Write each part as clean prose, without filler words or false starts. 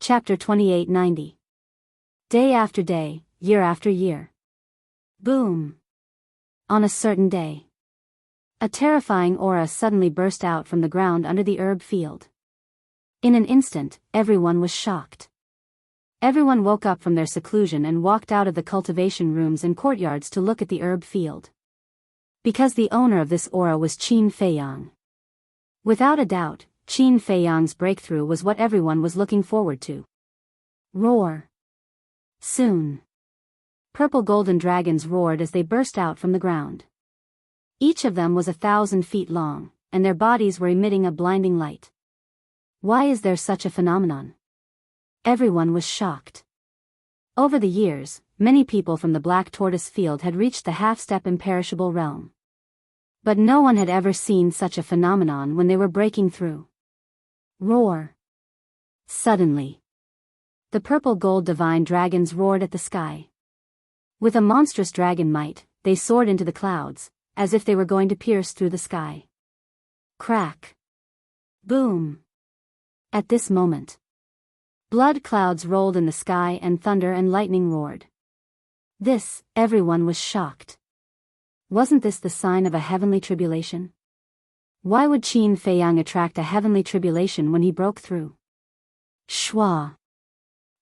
Chapter 2890. Day after day, year after year. Boom. On a certain day, a terrifying aura suddenly burst out from the ground under the herb field. In an instant, everyone was shocked. Everyone woke up from their seclusion and walked out of the cultivation rooms and courtyards to look at the herb field. Because the owner of this aura was Qin Feiyang. Without a doubt, Qin Feiyang's breakthrough was what everyone was looking forward to. Roar. Soon. Purple golden dragons roared as they burst out from the ground. Each of them was 1,000 feet long, and their bodies were emitting a blinding light. Why is there such a phenomenon? Everyone was shocked. Over the years, many people from the Black Tortoise Field had reached the half-step imperishable realm. But no one had ever seen such a phenomenon when they were breaking through. Roar. Suddenly, the purple gold divine dragons roared at the sky. With a monstrous dragon might, they soared into the clouds, as if they were going to pierce through the sky. Crack. Boom. At this moment, blood clouds rolled in the sky and thunder and lightning roared. Everyone was shocked. Wasn't this the sign of a heavenly tribulation? Why would Qin Feiyang attract a heavenly tribulation when he broke through? Shwa.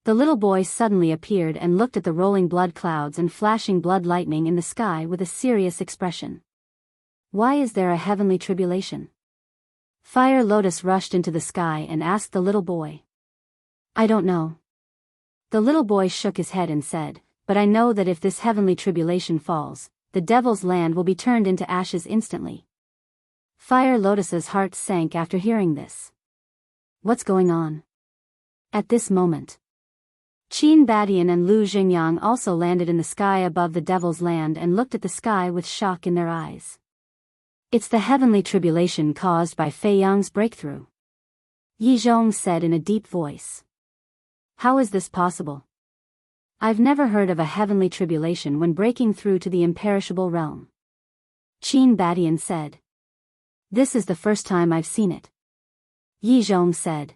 The little boy suddenly appeared and looked at the rolling blood clouds and flashing blood lightning in the sky with a serious expression. Why is there a heavenly tribulation? Fire Lotus rushed into the sky and asked the little boy. I don't know. The little boy shook his head and said, but I know that if this heavenly tribulation falls, the devil's land will be turned into ashes instantly. Fire Lotus's heart sank after hearing this. What's going on? At this moment, Qin Badian and Lu Xingyang also landed in the sky above the devil's land and looked at the sky with shock in their eyes. It's the heavenly tribulation caused by Feiyang's breakthrough. Yi Zhong said in a deep voice. How is this possible? I've never heard of a heavenly tribulation when breaking through to the imperishable realm. Qin Badian said. This is the first time I've seen it. Yi Zhong said.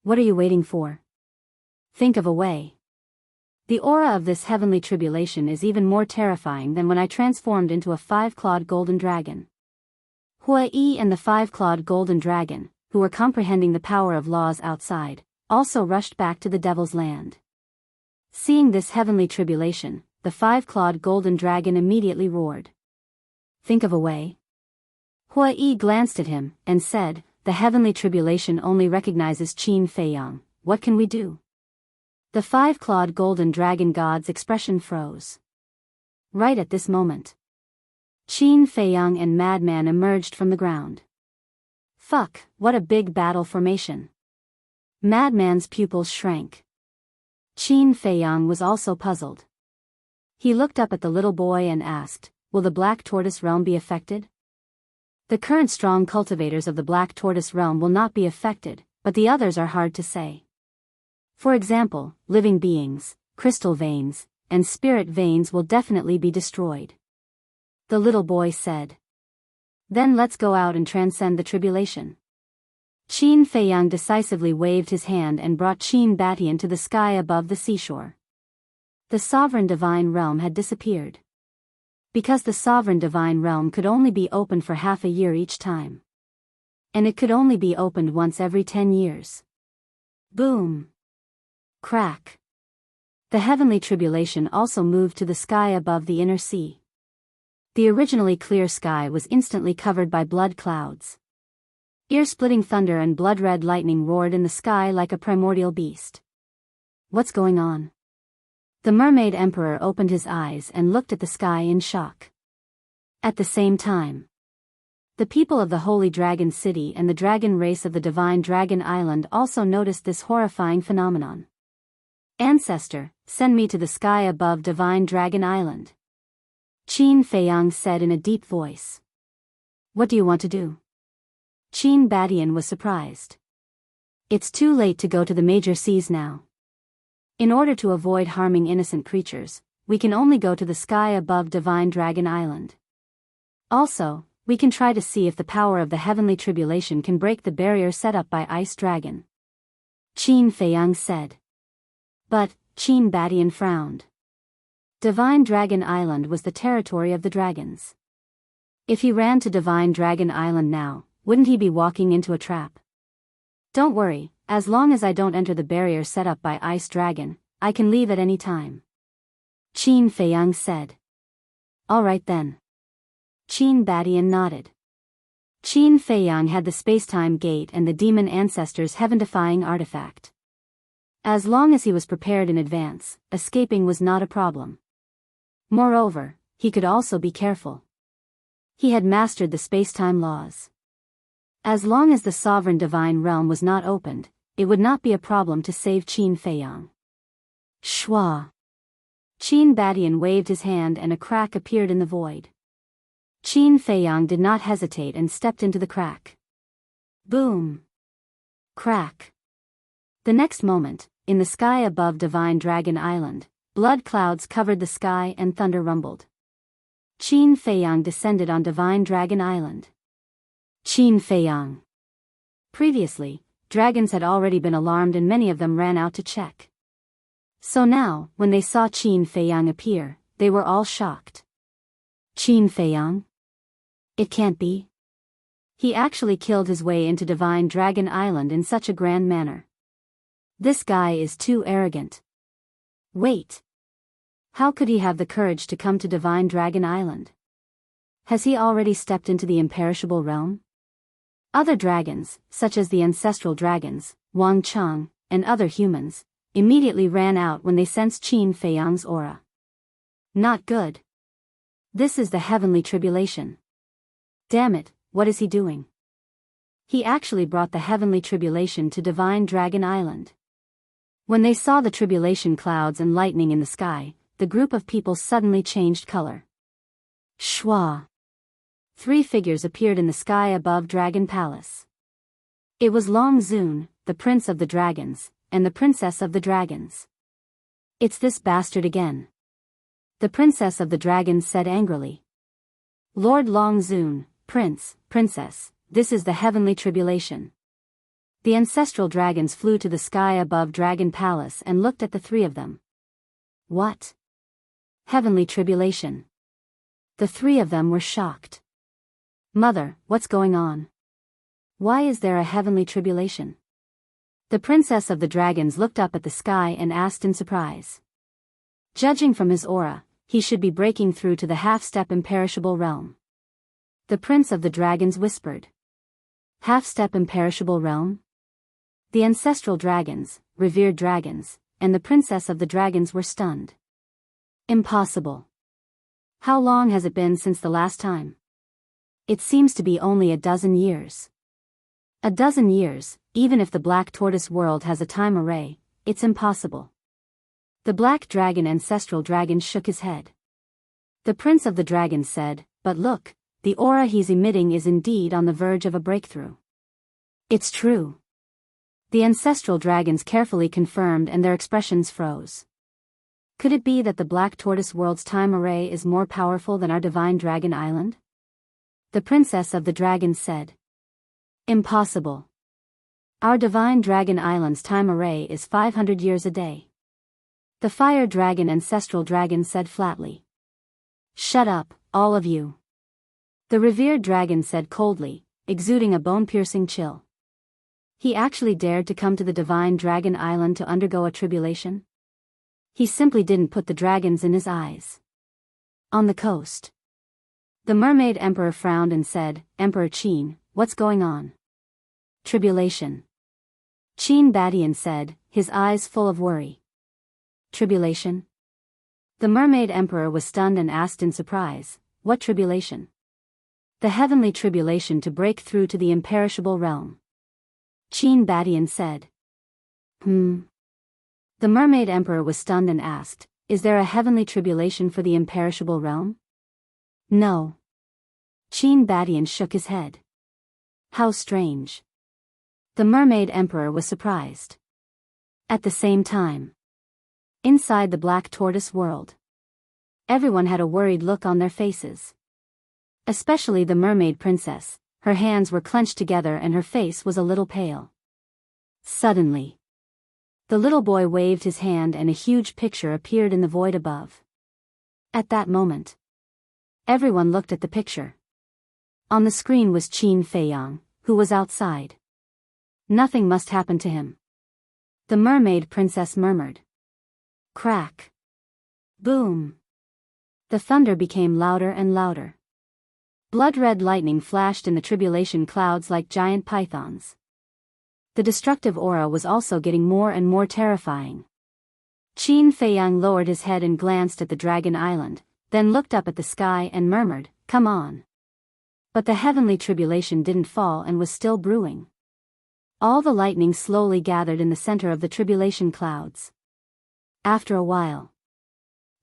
What are you waiting for? Think of a way. The aura of this heavenly tribulation is even more terrifying than when I transformed into a 5-clawed golden dragon. Hua Yi and the 5-clawed golden dragon, who were comprehending the power of laws outside, also rushed back to the devil's land. Seeing this heavenly tribulation, the 5-clawed golden dragon immediately roared. Think of a way. Hua Yi glanced at him and said, the heavenly tribulation only recognizes Qin Feiyang. What can we do? The 5-clawed golden dragon god's expression froze. Right at this moment, Qin Feiyang and Madman emerged from the ground. Fuck, what a big battle formation. Madman's pupils shrank. Qin Feiyang was also puzzled. He looked up at the little boy and asked, will the Black Tortoise realm be affected? The current strong cultivators of the Black Tortoise realm will not be affected, but the others are hard to say. For example, living beings, crystal veins, and spirit veins will definitely be destroyed. The little boy said. Then let's go out and transcend the tribulation. Qin Feiyang decisively waved his hand and brought Qin Batian to the sky above the seashore. The sovereign divine realm had disappeared. Because the sovereign divine realm could only be opened for half a year each time. And it could only be opened once every 10 years. Boom. Crack. The heavenly tribulation also moved to the sky above the inner sea. The originally clear sky was instantly covered by blood clouds. Ear-splitting thunder and blood-red lightning roared in the sky like a primordial beast. What's going on? The Mermaid Emperor opened his eyes and looked at the sky in shock. At the same time, the people of the Holy Dragon City and the dragon race of the Divine Dragon Island also noticed this horrifying phenomenon. Ancestor, send me to the sky above Divine Dragon Island. Qin Feiyang said in a deep voice. What do you want to do? Qin Badian was surprised. It's too late to go to the major seas now. In order to avoid harming innocent creatures, we can only go to the sky above Divine Dragon Island. Also, we can try to see if the power of the heavenly tribulation can break the barrier set up by Ice Dragon. Qin Feiyang said. But, Qin Badian frowned. Divine Dragon Island was the territory of the dragons. If he ran to Divine Dragon Island now, wouldn't he be walking into a trap? Don't worry, as long as I don't enter the barrier set up by Ice Dragon, I can leave at any time. Qin Feiyang said. All right then. Qin Badian nodded. Qin Feiyang had the spacetime gate and the demon ancestor's heaven-defying artifact. As long as he was prepared in advance, escaping was not a problem. Moreover, he could also be careful. He had mastered the spacetime laws. As long as the sovereign divine realm was not opened, it would not be a problem to save Qin Feiyang. Shwa. Qin Badian waved his hand and a crack appeared in the void. Qin Feiyang did not hesitate and stepped into the crack. Boom. Crack. The next moment, in the sky above Divine Dragon Island, blood clouds covered the sky and thunder rumbled. Qin Feiyang descended on Divine Dragon Island. Qin Feiyang. Previously, dragons had already been alarmed and many of them ran out to check. So now, when they saw Qin Feiyang appear, they were all shocked. Qin Feiyang? It can't be. He actually killed his way into Divine Dragon Island in such a grand manner. This guy is too arrogant. Wait. How could he have the courage to come to Divine Dragon Island? Has he already stepped into the imperishable realm? Other dragons, such as the ancestral dragons, Wang Chang, and other humans, immediately ran out when they sensed Qin Feiyang's aura. Not good. This is the heavenly tribulation. Damn it, what is he doing? He actually brought the heavenly tribulation to Divine Dragon Island. When they saw the tribulation clouds and lightning in the sky, the group of people suddenly changed color. Shwa. 3 figures appeared in the sky above Dragon Palace. It was Long Zun, the Prince of the Dragons, and the Princess of the Dragons. It's this bastard again. The Princess of the Dragons said angrily. Lord Long Zun, Prince, Princess, this is the heavenly tribulation. The ancestral dragons flew to the sky above Dragon Palace and looked at the 3 of them. What? Heavenly tribulation. The 3 of them were shocked. Mother, what's going on? Why is there a heavenly tribulation? The Princess of the Dragons looked up at the sky and asked in surprise. Judging from his aura, he should be breaking through to the half-step imperishable realm. The Prince of the Dragons whispered. Half-step imperishable realm? The ancestral dragons, revered dragons, and the Princess of the Dragons were stunned. Impossible. How long has it been since the last time? It seems to be only a dozen years. A dozen years, even if the Black Tortoise world has a time array, it's impossible. The Black Dragon ancestral dragon shook his head. The Prince of the Dragons said, but look, the aura he's emitting is indeed on the verge of a breakthrough. It's true. The ancestral dragons carefully confirmed and their expressions froze. Could it be that the Black Tortoise world's time array is more powerful than our Divine Dragon Island? The Princess of the Dragons said. Impossible. Our Divine Dragon Island's time array is 500 years a day. The Fire Dragon ancestral dragon said flatly. Shut up, all of you. The revered dragon said coldly, exuding a bone-piercing chill. He actually dared to come to the Divine Dragon Island to undergo a tribulation? He simply didn't put the dragons in his eyes. On the coast. The Mermaid Emperor frowned and said, Emperor Qin, what's going on? Tribulation. Qin Badian said, his eyes full of worry. Tribulation? The Mermaid Emperor was stunned and asked in surprise, what tribulation? The heavenly tribulation to break through to the imperishable realm. Qin Badian said. The Mermaid Emperor was stunned and asked, is there a heavenly tribulation for the imperishable realm? No. Qin Badian shook his head. How strange. The Mermaid Emperor was surprised. At the same time, inside the Black Tortoise world, everyone had a worried look on their faces. Especially the Mermaid Princess, her hands were clenched together and her face was a little pale. Suddenly, The little boy waved his hand and a huge picture appeared in the void above. At that moment, everyone looked at the picture. On the screen was Qin Feiyang, who was outside. Nothing must happen to him. The mermaid princess murmured. Crack. Boom. The thunder became louder and louder. Blood-red lightning flashed in the tribulation clouds like giant pythons. The destructive aura was also getting more and more terrifying. Qin Feiyang lowered his head and glanced at the dragon island, then looked up at the sky and murmured, "Come on." But the heavenly tribulation didn't fall and was still brewing. All the lightning slowly gathered in the center of the tribulation clouds. After a while,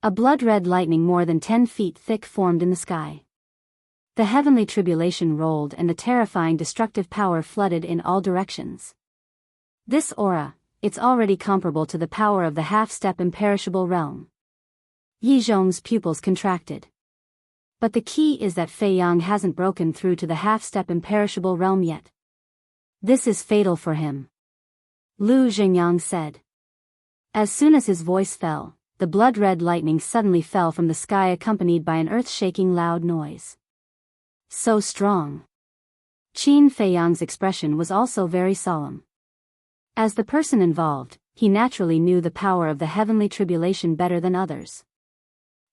a blood-red lightning more than 10 feet thick formed in the sky. The heavenly tribulation rolled and a terrifying destructive power flooded in all directions. This aura, it's already comparable to the power of the half-step imperishable realm. Yi Zhong's pupils contracted. But the key is that Fei Yang hasn't broken through to the half-step imperishable realm yet. This is fatal for him. Lu Zhengyang said. As soon as his voice fell, the blood-red lightning suddenly fell from the sky accompanied by an earth-shaking loud noise. So strong. Qin Feiyang's expression was also very solemn. As the person involved, he naturally knew the power of the heavenly tribulation better than others.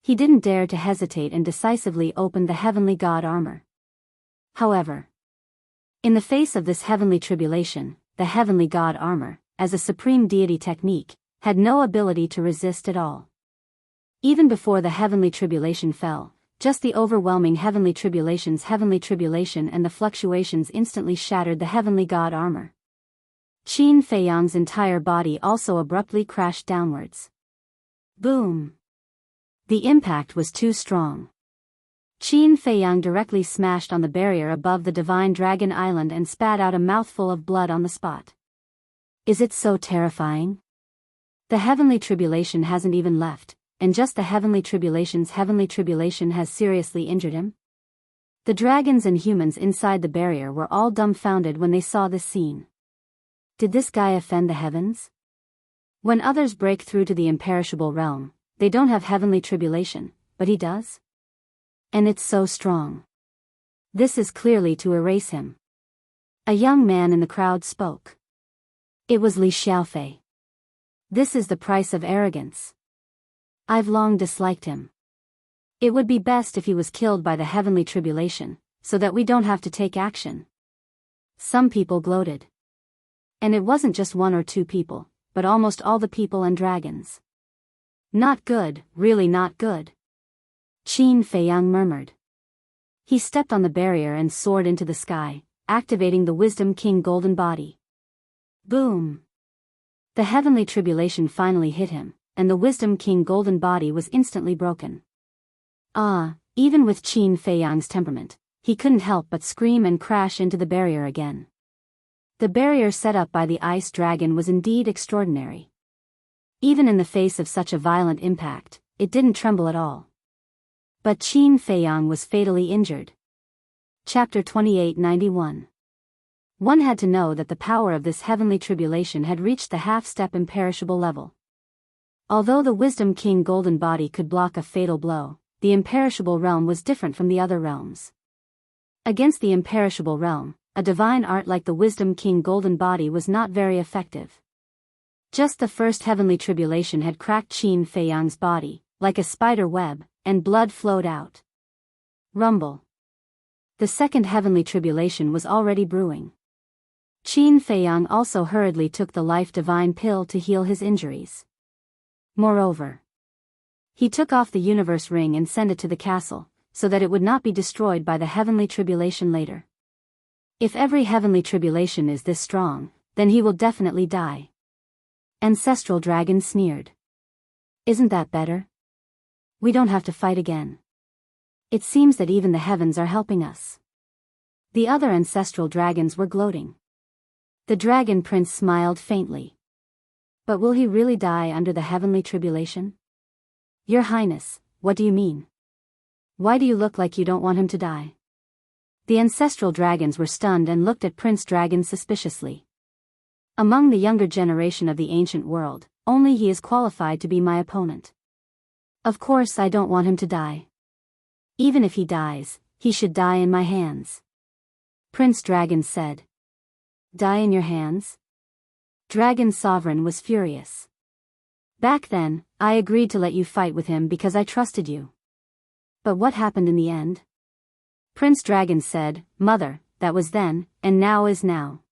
He didn't dare to hesitate and decisively opened the heavenly god armor. However, in the face of this heavenly tribulation, the heavenly god armor, as a supreme deity technique, had no ability to resist at all. Even before the heavenly tribulation fell, just the overwhelming heavenly tribulation and the fluctuations instantly shattered the heavenly god armor. Qin Feiyang's entire body also abruptly crashed downwards. Boom! The impact was too strong. Qin Feiyang directly smashed on the barrier above the divine dragon island and spat out a mouthful of blood on the spot. Is it so terrifying? The heavenly tribulation hasn't even left, and just the heavenly tribulation has seriously injured him? The dragons and humans inside the barrier were all dumbfounded when they saw this scene. Did this guy offend the heavens? When others break through to the imperishable realm, they don't have heavenly tribulation, but he does? And it's so strong. This is clearly to erase him. A young man in the crowd spoke. It was Li Xiaofei. This is the price of arrogance. I've long disliked him. It would be best if he was killed by the heavenly tribulation, so that we don't have to take action. Some people gloated. And it wasn't just one or two people, but almost all the people and dragons. Not good, really not good. Qin Feiyang murmured. He stepped on the barrier and soared into the sky, activating the Wisdom King golden body. Boom! The heavenly tribulation finally hit him, and the Wisdom King golden body was instantly broken. Even with Qin Feiyang's temperament, he couldn't help but scream and crash into the barrier again. The barrier set up by the ice dragon was indeed extraordinary. Even in the face of such a violent impact, it didn't tremble at all. But Qin Feiyang was fatally injured. Chapter 2891. One had to know that the power of this heavenly tribulation had reached the half-step imperishable level. Although the Wisdom King golden body could block a fatal blow, the imperishable realm was different from the other realms. Against the imperishable realm, a divine art like the Wisdom King golden body was not very effective. Just the first heavenly tribulation had cracked Qin Feiyang's body, like a spider web, and blood flowed out. Rumble. The second heavenly tribulation was already brewing. Qin Feiyang also hurriedly took the life divine pill to heal his injuries. Moreover, he took off the universe ring and sent it to the castle, so that it would not be destroyed by the heavenly tribulation later. If every heavenly tribulation is this strong, then he will definitely die. Ancestral Dragon sneered. Isn't that better? We don't have to fight again. It seems that even the heavens are helping us. The other ancestral dragons were gloating. The dragon prince smiled faintly. But will he really die under the heavenly tribulation? Your Highness, what do you mean? Why do you look like you don't want him to die? The ancestral dragons were stunned and looked at Prince Dragon suspiciously. Among the younger generation of the ancient world, only he is qualified to be my opponent. Of course I don't want him to die. Even if he dies, he should die in my hands. Prince Dragon said. Die in your hands? Dragon Sovereign was furious. Back then, I agreed to let you fight with him because I trusted you. But what happened in the end? Prince Dragon said, Mother, that was then, and now is now.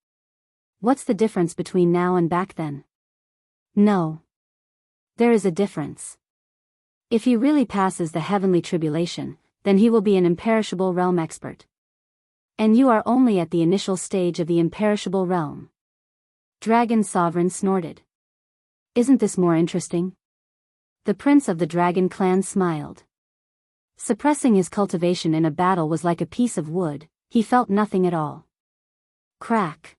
What's the difference between now and back then? No. There is a difference. If he really passes the heavenly tribulation, then he will be an imperishable realm expert. And you are only at the initial stage of the imperishable realm. Dragon Sovereign snorted. Isn't this more interesting? The prince of the dragon clan smiled. Suppressing his cultivation in a battle was like a piece of wood, he felt nothing at all. Crack.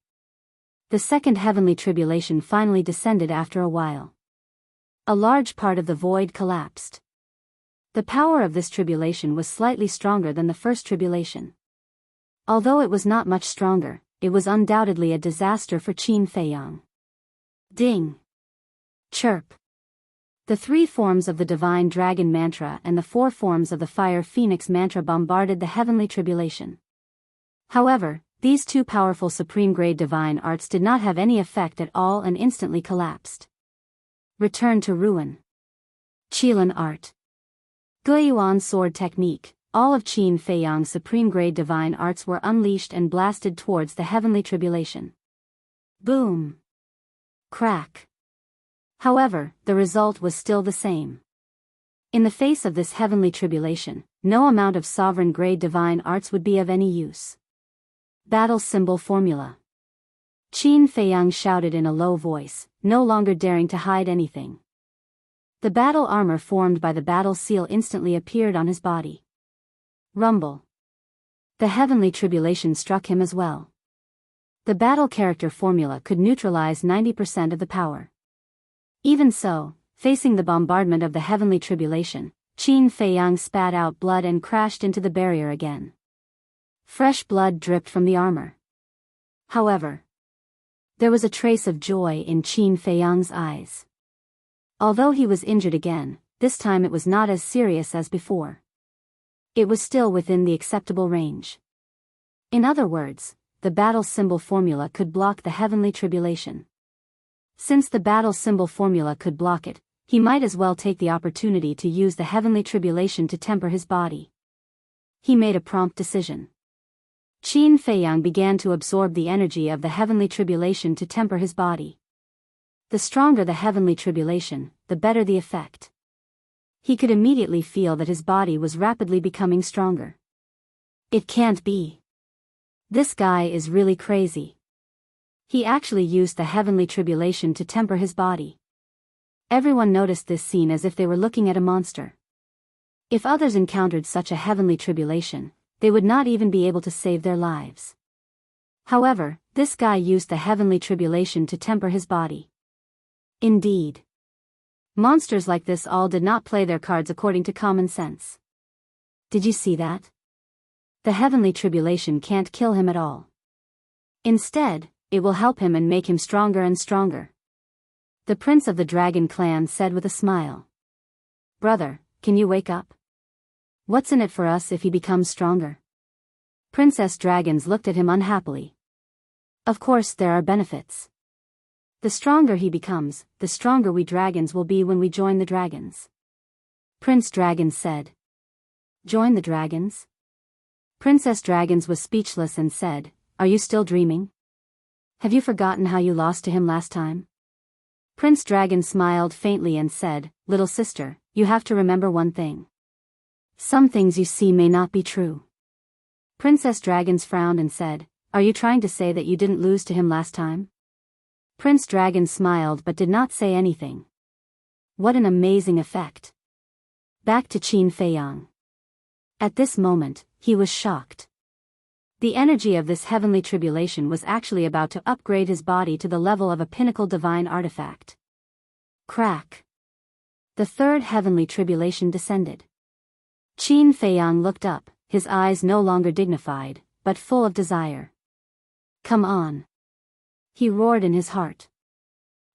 The second heavenly tribulation finally descended after a while. A large part of the void collapsed. The power of this tribulation was slightly stronger than the first tribulation. Although it was not much stronger, it was undoubtedly a disaster for Qin Feiyang. Ding. Chirp. The 3 forms of the divine dragon mantra and the 4 forms of the fire phoenix mantra bombarded the heavenly tribulation. However, these 2 powerful supreme-grade divine arts did not have any effect at all and instantly collapsed. Return to ruin. Qilin art. Guiyuan sword technique. All of Qin Feiyang's supreme-grade divine arts were unleashed and blasted towards the heavenly tribulation. Boom. Crack. However, the result was still the same. In the face of this heavenly tribulation, no amount of sovereign-grade divine arts would be of any use. Battle symbol formula. Qin Feiyang shouted in a low voice, no longer daring to hide anything. The battle armor formed by the battle seal instantly appeared on his body. Rumble. The heavenly tribulation struck him as well. The battle character formula could neutralize 90% of the power. Even so, facing the bombardment of the heavenly tribulation, Qin Feiyang spat out blood and crashed into the barrier again. Fresh blood dripped from the armor. However, there was a trace of joy in Qin Feiyang's eyes. Although he was injured again, this time it was not as serious as before. It was still within the acceptable range. In other words, the battle symbol formula could block the heavenly tribulation. Since the battle symbol formula could block it, he might as well take the opportunity to use the heavenly tribulation to temper his body. He made a prompt decision. Qin Feiyang began to absorb the energy of the heavenly tribulation to temper his body. The stronger the heavenly tribulation, the better the effect. He could immediately feel that his body was rapidly becoming stronger. It can't be. This guy is really crazy. He actually used the heavenly tribulation to temper his body. Everyone noticed this scene as if they were looking at a monster. If others encountered such a heavenly tribulation, they would not even be able to save their lives. However, this guy used the heavenly tribulation to temper his body. Indeed. Monsters like this all did not play their cards according to common sense. Did you see that? The heavenly tribulation can't kill him at all. Instead, it will help him and make him stronger and stronger. The prince of the dragon clan said with a smile. Brother, can you wake up? What's in it for us if he becomes stronger? Princess Dragons looked at him unhappily. Of course there are benefits. The stronger he becomes, the stronger we dragons will be when we join the dragons. Prince Dragon said. Join the dragons? Princess Dragons was speechless and said, Are you still dreaming? Have you forgotten how you lost to him last time? Prince Dragon smiled faintly and said, Little sister, you have to remember one thing. Some things you see may not be true. Princess Dragons frowned and said, Are you trying to say that you didn't lose to him last time? Prince Dragon smiled but did not say anything. What an amazing effect. Back to Qin Feiyang. At this moment, he was shocked. The energy of this heavenly tribulation was actually about to upgrade his body to the level of a pinnacle divine artifact. Crack. The third heavenly tribulation descended. Qin Feiyang looked up, his eyes no longer dignified, but full of desire. Come on. He roared in his heart.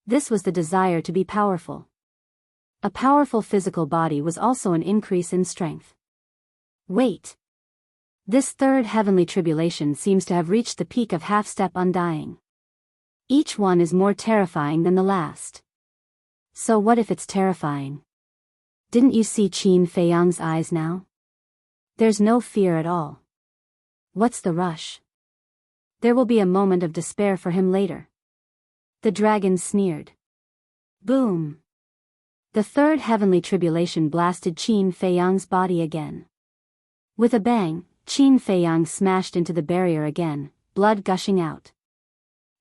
This was the desire to be powerful. A powerful physical body was also an increase in strength. Wait. This third heavenly tribulation seems to have reached the peak of half-step undying. Each one is more terrifying than the last. So what if it's terrifying? Didn't you see Qin Feiyang's eyes now? There's no fear at all. What's the rush? There will be a moment of despair for him later. The dragon sneered. Boom! The third heavenly tribulation blasted Qin Feiyang's body again. With a bang, Qin Feiyang smashed into the barrier again, blood gushing out.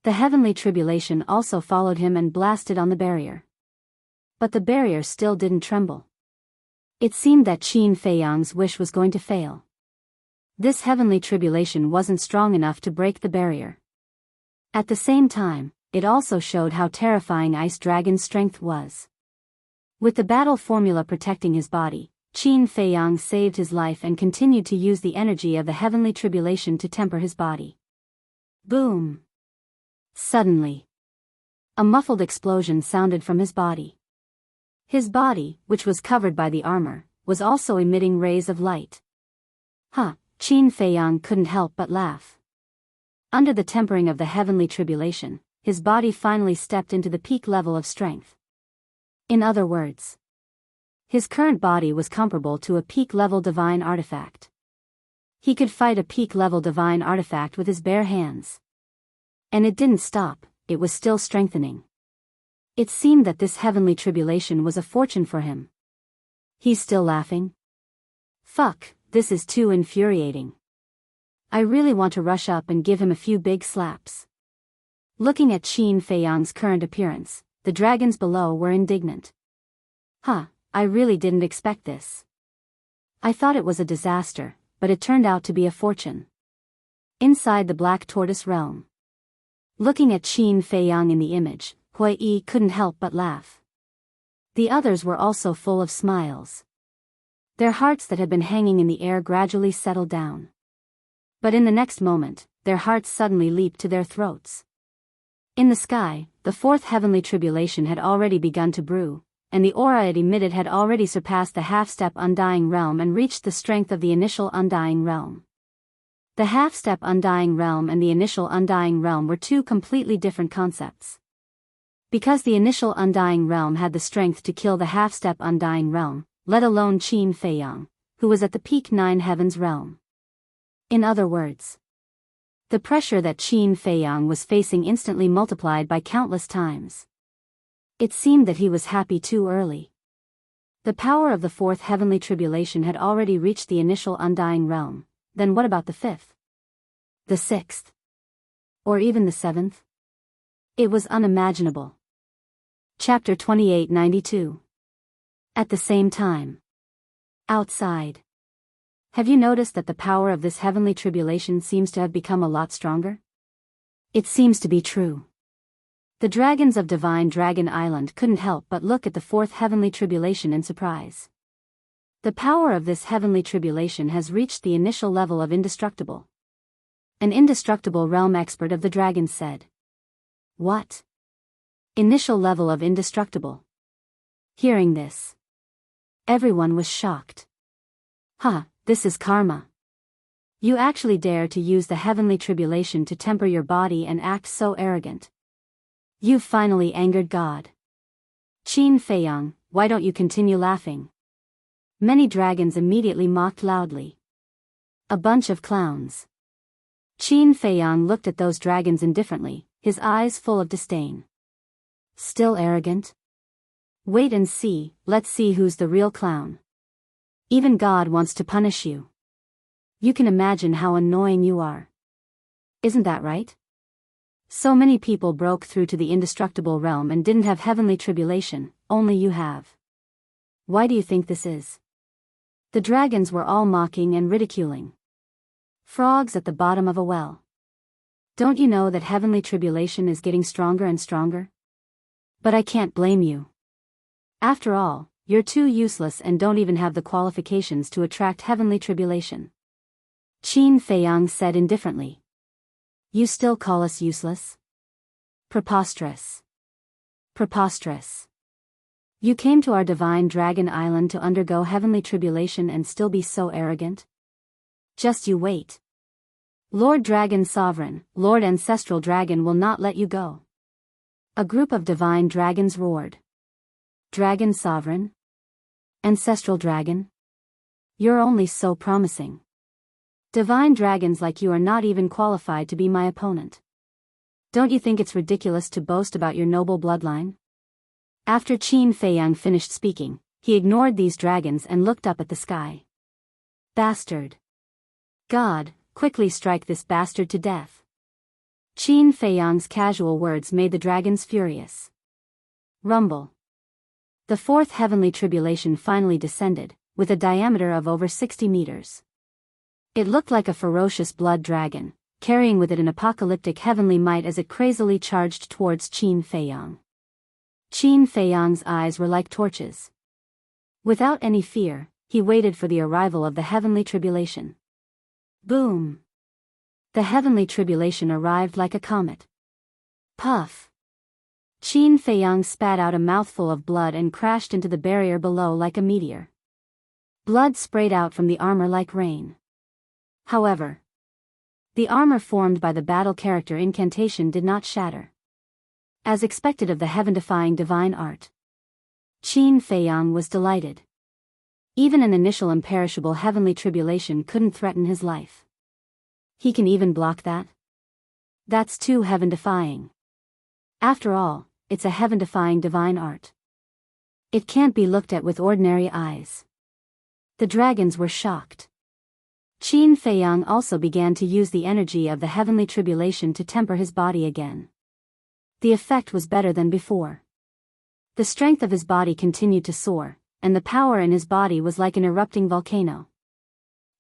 The heavenly tribulation also followed him and blasted on the barrier. But the barrier still didn't tremble. It seemed that Qin Feiyang's wish was going to fail. This heavenly tribulation wasn't strong enough to break the barrier. At the same time, it also showed how terrifying Ice Dragon's strength was. With the battle formula protecting his body, Qin Feiyang saved his life and continued to use the energy of the heavenly tribulation to temper his body. Boom! Suddenly, a muffled explosion sounded from his body. His body, which was covered by the armor, was also emitting rays of light. Qin Feiyang couldn't help but laugh. Under the tempering of the heavenly tribulation, his body finally stepped into the peak level of strength. In other words, his current body was comparable to a peak-level divine artifact. He could fight a peak-level divine artifact with his bare hands. And it didn't stop, it was still strengthening. It seemed that this heavenly tribulation was a fortune for him. He's still laughing? Fuck, this is too infuriating. I really want to rush up and give him a few big slaps. Looking at Qin Feiyang's current appearance, the dragons below were indignant. I really didn't expect this. I thought it was a disaster, but it turned out to be a fortune. Inside the Black Tortoise realm. Looking at Qin Feiyang in the image, Hui Yi couldn't help but laugh. The others were also full of smiles. Their hearts that had been hanging in the air gradually settled down. But in the next moment, their hearts suddenly leaped to their throats. In the sky, the fourth heavenly tribulation had already begun to brew, and the aura it emitted had already surpassed the half-step undying realm and reached the strength of the initial undying realm. The half-step undying realm and the initial undying realm were two completely different concepts. Because the initial undying realm had the strength to kill the half-step undying realm, let alone Qin Feiyang, who was at the peak 9 heavens realm. In other words, the pressure that Qin Feiyang was facing instantly multiplied by countless times. It seemed that he was happy too early. The power of the fourth heavenly tribulation had already reached the initial undying realm, then what about the fifth? The sixth? Or even the seventh? It was unimaginable. Chapter 2892. At the same time. Outside. Have you noticed that the power of this heavenly tribulation seems to have become a lot stronger? It seems to be true. The dragons of Divine Dragon Island couldn't help but look at the fourth heavenly tribulation in surprise. The power of this heavenly tribulation has reached the initial level of indestructible. An indestructible realm expert of the dragons said. What? Initial level of indestructible. Hearing this, everyone was shocked. This is karma. You actually dare to use the heavenly tribulation to temper your body and act so arrogant. You've finally angered God. Qin Feiyang, why don't you continue laughing? Many dragons immediately mocked loudly. A bunch of clowns. Qin Feiyang looked at those dragons indifferently, his eyes full of disdain. Still arrogant? Wait and see, let's see who's the real clown. Even God wants to punish you. You can imagine how annoying you are. Isn't that right? So many people broke through to the indestructible realm and didn't have heavenly tribulation, only you have. Why do you think this is? The dragons were all mocking and ridiculing. Frogs at the bottom of a well. Don't you know that heavenly tribulation is getting stronger and stronger? But I can't blame you. After all, you're too useless and don't even have the qualifications to attract heavenly tribulation. Qin Feiyang said indifferently. You still call us useless? Preposterous. Preposterous. You came to our divine dragon island to undergo heavenly tribulation and still be so arrogant? Just you wait. Lord Dragon Sovereign, Lord Ancestral Dragon will not let you go. A group of divine dragons roared. Dragon Sovereign? Ancestral Dragon? You're only so promising. Divine dragons like you are not even qualified to be my opponent. Don't you think it's ridiculous to boast about your noble bloodline? After Qin Feiyang finished speaking, he ignored these dragons and looked up at the sky. Bastard. God, quickly strike this bastard to death. Qin Feiyang's casual words made the dragons furious. Rumble. The fourth heavenly tribulation finally descended, with a diameter of over 60 meters. It looked like a ferocious blood dragon, carrying with it an apocalyptic heavenly might as it crazily charged towards Qin Feiyang. Qin Feiyang's eyes were like torches. Without any fear, he waited for the arrival of the heavenly tribulation. Boom! The heavenly tribulation arrived like a comet. Puff! Qin Feiyang spat out a mouthful of blood and crashed into the barrier below like a meteor. Blood sprayed out from the armor like rain. However, the armor formed by the battle character incantation did not shatter. As expected of the heaven-defying divine art, Qin Feiyang was delighted. Even an initial imperishable heavenly tribulation couldn't threaten his life. He can even block that? That's too heaven-defying. After all, it's a heaven-defying divine art. It can't be looked at with ordinary eyes. The dragons were shocked. Qin Feiyang also began to use the energy of the heavenly tribulation to temper his body again. The effect was better than before. The strength of his body continued to soar, and the power in his body was like an erupting volcano.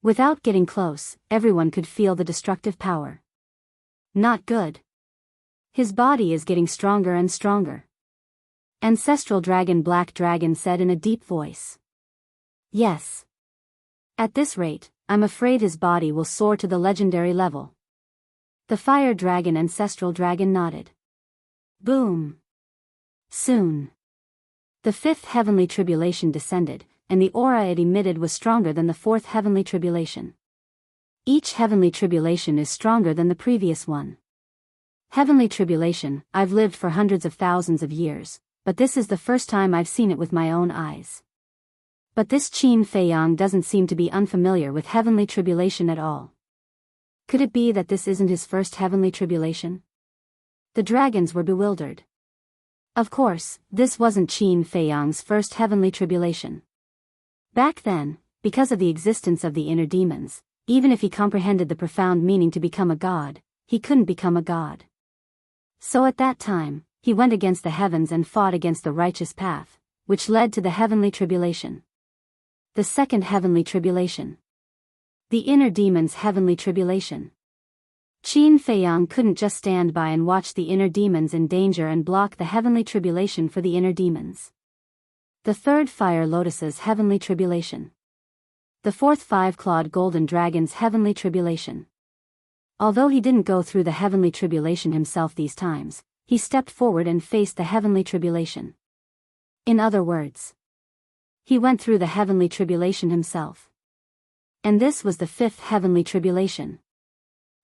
Without getting close, everyone could feel the destructive power. Not good. His body is getting stronger and stronger. Ancestral Dragon Black Dragon said in a deep voice. Yes. At this rate, I'm afraid his body will soar to the legendary level. The Fire Dragon Ancestral Dragon nodded. Boom. Soon. The fifth heavenly tribulation descended, and the aura it emitted was stronger than the fourth heavenly tribulation. Each heavenly tribulation is stronger than the previous one. Heavenly tribulation, I've lived for hundreds of thousands of years, but this is the first time I've seen it with my own eyes. But this Qin Feiyang doesn't seem to be unfamiliar with heavenly tribulation at all. Could it be that this isn't his first heavenly tribulation? The dragons were bewildered. Of course, this wasn't Qin Feiyang's first heavenly tribulation. Back then, because of the existence of the inner demons, even if he comprehended the profound meaning to become a god, he couldn't become a god. So at that time, he went against the heavens and fought against the righteous path, which led to the heavenly tribulation. The second heavenly tribulation. The inner demons' heavenly tribulation. Qin Feiyang couldn't just stand by and watch the inner demons in danger and block the heavenly tribulation for the inner demons. The third Fire Lotus's heavenly tribulation. The fourth Five-Clawed Golden Dragon's heavenly tribulation. Although he didn't go through the heavenly tribulation himself these times, he stepped forward and faced the heavenly tribulation. In other words, he went through the heavenly tribulation himself. And this was the fifth heavenly tribulation.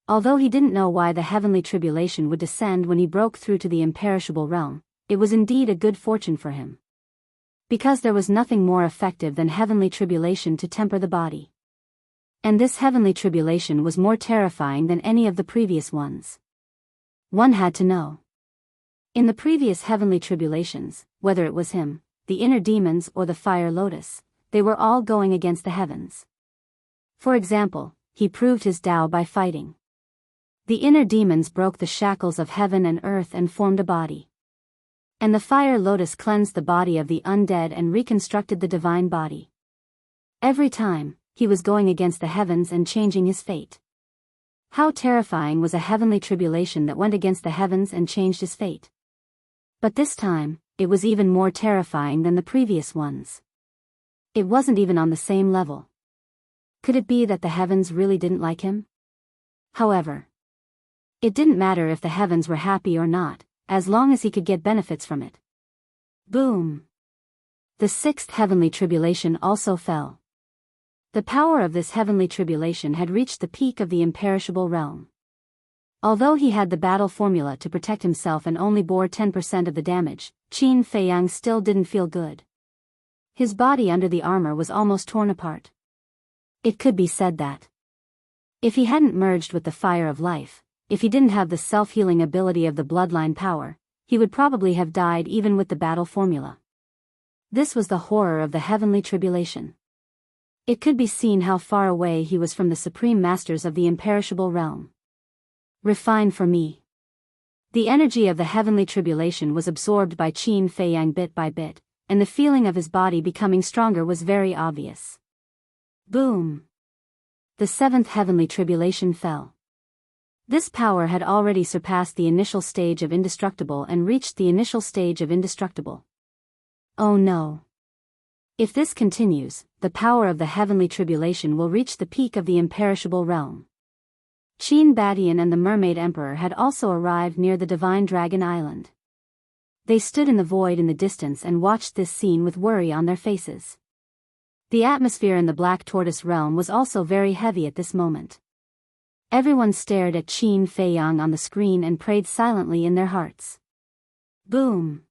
Although he didn't know why the heavenly tribulation would descend when he broke through to the imperishable realm, it was indeed a good fortune for him. Because there was nothing more effective than heavenly tribulation to temper the body. And this heavenly tribulation was more terrifying than any of the previous ones. One had to know. In the previous heavenly tribulations, whether it was him, the inner demons or the Fire Lotus, they were all going against the heavens. For example, he proved his Tao by fighting. The inner demons broke the shackles of heaven and earth and formed a body. And the Fire Lotus cleansed the body of the undead and reconstructed the divine body. Every time, he was going against the heavens and changing his fate. How terrifying was a heavenly tribulation that went against the heavens and changed his fate. But this time, it was even more terrifying than the previous ones. It wasn't even on the same level. Could it be that the heavens really didn't like him? However, it didn't matter if the heavens were happy or not, as long as he could get benefits from it. Boom! The sixth heavenly tribulation also fell. The power of this heavenly tribulation had reached the peak of the imperishable realm. Although he had the battle formula to protect himself and only bore 10% of the damage, Qin Feiyang still didn't feel good. His body under the armor was almost torn apart. It could be said that if he hadn't merged with the fire of life, if he didn't have the self-healing ability of the bloodline power, he would probably have died even with the battle formula. This was the horror of the heavenly tribulation. It could be seen how far away he was from the supreme masters of the imperishable realm. Refine for me. The energy of the heavenly tribulation was absorbed by Qin Feiyang bit by bit, and the feeling of his body becoming stronger was very obvious. Boom! The seventh heavenly tribulation fell. This power had already surpassed the initial stage of indestructible and reached the initial stage of indestructible. Oh no! If this continues, the power of the heavenly tribulation will reach the peak of the imperishable realm. Qin Badian and the Mermaid Emperor had also arrived near the Divine Dragon Island. They stood in the void in the distance and watched this scene with worry on their faces. The atmosphere in the Black Tortoise realm was also very heavy at this moment. Everyone stared at Qin Feiyang on the screen and prayed silently in their hearts. Boom!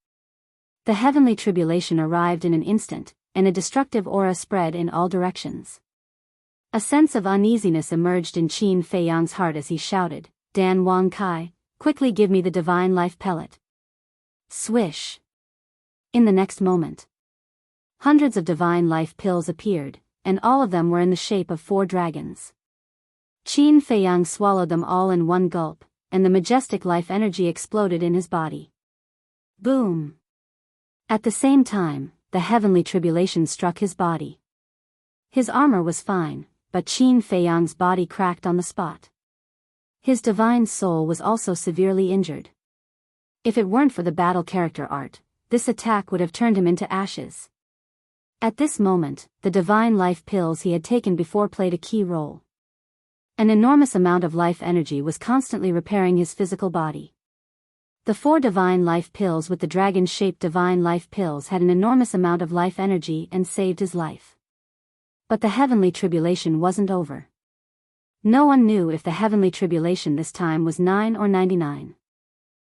The heavenly tribulation arrived in an instant, and a destructive aura spread in all directions. A sense of uneasiness emerged in Qin Feiyang's heart as he shouted, "Dan Wang Kai, quickly give me the divine life pellet." Swish! In the next moment, hundreds of divine life pills appeared, and all of them were in the shape of 4 dragons. Qin Feiyang swallowed them all in one gulp, and the majestic life energy exploded in his body. Boom! At the same time, the heavenly tribulation struck his body. His armor was fine, but Qin Feiyang's body cracked on the spot. His divine soul was also severely injured. If it weren't for the battle character art, this attack would have turned him into ashes. At this moment, the divine life pills he had taken before played a key role. An enormous amount of life energy was constantly repairing his physical body. The 4 divine life pills with the dragon-shaped divine life pills had an enormous amount of life energy and saved his life. But the heavenly tribulation wasn't over. No one knew if the heavenly tribulation this time was 9 or 99.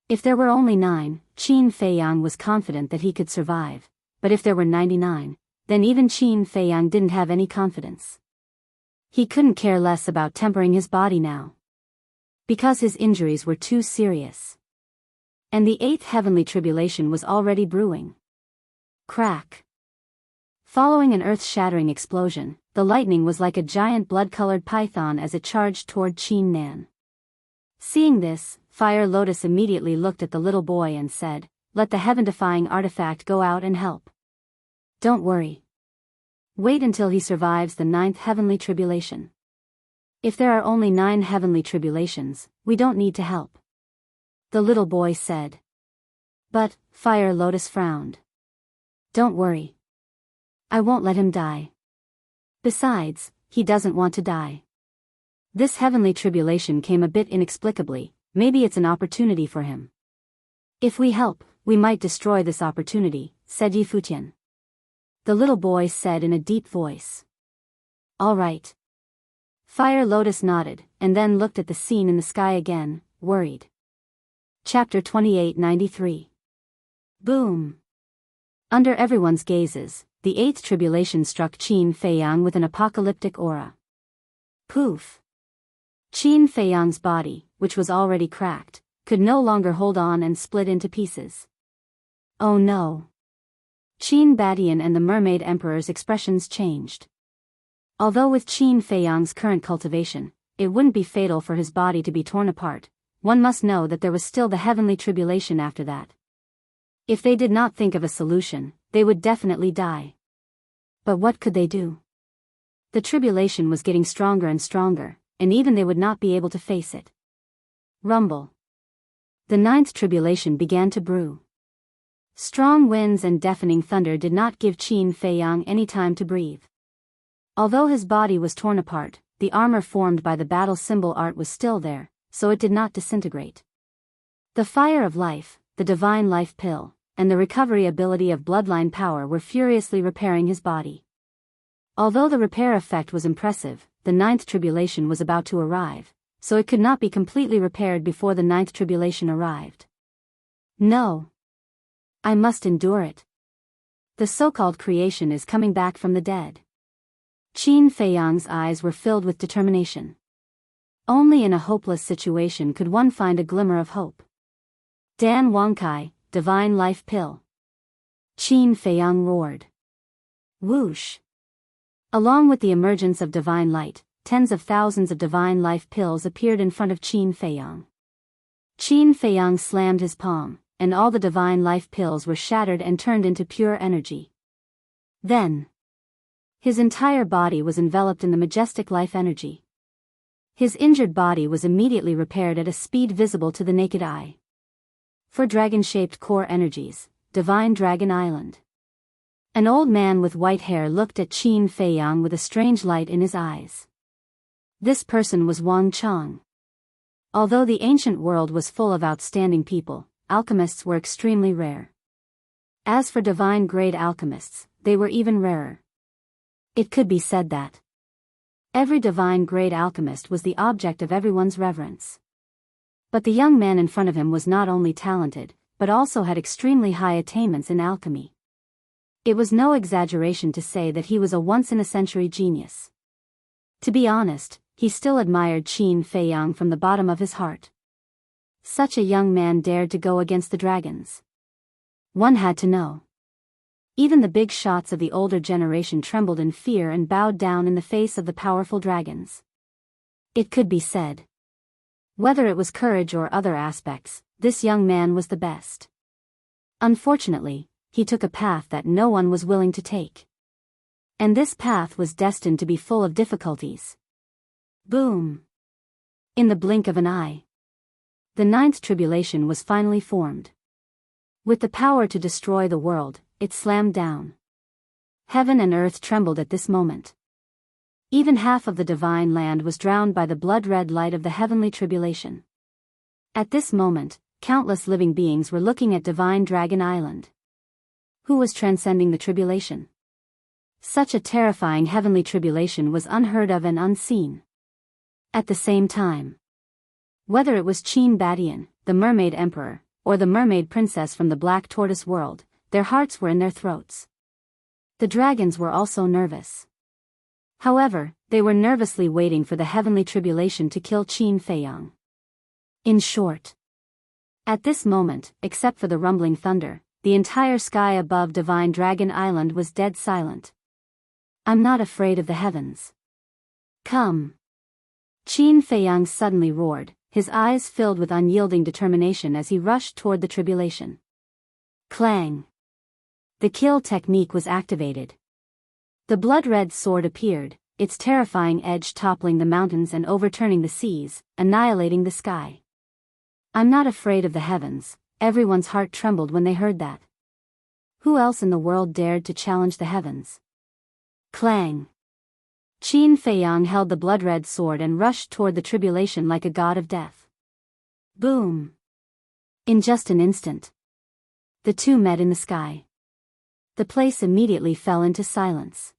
If there were only 9, Qin Feiyang was confident that he could survive, but if there were 99, then even Qin Feiyang didn't have any confidence. He couldn't care less about tempering his body now, because his injuries were too serious. And the 8th heavenly tribulation was already brewing. Crack! Following an earth-shattering explosion, the lightning was like a giant blood-colored python as it charged toward Qin Nan. Seeing this, Fire Lotus immediately looked at the little boy and said, "Let the heaven-defying artifact go out and help. Don't worry. Wait until he survives the 9th heavenly tribulation. If there are only 9 heavenly tribulations, we don't need to help," the little boy said. But, Fire Lotus frowned. "Don't worry. I won't let him die. Besides, he doesn't want to die. This heavenly tribulation came a bit inexplicably, maybe it's an opportunity for him. If we help, we might destroy this opportunity," said Yi Futian. The little boy said in a deep voice. "All right." Fire Lotus nodded, and then looked at the scene in the sky again, worried. Chapter 2893. Boom! Under everyone's gazes, the 8th tribulation struck Qin Feiyang with an apocalyptic aura. Poof! Qin Feiyang's body, which was already cracked, could no longer hold on and split into pieces. Oh no! Qin Badian and the Mermaid Emperor's expressions changed. Although with Qin Feiyang's current cultivation, it wouldn't be fatal for his body to be torn apart, one must know that there was still the heavenly tribulation after that. If they did not think of a solution, they would definitely die. But what could they do? The tribulation was getting stronger and stronger, and even they would not be able to face it. Rumble. The 9th tribulation began to brew. Strong winds and deafening thunder did not give Qin Feiyang any time to breathe. Although his body was torn apart, the armor formed by the battle symbol art was still there, so it did not disintegrate. The fire of life, the divine life pill, and the recovery ability of bloodline power were furiously repairing his body. Although the repair effect was impressive, the ninth tribulation was about to arrive, so it could not be completely repaired before the ninth tribulation arrived. No. I must endure it. The so-called creation is coming back from the dead. Qin Feiyang's eyes were filled with determination. Only in a hopeless situation could one find a glimmer of hope. Dan Wangkai, divine life pill. Qin Feiyang roared. Whoosh. Along with the emergence of divine light, tens of thousands of divine life pills appeared in front of Qin Feiyang. Qin Feiyang slammed his palm, and all the divine life pills were shattered and turned into pure energy. Then, his entire body was enveloped in the majestic life energy. His injured body was immediately repaired at a speed visible to the naked eye. For dragon-shaped core energies, Divine Dragon Island. An old man with white hair looked at Qin Feiyang with a strange light in his eyes. This person was Wang Chang. Although the ancient world was full of outstanding people, alchemists were extremely rare. As for divine-grade alchemists, they were even rarer. It could be said that every divine-grade alchemist was the object of everyone's reverence. But the young man in front of him was not only talented, but also had extremely high attainments in alchemy. It was no exaggeration to say that he was a once-in-a-century genius. To be honest, he still admired Qin Feiyang from the bottom of his heart. Such a young man dared to go against the dragons. One had to know. Even the big shots of the older generation trembled in fear and bowed down in the face of the powerful dragons. It could be said. Whether it was courage or other aspects, this young man was the best. Unfortunately, he took a path that no one was willing to take. And this path was destined to be full of difficulties. Boom! In the blink of an eye, the ninth tribulation was finally formed. With the power to destroy the world, it slammed down. Heaven and earth trembled at this moment. Even half of the divine land was drowned by the blood-red light of the heavenly tribulation. At this moment, countless living beings were looking at Divine Dragon Island. Who was transcending the tribulation? Such a terrifying heavenly tribulation was unheard of and unseen. At the same time, whether it was Qin Badian, the Mermaid Emperor, or the Mermaid Princess from the Black Tortoise world, their hearts were in their throats. The dragons were also nervous. However, they were nervously waiting for the heavenly tribulation to kill Qin Feiyang. In short, at this moment, except for the rumbling thunder, the entire sky above Divine Dragon Island was dead silent. I'm not afraid of the heavens. Come! Qin Feiyang suddenly roared, his eyes filled with unyielding determination as he rushed toward the tribulation. Clang! The kill technique was activated. The blood-red sword appeared, its terrifying edge toppling the mountains and overturning the seas, annihilating the sky. I'm not afraid of the heavens. Everyone's heart trembled when they heard that. Who else in the world dared to challenge the heavens? Clang! Qin Feiyang held the blood-red sword and rushed toward the tribulation like a god of death. Boom! In just an instant, the two met in the sky. The place immediately fell into silence.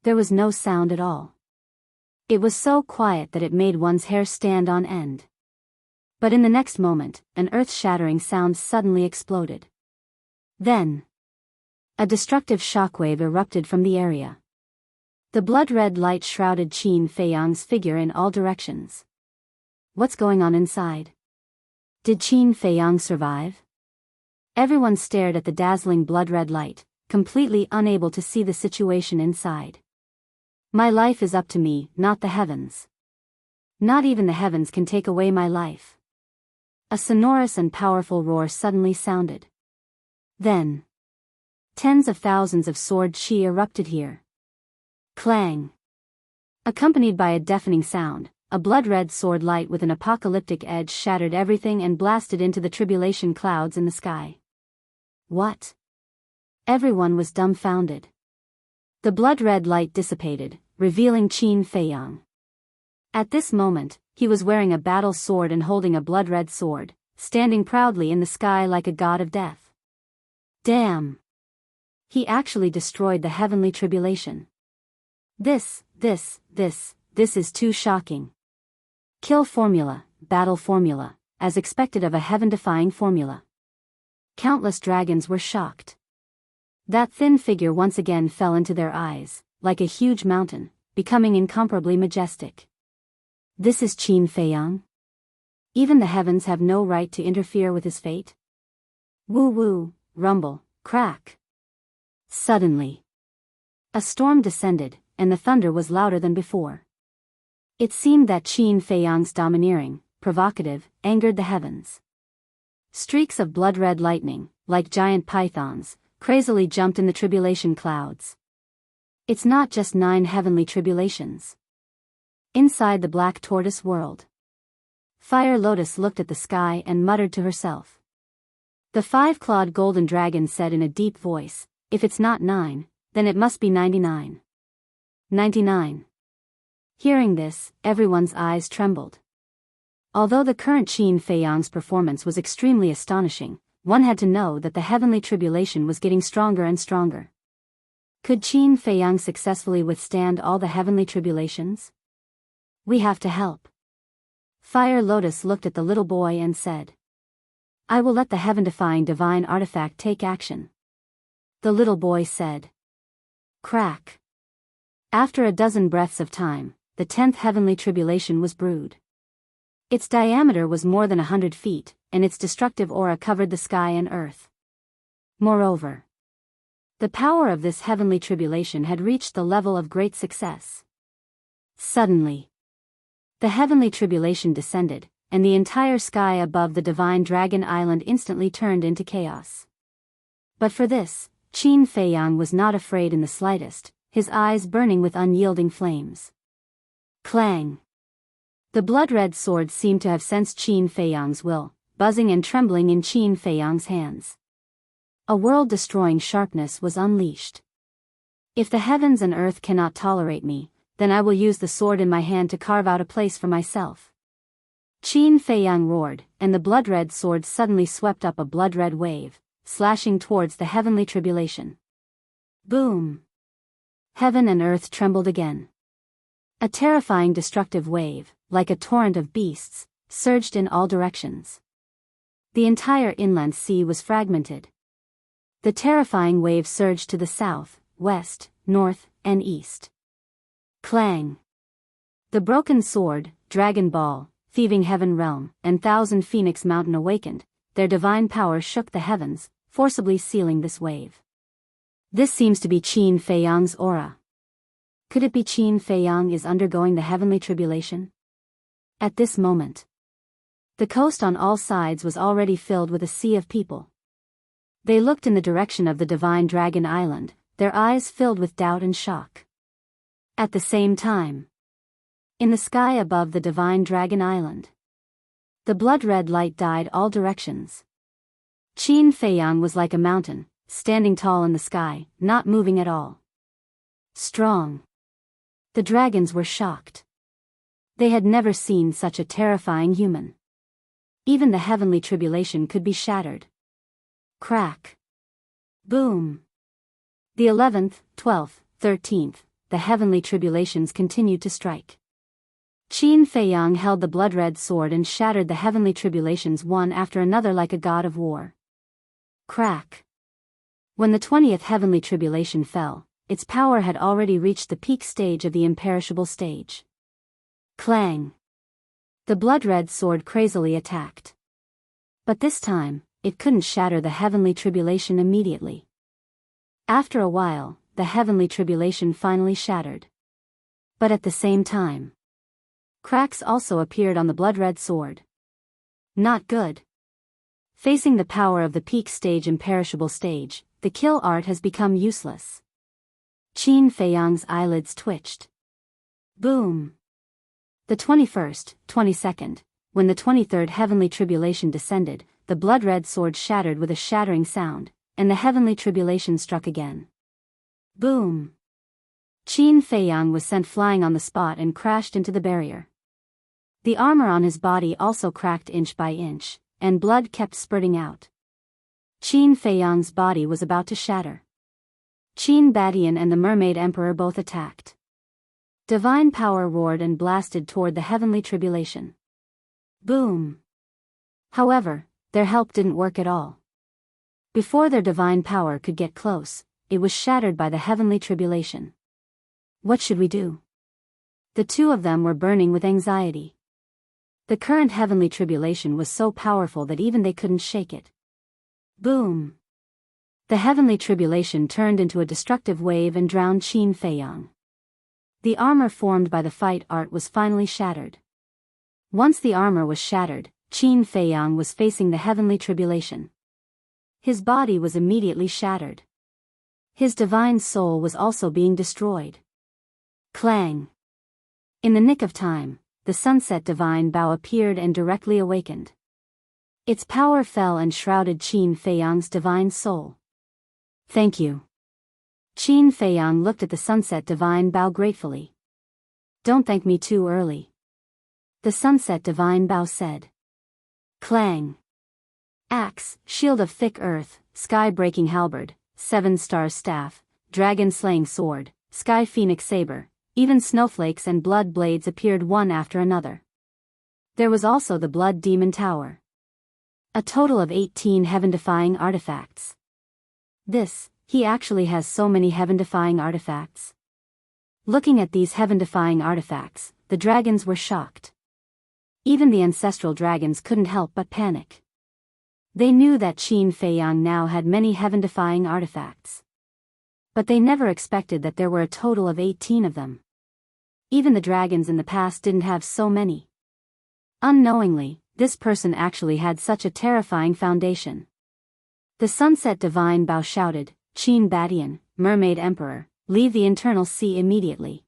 There was no sound at all. It was so quiet that it made one's hair stand on end. But in the next moment, an earth-shattering sound suddenly exploded. Then, a destructive shockwave erupted from the area. The blood-red light shrouded Qin Feiyang's figure in all directions. What's going on inside? Did Qin Feiyang survive? Everyone stared at the dazzling blood-red light, completely unable to see the situation inside. My life is up to me, not the heavens. Not even the heavens can take away my life. A sonorous and powerful roar suddenly sounded. Then, tens of thousands of sword chi erupted here. Clang! Accompanied by a deafening sound, a blood-red sword light with an apocalyptic edge shattered everything and blasted into the tribulation clouds in the sky. What? Everyone was dumbfounded. The blood-red light dissipated, revealing Qin Feiyang. At this moment, he was wearing a battle sword and holding a blood-red sword, standing proudly in the sky like a god of death. Damn! He actually destroyed the heavenly tribulation. This is too shocking. Kill formula, battle formula, as expected of a heaven-defying formula. Countless dragons were shocked. That thin figure once again fell into their eyes, like a huge mountain, becoming incomparably majestic. This is Qin Feiyang? Even the heavens have no right to interfere with his fate? Woo-woo, rumble, crack. Suddenly, a storm descended, and the thunder was louder than before. It seemed that Qin Feiyang's domineering, provocative, angered the heavens. Streaks of blood-red lightning, like giant pythons, crazily jumped in the tribulation clouds. It's not just 9 heavenly tribulations. Inside the black tortoise world, Fire Lotus looked at the sky and muttered to herself. The 5-clawed golden dragon said in a deep voice, "If it's not 9, then it must be 99. 99. Hearing this, everyone's eyes trembled. Although the current Qin Feiyang's performance was extremely astonishing, one had to know that the heavenly tribulation was getting stronger and stronger. Could Qin Feiyang successfully withstand all the heavenly tribulations? We have to help. Fire Lotus looked at the little boy and said, "I will let the heaven-defying divine artifact take action." The little boy said, "Crack." After a dozen breaths of time, the 10th heavenly tribulation was brewed. Its diameter was more than 100 feet, and its destructive aura covered the sky and earth. Moreover, the power of this heavenly tribulation had reached the level of great success. Suddenly, the heavenly tribulation descended, and the entire sky above the divine dragon island instantly turned into chaos. But for this, Qin Feiyang was not afraid in the slightest, his eyes burning with unyielding flames. Clang! The blood-red sword seemed to have sensed Qin Feiyang's will, buzzing and trembling in Qin Feiyang's hands. A world-destroying sharpness was unleashed. If the heavens and earth cannot tolerate me, then I will use the sword in my hand to carve out a place for myself. Qin Feiyang roared, and the blood-red sword suddenly swept up a blood-red wave, slashing towards the heavenly tribulation. Boom! Heaven and earth trembled again. A terrifying destructive wave, like a torrent of beasts, surged in all directions. The entire inland sea was fragmented. The terrifying wave surged to the south, west, north, and east. Clang! The broken sword, dragon ball, thieving heaven realm, and thousand phoenix mountain awakened, their divine power shook the heavens, forcibly sealing this wave. This seems to be Qin Feiyang's aura. Could it be Qin Feiyang is undergoing the heavenly tribulation? At this moment, the coast on all sides was already filled with a sea of people. They looked in the direction of the divine dragon island, their eyes filled with doubt and shock. At the same time, in the sky above the divine dragon island, the blood-red light dyed all directions. Qin Feiyang was like a mountain, standing tall in the sky, not moving at all. Strong. The dragons were shocked. They had never seen such a terrifying human. Even the heavenly tribulation could be shattered. Crack. Boom. The 11th, 12th, 13th, the heavenly tribulations continued to strike. Qin Feiyang held the blood-red sword and shattered the heavenly tribulations one after another like a god of war. Crack. When the 20th heavenly tribulation fell, its power had already reached the peak stage of the imperishable stage. Clang. The blood-red sword crazily attacked. But this time, it couldn't shatter the heavenly tribulation immediately. After a while, the heavenly tribulation finally shattered. But at the same time, cracks also appeared on the blood-red sword. Not good. Facing the power of the peak stage imperishable stage, the kill art has become useless. Qin Feiyang's eyelids twitched. Boom. The 21st, 22nd, when the 23rd heavenly tribulation descended, the blood-red sword shattered with a shattering sound, and the heavenly tribulation struck again. Boom. Qin Feiyang was sent flying on the spot and crashed into the barrier. The armor on his body also cracked inch by inch, and blood kept spurting out. Qin Feiyang's body was about to shatter. Qin Badian and the Mermaid Emperor both attacked. Divine power roared and blasted toward the heavenly tribulation. Boom! However, their help didn't work at all. Before their divine power could get close, it was shattered by the heavenly tribulation. What should we do? The two of them were burning with anxiety. The current heavenly tribulation was so powerful that even they couldn't shake it. Boom! The heavenly tribulation turned into a destructive wave and drowned Qin Feiyang. The armor formed by the fight art was finally shattered. Once the armor was shattered, Qin Feiyang was facing the heavenly tribulation. His body was immediately shattered. His divine soul was also being destroyed. Clang! In the nick of time, the sunset divine bow appeared and directly awakened. Its power fell and shrouded Qin Feiyang's divine soul. Thank you. Qin Feiyang looked at the sunset divine bow gratefully. Don't thank me too early. The sunset divine bow said. Clang! Axe, shield of thick earth, sky-breaking halberd, seven-star staff, dragon-slaying sword, sky phoenix saber, even snowflakes and blood blades appeared one after another. There was also the blood demon tower. A total of 18 heaven-defying artifacts. He actually has so many heaven-defying artifacts. Looking at these heaven-defying artifacts, the dragons were shocked. Even the ancestral dragons couldn't help but panic. They knew that Qin Feiyang now had many heaven-defying artifacts. But they never expected that there were a total of 18 of them. Even the dragons in the past didn't have so many. Unknowingly, this person actually had such a terrifying foundation. The sunset divine bow shouted, Qin Badian, Mermaid Emperor, leave the internal sea immediately.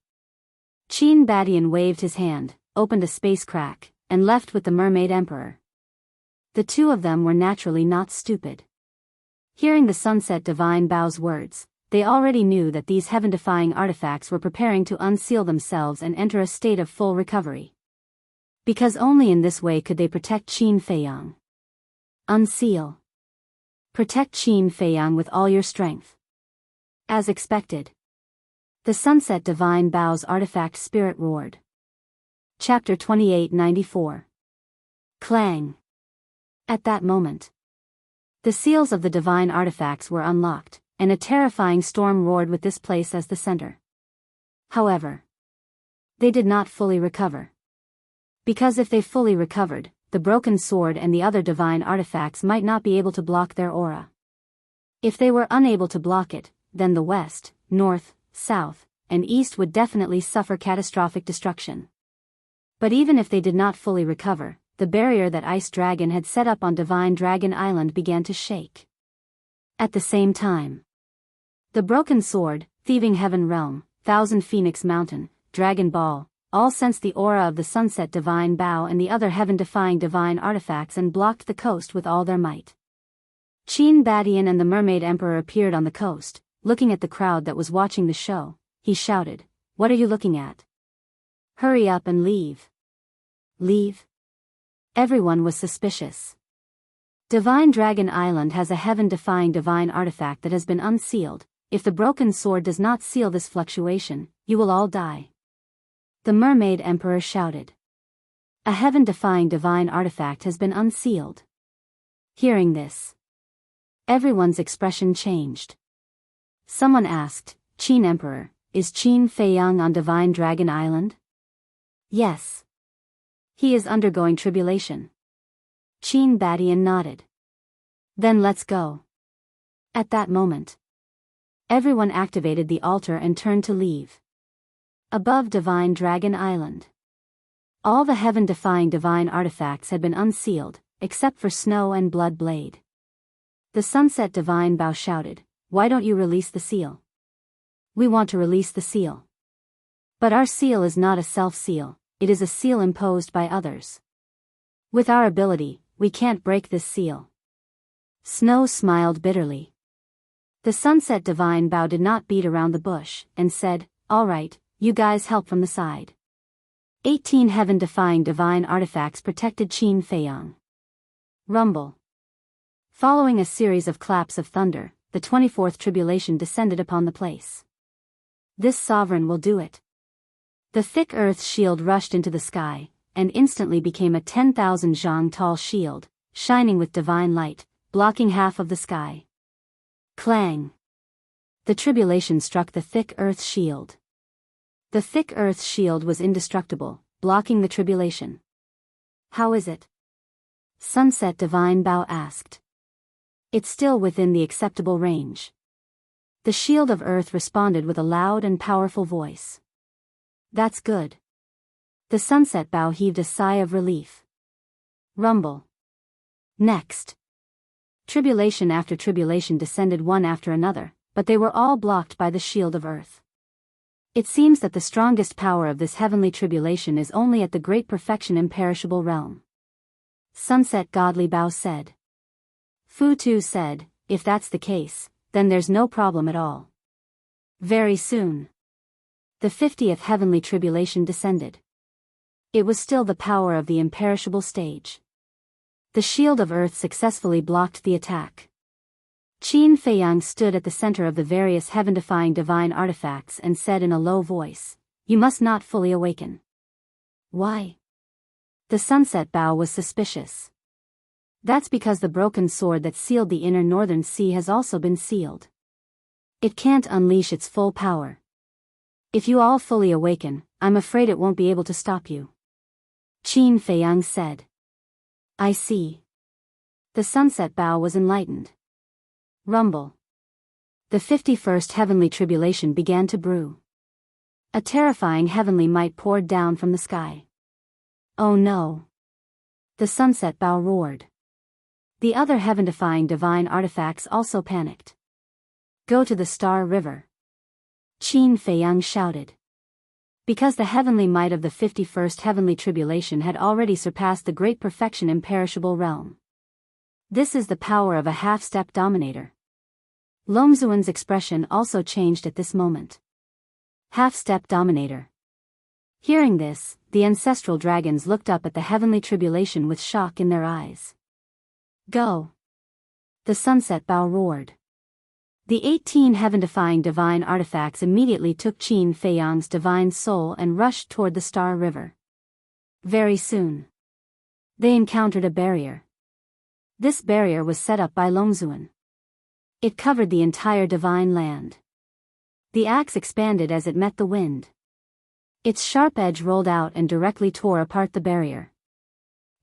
Qin Badian waved his hand, opened a space crack, and left with the Mermaid Emperor. The two of them were naturally not stupid. Hearing the sunset divine bow's words, they already knew that these heaven-defying artifacts were preparing to unseal themselves and enter a state of full recovery. Because only in this way could they protect Qin Feiyang. Unseal. Protect Qin Feiyang with all your strength. As expected. The sunset divine bow's artifact spirit roared. Chapter 2894. Clang. At that moment, the seals of the divine artifacts were unlocked, and a terrifying storm roared with this place as the center. However, they did not fully recover. Because if they fully recovered, the broken sword and the other divine artifacts might not be able to block their aura. If they were unable to block it, then the west, north, south, and east would definitely suffer catastrophic destruction. But even if they did not fully recover, the barrier that Ice Dragon had set up on Divine Dragon Island began to shake. At the same time, the Broken Sword, Thieving Heaven Realm, Thousand Phoenix Mountain, Dragon Ball, all sensed the aura of the Sunset Divine Bow and the other heaven-defying divine artifacts and blocked the coast with all their might. Qin Badian and the Mermaid Emperor appeared on the coast, looking at the crowd that was watching the show. He shouted, "What are you looking at? Hurry up and leave." Leave? Everyone was suspicious. Divine Dragon Island has a heaven-defying divine artifact that has been unsealed. If the broken sword does not seal this fluctuation, you will all die. The Mermaid Emperor shouted. A heaven-defying divine artifact has been unsealed. Hearing this, everyone's expression changed. Someone asked, Qin Emperor, is Qin Feiyang on Divine Dragon Island? Yes. He is undergoing tribulation. Qin Badian nodded. Then let's go. At that moment, everyone activated the altar and turned to leave. Above Divine Dragon Island, all the heaven-defying divine artifacts had been unsealed, except for Snow and Blood Blade. The Sunset Divine Bow shouted, "Why don't you release the seal?" "We want to release the seal. But our seal is not a self-seal, it is a seal imposed by others. With our ability, we can't break this seal." Snow smiled bitterly. The Sunset Divine Bow did not beat around the bush, and said, "All right, you guys help from the side." 18 heaven-defying divine artifacts protected Qin Feiyang. Rumble. Following a series of claps of thunder, the 24th tribulation descended upon the place. This sovereign will do it. The thick earth shield rushed into the sky, and instantly became a 10,000 zhang tall shield, shining with divine light, blocking half of the sky. Clang! The tribulation struck the thick earth shield. The thick earth shield was indestructible, blocking the tribulation. How is it? Sunset Divine Bao asked. It's still within the acceptable range. The shield of earth responded with a loud and powerful voice. That's good. The Sunset Bao heaved a sigh of relief. Rumble. Next. Tribulation after tribulation descended one after another, but they were all blocked by the shield of earth. It seems that the strongest power of this heavenly tribulation is only at the great perfection imperishable realm. Sunset Godly Bao said. Fu Tu said, if that's the case, then there's no problem at all. Very soon. The 50th heavenly tribulation descended. It was still the power of the imperishable stage. The shield of earth successfully blocked the attack. Qin Feiyang stood at the center of the various heaven-defying divine artifacts and said in a low voice, you must not fully awaken. Why? The Sunset Bao was suspicious. That's because the broken sword that sealed the inner northern sea has also been sealed. It can't unleash its full power. If you all fully awaken, I'm afraid it won't be able to stop you. Qin Feiyang said. I see. The Sunset Bao was enlightened. Rumble. The 51st heavenly tribulation began to brew. A terrifying heavenly might poured down from the sky. Oh no. The Sunset Bao roared. The other heaven-defying divine artifacts also panicked. Go to the Star River. Qin Feiyang shouted. Because the heavenly might of the 51st heavenly tribulation had already surpassed the great perfection imperishable realm. This is the power of a half-step dominator. Longzuan's expression also changed at this moment. Half-step dominator. Hearing this, the ancestral dragons looked up at the heavenly tribulation with shock in their eyes. Go! The Sunset Bao roared. The 18 heaven-defying divine artifacts immediately took Qin Feiyang's divine soul and rushed toward the Star River. Very soon. They encountered a barrier. This barrier was set up by Longzuan. It covered the entire divine land. The axe expanded as it met the wind. Its sharp edge rolled out and directly tore apart the barrier.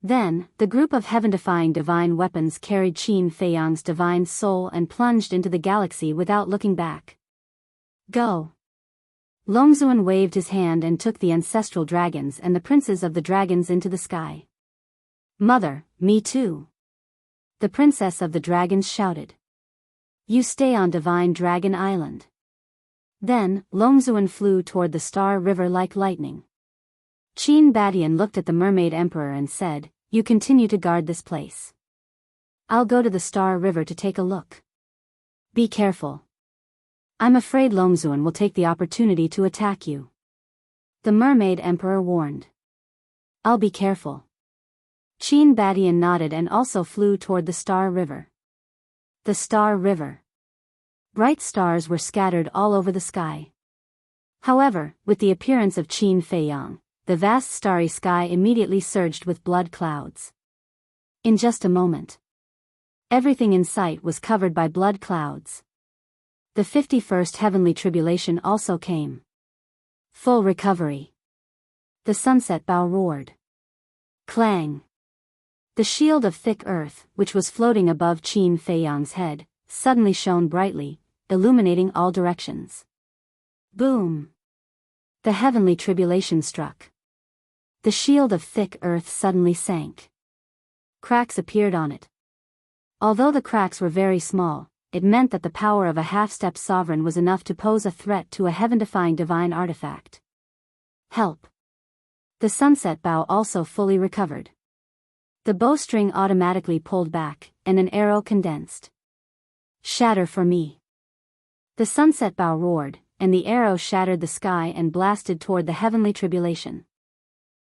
Then, the group of heaven-defying divine weapons carried Qin Feiyang's divine soul and plunged into the galaxy without looking back. Go! Longzuan waved his hand and took the ancestral dragons and the princes of the dragons into the sky. Mother, me too! The princess of the dragons shouted. You stay on Divine Dragon Island. Then, Longzuan flew toward the Star River like lightning. Qin Badian looked at the Mermaid Emperor and said, you continue to guard this place. I'll go to the Star River to take a look. Be careful. I'm afraid Longzuan will take the opportunity to attack you. The Mermaid Emperor warned. I'll be careful. Qin Badian nodded and also flew toward the Star River. The Star River. Bright stars were scattered all over the sky. However, with the appearance of Qin Feiyang, the vast starry sky immediately surged with blood clouds. In just a moment, everything in sight was covered by blood clouds. The 51st heavenly tribulation also came. Full recovery. The Sunset Bao roared. Clang. The shield of thick earth, which was floating above Qin Feiyang's head, suddenly shone brightly, illuminating all directions. Boom! The heavenly tribulation struck. The shield of thick earth suddenly sank. Cracks appeared on it. Although the cracks were very small, it meant that the power of a half-step sovereign was enough to pose a threat to a heaven-defying divine artifact. Help! The Sunset Bao also fully recovered. The bowstring automatically pulled back, and an arrow condensed. Shatter for me! The Sunset Bao roared, and the arrow shattered the sky and blasted toward the heavenly tribulation.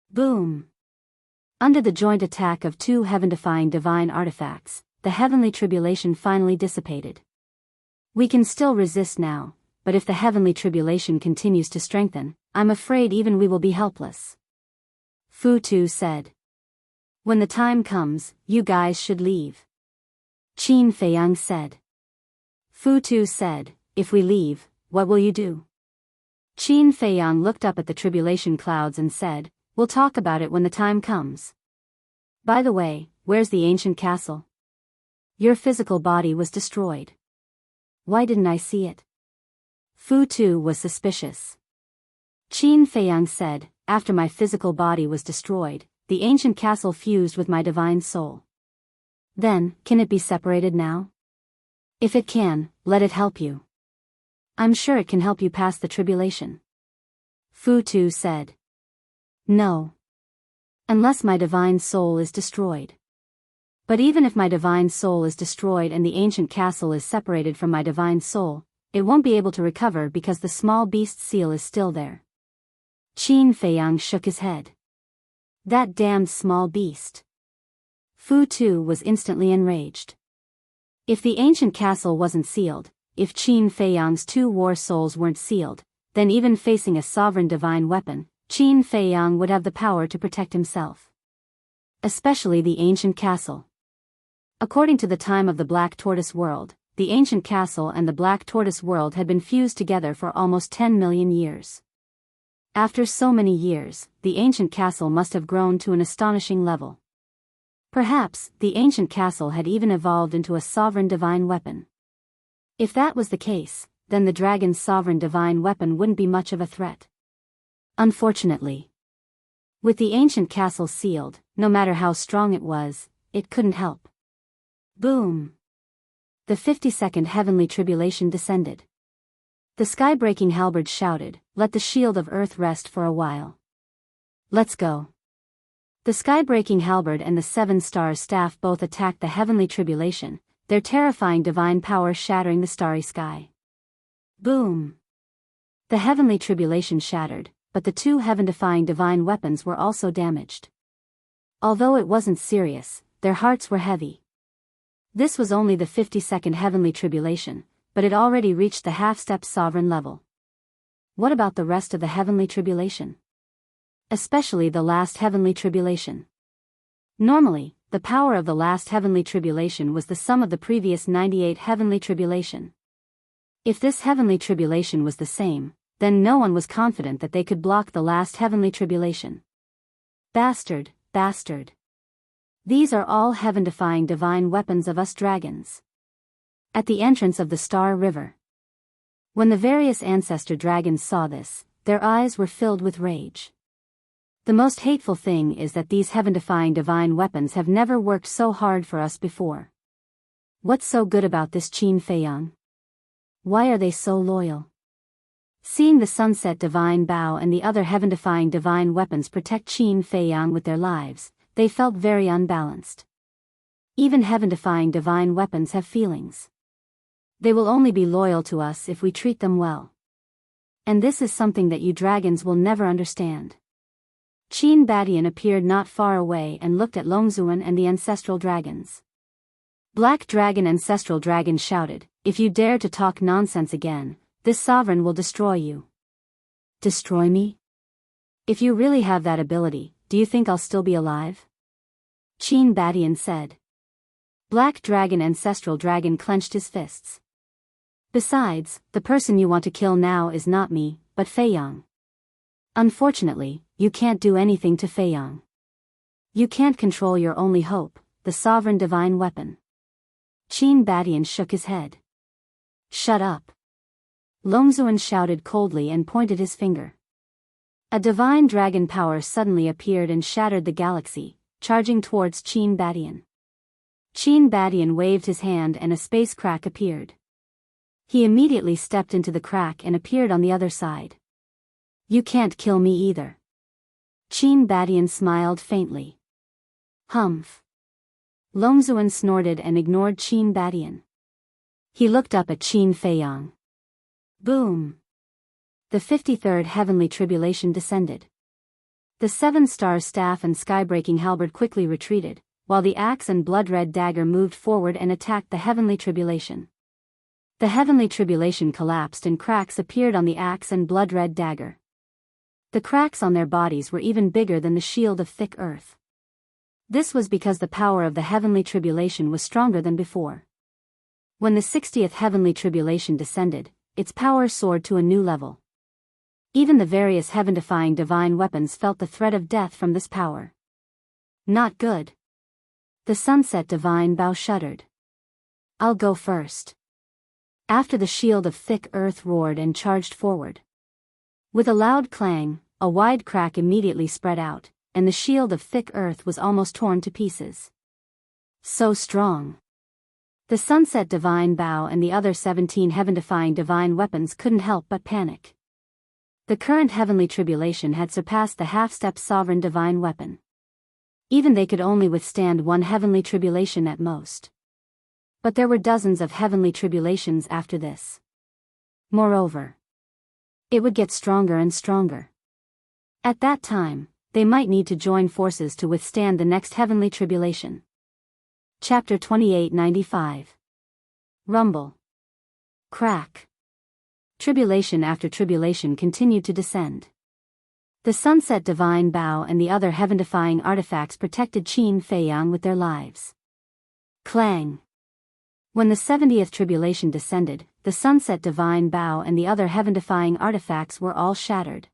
Boom! Under the joint attack of two heaven-defying divine artifacts, the heavenly tribulation finally dissipated. We can still resist now, but if the heavenly tribulation continues to strengthen, I'm afraid even we will be helpless. Fu Tu said. When the time comes, you guys should leave. Qin Feiyang said. Fu Tu said, if we leave, what will you do? Qin Feiyang looked up at the tribulation clouds and said, we'll talk about it when the time comes. By the way, where's the ancient castle? Your physical body was destroyed. Why didn't I see it? Fu Tu was suspicious. Qin Feiyang said, after my physical body was destroyed, the ancient castle fused with my divine soul. Then, can it be separated now? If it can, let it help you. I'm sure it can help you pass the tribulation. Fu Tu said. No. Unless my divine soul is destroyed. But even if my divine soul is destroyed and the ancient castle is separated from my divine soul, it won't be able to recover because the small beast seal is still there. Qin Feiyang shook his head. That damned small beast. Fu Tu was instantly enraged. If the ancient castle wasn't sealed, if Qin Feiyang's two war souls weren't sealed, then even facing a sovereign divine weapon, Qin Feiyang would have the power to protect himself. Especially the ancient castle. According to the time of the Black Tortoise world, the ancient castle and the Black Tortoise world had been fused together for almost 10 million years. After so many years, the ancient castle must have grown to an astonishing level. Perhaps, the ancient castle had even evolved into a sovereign divine weapon. If that was the case, then the dragon's sovereign divine weapon wouldn't be much of a threat. Unfortunately. With the ancient castle sealed, no matter how strong it was, it couldn't help. Boom! The 52nd heavenly tribulation descended. The sky-breaking halberd shouted, let the shield of earth rest for a while. Let's go. The sky-breaking halberd and the seven-star staff both attacked the heavenly tribulation, their terrifying divine power shattering the starry sky. Boom! The heavenly tribulation shattered, but the two heaven-defying divine weapons were also damaged. Although it wasn't serious, their hearts were heavy. This was only the 52nd heavenly tribulation, but it already reached the half-step sovereign level. What about the rest of the heavenly tribulation? Especially the last heavenly tribulation. Normally, the power of the last heavenly tribulation was the sum of the previous 98 heavenly tribulation. If this heavenly tribulation was the same, then no one was confident that they could block the last heavenly tribulation. Bastard, bastard. These are all heaven-defying divine weapons of us dragons. At the entrance of the Star River. When the various ancestor dragons saw this, their eyes were filled with rage. The most hateful thing is that these heaven-defying divine weapons have never worked so hard for us before. What's so good about this Qin Feiyang? Why are they so loyal? Seeing the sunset divine bow and the other heaven-defying divine weapons protect Qin Feiyang with their lives, they felt very unbalanced. Even heaven-defying divine weapons have feelings. They will only be loyal to us if we treat them well. And this is something that you dragons will never understand. Qin Badian appeared not far away and looked at Longzuan and the ancestral dragons. Black Dragon Ancestral Dragon shouted, if you dare to talk nonsense again, this sovereign will destroy you. Destroy me? If you really have that ability, do you think I'll still be alive? Qin Badian said. Black Dragon Ancestral Dragon clenched his fists. Besides, the person you want to kill now is not me, but Feiyang. Unfortunately, you can't do anything to Feiyang. You can't control your only hope, the sovereign divine weapon. Qin Badian shook his head. Shut up. Longzuan shouted coldly and pointed his finger. A divine dragon power suddenly appeared and shattered the galaxy, charging towards Qin Badian. Qin Badian waved his hand and a space crack appeared. He immediately stepped into the crack and appeared on the other side. You can't kill me either. Qin Badian smiled faintly. Humph. Longzuan snorted and ignored Qin Badian. He looked up at Qin Feiyang. Boom. The 53rd heavenly tribulation descended. The Seven Stars staff and sky-breaking halberd quickly retreated, while the axe and blood-red dagger moved forward and attacked the heavenly tribulation. The heavenly tribulation collapsed and cracks appeared on the axe and blood-red dagger. The cracks on their bodies were even bigger than the shield of thick earth. This was because the power of the heavenly tribulation was stronger than before. When the 60th heavenly tribulation descended, its power soared to a new level. Even the various heaven-defying divine weapons felt the threat of death from this power. Not good. The sunset divine bow shuddered. I'll go first. After the shield of thick earth roared and charged forward. With a loud clang, a wide crack immediately spread out, and the shield of thick earth was almost torn to pieces. So strong. The sunset divine bow and the other 17 heaven-defying divine weapons couldn't help but panic. The current heavenly tribulation had surpassed the half-step sovereign divine weapon. Even they could only withstand one heavenly tribulation at most. But there were dozens of heavenly tribulations after this. Moreover, it would get stronger and stronger. At that time, they might need to join forces to withstand the next heavenly tribulation. Chapter 2895. Rumble. Crack. Tribulation after tribulation continued to descend. The sunset divine bow and the other heaven-defying artifacts protected Qin Feiyang with their lives. Clang. When the 70th tribulation descended, the sunset divine bow and the other heaven-defying artifacts were all shattered.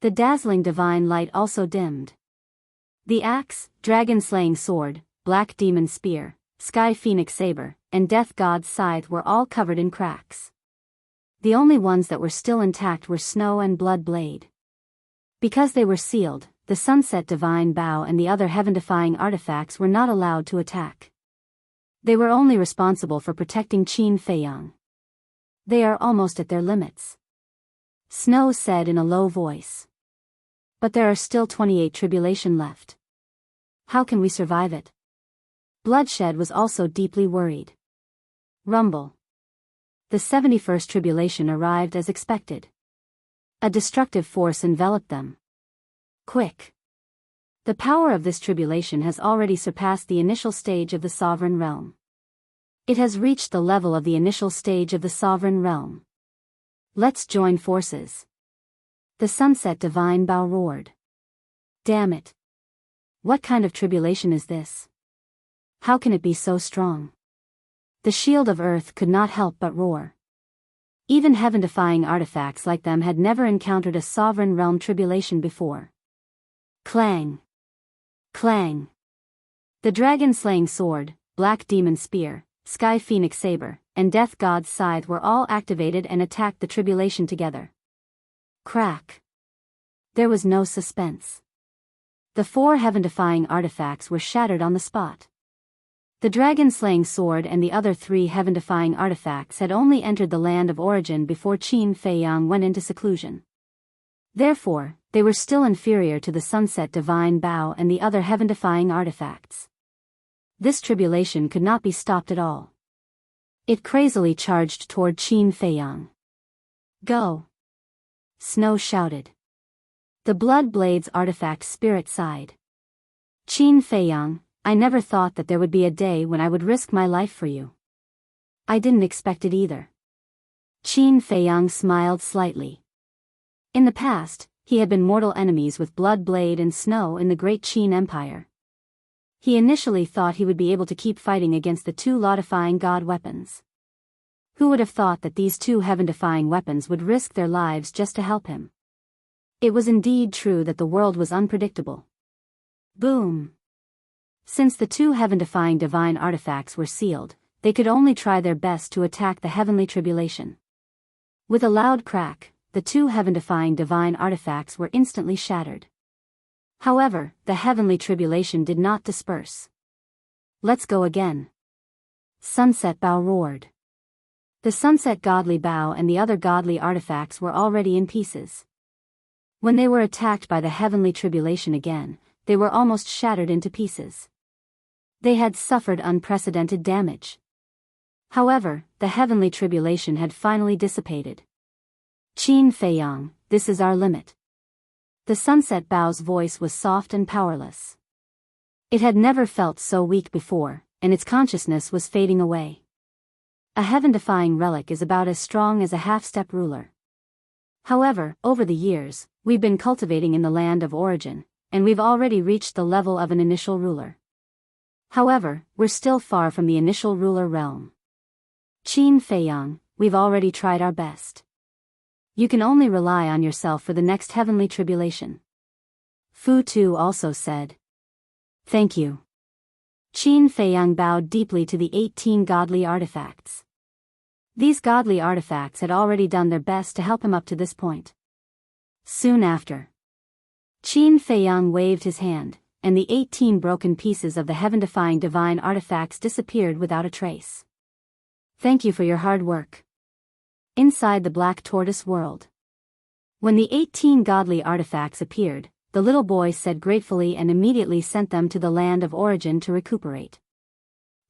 The dazzling divine light also dimmed. The axe, dragon-slaying sword, black demon spear, sky phoenix saber, and death god's scythe were all covered in cracks. The only ones that were still intact were snow and blood blade. Because they were sealed, the sunset divine bow and the other heaven-defying artifacts were not allowed to attack. They were only responsible for protecting Qin Feiyang. They are almost at their limits. Snow said in a low voice. But there are still 28 tribulation left. How can we survive it? Bloodshed was also deeply worried. Rumble. The 71st tribulation arrived as expected. A destructive force enveloped them. Quick. The power of this tribulation has already surpassed the initial stage of the sovereign realm. It has reached the level of the initial stage of the sovereign realm. Let's join forces. The sunset divine bow roared. Damn it. What kind of tribulation is this? How can it be so strong? The shield of earth could not help but roar. Even heaven-defying artifacts like them had never encountered a sovereign realm tribulation before. Clang. Clang. The dragon-slaying sword, black demon spear, sky phoenix saber, and death god's scythe were all activated and attacked the tribulation together. Crack. There was no suspense. The 4 heaven-defying artifacts were shattered on the spot. The dragon-slaying sword and the other 3 heaven-defying artifacts had only entered the land of origin before Qin Feiyang went into seclusion. Therefore, they were still inferior to the sunset divine bow and the other heaven-defying artifacts. This tribulation could not be stopped at all. It crazily charged toward Qin Feiyang. Go! Snow shouted. The Blood Blade's artifact spirit sighed. Qin Feiyang, I never thought that there would be a day when I would risk my life for you. I didn't expect it either. Qin Feiyang smiled slightly. In the past, he had been mortal enemies with Blood Blade and Snow in the Great Qin Empire. He initially thought he would be able to keep fighting against the 2 law-defying god weapons. Who would have thought that these 2 heaven-defying weapons would risk their lives just to help him? It was indeed true that the world was unpredictable. Boom! Since the 2 heaven-defying divine artifacts were sealed, they could only try their best to attack the heavenly tribulation. With a loud crack, the 2 heaven-defying divine artifacts were instantly shattered. However, the heavenly tribulation did not disperse. Let's go again. Sunset bow roared. The sunset godly bow and the other godly artifacts were already in pieces. When they were attacked by the heavenly tribulation again, they were almost shattered into pieces. They had suffered unprecedented damage. However, the heavenly tribulation had finally dissipated. Qin Feiyang, this is our limit. The sunset bow's voice was soft and powerless. It had never felt so weak before, and its consciousness was fading away. A heaven-defying relic is about as strong as a half-step ruler. However, over the years, we've been cultivating in the land of origin, and we've already reached the level of an initial ruler. However, we're still far from the initial ruler realm. Qin Feiyang, we've already tried our best. You can only rely on yourself for the next heavenly tribulation. Fu Tu also said. Thank you. Qin Feiyang bowed deeply to the 18 godly artifacts. These godly artifacts had already done their best to help him up to this point. Soon after, Qin Feiyang waved his hand, and the 18 broken pieces of the heaven-defying divine artifacts disappeared without a trace. Thank you for your hard work. Inside the Black Tortoise world. When the 18 godly artifacts appeared, the little boy said gratefully and immediately sent them to the land of origin to recuperate.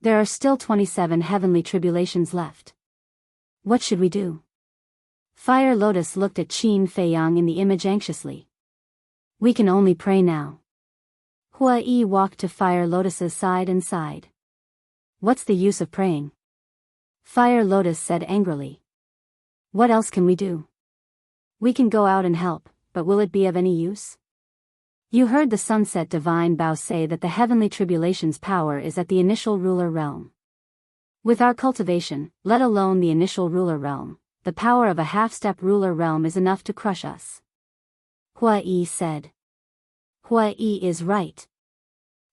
There are still 27 heavenly tribulations left. What should we do? Fire Lotus looked at Qin Feiyang in the image anxiously. We can only pray now. Hua Yi walked to Fire Lotus's side and sighed. What's the use of praying? Fire Lotus said angrily. What else can we do? We can go out and help, but will it be of any use? You heard the Sunset Divine Bao say that the heavenly tribulation's power is at the initial ruler realm. With our cultivation, let alone the initial ruler realm, the power of a half-step ruler realm is enough to crush us. Hua Yi said. Hua Yi is right.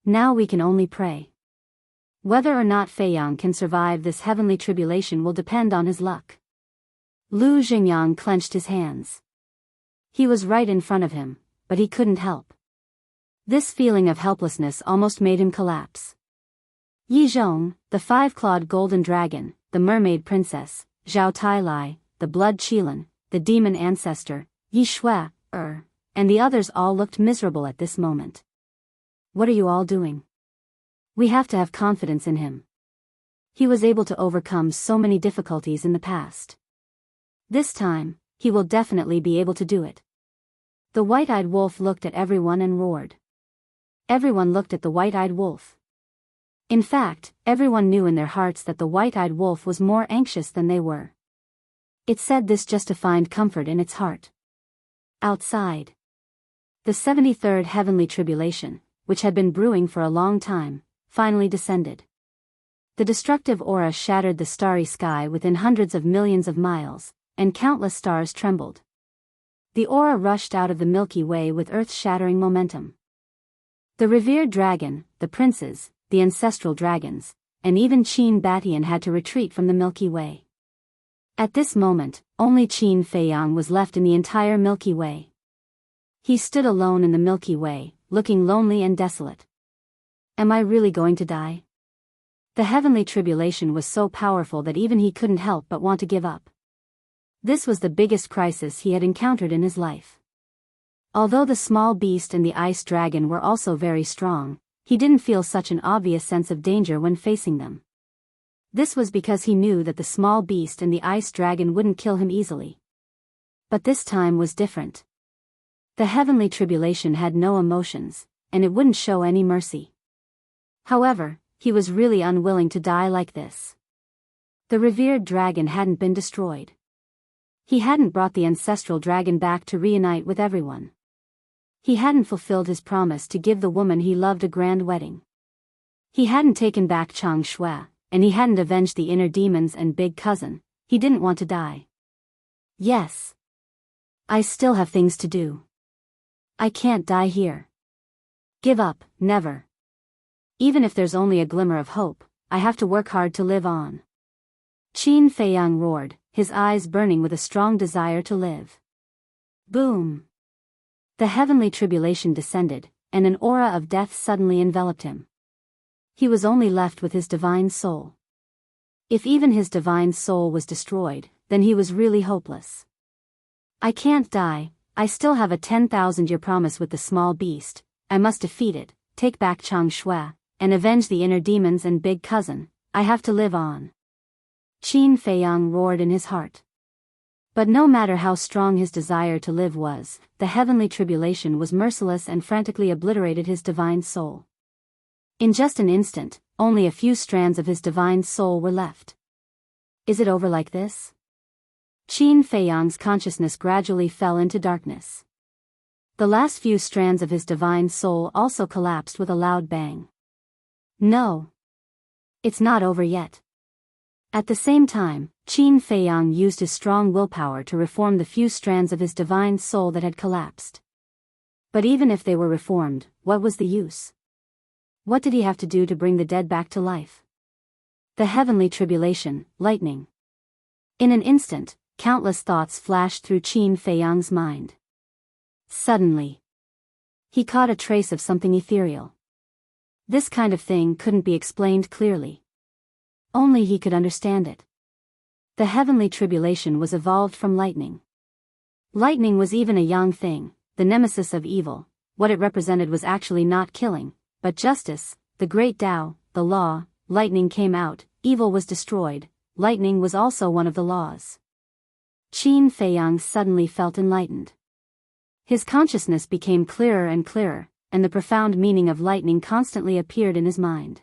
Now we can only pray. Whether or not Feiyang can survive this heavenly tribulation will depend on his luck. Lu Xingyang clenched his hands. He was right in front of him, but he couldn't help. This feeling of helplessness almost made him collapse. Yi Zhong, the five-clawed golden dragon, the mermaid princess, Zhao Tailai, the blood Qilin, the demon ancestor, Yi Shui, and the others all looked miserable at this moment. What are you all doing? We have to have confidence in him. He was able to overcome so many difficulties in the past. This time, he will definitely be able to do it. The white-eyed wolf looked at everyone and roared. Everyone looked at the white-eyed wolf. In fact, everyone knew in their hearts that the white-eyed wolf was more anxious than they were. It said this just to find comfort in its heart. Outside, the 73rd heavenly tribulation, which had been brewing for a long time, finally descended. The destructive aura shattered the starry sky within hundreds of millions of miles, and countless stars trembled. The aura rushed out of the Milky Way with earth-shattering momentum. The revered dragon, the princes, the ancestral dragons, and even Qin Batian had to retreat from the Milky Way. At this moment, only Qin Feiyang was left in the entire Milky Way. He stood alone in the Milky Way, looking lonely and desolate. Am I really going to die? The heavenly tribulation was so powerful that even he couldn't help but want to give up. This was the biggest crisis he had encountered in his life. Although the small beast and the ice dragon were also very strong, he didn't feel such an obvious sense of danger when facing them. This was because he knew that the small beast and the ice dragon wouldn't kill him easily. But this time was different. The heavenly tribulation had no emotions, and it wouldn't show any mercy. However, he was really unwilling to die like this. The revered dragon hadn't been destroyed. He hadn't brought the ancestral dragon back to reunite with everyone. He hadn't fulfilled his promise to give the woman he loved a grand wedding. He hadn't taken back Chang Shui, and he hadn't avenged the inner demons and big cousin. He didn't want to die. Yes. I still have things to do. I can't die here. Give up, never. Even if there's only a glimmer of hope, I have to work hard to live on. Qin Feiyang roared, his eyes burning with a strong desire to live. Boom! The heavenly tribulation descended, and an aura of death suddenly enveloped him. He was only left with his divine soul. If even his divine soul was destroyed, then he was really hopeless. I can't die, I still have a 10,000-year promise with the small beast. I must defeat it, take back Chang Shui, and avenge the inner demons and big cousin. I have to live on. Qin Feiyang roared in his heart. But no matter how strong his desire to live was, the heavenly tribulation was merciless and frantically obliterated his divine soul. In just an instant, only a few strands of his divine soul were left. Is it over like this? Qin Feiyang's consciousness gradually fell into darkness. The last few strands of his divine soul also collapsed with a loud bang. No. It's not over yet. At the same time, Qin Feiyang used his strong willpower to reform the few strands of his divine soul that had collapsed. But even if they were reformed, what was the use? What did he have to do to bring the dead back to life? The heavenly tribulation, lightning. In an instant, countless thoughts flashed through Qin Feiyang's mind. Suddenly, he caught a trace of something ethereal. This kind of thing couldn't be explained clearly. Only he could understand it. The heavenly tribulation was evolved from lightning. Lightning was even a yang thing, the nemesis of evil. What it represented was actually not killing, but justice, the great Tao, the law. Lightning came out, evil was destroyed. Lightning was also one of the laws. Qin Feiyang suddenly felt enlightened. His consciousness became clearer and clearer, and the profound meaning of lightning constantly appeared in his mind.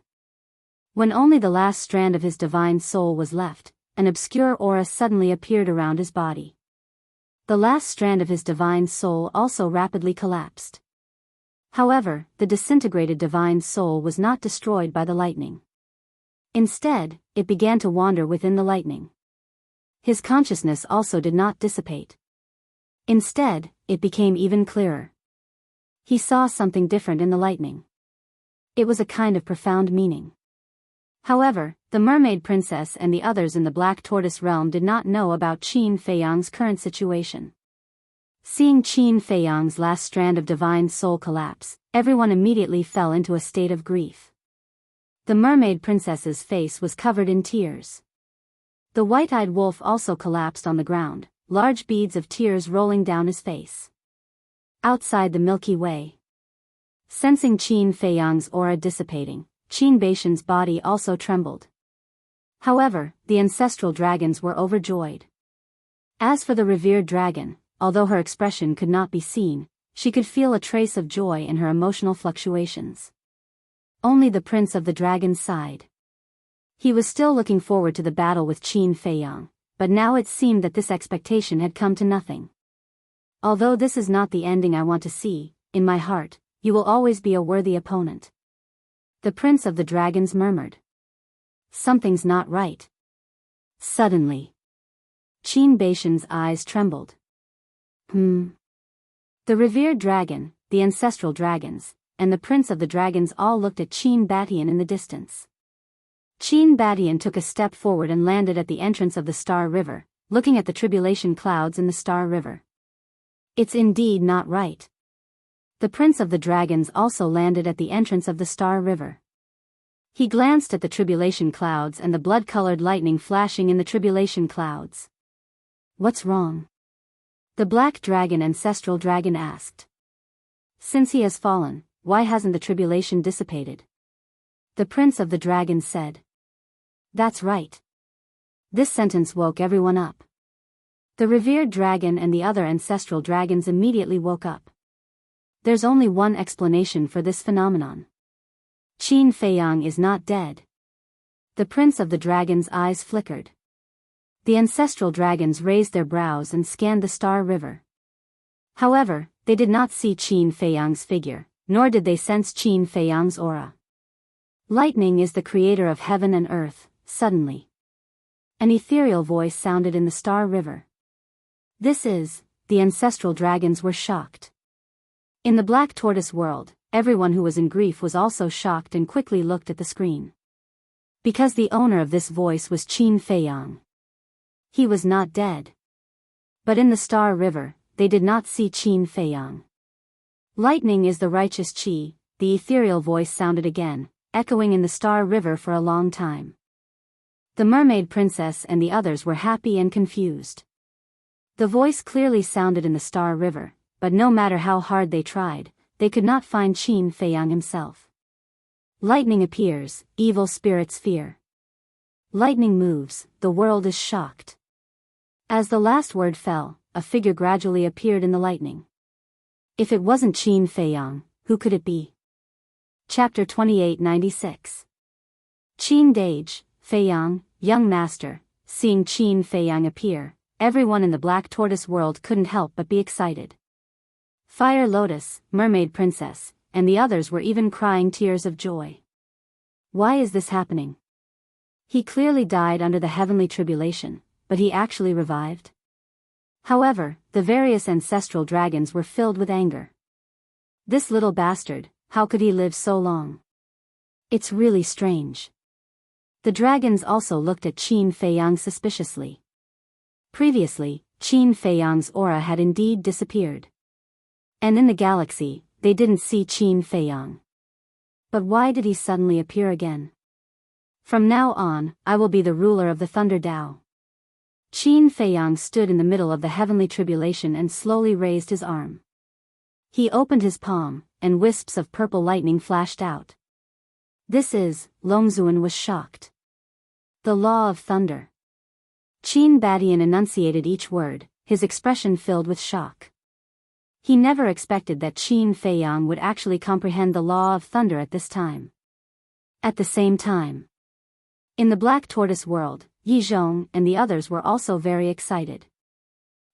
When only the last strand of his divine soul was left, an obscure aura suddenly appeared around his body. The last strand of his divine soul also rapidly collapsed. However, the disintegrated divine soul was not destroyed by the lightning. Instead, it began to wander within the lightning. His consciousness also did not dissipate. Instead, it became even clearer. He saw something different in the lightning. It was a kind of profound meaning. However, the mermaid princess and the others in the Black Tortoise realm did not know about Qin Feiyang's current situation. Seeing Qin Feiyang's last strand of divine soul collapse, everyone immediately fell into a state of grief. The mermaid princess's face was covered in tears. The white-eyed wolf also collapsed on the ground, large beads of tears rolling down his face. Outside the Milky Way. Sensing Qin Feiyang's aura dissipating, Qin Baishan's body also trembled. However, the ancestral dragons were overjoyed. As for the revered dragon, although her expression could not be seen, she could feel a trace of joy in her emotional fluctuations. Only the prince of the dragons sighed. He was still looking forward to the battle with Qin Feiyang, but now it seemed that this expectation had come to nothing. Although this is not the ending I want to see, in my heart, you will always be a worthy opponent. The prince of the dragons murmured. Something's not right. Suddenly, Qin Baishan's eyes trembled. The revered dragon, the ancestral dragons, and the prince of the dragons all looked at Qin Batian in the distance. Qin Batian took a step forward and landed at the entrance of the Star River, looking at the tribulation clouds in the Star River. It's indeed not right. The prince of the dragons also landed at the entrance of the Star River. He glanced at the tribulation clouds and the blood-colored lightning flashing in the tribulation clouds. What's wrong? The black dragon ancestral dragon asked. Since he has fallen, why hasn't the tribulation dissipated? The prince of the dragons said. That's right. This sentence woke everyone up. The revered dragon and the other ancestral dragons immediately woke up. There's only one explanation for this phenomenon. Qin Feiyang is not dead. The prince of the dragons' eyes flickered. The ancestral dragons raised their brows and scanned the Star River. However, they did not see Qin Feiyang's figure, nor did they sense Qin Feiyang's aura. Lightning is the creator of heaven and earth. Suddenly, an ethereal voice sounded in the Star River. The ancestral dragons were shocked. In the Black Tortoise world, everyone who was in grief was also shocked and quickly looked at the screen. Because the owner of this voice was Qin Feiyang. He was not dead. But in the Star River, they did not see Qin Feiyang. Lightning is the righteous Qi, the ethereal voice sounded again, echoing in the Star River for a long time. The mermaid princess and the others were happy and confused. The voice clearly sounded in the Star River, but no matter how hard they tried, they could not find Qin Feiyang himself. Lightning appears, evil spirits fear. Lightning moves, the world is shocked. As the last word fell, a figure gradually appeared in the lightning. If it wasn't Qin Feiyang, who could it be? Chapter 2896. Qin Dage, Feiyang, young master. Seeing Qin Feiyang appear, everyone in the Black Tortoise world couldn't help but be excited. Fire Lotus, Mermaid Princess, and the others were even crying tears of joy. Why is this happening? He clearly died under the heavenly tribulation, but he actually revived? However, the various ancestral dragons were filled with anger. This little bastard, how could he live so long? It's really strange. The dragons also looked at Qin Feiyang suspiciously. Previously, Qin Feiyang's aura had indeed disappeared. And in the galaxy, they didn't see Qin Feiyang. But why did he suddenly appear again? From now on, I will be the ruler of the Thunder Dao. Qin Feiyang stood in the middle of the heavenly tribulation and slowly raised his arm. He opened his palm, and wisps of purple lightning flashed out. This is, Longzuan was shocked. The law of thunder. Qin Badian enunciated each word, his expression filled with shock. He never expected that Qin Feiyang would actually comprehend the law of thunder at this time. At the same time, in the Black Tortoise world, Yi Zhong and the others were also very excited.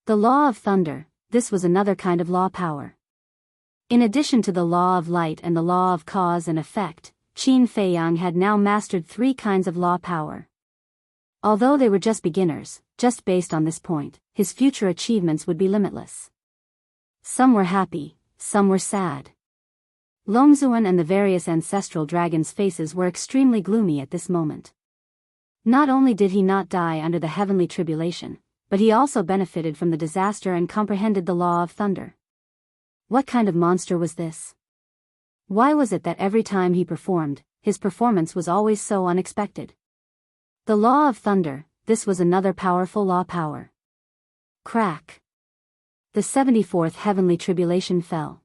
The law of thunder, this was another kind of law power. In addition to the law of light and the law of cause and effect, Qin Feiyang had now mastered 3 kinds of law power. Although they were just beginners, just based on this point, his future achievements would be limitless. Some were happy, some were sad. Longzuan and the various ancestral dragons' faces were extremely gloomy at this moment. Not only did he not die under the heavenly tribulation, but he also benefited from the disaster and comprehended the law of thunder. What kind of monster was this? Why was it that every time he performed, his performance was always so unexpected? The law of thunder, this was another powerful law power. Crack. The 74th heavenly tribulation fell.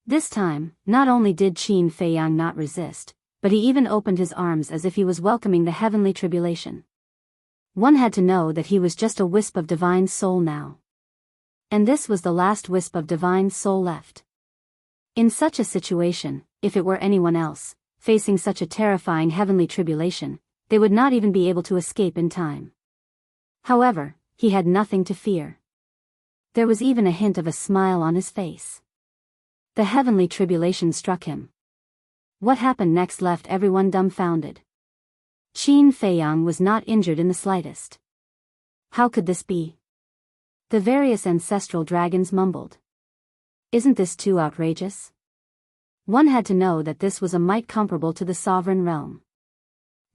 This time, not only did Qin Feiyang not resist, but he even opened his arms as if he was welcoming the heavenly tribulation. One had to know that he was just a wisp of divine soul now. And this was the last wisp of divine soul left. In such a situation, if it were anyone else, facing such a terrifying heavenly tribulation, they would not even be able to escape in time. However, he had nothing to fear. There was even a hint of a smile on his face. The heavenly tribulation struck him. What happened next left everyone dumbfounded. Qin Feiyang was not injured in the slightest. How could this be? The various ancestral dragons mumbled. Isn't this too outrageous? One had to know that this was a might comparable to the sovereign realm.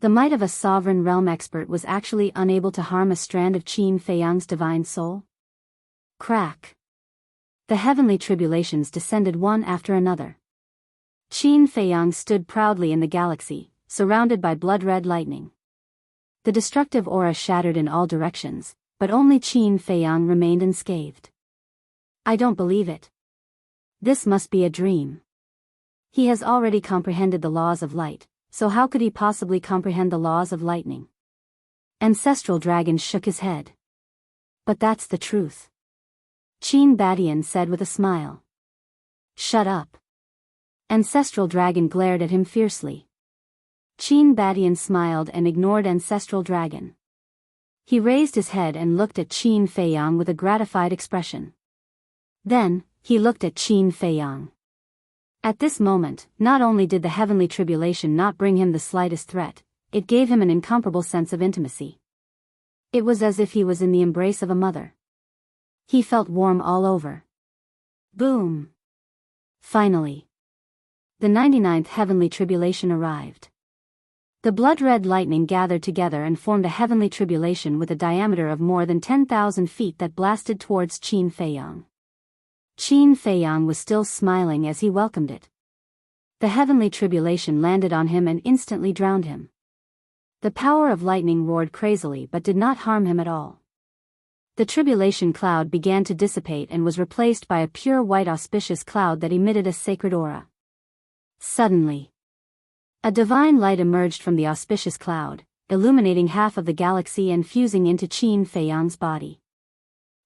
The might of a sovereign realm expert was actually unable to harm a strand of Qin Feiyang's divine soul? Crack. The heavenly tribulations descended one after another. Qin Feiyang stood proudly in the galaxy, surrounded by blood-red lightning. The destructive aura shattered in all directions, but only Qin Feiyang remained unscathed. I don't believe it. This must be a dream. He has already comprehended the laws of light, so how could he possibly comprehend the laws of lightning? Ancestral Dragon shook his head. But that's the truth. Qin Badian said with a smile. Shut up. Ancestral Dragon glared at him fiercely. Qin Badian smiled and ignored Ancestral Dragon. He raised his head and looked at Qin Feiyang with a gratified expression. Then, he looked at Qin Feiyang. At this moment, not only did the heavenly tribulation not bring him the slightest threat, it gave him an incomparable sense of intimacy. It was as if he was in the embrace of a mother. He felt warm all over. Boom! Finally. The 99th heavenly tribulation arrived. The blood-red lightning gathered together and formed a heavenly tribulation with a diameter of more than 10,000 feet that blasted towards Qin Feiyang. Qin Feiyang was still smiling as he welcomed it. The heavenly tribulation landed on him and instantly drowned him. The power of lightning roared crazily but did not harm him at all. The tribulation cloud began to dissipate and was replaced by a pure white auspicious cloud that emitted a sacred aura. Suddenly, a divine light emerged from the auspicious cloud, illuminating half of the galaxy and fusing into Qin Feiyang's body.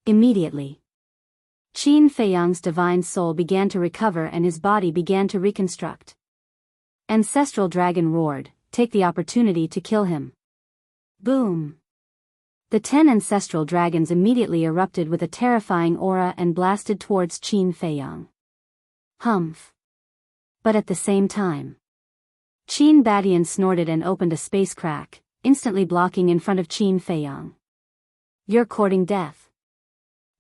Immediately, Qin Feiyang's divine soul began to recover and his body began to reconstruct. Ancestral Dragon roared, "Take the opportunity to kill him." Boom! The 10 ancestral dragons immediately erupted with a terrifying aura and blasted towards Qin Feiyang. Humph! But at the same time, Qin Badian snorted and opened a space crack, instantly blocking in front of Qin Feiyang. "You're courting death."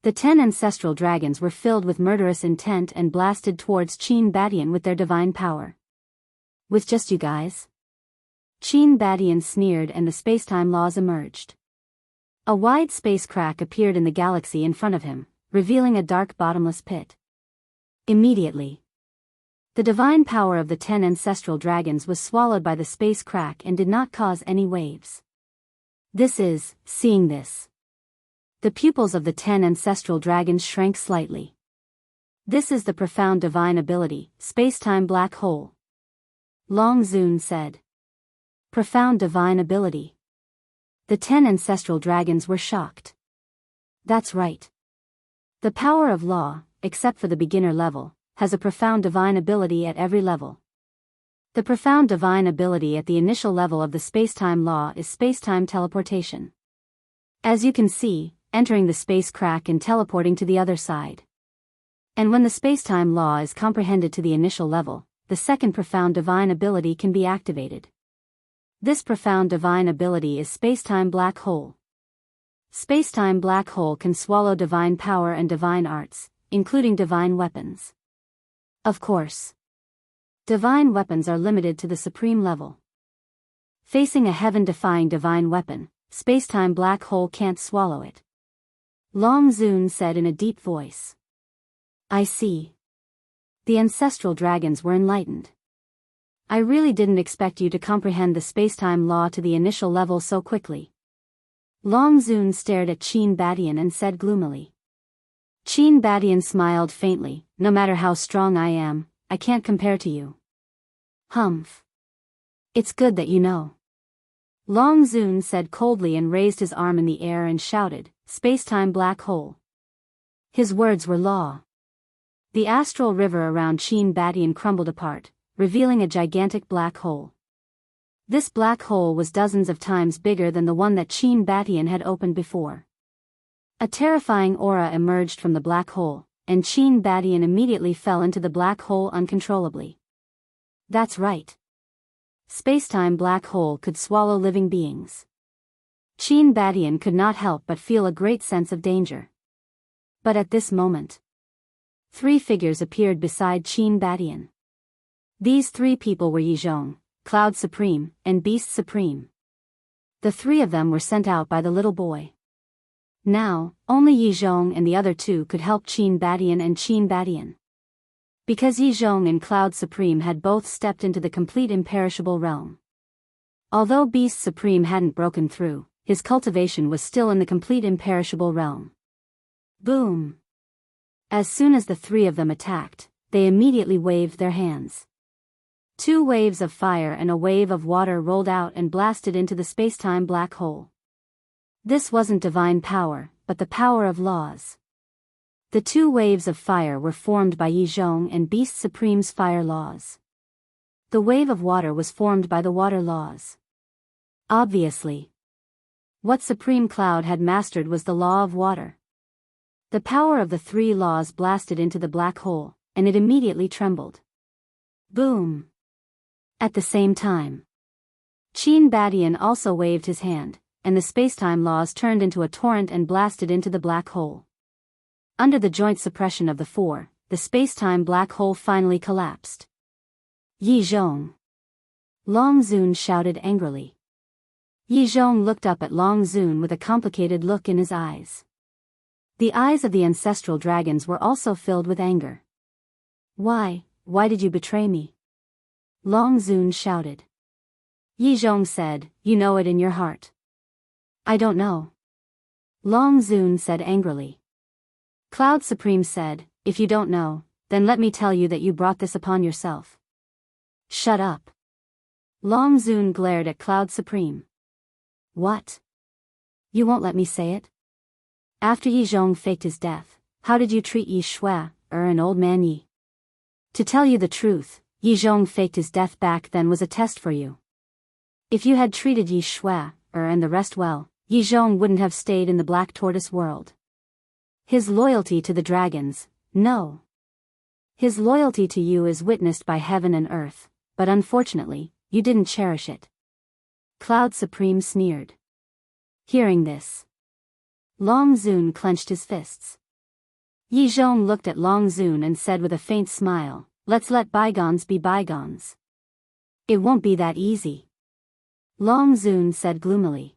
The 10 ancestral dragons were filled with murderous intent and blasted towards Qin Badian with their divine power. "With just you guys?" Qin Badian sneered and the spacetime laws emerged. A wide space crack appeared in the galaxy in front of him, revealing a dark bottomless pit. Immediately, the divine power of the 10 ancestral dragons was swallowed by the space crack and did not cause any waves. Seeing this, the pupils of the 10 ancestral dragons shrank slightly. "This is the profound divine ability, spacetime black hole," Long Zun said. "Profound divine ability." The 10 ancestral dragons were shocked. "That's right. The power of law, except for the beginner level, has a profound divine ability at every level. The profound divine ability at the initial level of the spacetime law is spacetime teleportation. As you can see, entering the space crack and teleporting to the other side. And when the spacetime law is comprehended to the initial level, the second profound divine ability can be activated. This profound divine ability is spacetime black hole. Spacetime black hole can swallow divine power and divine arts, including divine weapons. Of course, divine weapons are limited to the supreme level. Facing a heaven-defying divine weapon, spacetime black hole can't swallow it. Long Zun said in a deep voice. "I see." The ancestral dragons were enlightened. "I really didn't expect you to comprehend the spacetime law to the initial level so quickly." Long Zun stared at Qin Badian and said gloomily. Qin Badian smiled faintly, "No matter how strong I am, I can't compare to you." "Humph. It's good that you know." Long Zun said coldly and raised his arm in the air and shouted, "Spacetime black hole." His words were law. The astral river around Qin Badian crumbled apart, revealing a gigantic black hole. This black hole was dozens of times bigger than the one that Qin Badian had opened before. A terrifying aura emerged from the black hole, and Qin Badian immediately fell into the black hole uncontrollably. That's right. Spacetime black hole could swallow living beings. Qin Badian could not help but feel a great sense of danger. But at this moment, 3 figures appeared beside Qin Badian. These 3 people were Yizhong, Cloud Supreme, and Beast Supreme. The 3 of them were sent out by the little boy. Now, only Yizhong and the other 2 could help Qin Badian and Qin Badian. Because Yizhong and Cloud Supreme had both stepped into the complete imperishable realm. Although Beast Supreme hadn't broken through, his cultivation was still in the complete imperishable realm. Boom! As soon as the 3 of them attacked, they immediately waved their hands. 2 waves of fire and a wave of water rolled out and blasted into the spacetime black hole. This wasn't divine power, but the power of laws. The 2 waves of fire were formed by Yizhong and Beast Supreme's fire laws. The wave of water was formed by the water laws. Obviously, what Supreme Cloud had mastered was the law of water. The power of the 3 laws blasted into the black hole, and it immediately trembled. Boom! At the same time, Qin Badian also waved his hand, and the spacetime laws turned into a torrent and blasted into the black hole. Under the joint suppression of the 4, the spacetime black hole finally collapsed. Yizhong! Long Zun shouted angrily. Yizhong looked up at Long Zun with a complicated look in his eyes. The eyes of the ancestral dragons were also filled with anger. Why did you betray me?" Long Zun shouted. Yizhong said, "You know it in your heart." "I don't know." Long Zun said angrily. Cloud Supreme said, "If you don't know, then let me tell you that you brought this upon yourself." "Shut up." Long Zun glared at Cloud Supreme. "What? You won't let me say it?" After Yi Zhong faked his death, how did you treat Yi Shui, an old man Yi? To tell you the truth, Yi Zhong faked his death back then was a test for you. If you had treated Yi Shui, and the rest well, Yi Zhong wouldn't have stayed in the Black Tortoise world. His loyalty to the dragons, no. His loyalty to you is witnessed by heaven and earth, but unfortunately, you didn't cherish it. Cloud Supreme sneered. Hearing this, Long Zun clenched his fists. Yi Zhong looked at Long Zun and said with a faint smile, "Let's let bygones be bygones." "It won't be that easy," Long Zun said gloomily.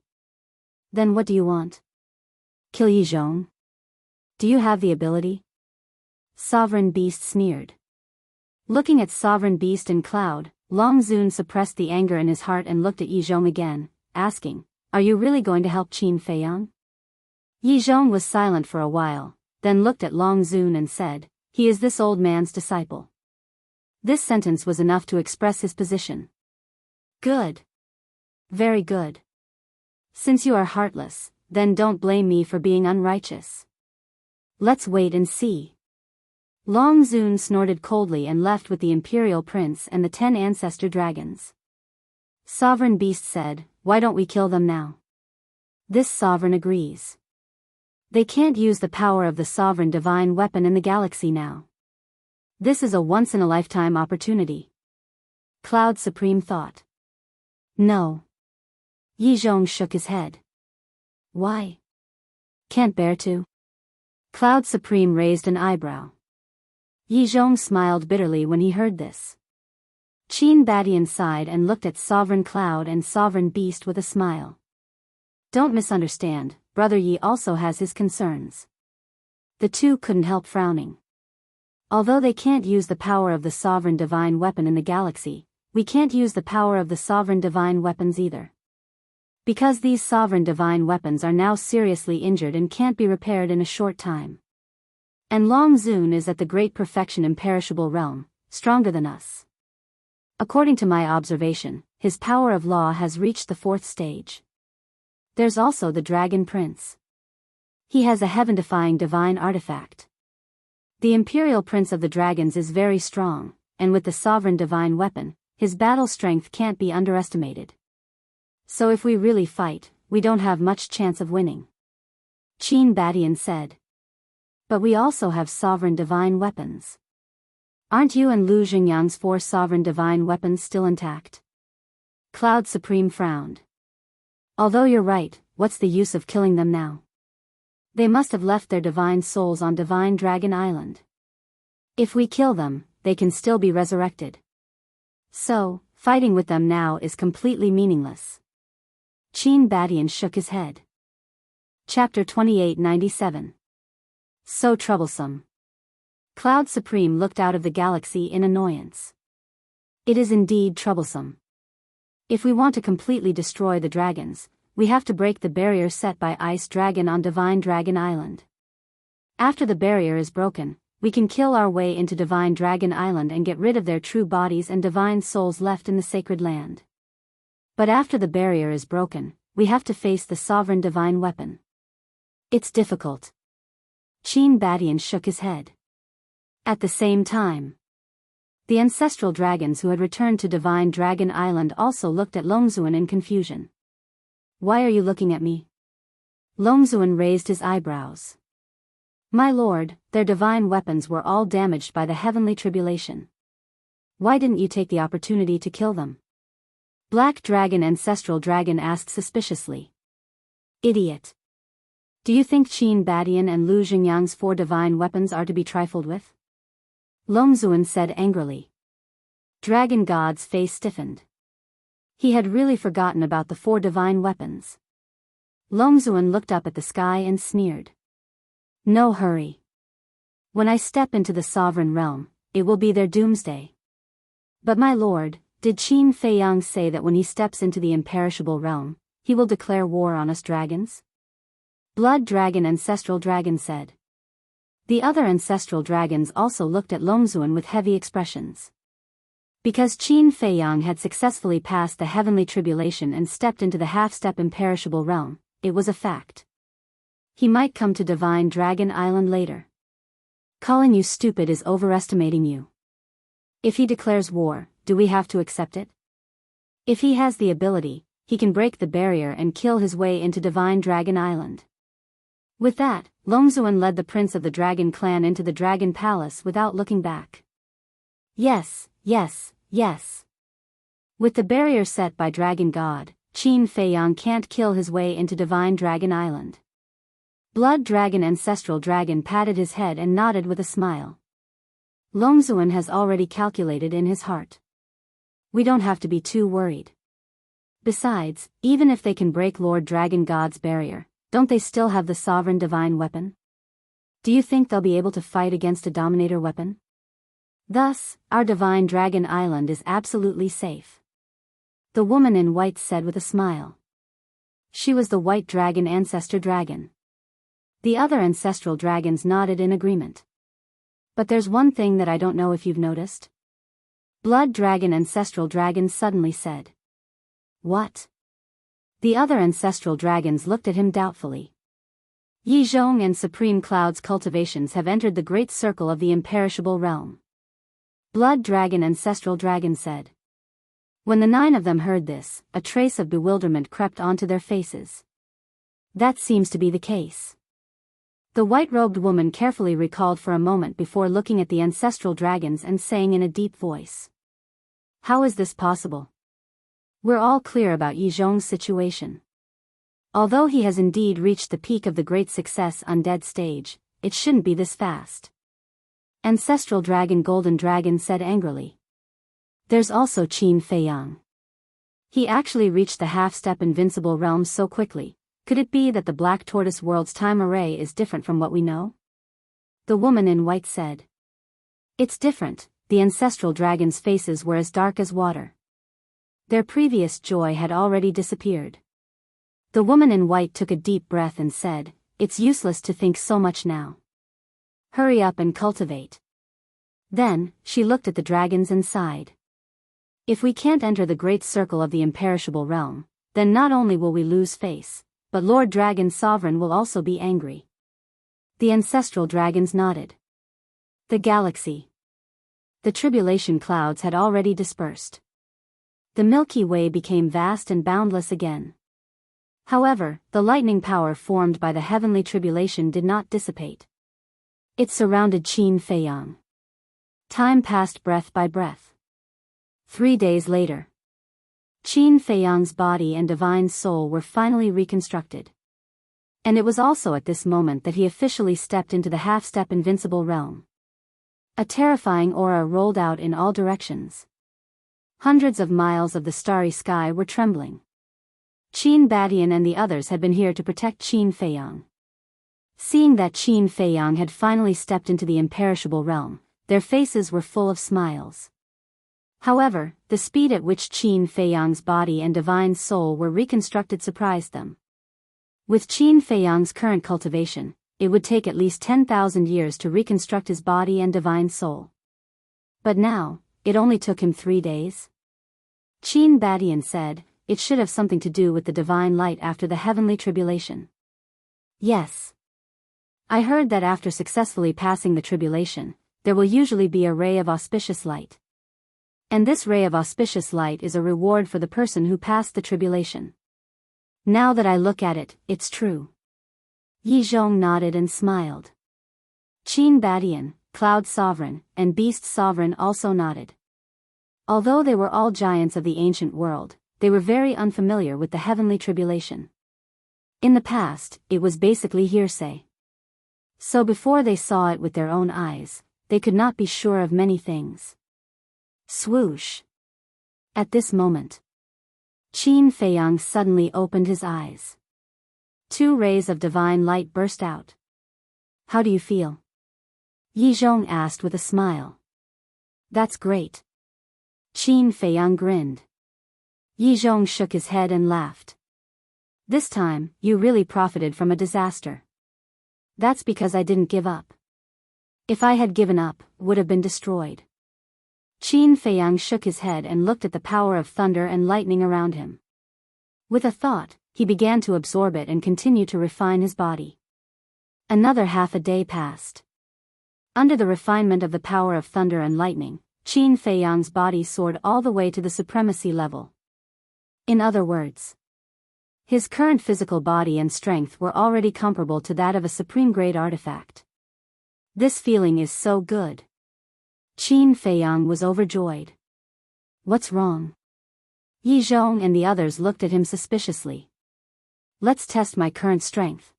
"Then what do you want? Kill Yi Zhong? Do you have the ability?" Sovereign Beast sneered. Looking at Sovereign Beast and Cloud, Long Zun suppressed the anger in his heart and looked at Yi Zhong again, asking, "Are you really going to help Qin Feiyang?" Yi Zhong was silent for a while, then looked at Long Zun and said, "He is this old man's disciple." This sentence was enough to express his position. "Good. Very good. Since you are heartless, then don't blame me for being unrighteous. Let's wait and see." Long Zun snorted coldly and left with the Imperial Prince and the 10 ancestor dragons. Sovereign Beast said, "Why don't we kill them now?" This sovereign agrees. They can't use the power of the sovereign divine weapon in the galaxy now. This is a once-in-a-lifetime opportunity. Cloud Supreme thought. No. Yi Zhong shook his head. Why? Can't bear to? Cloud Supreme raised an eyebrow. Yi Zhong smiled bitterly when he heard this. Qin Badian sighed and looked at Sovereign Cloud and Sovereign Beast with a smile. Don't misunderstand, Brother Yi also has his concerns. The two couldn't help frowning. Although they can't use the power of the sovereign divine weapon in the galaxy, we can't use the power of the sovereign divine weapons either. Because these sovereign divine weapons are now seriously injured and can't be repaired in a short time. And Long Zun is at the great perfection imperishable realm, stronger than us. According to my observation, his power of law has reached the 4th stage. There's also the Dragon Prince. He has a heaven-defying divine artifact. The Imperial Prince of the Dragons is very strong, and with the sovereign divine weapon, his battle strength can't be underestimated. So if we really fight, we don't have much chance of winning. Qin Badian said. But we also have sovereign divine weapons. Aren't you and Lu Xingyang's 4 sovereign divine weapons still intact? Cloud Supreme frowned. Although you're right, what's the use of killing them now? They must have left their divine souls on Divine Dragon Island. If we kill them, they can still be resurrected. So, fighting with them now is completely meaningless. Qin Badian shook his head. Chapter 2897. So troublesome. Cloud Supreme looked out of the galaxy in annoyance. It is indeed troublesome. If we want to completely destroy the dragons, we have to break the barrier set by Ice Dragon on Divine Dragon Island. After the barrier is broken, we can kill our way into Divine Dragon Island and get rid of their true bodies and divine souls left in the sacred land. But after the barrier is broken, we have to face the sovereign divine weapon. It's difficult. Qin Badian shook his head. At the same time, the ancestral dragons who had returned to Divine Dragon Island also looked at Longzuan in confusion. Why are you looking at me? Longzuan raised his eyebrows. My lord, their divine weapons were all damaged by the heavenly tribulation. Why didn't you take the opportunity to kill them? Black Dragon Ancestral Dragon asked suspiciously. Idiot. Do you think Qin Badian and Lu Xingyang's 4 divine weapons are to be trifled with? Longzuan said angrily. Dragon God's face stiffened. He had really forgotten about the 4 divine weapons. Longzuan looked up at the sky and sneered. No hurry. When I step into the sovereign realm, it will be their doomsday. But my lord, did Qin Feiyang say that when he steps into the imperishable realm, he will declare war on us dragons? Blood Dragon Ancestral Dragon said. The other ancestral dragons also looked at Longzuan with heavy expressions. Because Qin Feiyang had successfully passed the heavenly tribulation and stepped into the half-step imperishable realm, it was a fact. He might come to Divine Dragon Island later. Calling you stupid is overestimating you. If he declares war, do we have to accept it? If he has the ability, he can break the barrier and kill his way into Divine Dragon Island. With that, Longzuan led the prince of the Dragon clan into the Dragon Palace without looking back. Yes, yes, yes. With the barrier set by Dragon God, Qin Feiyang can't kill his way into Divine Dragon Island. Blood Dragon Ancestral Dragon patted his head and nodded with a smile. Longzuan has already calculated in his heart. We don't have to be too worried. Besides, even if they can break Lord Dragon God's barrier, don't they still have the sovereign divine weapon? Do you think they'll be able to fight against a dominator weapon? Thus, our Divine Dragon Island is absolutely safe. The woman in white said with a smile. She was the White Dragon Ancestor Dragon. The other ancestral dragons nodded in agreement. But there's one thing that I don't know if you've noticed. Blood Dragon Ancestral Dragon suddenly said. What? The other ancestral dragons looked at him doubtfully. Yi Zhong and Supreme Cloud's cultivations have entered the great circle of the imperishable realm. Blood Dragon Ancestral Dragon said. When the 9 of them heard this, a trace of bewilderment crept onto their faces. That seems to be the case. The white-robed woman carefully recalled for a moment before looking at the ancestral dragons and saying in a deep voice. How is this possible? We're all clear about Yi Zhong's situation. Although he has indeed reached the peak of the great success undead stage, it shouldn't be this fast. Ancestral Dragon Golden Dragon said angrily. There's also Qin Feiyang. He actually reached the half-step invincible realm so quickly. Could it be that the Black Tortoise World's time array is different from what we know? The woman in white said. It's different. The ancestral dragons' faces were as dark as water. Their previous joy had already disappeared. The woman in white took a deep breath and said, It's useless to think so much now. Hurry up and cultivate. Then, she looked at the dragons and sighed. If we can't enter the great circle of the imperishable realm, then not only will we lose face, but Lord Dragon Sovereign will also be angry. The ancestral dragons nodded. The galaxy. The tribulation clouds had already dispersed. The Milky Way became vast and boundless again. However, the lightning power formed by the heavenly tribulation did not dissipate. It surrounded Qin Feiyang. Time passed breath by breath. 3 days later. Qin Feiyang's body and divine soul were finally reconstructed. And it was also at this moment that he officially stepped into the half-step invincible realm. A terrifying aura rolled out in all directions. Hundreds of miles of the starry sky were trembling. Qin Badian and the others had been here to protect Qin Feiyang. Seeing that Qin Feiyang had finally stepped into the imperishable realm, their faces were full of smiles. However, the speed at which Qin Feiyang's body and divine soul were reconstructed surprised them. With Qin Feiyang's current cultivation, it would take at least 10,000 years to reconstruct his body and divine soul. But now, it only took him 3 days. Qin Badian said, it should have something to do with the divine light after the heavenly tribulation. Yes. I heard that after successfully passing the tribulation, there will usually be a ray of auspicious light. And this ray of auspicious light is a reward for the person who passed the tribulation. Now that I look at it, it's true. Yi Zhong nodded and smiled. Qin Badian, Cloud Sovereign, and Beast Sovereign also nodded. Although they were all giants of the ancient world, they were very unfamiliar with the heavenly tribulation. In the past, it was basically hearsay. So before they saw it with their own eyes, they could not be sure of many things. Swoosh. At this moment, Qin Feiyang suddenly opened his eyes. 2 rays of divine light burst out. How do you feel? Yi Zhong asked with a smile. That's great. Qin Feiyang grinned. Yi Zhong shook his head and laughed. This time, you really profited from a disaster. That's because I didn't give up. If I had given up, would have been destroyed. Qin Feiyang shook his head and looked at the power of thunder and lightning around him. With a thought, he began to absorb it and continue to refine his body. Another half a day passed. Under the refinement of the power of thunder and lightning, Qin Feiyang's body soared all the way to the supremacy level. In other words, his current physical body and strength were already comparable to that of a supreme-grade artifact. This feeling is so good. Qin Feiyang was overjoyed. What's wrong? Yi Zhong and the others looked at him suspiciously. Let's test my current strength.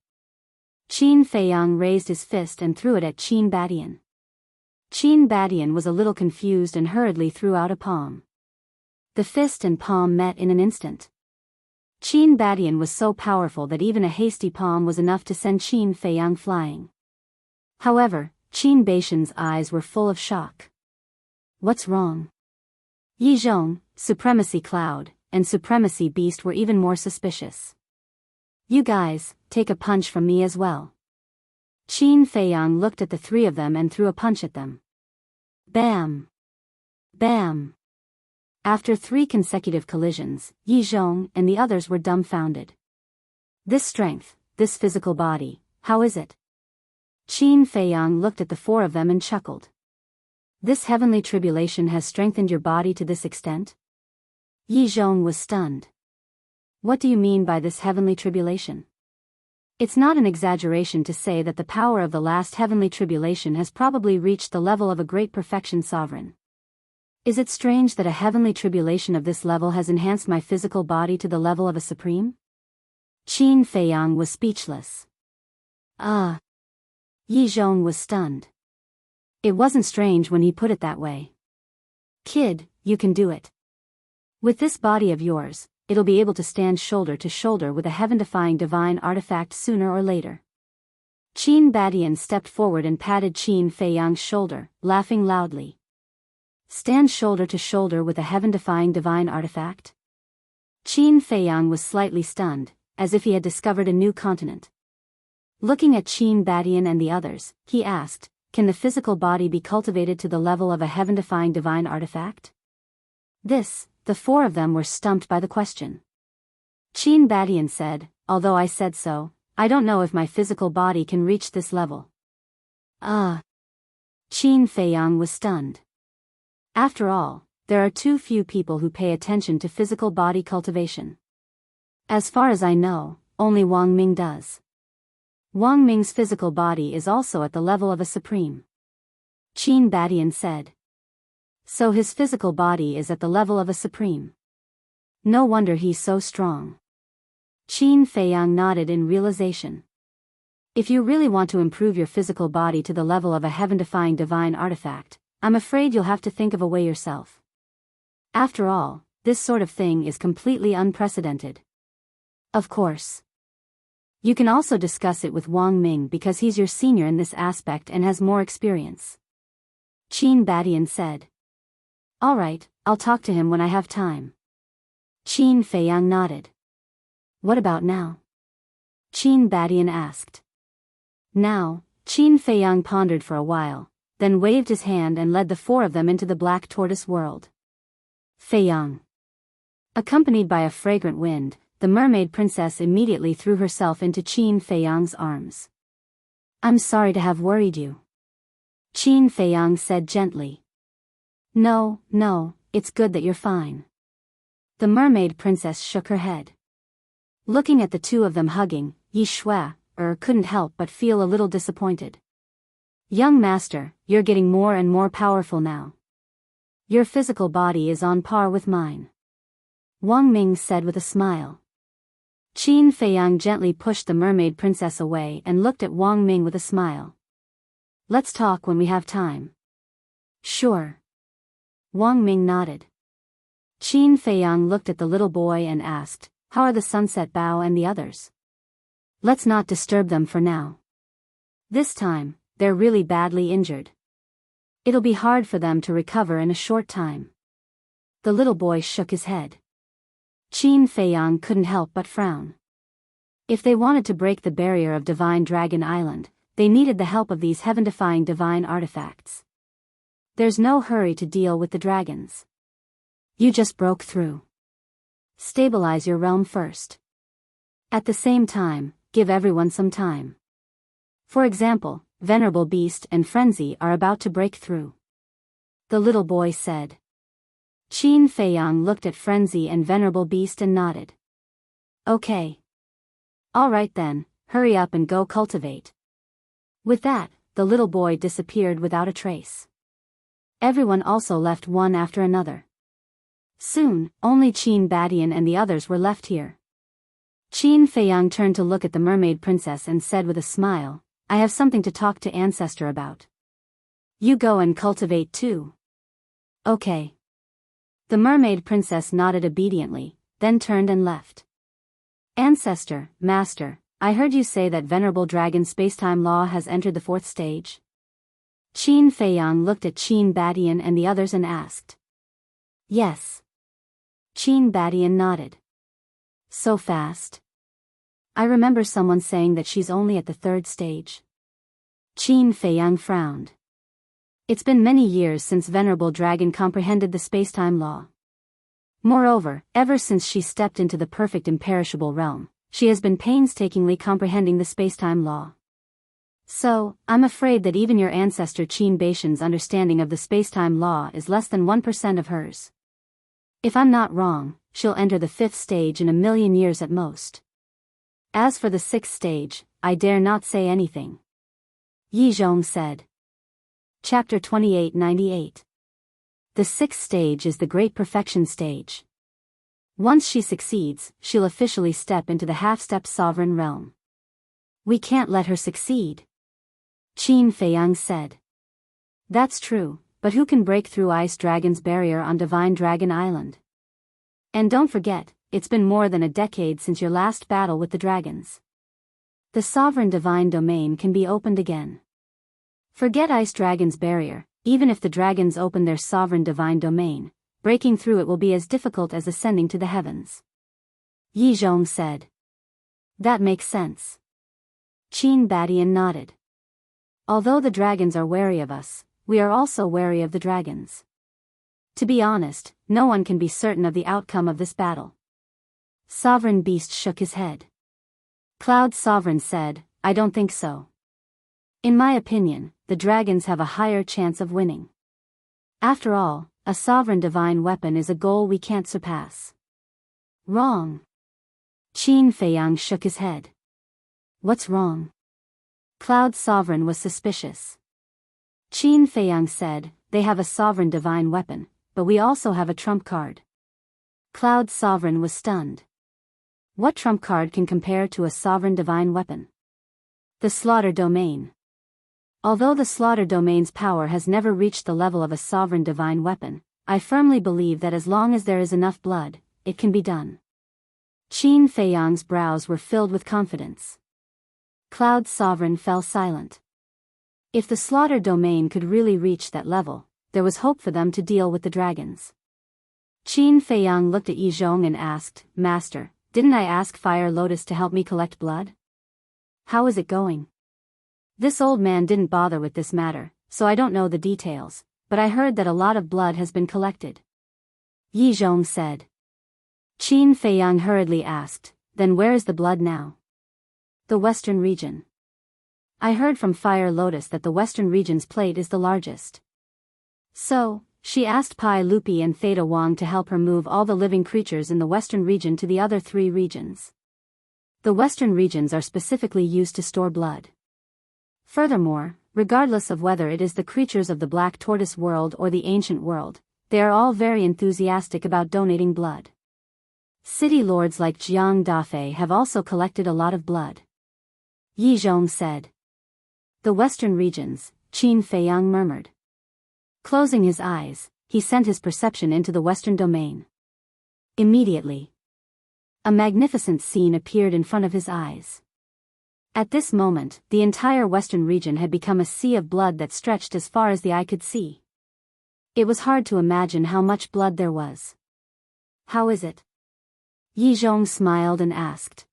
Qin Feiyang raised his fist and threw it at Qin Badian. Qin Badian was a little confused and hurriedly threw out a palm. The fist and palm met in an instant. Qin Badian was so powerful that even a hasty palm was enough to send Qin Feiyang flying. However, Qin Badian's eyes were full of shock. What's wrong? Yi Zhong, Supremacy Cloud, and Supremacy Beast were even more suspicious. You guys, take a punch from me as well. Qin Feiyang looked at the three of them and threw a punch at them. Bam! Bam! After 3 consecutive collisions, Yi Zhong and the others were dumbfounded. This strength, this physical body, how is it? Qin Feiyang looked at the 4 of them and chuckled. This heavenly tribulation has strengthened your body to this extent? Yi Zhong was stunned. What do you mean by this heavenly tribulation? It's not an exaggeration to say that the power of the last heavenly tribulation has probably reached the level of a great perfection sovereign. Is it strange that a heavenly tribulation of this level has enhanced my physical body to the level of a supreme? Qin Feiyang was speechless. Ah! Yi Zhong was stunned. It wasn't strange when he put it that way. Kid, you can do it. With this body of yours, it'll be able to stand shoulder to shoulder with a heaven-defying divine artifact sooner or later. Qin Badian stepped forward and patted Qin Feiyang's shoulder, laughing loudly. Stand shoulder to shoulder with a heaven-defying divine artifact? Qin Feiyang was slightly stunned, as if he had discovered a new continent. Looking at Qin Badian and the others, he asked, can the physical body be cultivated to the level of a heaven-defying divine artifact? The 4 of them were stumped by the question. Qin Badian said, although I said so, I don't know if my physical body can reach this level. Qin Feiyang was stunned. After all, there are too few people who pay attention to physical body cultivation. As far as I know, only Wang Ming does. Wang Ming's physical body is also at the level of a supreme. Qin Badian said. So his physical body is at the level of a supreme. No wonder he's so strong. Qin Feiyang nodded in realization. If you really want to improve your physical body to the level of a heaven-defying divine artifact, I'm afraid you'll have to think of a way yourself. After all, this sort of thing is completely unprecedented. Of course. You can also discuss it with Wang Ming because he's your senior in this aspect and has more experience. Qin Badian said. All right, I'll talk to him when I have time. Qin Feiyang nodded. What about now? Qin Badian asked. Now, Qin Feiyang pondered for a while, then waved his hand and led the 4 of them into the black tortoise world. Feiyang. Accompanied by a fragrant wind, the mermaid princess immediately threw herself into Qin Feiyang's arms. I'm sorry to have worried you. Qin Feiyang said gently. No, it's good that you're fine. The mermaid princess shook her head. Looking at the 2 of them hugging, Yi Shui couldn't help but feel a little disappointed. Young master, you're getting more and more powerful now. Your physical body is on par with mine. Wang Ming said with a smile. Qin Feiyang gently pushed the mermaid princess away and looked at Wang Ming with a smile. Let's talk when we have time. Sure. Wang Ming nodded. Qin Feiyang looked at the little boy and asked, how are the Sunset Bao and the others? Let's not disturb them for now. This time, they're really badly injured. It'll be hard for them to recover in a short time. The little boy shook his head. Qin Feiyang couldn't help but frown. If they wanted to break the barrier of Divine Dragon Island, they needed the help of these heaven-defying divine artifacts. There's no hurry to deal with the dragons. You just broke through. Stabilize your realm first. At the same time, give everyone some time. For example, Venerable Beast and Frenzy are about to break through. The little boy said. Qin Feiyang looked at Frenzy and Venerable Beast and nodded. Okay. All right then, hurry up and go cultivate. With that, the little boy disappeared without a trace. Everyone also left one after another. Soon, only Qin Badian and the others were left here. Qin Feiyang turned to look at the mermaid princess and said with a smile, I have something to talk to Ancestor about. You go and cultivate too. Okay. The mermaid princess nodded obediently, then turned and left. Ancestor, Master, I heard you say that Venerable Dragon Spacetime Law has entered the 4th stage. Qin Feiyang looked at Qin Badian and the others and asked. Yes. Qin Badian nodded. So fast? I remember someone saying that she's only at the 3rd stage. Qin Feiyang frowned. It's been many years since Venerable Dragon comprehended the spacetime law. Moreover, ever since she stepped into the perfect imperishable realm, she has been painstakingly comprehending the spacetime law. So, I'm afraid that even your ancestor Qin Baishan's understanding of the spacetime law is less than 1% of hers. If I'm not wrong, she'll enter the 5th stage in 1,000,000 years at most. As for the 6th stage, I dare not say anything. Yi Zhong said. Chapter 2898. The 6th stage is the Great Perfection stage. Once she succeeds, she'll officially step into the half-step sovereign realm. We can't let her succeed. Qin Feiyang said. That's true, but who can break through Ice Dragon's barrier on Divine Dragon Island? And don't forget, it's been more than a decade since your last battle with the dragons. The sovereign divine domain can be opened again. Forget Ice Dragon's barrier, even if the dragons open their sovereign divine domain, breaking through it will be as difficult as ascending to the heavens. Yi Zhong said. That makes sense. Qin Badian nodded. Although the dragons are wary of us, we are also wary of the dragons. To be honest, no one can be certain of the outcome of this battle. Sovereign Beast shook his head. Cloud Sovereign said, I don't think so. In my opinion, the dragons have a higher chance of winning. After all, a sovereign divine weapon is a goal we can't surpass. Wrong. Qin Feiyang shook his head. What's wrong? Cloud Sovereign was suspicious. Qin Feiyang said, they have a sovereign divine weapon, but we also have a trump card. Cloud Sovereign was stunned. What trump card can compare to a sovereign divine weapon? The Slaughter Domain. Although the Slaughter Domain's power has never reached the level of a sovereign divine weapon, I firmly believe that as long as there is enough blood, it can be done. Qin Feiyang's brows were filled with confidence. Cloud Sovereign fell silent. If the Slaughter Domain could really reach that level, there was hope for them to deal with the dragons. Qin Feiyang looked at Yi Zhong and asked, Master, didn't I ask Fire Lotus to help me collect blood? How is it going? This old man didn't bother with this matter, so I don't know the details, but I heard that a lot of blood has been collected. Yi Zhong said. Qin Feiyang hurriedly asked, then where is the blood now? The Western region. I heard from Fire Lotus that the Western region's plate is the largest. So, she asked Pai Lupi and Theta Wang to help her move all the living creatures in the Western region to the other 3 regions. The Western regions are specifically used to store blood. Furthermore, regardless of whether it is the creatures of the Black Tortoise world or the ancient world, they are all very enthusiastic about donating blood. City lords like Jiang Dafei have also collected a lot of blood. Yi Zhong said. The Western regions, Qin Feiyang murmured. Closing his eyes, he sent his perception into the Western domain. Immediately, a magnificent scene appeared in front of his eyes. At this moment, the entire Western region had become a sea of blood that stretched as far as the eye could see. It was hard to imagine how much blood there was. How is it? Yi Zhong smiled and asked.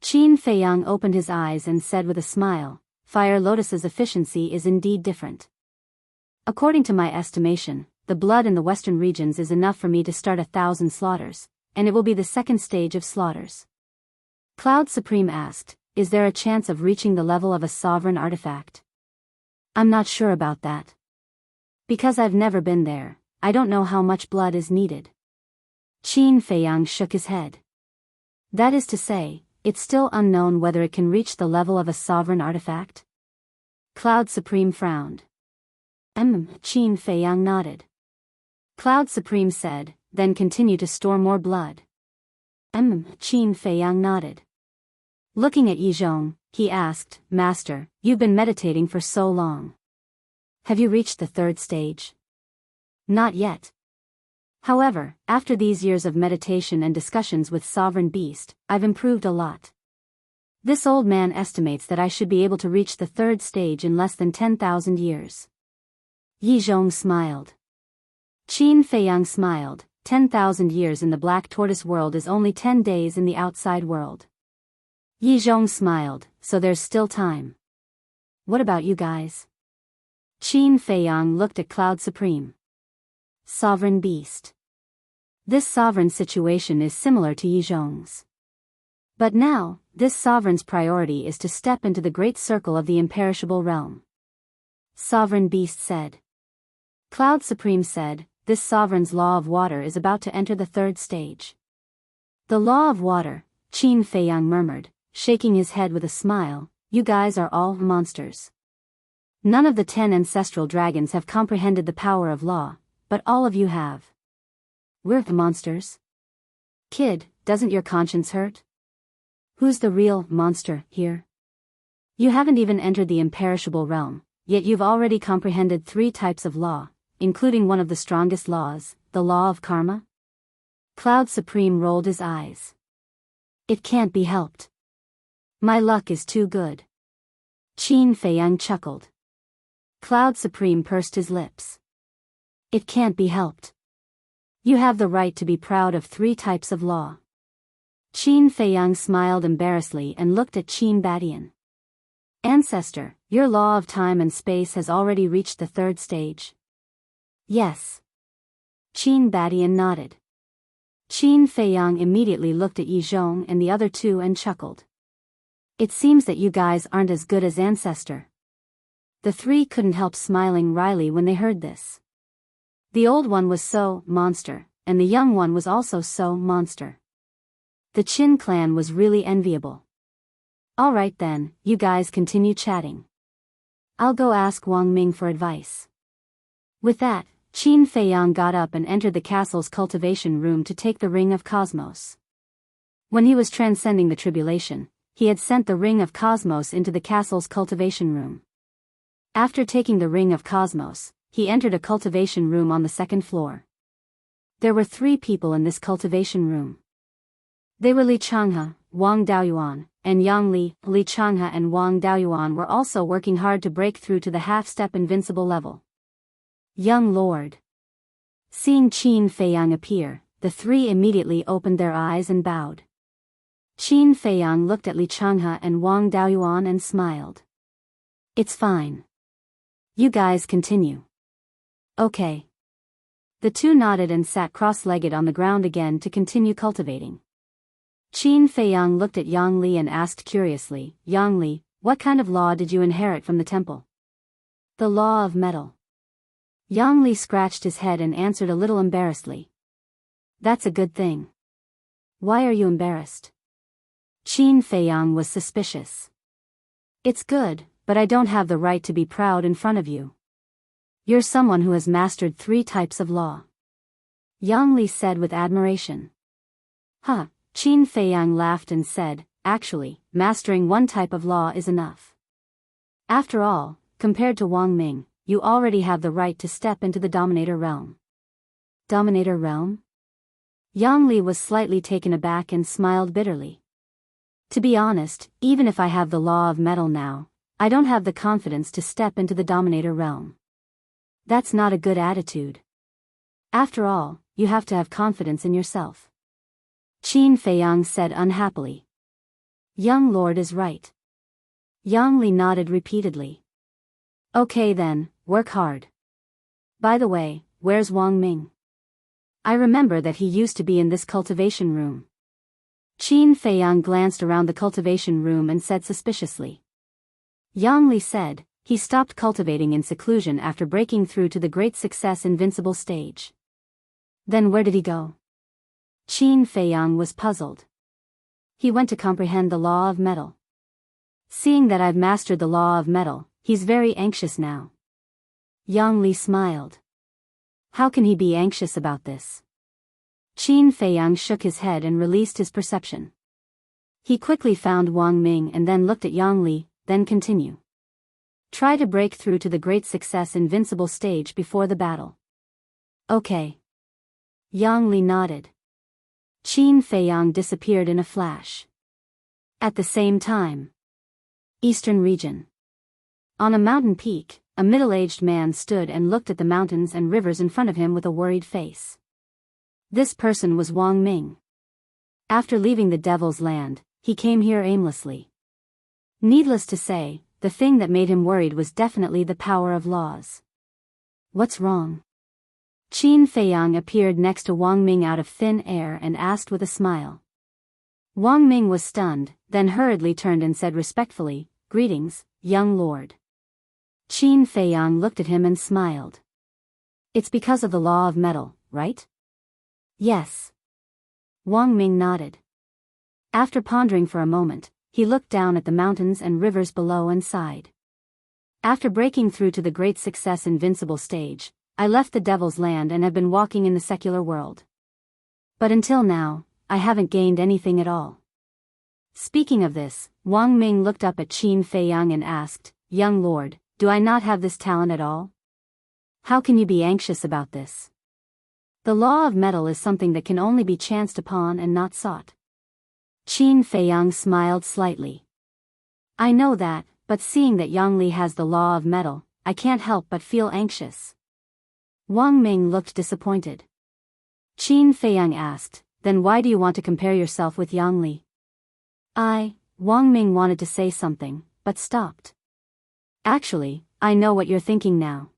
Qin Feiyang opened his eyes and said with a smile, Fire Lotus's efficiency is indeed different. According to my estimation, the blood in the Western regions is enough for me to start 1,000 slaughters, and it will be the 2nd stage of slaughters. Cloud Supreme asked, is there a chance of reaching the level of a sovereign artifact? I'm not sure about that. Because I've never been there, I don't know how much blood is needed. Qin Feiyang shook his head. That is to say, it's still unknown whether it can reach the level of a sovereign artifact? Cloud Supreme frowned. Qin Feiyang nodded. Cloud Supreme said, then continue to store more blood. Qin Feiyang nodded. Looking at Yizhong, he asked, Master, you've been meditating for so long. Have you reached the third stage? Not yet. However, after these years of meditation and discussions with Sovereign Beast, I've improved a lot. This old man estimates that I should be able to reach the third stage in less than 10,000 years. Yizhong smiled. Qin Feiyang smiled. 10,000 years in the Black Tortoise world is only 10 days in the outside world. Yizhong smiled, so there's still time. What about you guys? Qin Feiyang looked at Cloud Supreme. Sovereign Beast. This sovereign situation is similar to Yizhong's. But now, this sovereign's priority is to step into the great circle of the imperishable realm. Sovereign Beast said. Cloud Supreme said, this sovereign's law of water is about to enter the third stage. The law of water, Qin Feiyang murmured, shaking his head with a smile, you guys are all monsters. None of the 10 ancestral dragons have comprehended the power of law, but all of you have. We're the monsters. Kid, doesn't your conscience hurt? Who's the real monster here? You haven't even entered the imperishable realm, yet you've already comprehended 3 types of law, including one of the strongest laws, the law of karma? Cloud Supreme rolled his eyes. It can't be helped. My luck is too good. Qin Feiyang chuckled. Cloud Supreme pursed his lips. It can't be helped. You have the right to be proud of 3 types of law. Qin Feiyang smiled embarrassedly and looked at Qin Badian. Ancestor, your law of time and space has already reached the third stage. Yes. Qin Badian nodded. Qin Feiyang immediately looked at Yizhong and the other 2 and chuckled. It seems that you guys aren't as good as Ancestor. The 3 couldn't help smiling wryly when they heard this. The old one was so monster, and the young one was also so monster. The Qin clan was really enviable. Alright then, you guys continue chatting. I'll go ask Wang Ming for advice. With that, Qin Feiyang got up and entered the castle's cultivation room to take the Ring of Cosmos. When he was transcending the tribulation, he had sent the Ring of Cosmos into the castle's cultivation room. After taking the Ring of Cosmos, he entered a cultivation room on the 2nd floor. There were 3 people in this cultivation room. They were Li Changhe, Wang Daoyuan, and Yang Li. Li Changhe and Wang Daoyuan were also working hard to break through to the half-step invincible level. Young Lord. Seeing Qin Feiyang appear, the 3 immediately opened their eyes and bowed. Qin Feiyang looked at Li Changhe and Wang Daoyuan and smiled. It's fine. You guys continue. Okay. The 2 nodded and sat cross-legged on the ground again to continue cultivating. Qin Feiyang looked at Yang Li and asked curiously, Yang Li, what kind of law did you inherit from the temple? The law of metal. Yang Li scratched his head and answered a little embarrassedly. That's a good thing. Why are you embarrassed? Qin Feiyang was suspicious. It's good, but I don't have the right to be proud in front of you. You're someone who has mastered 3 types of law. Yang Li said with admiration. Huh, Qin Feiyang laughed and said, actually, mastering 1 type of law is enough. After all, compared to Wang Ming, you already have the right to step into the Dominator realm. Dominator realm? Yang Li was slightly taken aback and smiled bitterly. To be honest, even if I have the law of metal now, I don't have the confidence to step into the Dominator realm. That's not a good attitude. After all, you have to have confidence in yourself. Qin Feiyang said unhappily. Young Lord is right. Yang Li nodded repeatedly. Okay then, work hard. By the way, where's Wang Ming? I remember that he used to be in this cultivation room. Qin Feiyang glanced around the cultivation room and said suspiciously. Yang Li said, he stopped cultivating in seclusion after breaking through to the great success invincible stage. Then where did he go? Qin Feiyang was puzzled. He went to comprehend the law of metal. Seeing that I've mastered the law of metal, he's very anxious now. Yang Li smiled. How can he be anxious about this? Qin Feiyang shook his head and released his perception. He quickly found Wang Ming and then looked at Yang Li, then continue. Try to break through to the great success invincible stage before the battle. Okay. Yang Li nodded. Qin Feiyang disappeared in a flash. At the same time. Eastern region. On a mountain peak, a middle-aged man stood and looked at the mountains and rivers in front of him with a worried face. This person was Wang Ming. After leaving the Devil's Land, he came here aimlessly. Needless to say, the thing that made him worried was definitely the power of laws. What's wrong? Qin Feiyang appeared next to Wang Ming out of thin air and asked with a smile. Wang Ming was stunned, then hurriedly turned and said respectfully, "Greetings, young lord." Qin Feiyang looked at him and smiled. It's because of the law of metal, right? Yes. Wang Ming nodded. After pondering for a moment, he looked down at the mountains and rivers below and sighed. After breaking through to the great success invincible stage, I left the Devil's Land and have been walking in the secular world. But until now, I haven't gained anything at all. Speaking of this, Wang Ming looked up at Qin Feiyang and asked, "Young lord, do I not have this talent at all? How can you be anxious about this? The law of metal is something that can only be chanced upon and not sought." Qin Feiyang smiled slightly. I know that, but seeing that Yang Li has the law of metal, I can't help but feel anxious. Wang Ming looked disappointed. Qin Feiyang asked, "Then why do you want to compare yourself with Yang Li?" Wang Ming wanted to say something, but stopped. Actually, I know what you're thinking now.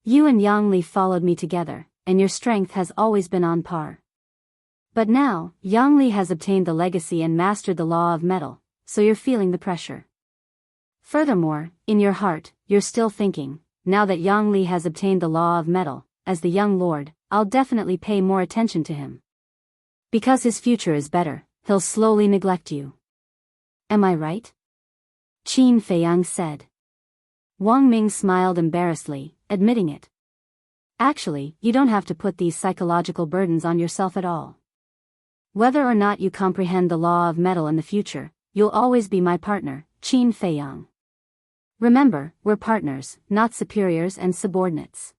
You and Yang Li followed me together, and your strength has always been on par. But now, Yang Li has obtained the legacy and mastered the law of metal, so you're feeling the pressure. Furthermore, in your heart, you're still thinking, now that Yang Li has obtained the law of metal, as the young lord, I'll definitely pay more attention to him. Because his future is better, he'll slowly neglect you. Am I right? Qin Feiyang said. Wang Ming smiled embarrassedly, admitting it. Actually, you don't have to put these psychological burdens on yourself at all. Whether or not you comprehend the law of metal in the future, you'll always be my partner, Qin Feiyang. Remember, we're partners, not superiors and subordinates.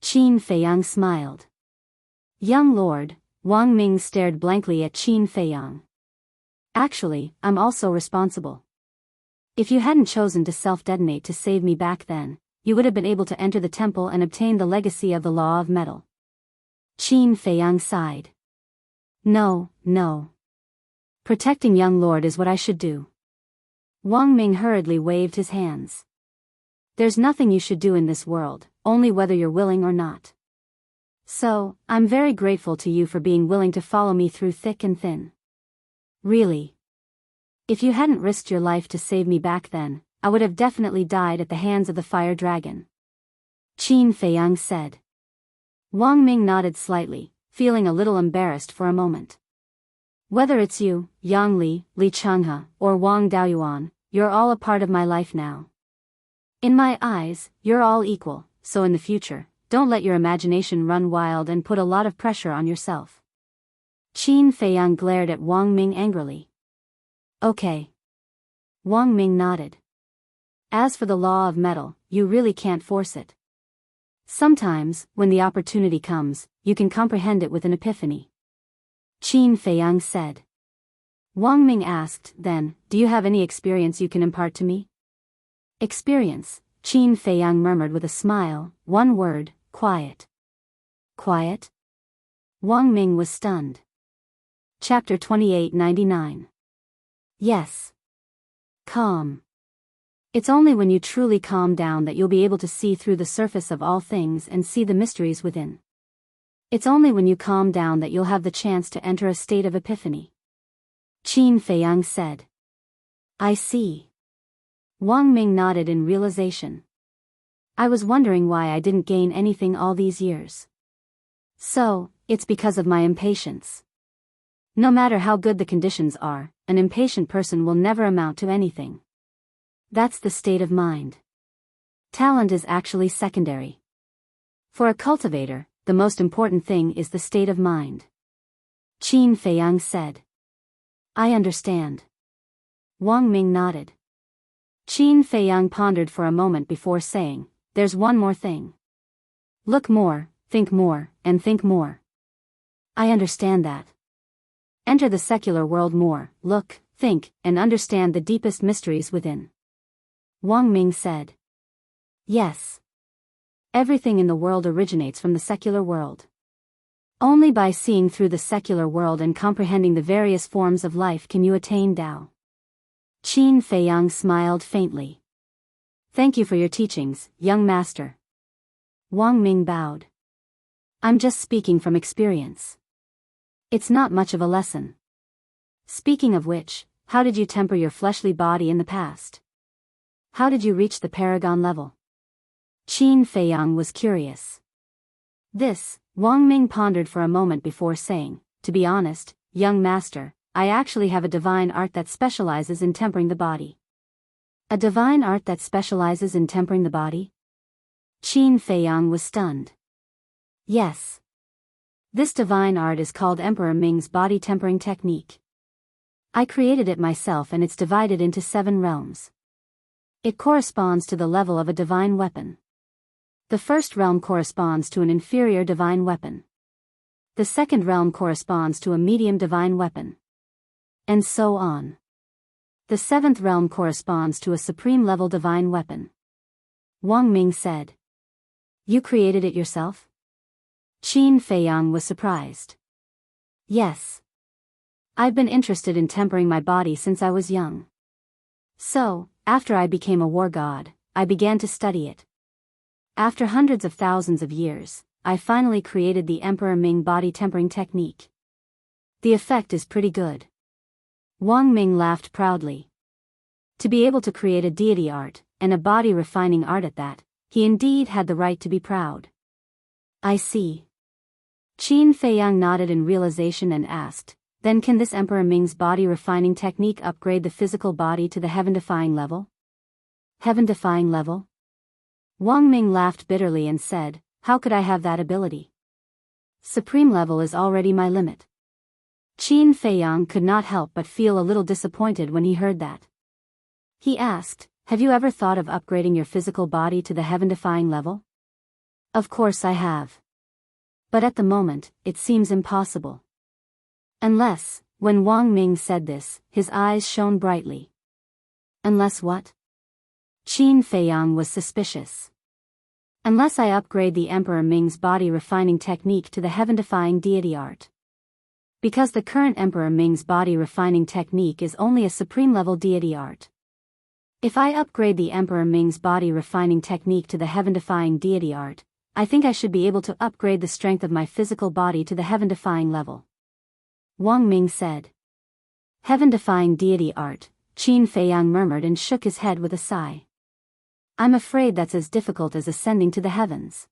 Qin Feiyang smiled. Young lord, Wang Ming stared blankly at Qin Feiyang. Actually, I'm also responsible. If you hadn't chosen to self-detonate to save me back then, you would have been able to enter the temple and obtain the legacy of the law of metal. Qin Feiyang sighed. No. Protecting young lord is what I should do. Wang Ming hurriedly waved his hands. There's nothing you should do in this world, only whether you're willing or not. So, I'm very grateful to you for being willing to follow me through thick and thin. Really. If you hadn't risked your life to save me back then, I would have definitely died at the hands of the fire dragon. Qin Feiyang said. Wang Ming nodded slightly, feeling a little embarrassed for a moment. Whether it's you, Yang Li, Li Changhe, or Wang Daoyuan, you're all a part of my life now. In my eyes, you're all equal, so in the future, don't let your imagination run wild and put a lot of pressure on yourself. Qin Feiyang glared at Wang Ming angrily. Okay. Wang Ming nodded. As for the law of metal, you really can't force it. Sometimes, when the opportunity comes, you can comprehend it with an epiphany. Qin Feiyang said. Wang Ming asked, then, do you have any experience you can impart to me? Experience, Qin Feiyang murmured with a smile, one word, quiet. Quiet? Wang Ming was stunned. Chapter 2899. Yes. Calm. It's only when you truly calm down that you'll be able to see through the surface of all things and see the mysteries within. It's only when you calm down that you'll have the chance to enter a state of epiphany. Qin Feiyang said. I see. Wang Ming nodded in realization. I was wondering why I didn't gain anything all these years. So, it's because of my impatience. No matter how good the conditions are, an impatient person will never amount to anything. That's the state of mind. Talent is actually secondary. For a cultivator, the most important thing is the state of mind. Qin Feiyang said. I understand. Wang Ming nodded. Qin Feiyang pondered for a moment before saying, there's one more thing. Look more, think more, and think more. I understand that. Enter the secular world more, look, think, and understand the deepest mysteries within. Wang Ming said. Yes. Everything in the world originates from the secular world. Only by seeing through the secular world and comprehending the various forms of life can you attain Tao. Qin Feiyang smiled faintly. Thank you for your teachings, young master. Wang Ming bowed. I'm just speaking from experience. It's not much of a lesson. Speaking of which, how did you temper your fleshly body in the past? How did you reach the paragon level? Qin Feiyang was curious. This, Wang Ming pondered for a moment before saying, to be honest, young master, I actually have a divine art that specializes in tempering the body. A divine art that specializes in tempering the body? Qin Feiyang was stunned. Yes. This divine art is called Emperor Ming's body tempering technique. I created it myself and it's divided into 7 realms. It corresponds to the level of a divine weapon. The first realm corresponds to an inferior divine weapon. The second realm corresponds to a medium divine weapon. And so on. The 7th realm corresponds to a supreme level divine weapon. Wang Ming said. You created it yourself? Qin Feiyang was surprised. Yes. I've been interested in tempering my body since I was young. So, after I became a war god, I began to study it. After hundreds of thousands of years, I finally created the Emperor Ming body tempering technique. The effect is pretty good. Wang Ming laughed proudly. To be able to create a deity art, and a body refining art at that, he indeed had the right to be proud. I see. Qin Feiyang nodded in realization and asked, then can this Emperor Ming's body refining technique upgrade the physical body to the heaven-defying level? Heaven-defying level? Wang Ming laughed bitterly and said, how could I have that ability? Supreme level is already my limit. Qin Feiyang could not help but feel a little disappointed when he heard that. He asked, have you ever thought of upgrading your physical body to the heaven-defying level? Of course I have. But at the moment, it seems impossible. Unless, when Wang Ming said this, his eyes shone brightly. Unless what? Qin Feiyang was suspicious. Unless I upgrade the Emperor Ming's body refining technique to the heaven-defying deity art. Because the current Emperor Ming's body refining technique is only a supreme level deity art. If I upgrade the Emperor Ming's body refining technique to the heaven-defying deity art, I think I should be able to upgrade the strength of my physical body to the heaven-defying level. Wang Ming said. Heaven-defying deity art, Qin Feiyang murmured and shook his head with a sigh. I'm afraid that's as difficult as ascending to the heavens.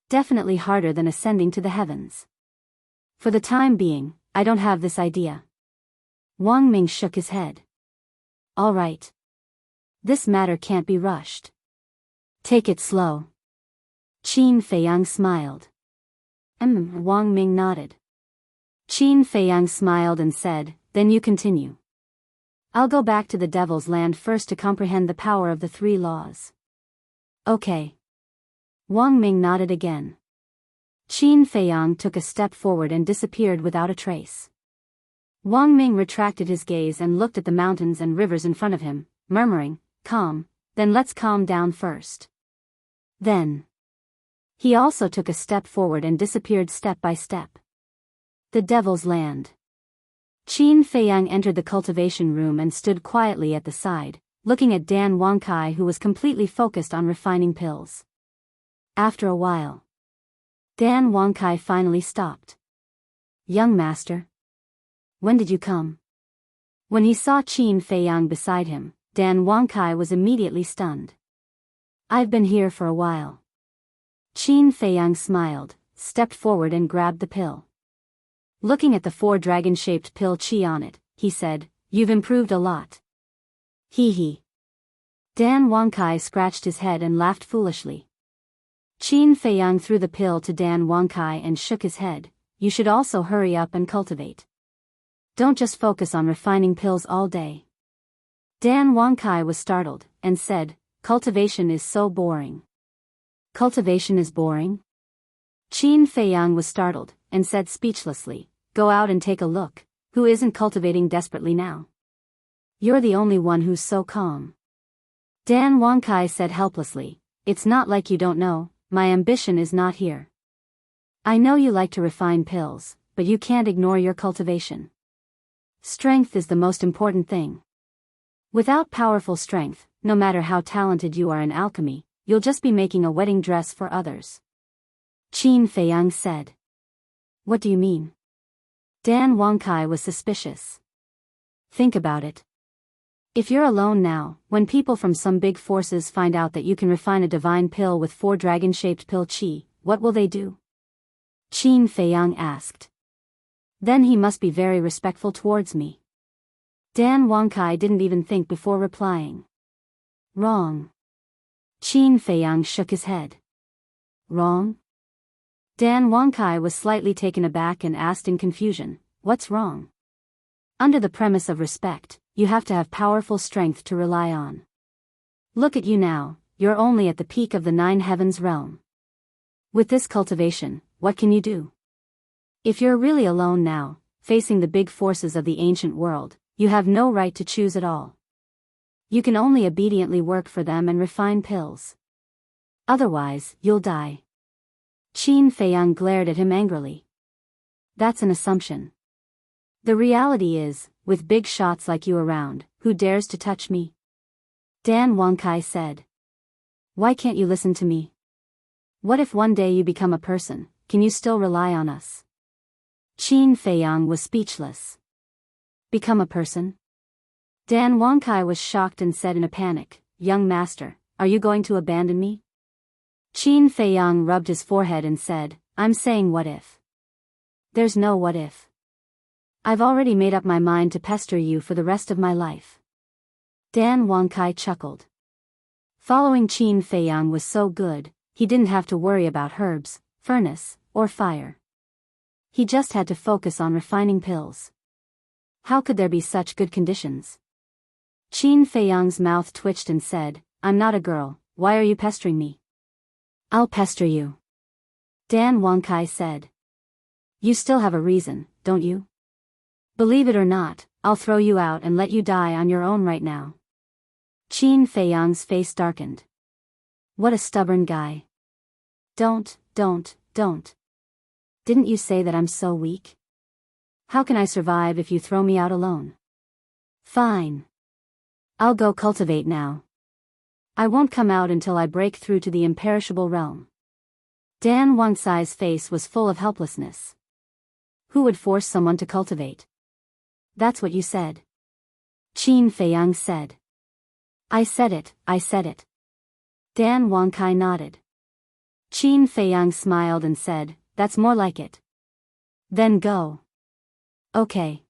Definitely harder than ascending to the heavens. For the time being, I don't have this idea. Wang Ming shook his head. All right. This matter can't be rushed. Take it slow. Qin Feiyang smiled. Wang Ming nodded. Qin Feiyang smiled and said, then you continue. I'll go back to the Devil's Land first to comprehend the power of the 3 laws. Okay. Wang Ming nodded again. Qin Feiyang took a step forward and disappeared without a trace. Wang Ming retracted his gaze and looked at the mountains and rivers in front of him, murmuring, calm, then let's calm down first. Then. He also took a step forward and disappeared step by step. The Devil's Land. Qin Feiyang entered the cultivation room and stood quietly at the side, looking at Dan Wangkai who was completely focused on refining pills. After a while, Dan Wangkai finally stopped. Young master. When did you come? When he saw Qin Feiyang beside him, Dan Wangkai was immediately stunned. I've been here for a while. Qin Feiyang smiled, stepped forward and grabbed the pill. Looking at the 4 dragon-shaped pill chi on it, he said, "You've improved a lot." Hee hee. Dan Wangkai scratched his head and laughed foolishly. Qin Feiyang threw the pill to Dan Wangkai and shook his head. "You should also hurry up and cultivate. Don't just focus on refining pills all day." Dan Wangkai was startled, and said, "Cultivation is so boring." "Cultivation is boring?" Qin Feiyang was startled, and said speechlessly, "Go out and take a look. Who isn't cultivating desperately now? You're the only one who's so calm." Dan Wangkai said helplessly, "It's not like you don't know, my ambition is not here. I know you like to refine pills, but you can't ignore your cultivation. Strength is the most important thing. Without powerful strength, no matter how talented you are in alchemy, you'll just be making a wedding dress for others." Qin Feiyang said. "What do you mean?" Dan Wangkai was suspicious. "Think about it. If you're alone now, when people from some big forces find out that you can refine a divine pill with 4 dragon-shaped pill chi, what will they do?" Qin Feiyang asked. "Then he must be very respectful towards me." Dan Wangkai didn't even think before replying. "Wrong." Qin Feiyang shook his head. "Wrong?" Dan Wangkai was slightly taken aback and asked in confusion, "What's wrong?" "Under the premise of respect, you have to have powerful strength to rely on. Look at you now, you're only at the peak of the 9 heavens realm. With this cultivation, what can you do? If you're really alone now, facing the big forces of the ancient world, you have no right to choose at all. You can only obediently work for them and refine pills. Otherwise, you'll die." Qin Feiyang glared at him angrily. "That's an assumption. The reality is, with big shots like you around, who dares to touch me?" Dan Wangkai said. "Why can't you listen to me? What if one day you become a person, can you still rely on us?" Qin Feiyang was speechless. "Become a person?" Dan Wangkai was shocked and said in a panic, "Young master, are you going to abandon me?" Qin Feiyang rubbed his forehead and said, "I'm saying what if. There's no what if. I've already made up my mind to pester you for the rest of my life." Dan Wangkai chuckled. Following Qin Feiyang was so good, he didn't have to worry about herbs, furnace, or fire. He just had to focus on refining pills. How could there be such good conditions? Qin Feiyang's mouth twitched and said, "I'm not a girl, why are you pestering me?" "I'll pester you," Dan Wangkai said. "You still have a reason, don't you? Believe it or not, I'll throw you out and let you die on your own right now." Qin Feiyang's face darkened. What a stubborn guy. Don't. Didn't you say that I'm so weak? How can I survive if you throw me out alone? Fine. I'll go cultivate now. I won't come out until I break through to the imperishable realm. Dan Wangkai's face was full of helplessness. Who would force someone to cultivate? That's what you said. Qin Feiyang said. I said it. Dan Wangkai nodded. Qin Feiyang smiled and said, "That's more like it." "Then go." "Okay."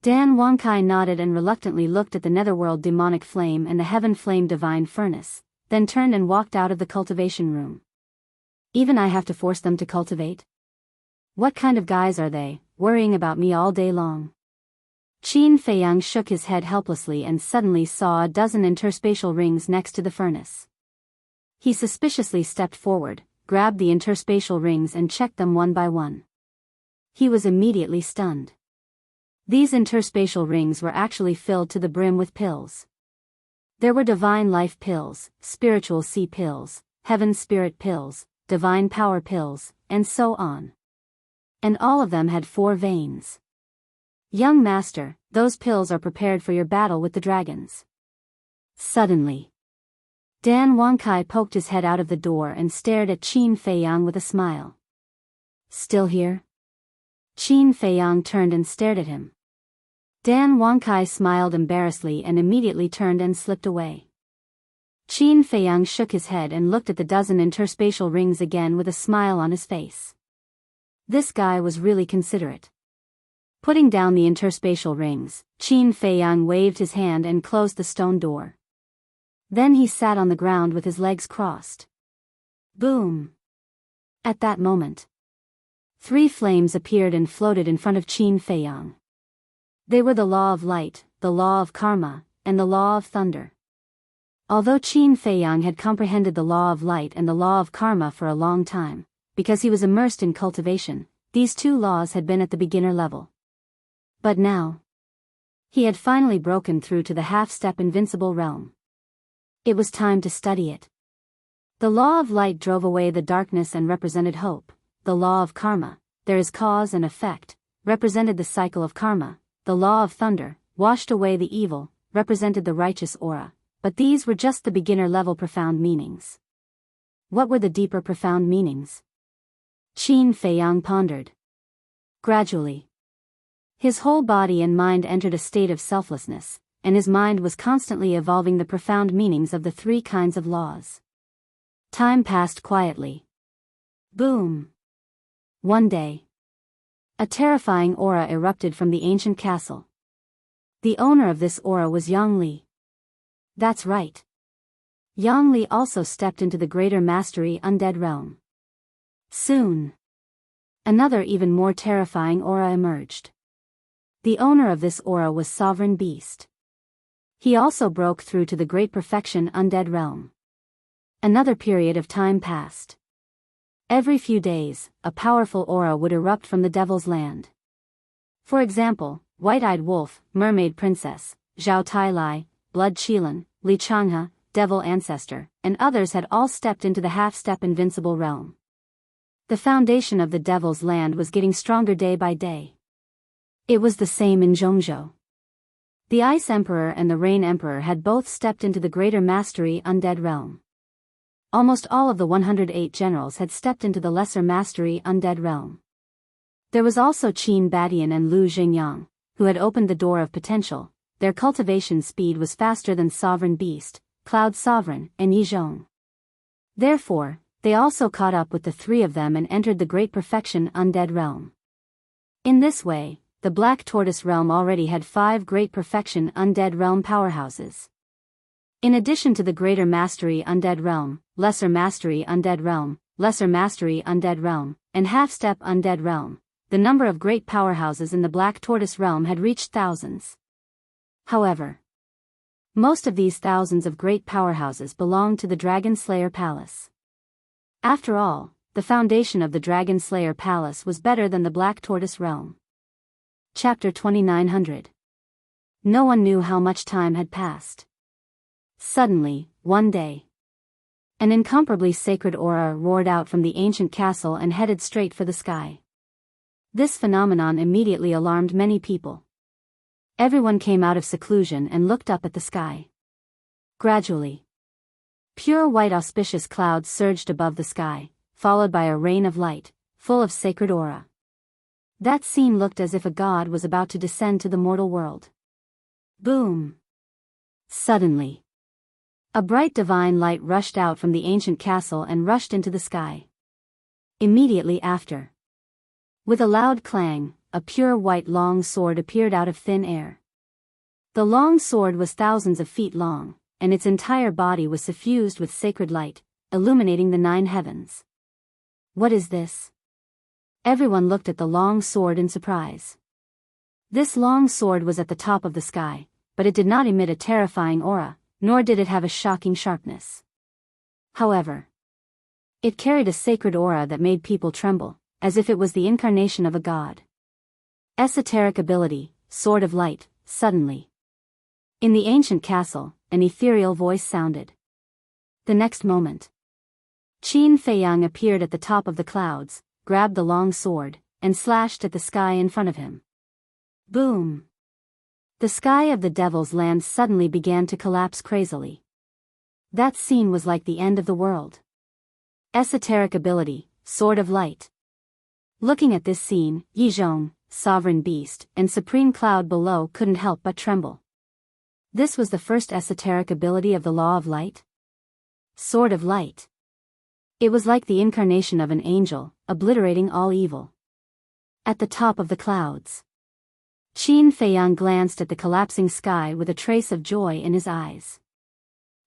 Dan Wangkai nodded and reluctantly looked at the netherworld demonic flame and the heaven flame divine furnace, then turned and walked out of the cultivation room. Even I have to force them to cultivate? What kind of guys are they, worrying about me all day long? Qin Feiyang shook his head helplessly and suddenly saw a dozen interspatial rings next to the furnace. He suspiciously stepped forward, grabbed the interspatial rings and checked them one by one. He was immediately stunned. These interspatial rings were actually filled to the brim with pills. There were divine life pills, spiritual sea pills, heaven spirit pills, divine power pills, and so on. And all of them had 4 veins. Young master, those pills are prepared for your battle with the dragons. Suddenly, Dan Wangkai poked his head out of the door and stared at Qin Feiyang with a smile. Still here? Qin Feiyang turned and stared at him. Dan Wangkai smiled embarrassedly and immediately turned and slipped away. Qin Feiyang shook his head and looked at the dozen interspatial rings again with a smile on his face. This guy was really considerate. Putting down the interspatial rings, Qin Feiyang waved his hand and closed the stone door. Then he sat on the ground with his legs crossed. Boom! At that moment, 3 flames appeared and floated in front of Qin Feiyang. They were the law of light, the law of karma, and the law of thunder. Although Qin Feiyang had comprehended the law of light and the law of karma for a long time, because he was immersed in cultivation, these 2 laws had been at the beginner level. But now, he had finally broken through to the half-step invincible realm. It was time to study it. The law of light drove away the darkness and represented hope. The law of karma, there is cause and effect, represented the cycle of karma. The law of thunder, washed away the evil, represented the righteous aura. But these were just the beginner-level profound meanings. What were the deeper profound meanings? Qin Feiyang pondered. Gradually, his whole body and mind entered a state of selflessness, and his mind was constantly evolving the profound meanings of the 3 kinds of laws. Time passed quietly. Boom! One day, a terrifying aura erupted from the ancient castle. The owner of this aura was Yang Li. That's right. Yang Li also stepped into the greater mastery undead realm. Soon, another even more terrifying aura emerged. The owner of this aura was Sovereign Beast. He also broke through to the great perfection undead realm. Another period of time passed. Every few days, a powerful aura would erupt from the Devil's Land. For example, White-Eyed Wolf, Mermaid Princess, Zhao Tai-Lai, Blood Qilin, Li Changhe, Devil Ancestor, and others had all stepped into the half-step invincible realm. The foundation of the Devil's Land was getting stronger day by day. It was the same in Zhongzhou. The Ice Emperor and the Rain Emperor had both stepped into the greater mastery undead realm. Almost all of the 108 generals had stepped into the lesser mastery undead realm. There was also Qin Badian and Lu Xingyang, who had opened the door of potential. Their cultivation speed was faster than Sovereign Beast, Cloud Sovereign, and Yizhong. Therefore, they also caught up with the 3 of them and entered the great perfection undead realm. In this way, the Black Tortoise realm already had 5 great perfection undead realm powerhouses. In addition to the greater mastery undead realm, lesser mastery undead realm, lesser mastery undead realm, and half-step undead realm, the number of great powerhouses in the Black Tortoise realm had reached thousands. However, most of these thousands of great powerhouses belonged to the Dragon Slayer Palace. After all, the foundation of the Dragon Slayer Palace was better than the Black Tortoise realm. Chapter 2900. No one knew how much time had passed. Suddenly, one day, an incomparably sacred aura roared out from the ancient castle and headed straight for the sky. This phenomenon immediately alarmed many people. Everyone came out of seclusion and looked up at the sky. Gradually, pure white auspicious clouds surged above the sky, followed by a rain of light, full of sacred aura. That scene looked as if a god was about to descend to the mortal world. Boom! Suddenly, a bright divine light rushed out from the ancient castle and rushed into the sky. Immediately after, with a loud clang, a pure white long sword appeared out of thin air. The long sword was thousands of feet long, and its entire body was suffused with sacred light, illuminating the 9 heavens. What is this? Everyone looked at the long sword in surprise. This long sword was at the top of the sky, but it did not emit a terrifying aura, nor did it have a shocking sharpness. However, it carried a sacred aura that made people tremble, as if it was the incarnation of a god. Esoteric ability, Sword of Light. Suddenly, in the ancient castle, an ethereal voice sounded. The next moment, Qin Feiyang appeared at the top of the clouds, grabbed the long sword, and slashed at the sky in front of him. Boom! The sky of the Devil's Land suddenly began to collapse crazily. That scene was like the end of the world. Esoteric ability, Sword of Light. Looking at this scene, Yizhong, sovereign beast, and supreme cloud below couldn't help but tremble. This was the first esoteric ability of the law of light? Sword of light. It was like the incarnation of an angel, obliterating all evil. At the top of the clouds, Qin Feiyang glanced at the collapsing sky with a trace of joy in his eyes.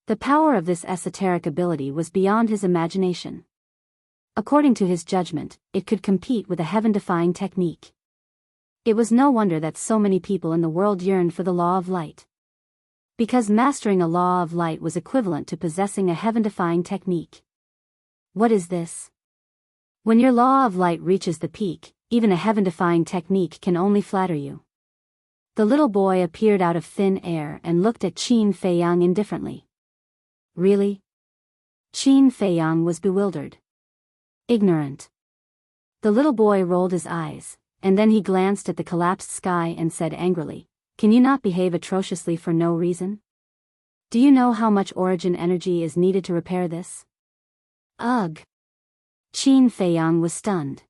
The power of this esoteric ability was beyond his imagination. According to his judgment, it could compete with a heaven-defying technique. It was no wonder that so many people in the world yearned for the law of light. Because mastering a law of light was equivalent to possessing a heaven-defying technique. What is this? When your law of light reaches the peak, even a heaven-defying technique can only flatter you. The little boy appeared out of thin air and looked at Qin Feiyang indifferently. Really? Qin Feiyang was bewildered. Ignorant. The little boy rolled his eyes, and then he glanced at the collapsed sky and said angrily, "Can you not behave atrociously for no reason? Do you know how much origin energy is needed to repair this?" Ugh! Qin Feiyang was stunned.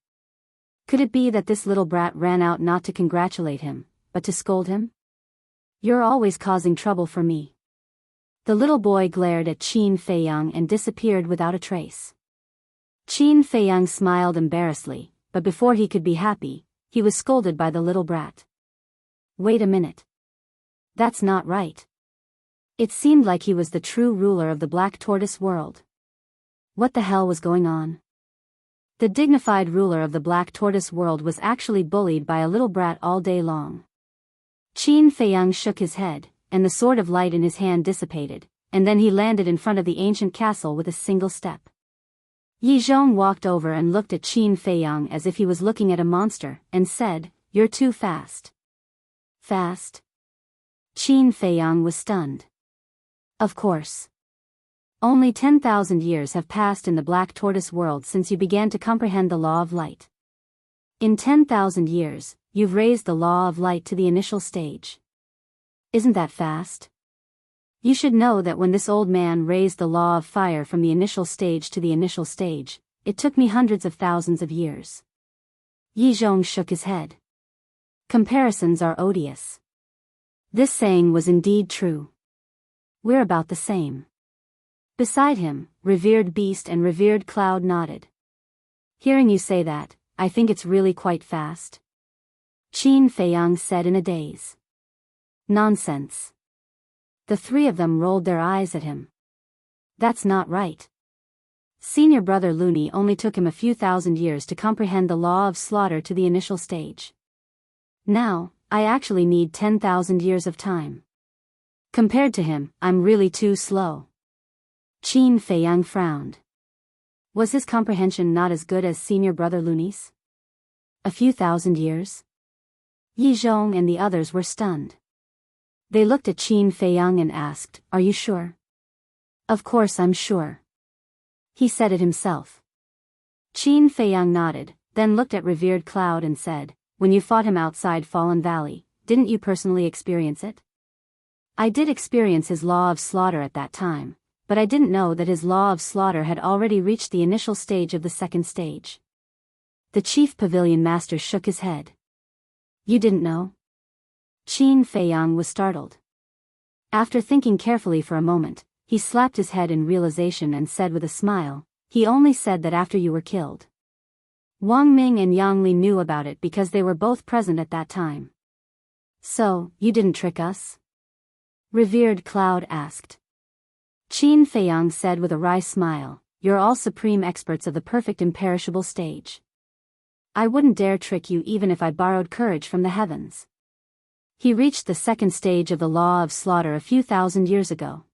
Could it be that this little brat ran out not to congratulate him, but to scold him? "You're always causing trouble for me." The little boy glared at Qin Feiyang and disappeared without a trace. Qin Feiyang smiled embarrassedly, but before he could be happy, he was scolded by the little brat. Wait a minute. That's not right. It seemed like he was the true ruler of the Black Tortoise world. What the hell was going on? The dignified ruler of the Black Tortoise world was actually bullied by a little brat all day long. Qin Feiyang shook his head, and the sword of light in his hand dissipated, and then he landed in front of the ancient castle with a single step. Yi Zhong walked over and looked at Qin Feiyang as if he was looking at a monster, and said, "You're too fast." Fast? Qin Feiyang was stunned. Of course. Only 10,000 years have passed in the Black Tortoise world since you began to comprehend the law of light. In 10,000 years, you've raised the law of light to the initial stage. Isn't that fast? You should know that when this old man raised the law of fire from the initial stage to the initial stage, it took me hundreds of thousands of years. Yi Zhong shook his head. Comparisons are odious. This saying was indeed true. We're about the same. Beside him, revered beast and revered cloud nodded. Hearing you say that, I think it's really quite fast. Qin Feiyang said in a daze. Nonsense. The three of them rolled their eyes at him. That's not right. Senior brother Looney only took him a few thousand years to comprehend the law of slaughter to the initial stage. Now, I actually need 10,000 years of time. Compared to him, I'm really too slow. Qin Feiyang frowned. Was his comprehension not as good as senior brother Looney's? A few thousand years? Yi Zhong and the others were stunned. They looked at Qin Feiyang and asked, "Are you sure?" "Of course I'm sure." He said it himself. Qin Feiyang nodded, then looked at revered cloud and said, "When you fought him outside Fallen Valley, didn't you personally experience it?" "I did experience his law of slaughter at that time, but I didn't know that his law of slaughter had already reached the initial stage of the second stage." The chief pavilion master shook his head. "You didn't know?" Qin Feiyang was startled. After thinking carefully for a moment, he slapped his head in realization and said with a smile, "He only said that after you were killed." Wang Ming and Yang Li knew about it because they were both present at that time. "So, you didn't trick us?" Revered Cloud asked. Qin Feiyang said with a wry smile, "You're all supreme experts of the perfect imperishable stage. I wouldn't dare trick you even if I borrowed courage from the heavens." He reached the second stage of the law of slaughter a few thousand years ago.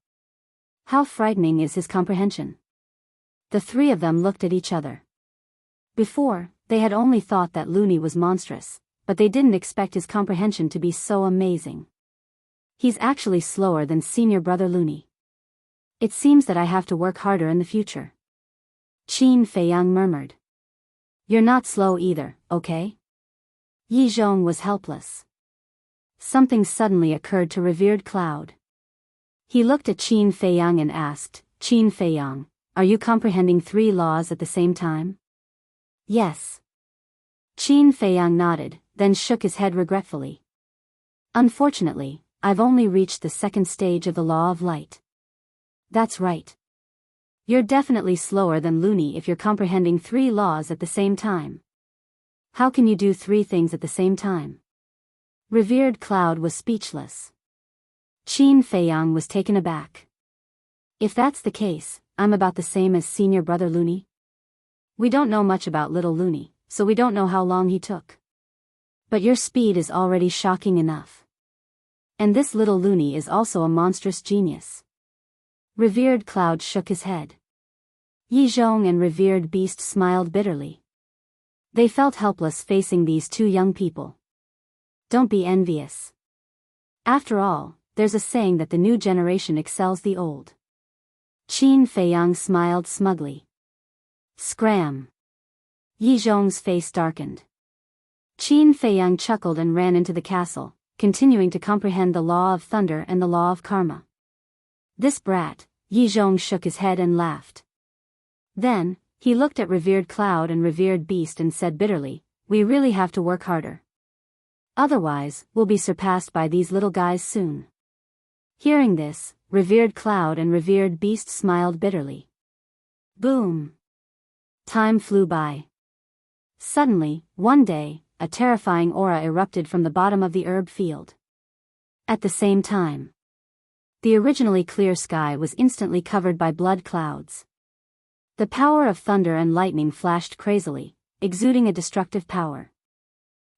How frightening is his comprehension. The three of them looked at each other. Before, they had only thought that Looney was monstrous, but they didn't expect his comprehension to be so amazing. He's actually slower than senior brother Looney. It seems that I have to work harder in the future. Qin Feiyang murmured. You're not slow either, okay? Yi Zhong was helpless. Something suddenly occurred to revered Cloud. He looked at Qin Feiyang and asked, Qin Feiyang, are you comprehending 3 laws at the same time? Yes. Qin Feiyang nodded, then shook his head regretfully. Unfortunately, I've only reached the second stage of the law of light. That's right. You're definitely slower than Looney if you're comprehending 3 laws at the same time. How can you do 3 things at the same time? Revered Cloud was speechless. Qin Feiyang was taken aback. If that's the case, I'm about the same as senior brother Looney. We don't know much about little Looney, so we don't know how long he took. But your speed is already shocking enough. And this little Looney is also a monstrous genius. Revered Cloud shook his head. Yi Zhong and Revered Beast smiled bitterly. They felt helpless facing these 2 young people. Don't be envious. After all, there's a saying that the new generation excels the old. Qin Feiyang smiled smugly. Scram. Yi Zhong's face darkened. Qin Feiyang chuckled and ran into the castle, continuing to comprehend the law of thunder and the law of karma. This brat, Yi Zhong shook his head and laughed. Then, he looked at Revered Cloud and Revered Beast and said bitterly, we really have to work harder. Otherwise, we'll be surpassed by these little guys soon. Hearing this, Revered Cloud and Revered Beast smiled bitterly. Boom. Time flew by. Suddenly, one day, a terrifying aura erupted from the bottom of the herb field. At the same time, the originally clear sky was instantly covered by blood clouds. The power of thunder and lightning flashed crazily, exuding a destructive power.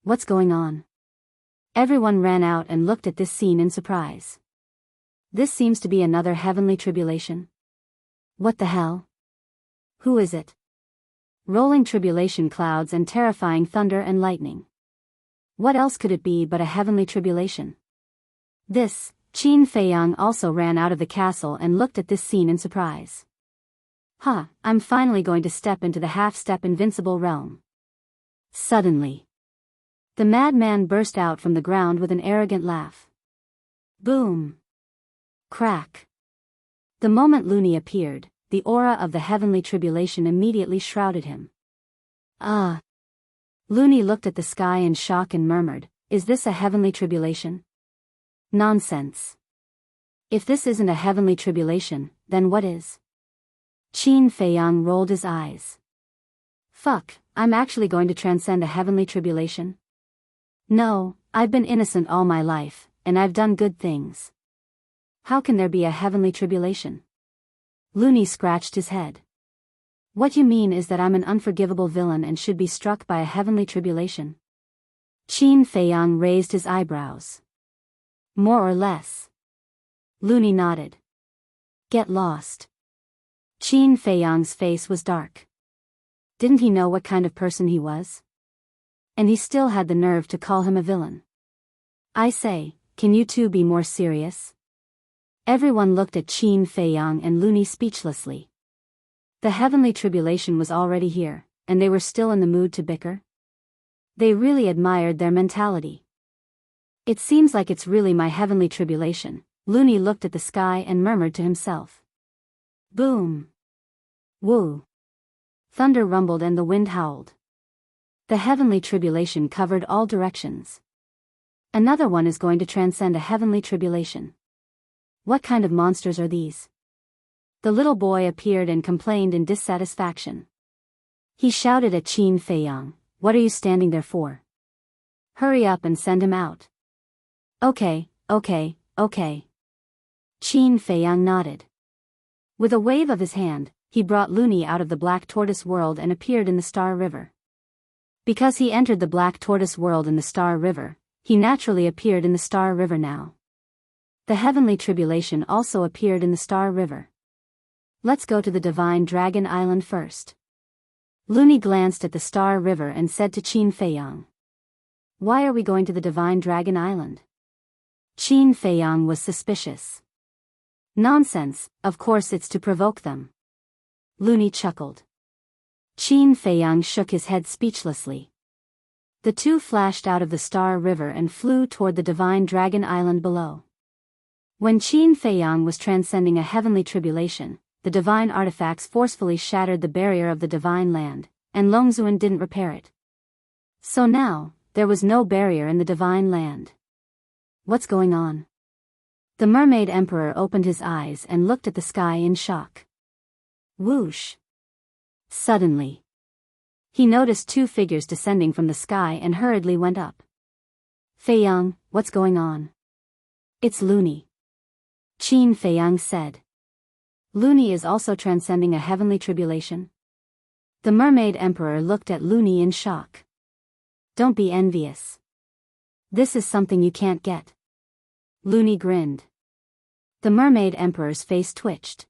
What's going on? Everyone ran out and looked at this scene in surprise. This seems to be another heavenly tribulation. What the hell? Who is it? Rolling tribulation clouds and terrifying thunder and lightning. What else could it be but a heavenly tribulation? Qin Feiyang also ran out of the castle and looked at this scene in surprise. I'm finally going to step into the half-step invincible realm. Suddenly, the madman burst out from the ground with an arrogant laugh. Boom. Crack. The moment Looney appeared, the aura of the heavenly tribulation immediately shrouded him. Looney looked at the sky in shock and murmured, is this a heavenly tribulation? Nonsense. If this isn't a heavenly tribulation, then what is? Qin Feiyang rolled his eyes. Fuck, I'm actually going to transcend a heavenly tribulation? No, I've been innocent all my life, and I've done good things. How can there be a heavenly tribulation? Looney scratched his head. What you mean is that I'm an unforgivable villain and should be struck by a heavenly tribulation? Qin Feiyang raised his eyebrows. More or less. Looney nodded. Get lost. Qin Feiyang's face was dark. Didn't he know what kind of person he was? And he still had the nerve to call him a villain. I say, can you two be more serious? Everyone looked at Qin Feiyang and Looney speechlessly. The heavenly tribulation was already here, and they were still in the mood to bicker. They really admired their mentality. It seems like it's really my heavenly tribulation. Looney looked at the sky and murmured to himself. Boom. Woo. Thunder rumbled and the wind howled. The heavenly tribulation covered all directions. Another one is going to transcend a heavenly tribulation. What kind of monsters are these? The little boy appeared and complained in dissatisfaction. He shouted at Qin Feiyang, what are you standing there for? Hurry up and send him out. Okay. Qin Feiyang nodded. With a wave of his hand, he brought Looney out of the Black Tortoise world and appeared in the Star River. Because he entered the Black Tortoise world in the Star River, he naturally appeared in the Star River now. The heavenly tribulation also appeared in the Star River. Let's go to the Divine Dragon Island first. Looney glanced at the Star River and said to Qin Feiyang. Why are we going to the Divine Dragon Island? Qin Feiyang was suspicious. Nonsense, of course it's to provoke them. Looney chuckled. Qin Feiyang shook his head speechlessly. The two flashed out of the Star River and flew toward the Divine Dragon Island below. When Qin Feiyang was transcending a heavenly tribulation, the divine artifacts forcefully shattered the barrier of the divine land, and Longzuan didn't repair it. So now, there was no barrier in the divine land. What's going on? The Mermaid Emperor opened his eyes and looked at the sky in shock. Whoosh! Suddenly, he noticed two figures descending from the sky and hurriedly went up. Feiyang, what's going on? It's Loony. Qin Feiyang said. Loony is also transcending a heavenly tribulation? The Mermaid Emperor looked at Loony in shock. Don't be envious. This is something you can't get. Loony grinned. The Mermaid Emperor's face twitched.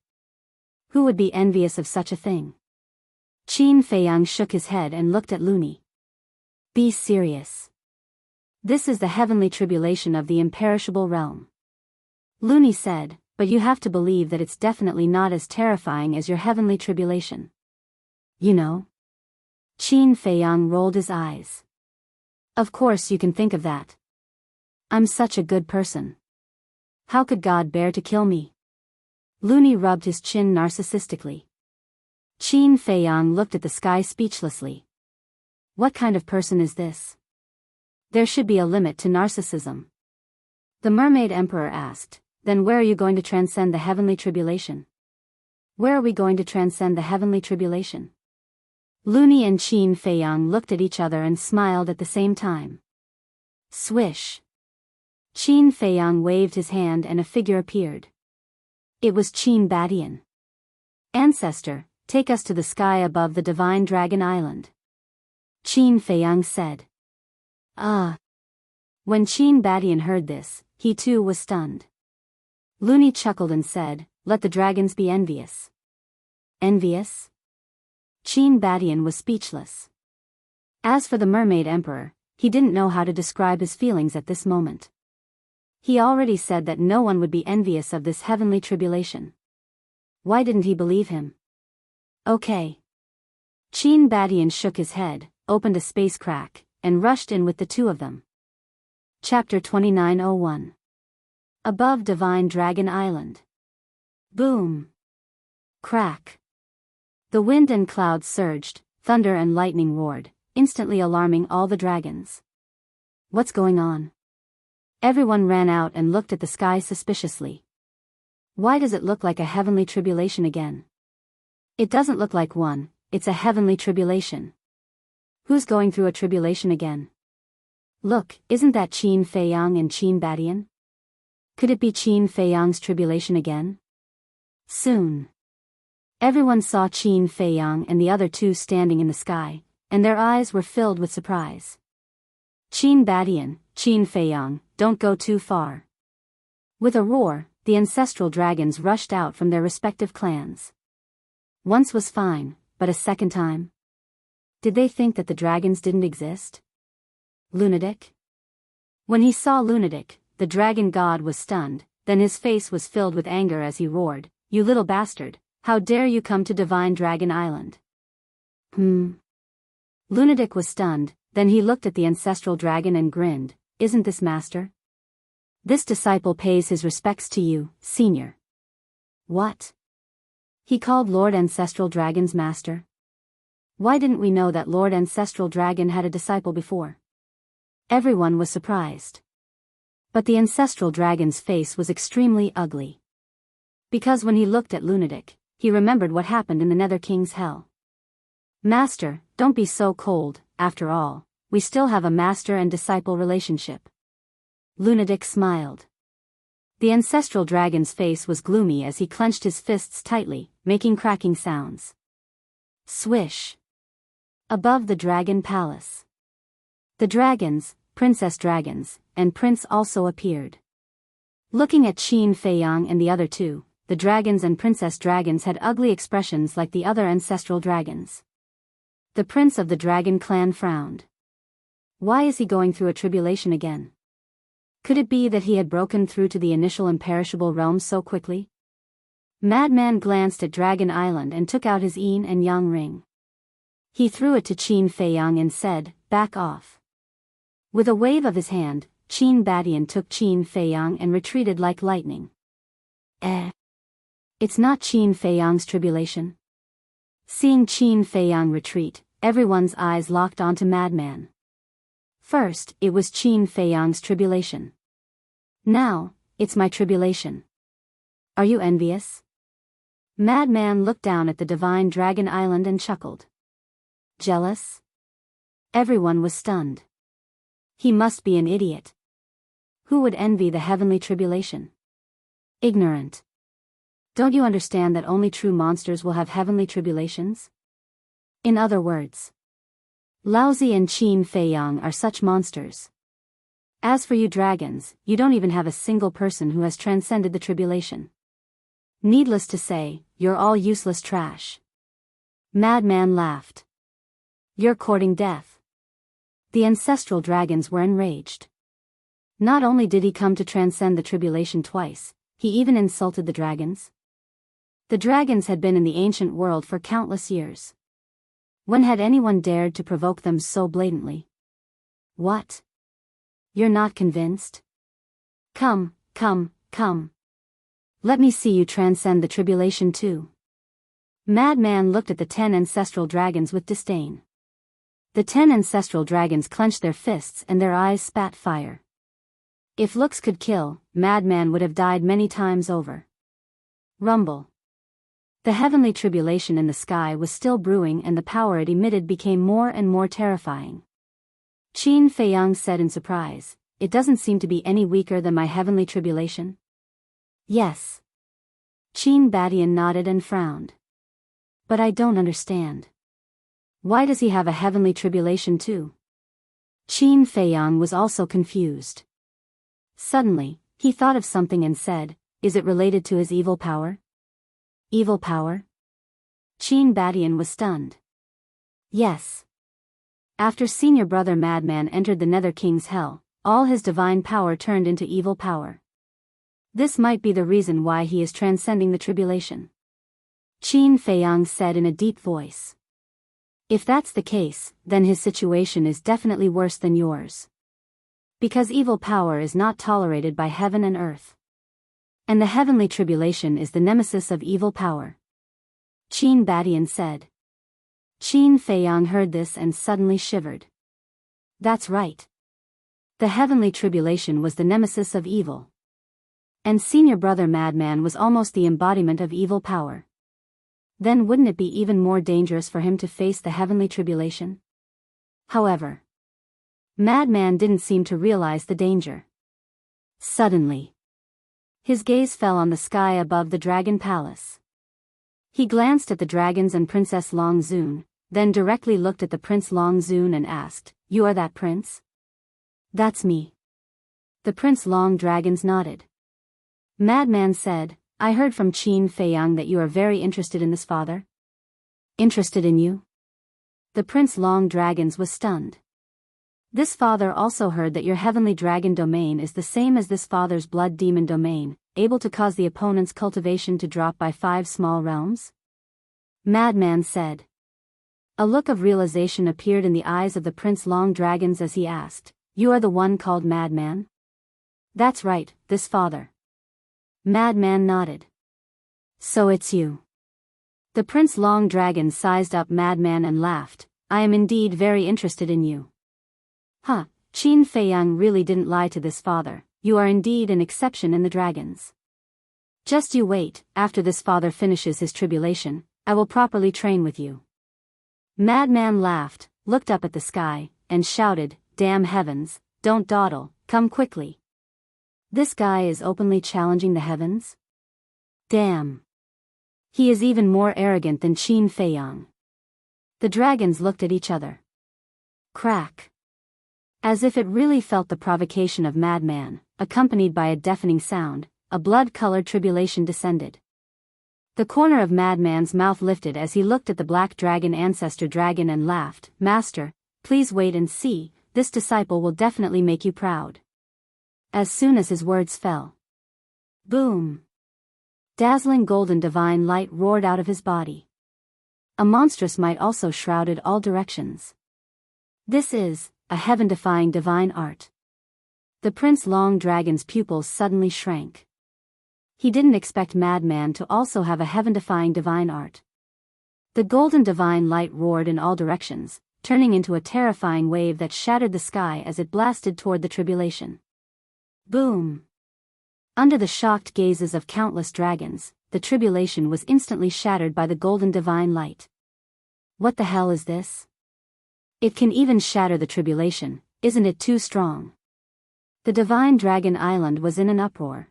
Who would be envious of such a thing? Qin Feiyang shook his head and looked at Loony. Be serious. This is the heavenly tribulation of the imperishable realm. Loony said, but you have to believe that it's definitely not as terrifying as your heavenly tribulation. You know? Qin Feiyang rolled his eyes. Of course you can think of that. I'm such a good person. How could God bear to kill me? Loony rubbed his chin narcissistically. Qin Feiyang looked at the sky speechlessly. What kind of person is this? There should be a limit to narcissism. The Mermaid Emperor asked, then where are you going to transcend the heavenly tribulation? Where are we going to transcend the heavenly tribulation? Loony and Qin Feiyang looked at each other and smiled at the same time. Swish! Qin Feiyang waved his hand and a figure appeared. It was Qin Badian. Ancestor, take us to the sky above the divine dragon island. Qin Feiyang said. When Qin Badian heard this, he too was stunned. Loony chuckled and said, let the dragons be envious. Envious? Qin Badian was speechless. As for the Mermaid Emperor, he didn't know how to describe his feelings at this moment. He already said that no one would be envious of this heavenly tribulation. Why didn't he believe him? Okay. Qin Badian shook his head, opened a space crack, and rushed in with the two of them. Chapter 2901. Above Divine Dragon Island. Boom. Crack. The wind and clouds surged, thunder and lightning roared, instantly alarming all the dragons. What's going on? Everyone ran out and looked at the sky suspiciously. Why does it look like a heavenly tribulation again? It doesn't look like one, it's a heavenly tribulation. Who's going through a tribulation again? Look, isn't that Qin Feiyang and Qin Badian? Could it be Qin Feiyang's tribulation again? Soon. Everyone saw Qin Feiyang and the other two standing in the sky, and their eyes were filled with surprise. Qin Badian, Qin Feiyang, don't go too far. With a roar, the ancestral dragons rushed out from their respective clans. Once was fine, but a second time? Did they think that the dragons didn't exist? Lunatic? When he saw Lunatic, the dragon god was stunned, then his face was filled with anger as he roared, you little bastard, how dare you come to Divine Dragon Island? Lunatic was stunned, then he looked at the ancestral dragon and grinned, isn't this master? This disciple pays his respects to you, senior. What? He called Lord Ancestral Dragon's master? Why didn't we know that Lord Ancestral Dragon had a disciple before? Everyone was surprised. But the Ancestral Dragon's face was extremely ugly. Because when he looked at Lunatic, he remembered what happened in the Nether King's hell. Master, don't be so cold, after all, we still have a master and disciple relationship. Lunatic smiled. The ancestral dragon's face was gloomy as he clenched his fists tightly, making cracking sounds. Swish. Above the dragon palace. The dragons, princess dragons, and prince also appeared. Looking at Qin Feiyang and the other two, the dragons and princess dragons had ugly expressions like the other ancestral dragons. The prince of the dragon clan frowned. Why is he going through a tribulation again? Could it be that he had broken through to the initial imperishable realm so quickly? Madman glanced at Dragon Island and took out his yin and yang ring. He threw it to Qin Feiyang and said, back off. With a wave of his hand, Qin Badian took Qin Feiyang and retreated like lightning. It's not Qin Feiyang's tribulation. Seeing Qin Feiyang retreat, everyone's eyes locked onto Madman. First, it was Qin Feiyang's tribulation. Now, it's my tribulation. Are you envious? Madman looked down at the divine dragon island and chuckled. Jealous? Everyone was stunned. He must be an idiot. Who would envy the heavenly tribulation? Ignorant. Don't you understand that only true monsters will have heavenly tribulations? In other words, Laozi and Qin Feiyang are such monsters. As for you dragons, you don't even have a single person who has transcended the tribulation. Needless to say, you're all useless trash. Madman laughed. You're courting death. The ancestral dragons were enraged. Not only did he come to transcend the tribulation twice, he even insulted the dragons. The dragons had been in the ancient world for countless years. When had anyone dared to provoke them so blatantly? What? You're not convinced? Come, come, come. Let me see you transcend the tribulation too. Madman looked at the 10 ancestral dragons with disdain. The 10 ancestral dragons clenched their fists and their eyes spat fire. If looks could kill, Madman would have died many times over. Rumble. The heavenly tribulation in the sky was still brewing and the power it emitted became more and more terrifying. Qin Feiyang said in surprise, "It doesn't seem to be any weaker than my heavenly tribulation." Yes. Qin Badian nodded and frowned. But I don't understand. Why does he have a heavenly tribulation too? Qin Feiyang was also confused. Suddenly, he thought of something and said, "Is it related to his evil power?" Evil power? Qin Badian was stunned. Yes. After senior brother Madman entered the Nether King's hell, all his divine power turned into evil power. This might be the reason why he is transcending the tribulation. Qin Feiyang said in a deep voice. If that's the case, then his situation is definitely worse than yours. Because evil power is not tolerated by heaven and earth. And the heavenly tribulation is the nemesis of evil power. Qin Badian said. Qin Feiyang heard this and suddenly shivered. That's right. The heavenly tribulation was the nemesis of evil. And senior brother Madman was almost the embodiment of evil power. Then wouldn't it be even more dangerous for him to face the heavenly tribulation? However, Madman didn't seem to realize the danger. Suddenly, his gaze fell on the sky above the dragon palace. He glanced at the dragons and Princess Longzun, then directly looked at the Prince Longzun and asked, "You are that prince?" "That's me." The Prince Long dragons nodded. Madman said, "I heard from Qin Feiyang that you are very interested in this father." "Interested in you?" The Prince Long dragons was stunned. This father also heard that your heavenly dragon domain is the same as this father's blood demon domain, able to cause the opponent's cultivation to drop by 5 small realms? Madman said. A look of realization appeared in the eyes of the Prince Long dragons as he asked, "You are the one called Madman?" "That's right, this father." Madman nodded. "So it's you." The Prince Long dragon sized up Madman and laughed, "I am indeed very interested in you." Huh, Qin Feiyang really didn't lie to this father, you are indeed an exception in the dragons. Just you wait, after this father finishes his tribulation, I will properly train with you. Madman laughed, looked up at the sky, and shouted, "Damn heavens, don't dawdle, come quickly." This guy is openly challenging the heavens? Damn. He is even more arrogant than Qin Feiyang. The dragons looked at each other. Crack. As if it really felt the provocation of Madman, accompanied by a deafening sound, a blood-colored tribulation descended. The corner of Madman's mouth lifted as he looked at the black dragon ancestor dragon and laughed, "Master, please wait and see, this disciple will definitely make you proud." As soon as his words fell. Boom! Dazzling golden divine light roared out of his body. A monstrous might also shrouded all directions. This is a heaven-defying divine art. The Prince Long Dragon's pupils suddenly shrank. He didn't expect Madman to also have a heaven-defying divine art. The golden divine light roared in all directions, turning into a terrifying wave that shattered the sky as it blasted toward the tribulation. Boom! Under the shocked gazes of countless dragons, the tribulation was instantly shattered by the golden divine light. What the hell is this? It can even shatter the tribulation, isn't it too strong? The divine dragon island was in an uproar.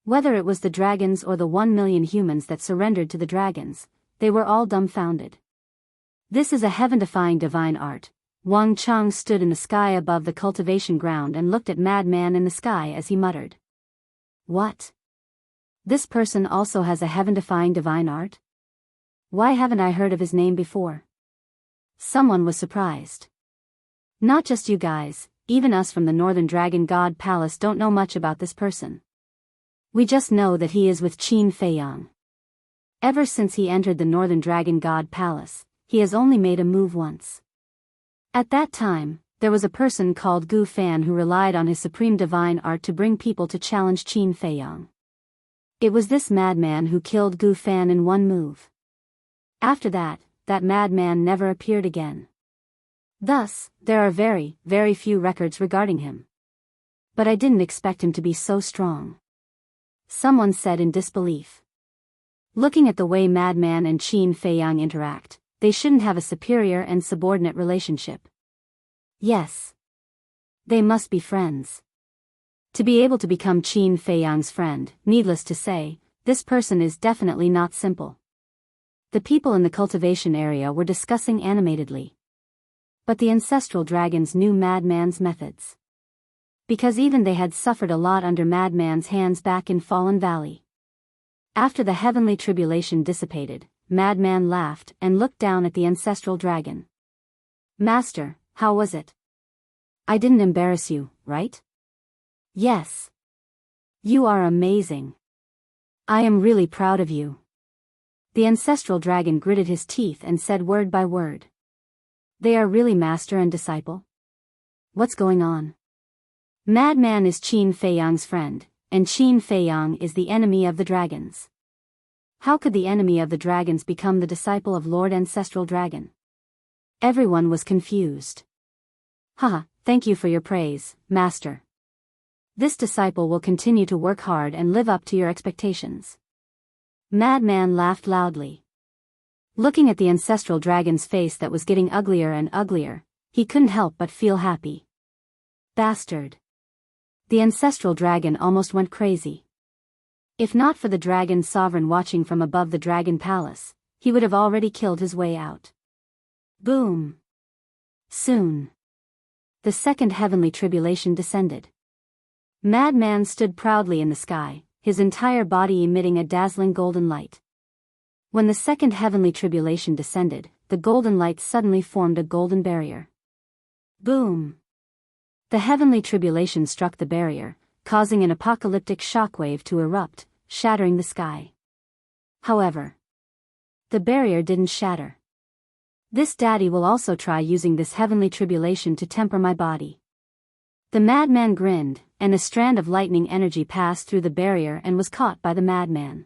Whether it was the dragons or the 1 million humans that surrendered to the dragons, they were all dumbfounded. This is a heaven-defying divine art. Wang Chang stood in the sky above the cultivation ground and looked at Madman in the sky as he muttered. What? This person also has a heaven-defying divine art? Why haven't I heard of his name before? Someone was surprised. Not just you guys, even us from the Northern Dragon God Palace don't know much about this person. We just know that he is with Qin Feiyang. Ever since he entered the Northern Dragon God Palace, he has only made a move once. At that time, there was a person called Gu Fan who relied on his supreme divine art to bring people to challenge Qin Feiyang. It was this madman who killed Gu Fan in one move. After that madman never appeared again. Thus, there are very, very few records regarding him. But I didn't expect him to be so strong. Someone said in disbelief. Looking at the way Madman and Qin Feiyang interact, they shouldn't have a superior and subordinate relationship. Yes. They must be friends. To be able to become Qin Feiyang's friend, needless to say, this person is definitely not simple. The people in the cultivation area were discussing animatedly. But the ancestral dragons knew Madman's methods. Because even they had suffered a lot under Madman's hands back in Fallen Valley. After the heavenly tribulation dissipated, Madman laughed and looked down at the ancestral dragon. Master, how was it? I didn't embarrass you, right? Yes. You are amazing. I am really proud of you. The ancestral dragon gritted his teeth and said word by word. They are really master and disciple? What's going on? Madman is Qin Feiyang's friend, and Qin Feiyang is the enemy of the dragons. How could the enemy of the dragons become the disciple of Lord Ancestral Dragon? Everyone was confused. Haha, thank you for your praise, Master. This disciple will continue to work hard and live up to your expectations. Madman laughed loudly. Looking at the ancestral dragon's face that was getting uglier and uglier, he couldn't help but feel happy. Bastard. The ancestral dragon almost went crazy. If not for the dragon sovereign watching from above the dragon palace, he would have already killed his way out. Boom. Soon. The second heavenly tribulation descended. Madman stood proudly in the sky, his entire body emitting a dazzling golden light. When the second heavenly tribulation descended, the golden light suddenly formed a golden barrier. Boom! The heavenly tribulation struck the barrier, causing an apocalyptic shockwave to erupt, shattering the sky. However, the barrier didn't shatter. This daddy will also try using this heavenly tribulation to temper my body. The madman grinned, and a strand of lightning energy passed through the barrier and was caught by the madman.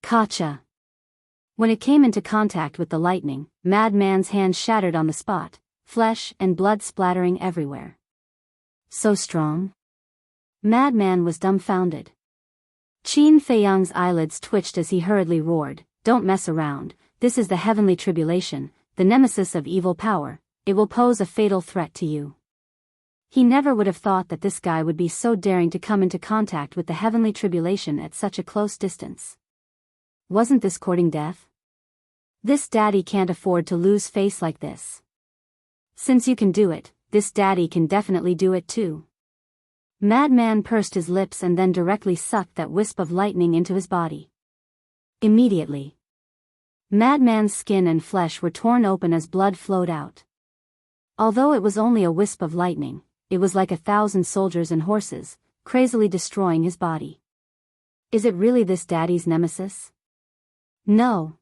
Gotcha! When it came into contact with the lightning, Madman's hand shattered on the spot, flesh and blood splattering everywhere. So strong? Madman was dumbfounded. Qin Feiyang's eyelids twitched as he hurriedly roared, "Don't mess around, this is the heavenly tribulation, the nemesis of evil power, it will pose a fatal threat to you." He never would have thought that this guy would be so daring to come into contact with the heavenly tribulation at such a close distance. Wasn't this courting death? This daddy can't afford to lose face like this. Since you can do it, this daddy can definitely do it too. Madman pursed his lips and then directly sucked that wisp of lightning into his body. Immediately, Madman's skin and flesh were torn open as blood flowed out. Although it was only a wisp of lightning, it was like 1,000 soldiers and horses, crazily destroying his body. Is it really this daddy's nemesis? No.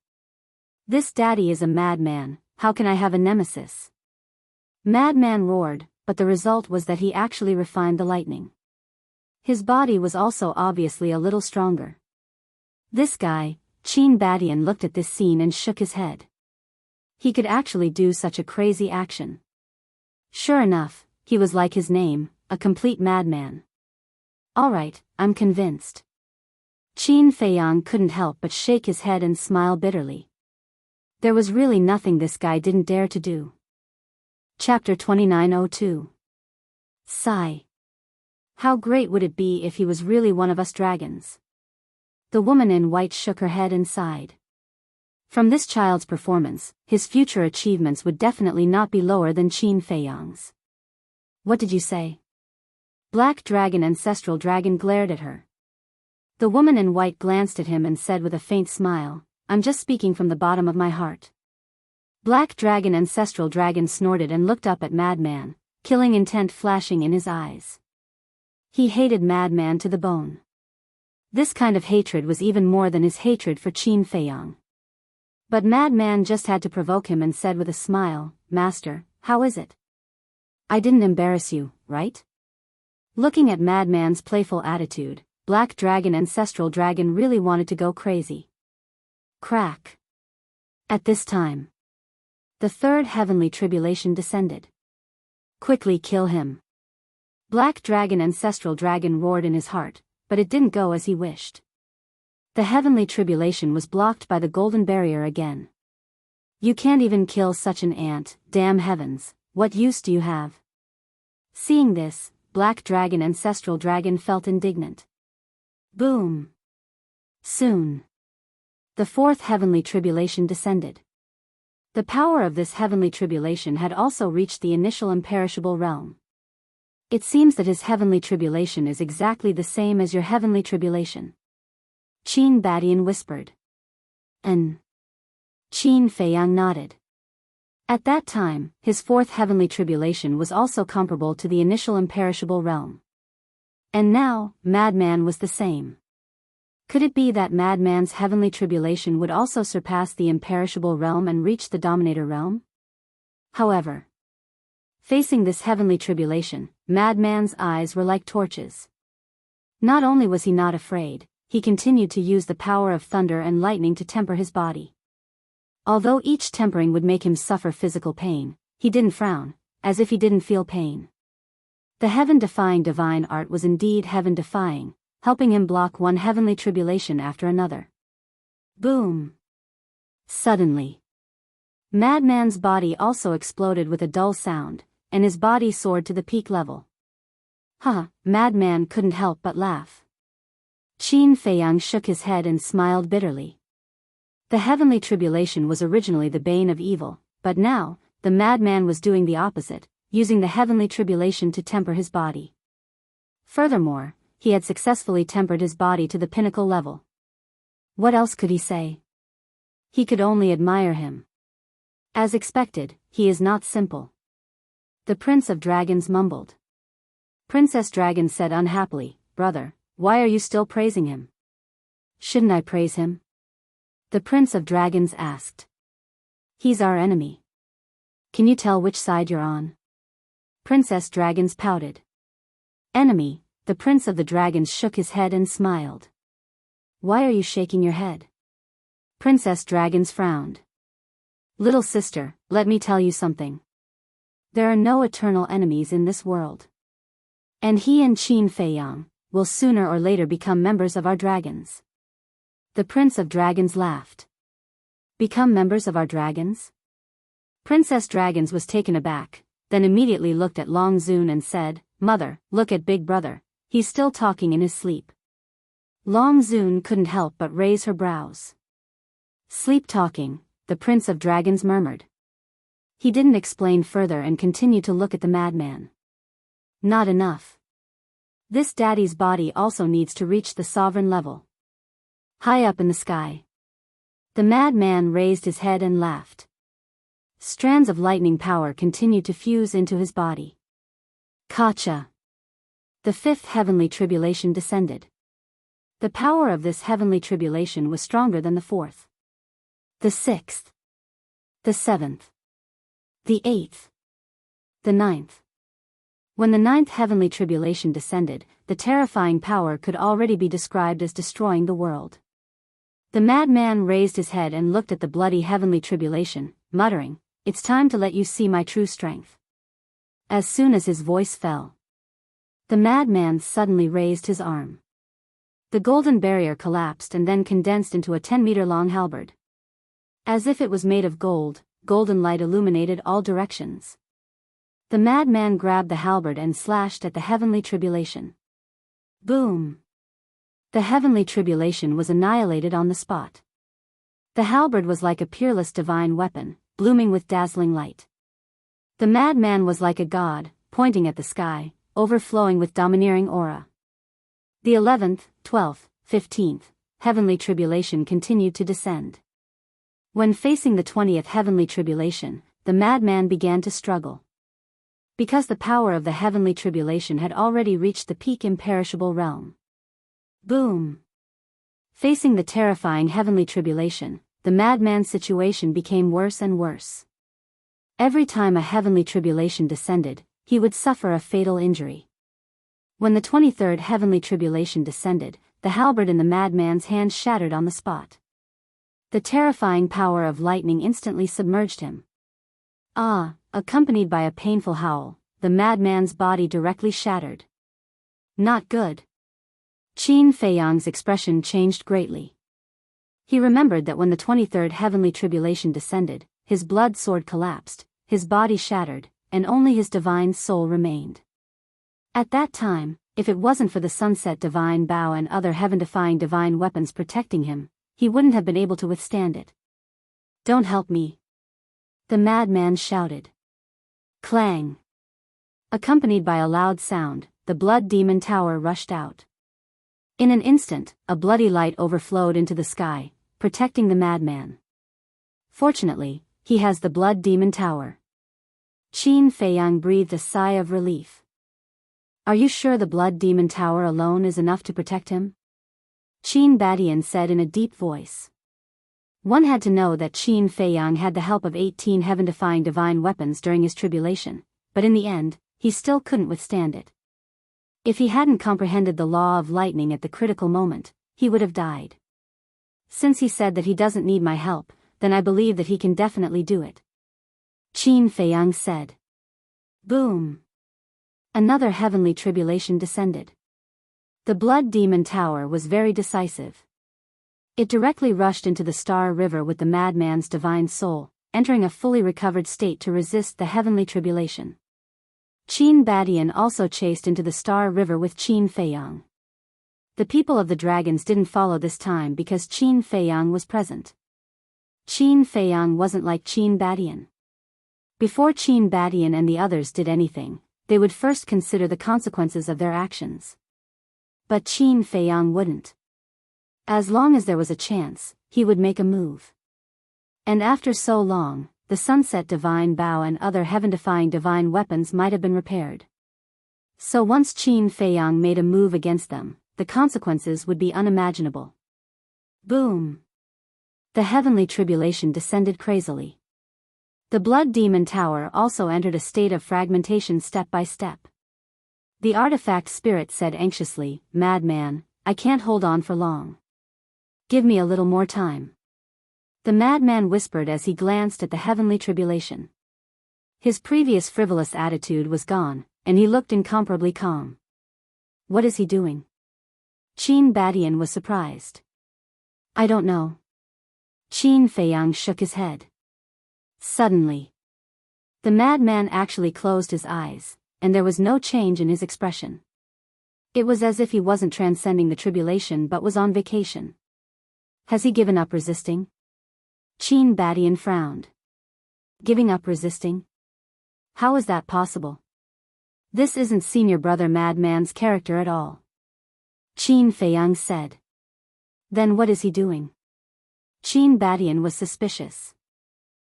This daddy is a madman, how can I have a nemesis? Madman roared, but the result was that he actually refined the lightning. His body was also obviously a little stronger. This guy, Qin Badian, looked at this scene and shook his head. He could actually do such a crazy action. Sure enough, he was like his name, a complete madman. Alright, I'm convinced. Qin Feiyang couldn't help but shake his head and smile bitterly. There was really nothing this guy didn't dare to do. Chapter 2902. Sigh. How great would it be if he was really one of us dragons? The woman in white shook her head and sighed. From this child's performance, his future achievements would definitely not be lower than Qin Feiyang's. What did you say? Black Dragon Ancestral Dragon glared at her. The woman in white glanced at him and said with a faint smile, I'm just speaking from the bottom of my heart. Black Dragon Ancestral Dragon snorted and looked up at Madman, killing intent flashing in his eyes. He hated Madman to the bone. This kind of hatred was even more than his hatred for Qin Feiyang. But Madman just had to provoke him and said with a smile, Master, how is it? I didn't embarrass you, right? Looking at Madman's playful attitude, Black Dragon Ancestral Dragon really wanted to go crazy. Crack. At this time, the third heavenly tribulation descended. Quickly kill him. Black Dragon Ancestral Dragon roared in his heart, but it didn't go as he wished. The heavenly tribulation was blocked by the golden barrier again. You can't even kill such an ant, damn heavens, what use do you have? Seeing this, Black Dragon Ancestral Dragon felt indignant. Boom. Soon. The fourth heavenly tribulation descended. The power of this heavenly tribulation had also reached the initial imperishable realm. It seems that his heavenly tribulation is exactly the same as your heavenly tribulation. Qin Badian whispered. Qin Feiyang nodded. At that time, his fourth heavenly tribulation was also comparable to the initial imperishable realm. And now, Madman was the same. Could it be that Madman's heavenly tribulation would also surpass the imperishable realm and reach the Dominator realm? However, facing this heavenly tribulation, Madman's eyes were like torches. Not only was he not afraid, he continued to use the power of thunder and lightning to temper his body. Although each tempering would make him suffer physical pain, he didn't frown, as if he didn't feel pain. The heaven-defying divine art was indeed heaven-defying, helping him block one heavenly tribulation after another. Boom! Suddenly, Madman's body also exploded with a dull sound, and his body soared to the peak level. Madman couldn't help but laugh. Qin Feiyang shook his head and smiled bitterly. The heavenly tribulation was originally the bane of evil, but now, the madman was doing the opposite, using the heavenly tribulation to temper his body. Furthermore, he had successfully tempered his body to the pinnacle level. What else could he say? He could only admire him. As expected, he is not simple. The Prince of Dragons mumbled. Princess Dragon said unhappily, Brother, why are you still praising him? Shouldn't I praise him? The Prince of Dragons asked. He's our enemy. Can you tell which side you're on? Princess Dragons pouted. Enemy, the Prince of the Dragons shook his head and smiled. Why are you shaking your head? Princess Dragons frowned. Little sister, let me tell you something. There are no eternal enemies in this world. And he and Qin Feiyang will sooner or later become members of our dragons. The Prince of Dragons laughed. Become members of our dragons? Princess Dragons was taken aback, then immediately looked at Long Zun and said, Mother, look at Big Brother, he's still talking in his sleep. Long Zun couldn't help but raise her brows. Sleep talking, the Prince of Dragons murmured. He didn't explain further and continued to look at the madman. Not enough. This daddy's body also needs to reach the sovereign level. High up in the sky. The madman raised his head and laughed. Strands of lightning power continued to fuse into his body. Kacha. The fifth heavenly tribulation descended. The power of this heavenly tribulation was stronger than the fourth. The sixth. The seventh. The eighth. The ninth. When the ninth heavenly tribulation descended, the terrifying power could already be described as destroying the world. The madman raised his head and looked at the bloody heavenly tribulation. muttering, "It's time to let you see my true strength." As soon as his voice fell, the madman suddenly raised his arm. The golden barrier collapsed and then condensed into a 10-meter-long halberd. As if it was made of gold, golden light illuminated all directions. The madman grabbed the halberd and slashed at the heavenly tribulation. Boom! The heavenly tribulation was annihilated on the spot. The halberd was like a peerless divine weapon, blooming with dazzling light. The madman was like a god, pointing at the sky, overflowing with domineering aura. The 11th, 12th, 15th, heavenly tribulation continued to descend. When facing the 20th heavenly tribulation, the madman began to struggle. Because the power of the heavenly tribulation had already reached the peak imperishable realm. Boom! Facing the terrifying heavenly tribulation, the madman's situation became worse and worse. Every time a heavenly tribulation descended, he would suffer a fatal injury. When the 23rd heavenly tribulation descended, the halberd in the madman's hand shattered on the spot. The terrifying power of lightning instantly submerged him. Accompanied by a painful howl, the madman's body directly shattered. Not good. Qin Feiyang's expression changed greatly. He remembered that when the 23rd heavenly tribulation descended, his blood sword collapsed, his body shattered, and only his divine soul remained. At that time, if it wasn't for the sunset divine bow and other heaven-defying divine weapons protecting him, he wouldn't have been able to withstand it. "Don't help me!" the madman shouted. Clang! Accompanied by a loud sound, the blood demon tower rushed out. In an instant, a bloody light overflowed into the sky, protecting the madman. Fortunately, he has the blood demon tower. Qin Feiyang breathed a sigh of relief. "Are you sure the blood demon tower alone is enough to protect him?" Qin Badian said in a deep voice. One had to know that Qin Feiyang had the help of 18 heaven-defying divine weapons during his tribulation, but in the end, he still couldn't withstand it. If he hadn't comprehended the law of lightning at the critical moment, he would have died. Since he said that he doesn't need my help, then I believe that he can definitely do it. Qin Feiyang said. Boom! Another heavenly tribulation descended. The blood demon tower was very decisive. It directly rushed into the Star River with the madman's divine soul, entering a fully recovered state to resist the heavenly tribulation. Qin Badian also chased into the Star River with Qin Feiyang. The people of the dragons didn't follow this time because Qin Feiyang was present. Qin Feiyang wasn't like Qin Badian. Before Qin Badian and the others did anything, they would first consider the consequences of their actions. But Qin Feiyang wouldn't. As long as there was a chance, he would make a move. And after so long, the sunset divine bow and other heaven-defying divine weapons might have been repaired. So once Qin Feiyang made a move against them, the consequences would be unimaginable. Boom! The heavenly tribulation descended crazily. The blood demon tower also entered a state of fragmentation step by step. The artifact spirit said anxiously, "Madman, I can't hold on for long. Give me a little more time." The madman whispered as he glanced at the heavenly tribulation. His previous frivolous attitude was gone, and he looked incomparably calm. What is he doing? Qin Badian was surprised. I don't know. Qin Feiyang shook his head. Suddenly, the madman actually closed his eyes, and there was no change in his expression. It was as if he wasn't transcending the tribulation but was on vacation. Has he given up resisting? Qin Badian frowned. Giving up resisting? How is that possible? This isn't senior brother madman's character at all. Qin Feiyang said. Then what is he doing? Qin Badian was suspicious.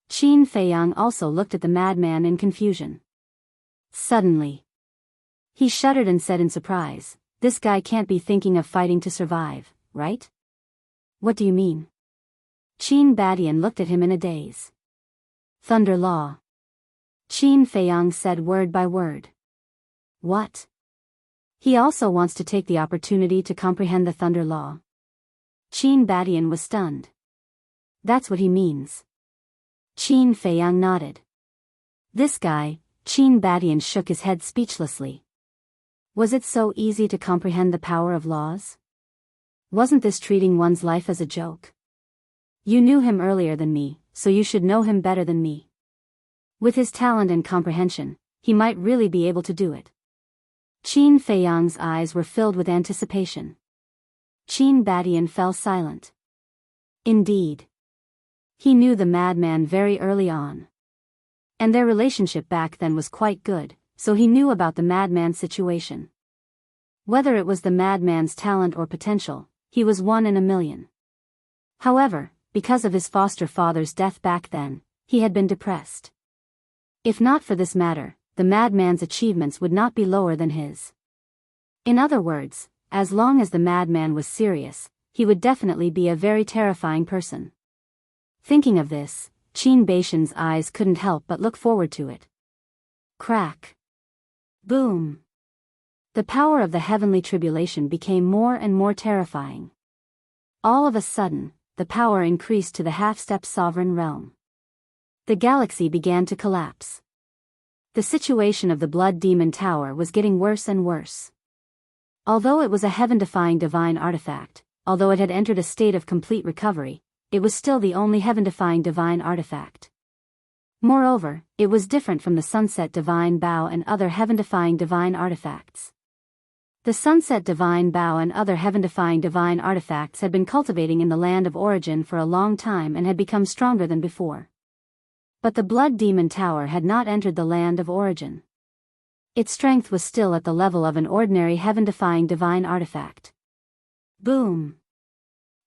Qin Feiyang also looked at the madman in confusion. Suddenly, he shuddered and said in surprise, "This guy can't be thinking of fighting to survive, right?" "What do you mean?" Qin Badian looked at him in a daze. "Thunder Law." Qin Feiyang said word by word. What? He also wants to take the opportunity to comprehend the Thunder Law. Qin Badian was stunned. That's what he means. Qin Feiyang nodded. This guy, Qin Badian shook his head speechlessly. Was it so easy to comprehend the power of laws? Wasn't this treating one's life as a joke? You knew him earlier than me, so you should know him better than me. With his talent and comprehension, he might really be able to do it. Qin Feiyang's eyes were filled with anticipation. Qin Badian fell silent. Indeed. He knew the madman very early on. And their relationship back then was quite good, so he knew about the madman's situation. Whether it was the madman's talent or potential, he was 1 in a million. However, because of his foster father's death back then, he had been depressed. If not for this matter, the madman's achievements would not be lower than his. In other words, as long as the madman was serious, he would definitely be a very terrifying person. Thinking of this, Qin Badian's eyes couldn't help but look forward to it. Crack. Boom. The power of the heavenly tribulation became more and more terrifying. All of a sudden, the power increased to the half-step sovereign realm. The galaxy began to collapse. The situation of the Blood Demon Tower was getting worse and worse. Although it was a heaven-defying divine artifact, although it had entered a state of complete recovery, it was still the only heaven-defying divine artifact. Moreover, it was different from the Sunset Divine Bow and other heaven-defying divine artifacts. The Sunset Divine Bow and other heaven-defying divine artifacts had been cultivating in the land of origin for a long time and had become stronger than before. But the Blood Demon Tower had not entered the land of origin. Its strength was still at the level of an ordinary heaven-defying divine artifact. Boom!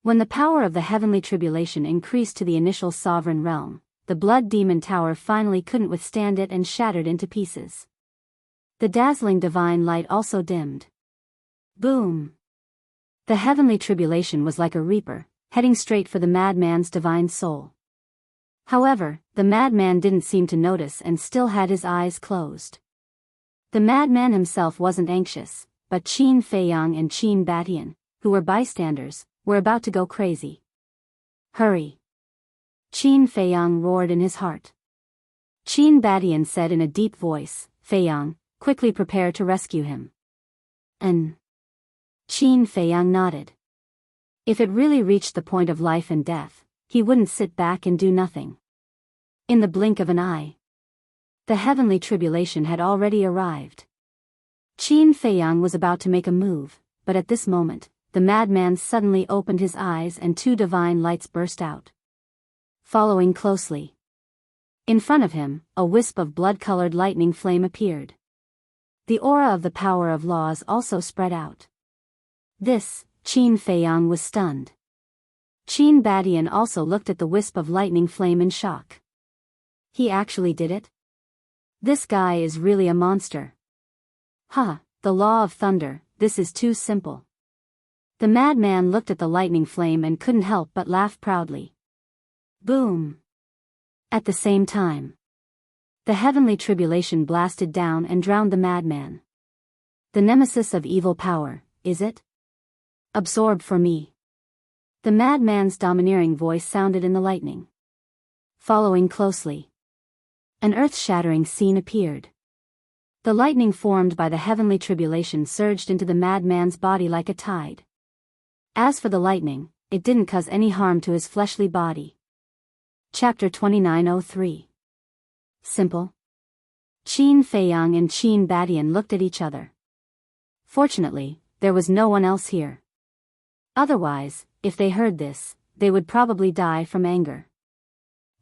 When the power of the heavenly tribulation increased to the initial sovereign realm, the Blood Demon Tower finally couldn't withstand it and shattered into pieces. The dazzling divine light also dimmed. Boom! The heavenly tribulation was like a reaper, heading straight for the madman's divine soul. However, the madman didn't seem to notice and still had his eyes closed. The madman himself wasn't anxious, but Qin Feiyang and Qin Badian, who were bystanders, were about to go crazy. Hurry! Qin Feiyang roared in his heart. Qin Badian said in a deep voice, Feiyang, quickly prepare to rescue him. Qin Feiyang nodded. If it really reached the point of life and death, he wouldn't sit back and do nothing. In the blink of an eye, the heavenly tribulation had already arrived. Qin Feiyang was about to make a move, but at this moment, the madman suddenly opened his eyes and 2 divine lights burst out. Following closely. In front of him, a wisp of blood-colored lightning flame appeared. The aura of the power of laws also spread out. This, Qin Feiyang was stunned. Qin Badian also looked at the wisp of lightning flame in shock. He actually did it? This guy is really a monster. The law of thunder, this is too simple. The madman looked at the lightning flame and couldn't help but laugh proudly. Boom! At the same time, the heavenly tribulation blasted down and drowned the madman. The nemesis of evil power, is it? Absorb for me. The madman's domineering voice sounded in the lightning. Following closely, an earth-shattering scene appeared. The lightning formed by the heavenly tribulation surged into the madman's body like a tide. As for the lightning, it didn't cause any harm to his fleshly body. Chapter 2903. Simple. Qin Feiyang and Qin Badian looked at each other. Fortunately, there was no one else here. Otherwise, if they heard this, they would probably die from anger.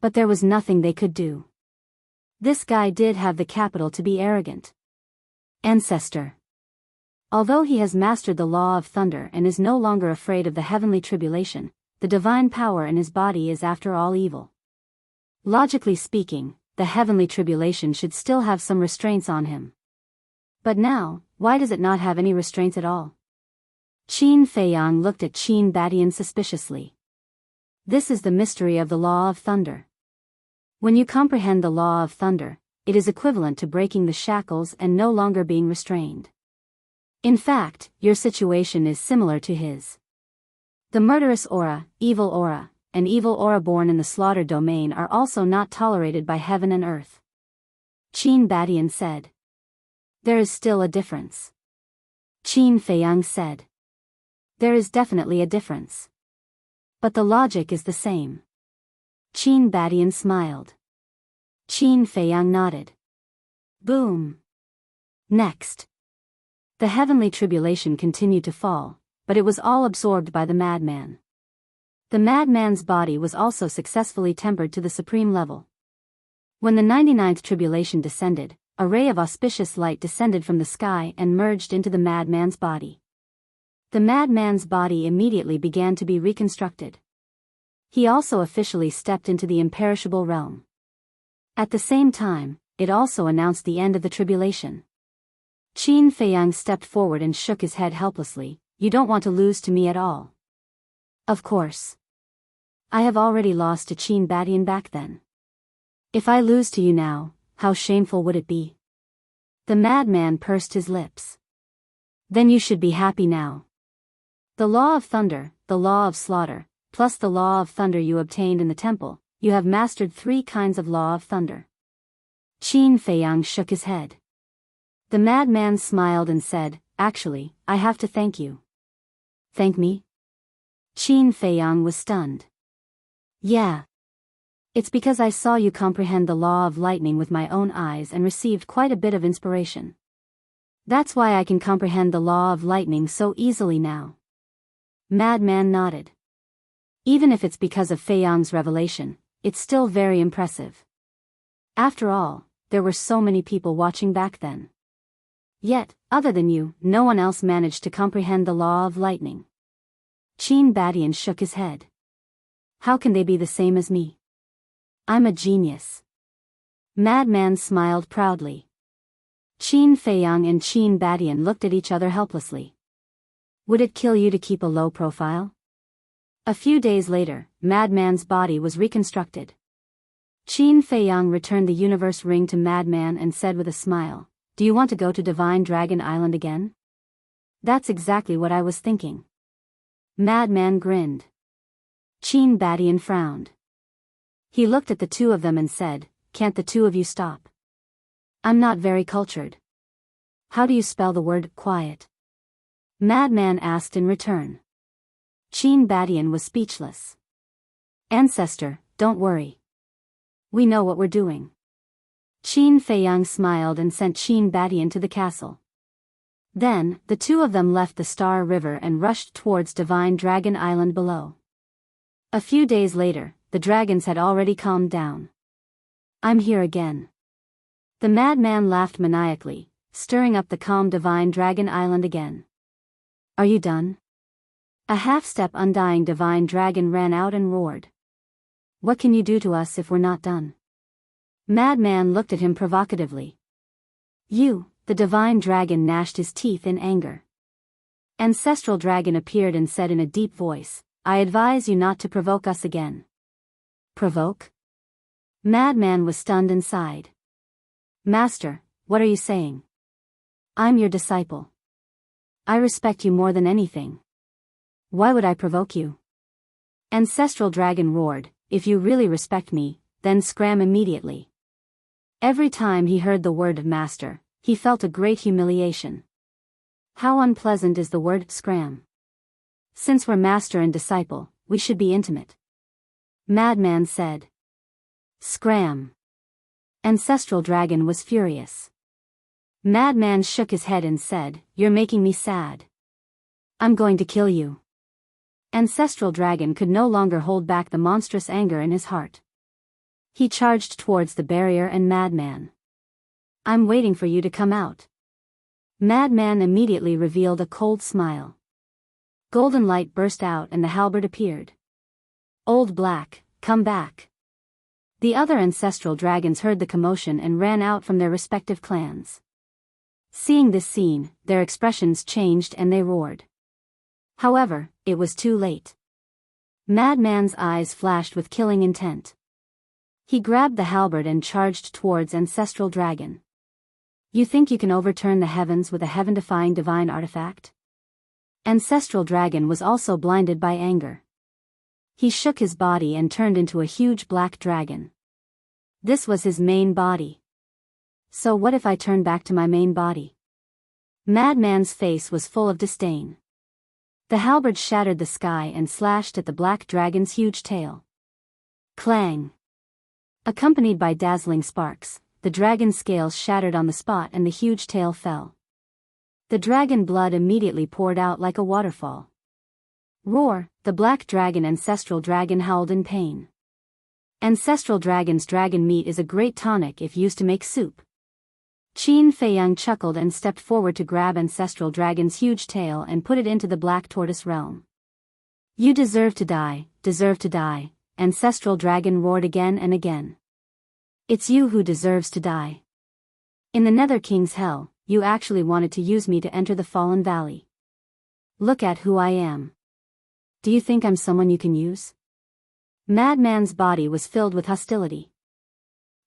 But there was nothing they could do. This guy did have the capital to be arrogant. Ancestor. Although he has mastered the law of thunder and is no longer afraid of the heavenly tribulation, the divine power in his body is after all evil. Logically speaking, the heavenly tribulation should still have some restraints on him. But now, why does it not have any restraints at all? Qin Feiyang looked at Qin Badian suspiciously. This is the mystery of the law of thunder. When you comprehend the law of thunder, it is equivalent to breaking the shackles and no longer being restrained. In fact, your situation is similar to his. The murderous aura, evil aura, an evil aura born in the slaughter domain are also not tolerated by heaven and earth. Qin Badian said. There is still a difference. Qin Feiyang said. There is definitely a difference. But the logic is the same. Qin Badian smiled. Qin Feiyang nodded. Boom. Next. The heavenly tribulation continued to fall, but it was all absorbed by the madman. The madman's body was also successfully tempered to the supreme level. When the 99th tribulation descended, a ray of auspicious light descended from the sky and merged into the madman's body. The madman's body immediately began to be reconstructed. He also officially stepped into the imperishable realm. At the same time, it also announced the end of the tribulation. Qin Feiyang stepped forward and shook his head helplessly. You don't want to lose to me at all. Of course. I have already lost to Qin Badian back then. If I lose to you now, how shameful would it be? The madman pursed his lips. Then you should be happy now. The law of thunder, the law of slaughter, plus the law of thunder you obtained in the temple, you have mastered 3 kinds of law of thunder. Qin Feiyang shook his head. The madman smiled and said, Actually, I have to thank you. Thank me? Qin Feiyang was stunned. Yeah. It's because I saw you comprehend the law of lightning with my own eyes and received quite a bit of inspiration. That's why I can comprehend the law of lightning so easily now. Madman nodded. Even if it's because of Feiyang's revelation, it's still very impressive. After all, there were so many people watching back then. Yet, other than you, no one else managed to comprehend the law of lightning. Qin Badian shook his head. How can they be the same as me? I'm a genius. Madman smiled proudly. Qin Feiyang and Qin Badian looked at each other helplessly. Would it kill you to keep a low profile? A few days later, Madman's body was reconstructed. Qin Feiyang returned the universe ring to Madman and said with a smile, Do you want to go to Divine Dragon Island again? That's exactly what I was thinking. Madman grinned. Qin Badian frowned. He looked at the two of them and said, Can't the two of you stop? I'm not very cultured. How do you spell the word quiet? Madman asked in return. Qin Badian was speechless. Ancestor, don't worry. We know what we're doing. Qin Feiyang smiled and sent Qin Badian to the castle. Then, the two of them left the Star River and rushed towards Divine Dragon Island below. A few days later, the dragons had already calmed down. I'm here again. The madman laughed maniacally, stirring up the calm Divine Dragon Island again. Are you done? A half-step undying divine dragon ran out and roared. What can you do to us if we're not done? Madman looked at him provocatively. You, the divine dragon gnashed his teeth in anger. Ancestral dragon appeared and said in a deep voice, I advise you not to provoke us again. Provoke? Madman was stunned and sighed. Master, what are you saying? I'm your disciple. I respect you more than anything. Why would I provoke you? Ancestral dragon roared, If you really respect me, then scram immediately. Every time he heard the word master, he felt a great humiliation. How unpleasant is the word scram. Since we're master and disciple, we should be intimate. Madman said. Scram. Ancestral dragon was furious. Madman shook his head and said, You're making me sad. I'm going to kill you. Ancestral dragon could no longer hold back the monstrous anger in his heart. He charged towards the barrier and Madman. I'm waiting for you to come out. Madman immediately revealed a cold smile. Golden light burst out and the halberd appeared. Old Black, come back. The other ancestral dragons heard the commotion and ran out from their respective clans. Seeing this scene, their expressions changed and they roared. However, it was too late. Madman's eyes flashed with killing intent. He grabbed the halberd and charged towards Ancestral Dragon. You think you can overturn the heavens with a heaven-defying divine artifact? Ancestral Dragon was also blinded by anger. He shook his body and turned into a huge black dragon. This was his main body. So what if I turn back to my main body? Madman's face was full of disdain. The halberd shattered the sky and slashed at the black dragon's huge tail. Clang! Accompanied by dazzling sparks, the dragon's scales shattered on the spot and the huge tail fell. The dragon blood immediately poured out like a waterfall. Roar! The black dragon ancestral dragon howled in pain. Ancestral dragon's dragon meat is a great tonic if used to make soup. Qin Feiyang chuckled and stepped forward to grab ancestral dragon's huge tail and put it into the black tortoise realm. You deserve to die, ancestral dragon roared again and again. It's you who deserves to die. In the Nether King's hell, you actually wanted to use me to enter the Fallen Valley. Look at who I am. Do you think I'm someone you can use? Madman's body was filled with hostility.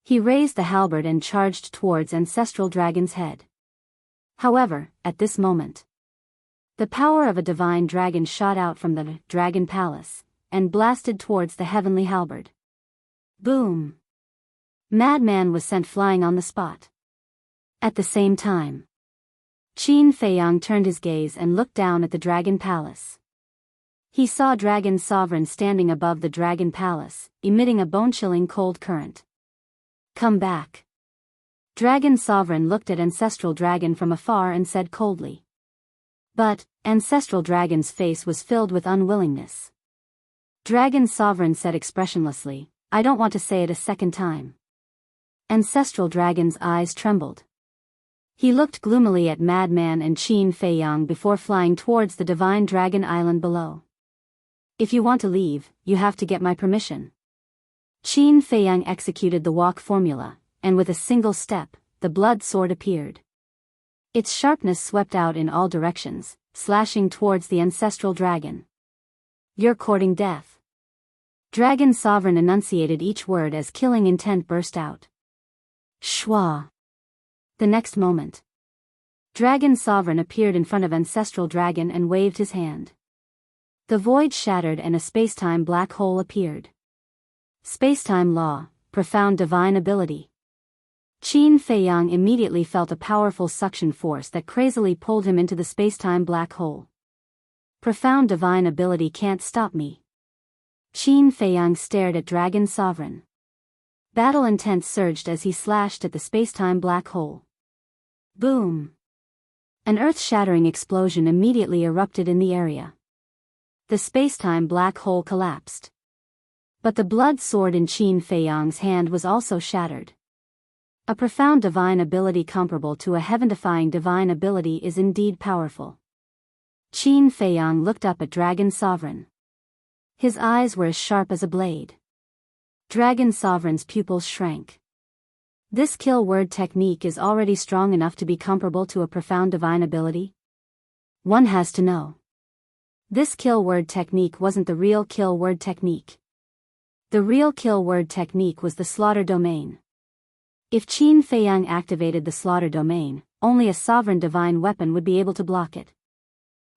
He raised the halberd and charged towards Ancestral Dragon's head. However, at this moment, the power of a divine dragon shot out from the Dragon Palace, and blasted towards the heavenly halberd. Boom! Madman was sent flying on the spot. At the same time, Qin Feiyang turned his gaze and looked down at the Dragon Palace. He saw Dragon Sovereign standing above the Dragon Palace, emitting a bone-chilling cold current. Come back. Dragon Sovereign looked at Ancestral Dragon from afar and said coldly. But, Ancestral Dragon's face was filled with unwillingness. Dragon Sovereign said expressionlessly, I don't want to say it a second time. Ancestral Dragon's eyes trembled. He looked gloomily at Madman and Qin Feiyang before flying towards the Divine Dragon Island below. If you want to leave, you have to get my permission. Qin Feiyang executed the walk formula, and with a single step, the blood sword appeared. Its sharpness swept out in all directions, slashing towards the ancestral dragon. You're courting death. Dragon Sovereign enunciated each word as killing intent burst out. Shwa. The next moment, Dragon Sovereign appeared in front of Ancestral Dragon and waved his hand. The void shattered and a spacetime black hole appeared. Spacetime law, profound divine ability. Qin Feiyang immediately felt a powerful suction force that crazily pulled him into the spacetime black hole. Profound divine ability can't stop me. Qin Feiyang stared at Dragon Sovereign. Battle intent surged as he slashed at the spacetime black hole. Boom! An earth-shattering explosion immediately erupted in the area. The spacetime black hole collapsed. But the blood sword in Qin Feiyang's hand was also shattered. A profound divine ability comparable to a heaven-defying divine ability is indeed powerful. Qin Feiyang looked up at Dragon Sovereign. His eyes were as sharp as a blade. Dragon Sovereign's pupils shrank. This kill word technique is already strong enough to be comparable to a profound divine ability? One has to know. This kill word technique wasn't the real kill word technique. The real kill word technique was the slaughter domain. If Qin Feiyang activated the slaughter domain, only a sovereign divine weapon would be able to block it.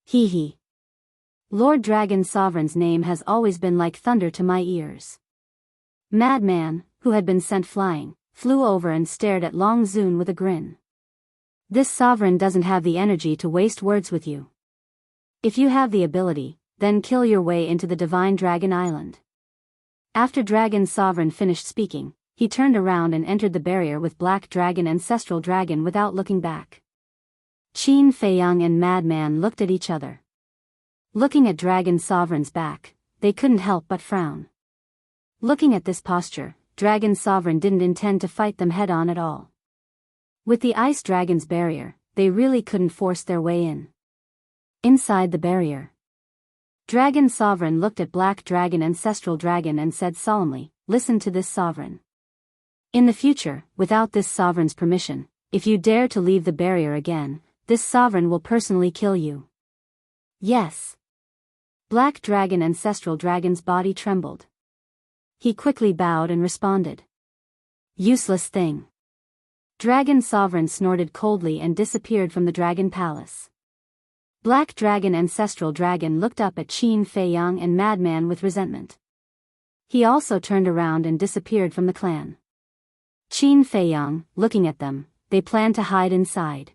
Hee hee. Lord Dragon Sovereign's name has always been like thunder to my ears. Madman, who had been sent flying, flew over and stared at Long Zun with a grin. This sovereign doesn't have the energy to waste words with you. If you have the ability, then kill your way into the Divine Dragon Island. After Dragon Sovereign finished speaking, he turned around and entered the barrier with Black Dragon Ancestral Dragon without looking back. Qin Feiyang and Madman looked at each other. Looking at Dragon Sovereign's back, they couldn't help but frown. Looking at this posture, Dragon Sovereign didn't intend to fight them head-on at all. With the Ice Dragon's barrier, they really couldn't force their way in. Inside the barrier, Dragon Sovereign looked at Black Dragon Ancestral Dragon and said solemnly, "Listen to this sovereign. In the future, without this sovereign's permission, if you dare to leave the barrier again, this sovereign will personally kill you." Yes. Black Dragon Ancestral Dragon's body trembled. He quickly bowed and responded. Useless thing. Dragon Sovereign snorted coldly and disappeared from the Dragon Palace. Black Dragon Ancestral Dragon looked up at Qin Feiyang and Madman with resentment. He also turned around and disappeared from the clan. Qin Feiyang, looking at them, they planned to hide inside.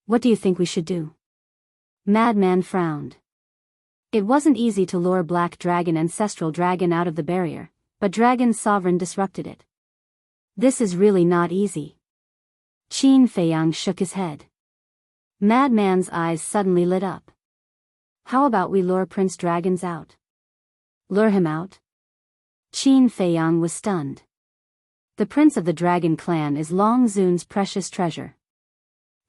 What do you think we should do? Madman frowned. It wasn't easy to lure Black Dragon Ancestral Dragon out of the barrier, but Dragon Sovereign disrupted it. This is really not easy. Qin Feiyang shook his head. Madman's eyes suddenly lit up. How about we lure Prince Dragons out? Lure him out? Qin Feiyang was stunned. The Prince of the Dragon Clan is Long Zun's precious treasure.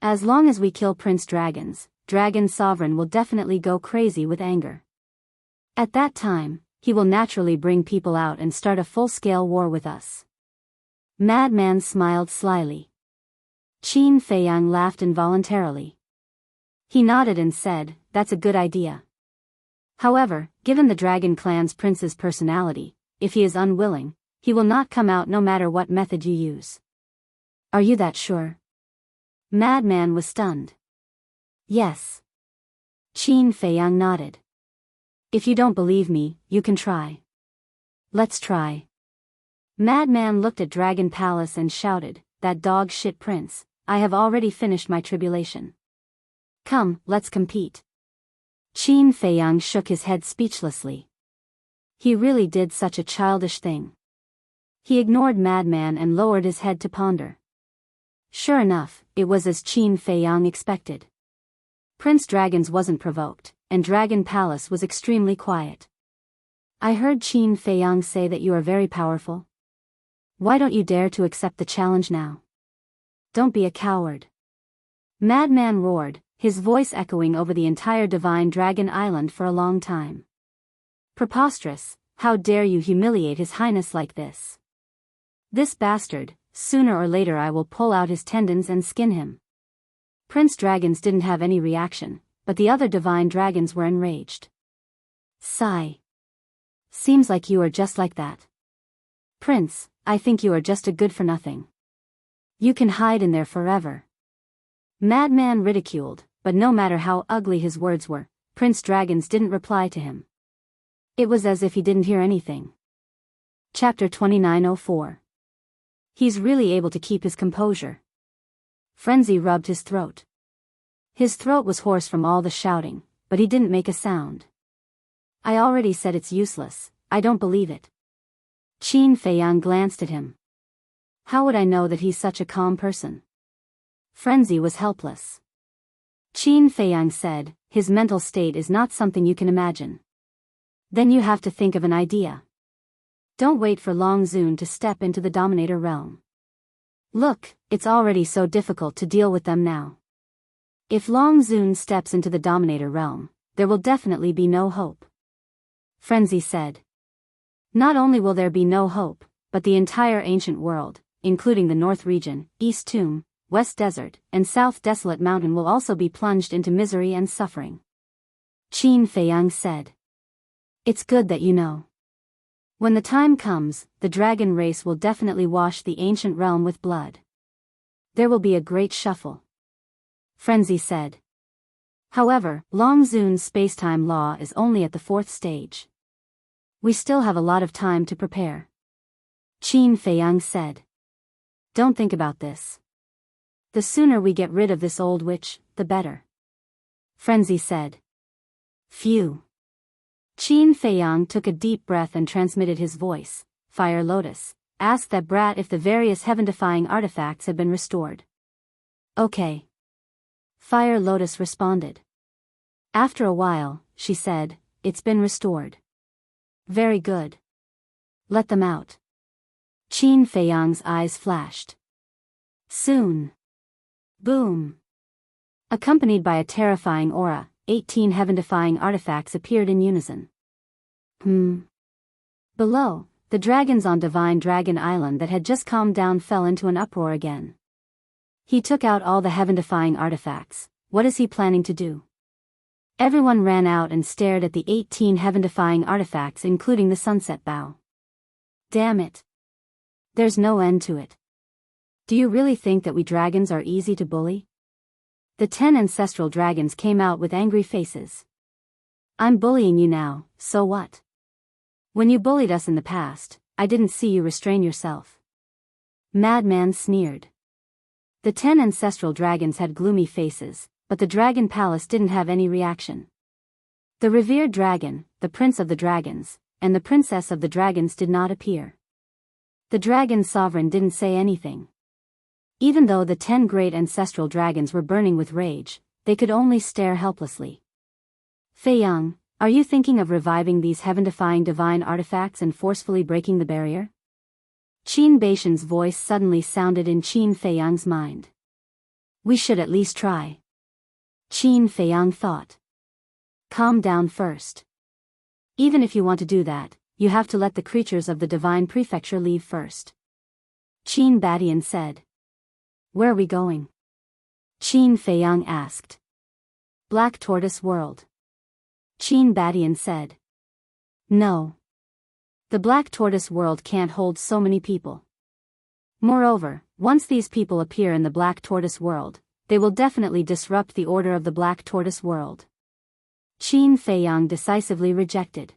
As long as we kill Prince Dragons, Dragon Sovereign will definitely go crazy with anger. At that time, he will naturally bring people out and start a full-scale war with us. Madman smiled slyly. Qin Feiyang laughed involuntarily. He nodded and said, "That's a good idea. However, given the Dragon Clan's prince's personality, if he is unwilling, he will not come out no matter what method you use." Are you that sure? Madman was stunned. Yes. Qin Feiyang nodded. If you don't believe me, you can try. Let's try. Madman looked at Dragon Palace and shouted, "That dog shit prince, I have already finished my tribulation. Come, let's compete." Qin Feiyang shook his head speechlessly. He really did such a childish thing. He ignored Madman and lowered his head to ponder. Sure enough, it was as Qin Feiyang expected. Prince Dragons wasn't provoked, and Dragon Palace was extremely quiet. I heard Qin Feiyang say that you are very powerful. Why don't you dare to accept the challenge now? Don't be a coward. Madman roared, his voice echoing over the entire Divine Dragon Island for a long time. Preposterous, how dare you humiliate His Highness like this? This bastard, sooner or later I will pull out his tendons and skin him. Prince Dragons didn't have any reaction, but the other Divine Dragons were enraged. Sigh. Seems like you are just like that. Prince, I think you are just a good-for-nothing. You can hide in there forever. Madman ridiculed, but no matter how ugly his words were, Prince Dragons didn't reply to him. It was as if he didn't hear anything. Chapter 2904. He's really able to keep his composure. Frenzy rubbed his throat. His throat was hoarse from all the shouting, but he didn't make a sound. I already said it's useless, I don't believe it. Qin Feiyang glanced at him. How would I know that he's such a calm person? Frenzy was helpless. Qin Feiyang said, his mental state is not something you can imagine. Then you have to think of an idea. Don't wait for Long Zun to step into the Dominator realm. Look, it's already so difficult to deal with them now. If Long Zun steps into the Dominator realm, there will definitely be no hope. Frenzy said. Not only will there be no hope, but the entire ancient world, including the North region, East Tomb, West Desert, and South Desolate Mountain will also be plunged into misery and suffering. Qin Feiyang said. It's good that you know. When the time comes, the dragon race will definitely wash the ancient realm with blood. There will be a great shuffle. Frenzy said. However, Long Zun's space-time law is only at the 4th stage. We still have a lot of time to prepare. Qin Feiyang said. Don't think about this. The sooner we get rid of this old witch, the better. Frenzy said. Phew. Qin Feiyang took a deep breath and transmitted his voice. Fire Lotus, asked that brat if the various heaven-defying artifacts had been restored. Okay. Fire Lotus responded. After a while, she said, it's been restored. Very good. Let them out. Qin Feiyang's eyes flashed. Soon. Boom. Accompanied by a terrifying aura, 18 heaven-defying artifacts appeared in unison. Below, the dragons on Divine Dragon Island that had just calmed down fell into an uproar again. He took out all the heaven-defying artifacts. What is he planning to do? Everyone ran out and stared at the 18 heaven-defying artifacts including the sunset bow. Damn it. There's no end to it. Do you really think that we dragons are easy to bully? The 10 ancestral dragons came out with angry faces. I'm bullying you now, so what? When you bullied us in the past, I didn't see you restrain yourself. Madman sneered. The 10 ancestral dragons had gloomy faces, but the dragon palace didn't have any reaction. The revered dragon, the prince of the dragons, and the princess of the dragons did not appear. The dragon sovereign didn't say anything. Even though the 10 great ancestral dragons were burning with rage, they could only stare helplessly. Fei Yang, are you thinking of reviving these heaven-defying divine artifacts and forcefully breaking the barrier? Qin Baishan's voice suddenly sounded in Qin Fei Yang's mind. We should at least try. Qin Fei Yang thought. Calm down first. Even if you want to do that, you have to let the creatures of the divine prefecture leave first. Qin Badian said. Where are we going? Qin Fei Yang asked. Black Tortoise World. Qin Badian said. No. The Black Tortoise World can't hold so many people. Moreover, once these people appear in the Black Tortoise World, they will definitely disrupt the order of the Black Tortoise World. Qin Fei Yang decisively rejected.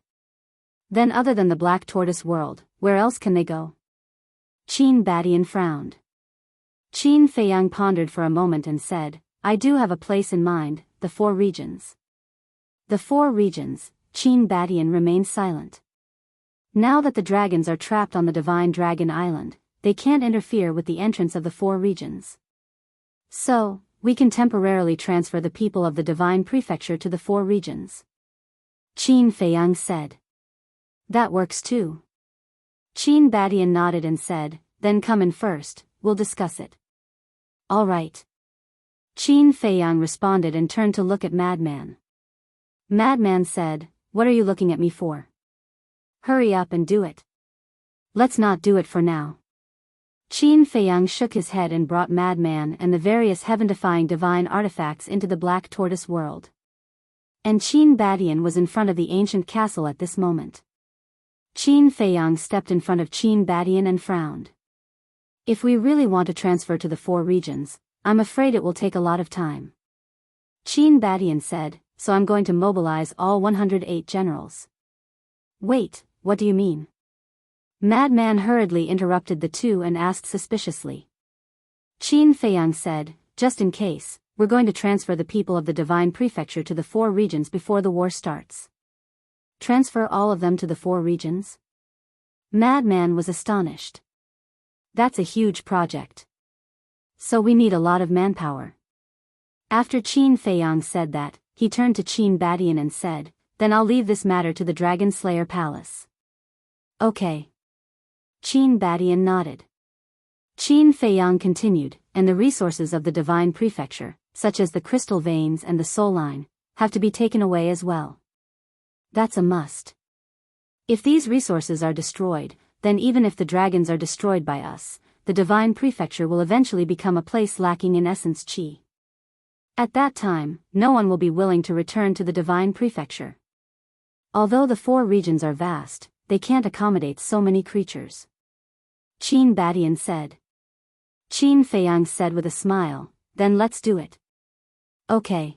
Then other than the Black Tortoise World, where else can they go? Qin Badian frowned. Qin Fei Yang pondered for a moment and said, I do have a place in mind, the 4 regions. The 4 regions. Qin Badian remained silent. Now that the dragons are trapped on the Divine Dragon Island, they can't interfere with the entrance of the 4 regions. So, we can temporarily transfer the people of the Divine Prefecture to the 4 regions. Qin Fei Yang said. That works too. Qin Badian nodded and said, then come in first, we'll discuss it. All right. Qin Fei Yang responded and turned to look at Madman. Madman said, what are you looking at me for? Hurry up and do it. Let's not do it for now. Qin Fei Yang shook his head and brought Madman and the various heaven-defying divine artifacts into the Black Tortoise World. And Qin Badian was in front of the ancient castle at this moment. Qin Fei Yang stepped in front of Qin Badian and frowned. If we really want to transfer to the 4 regions, I'm afraid it will take a lot of time. Qin Badian said, so I'm going to mobilize all 108 generals. Wait, what do you mean? Madman hurriedly interrupted the two and asked suspiciously. Qin Fei Yang said, just in case, we're going to transfer the people of the Divine Prefecture to the 4 regions before the war starts. Transfer all of them to the 4 regions? Madman was astonished. That's a huge project. So we need a lot of manpower. After Qin Fei Yang said that, he turned to Qin Badian and said, then I'll leave this matter to the Dragon Slayer Palace. Okay. Qin Badian nodded. Qin Fei Yang continued, and the resources of the Divine Prefecture, such as the crystal veins and the soul line, have to be taken away as well. That's a must. If these resources are destroyed, then even if the dragons are destroyed by us, the Divine Prefecture will eventually become a place lacking in essence qi. At that time, no one will be willing to return to the Divine Prefecture. Although the 4 regions are vast, they can't accommodate so many creatures. Qin Badian said. Qin Fei Yang said with a smile, then let's do it. Okay.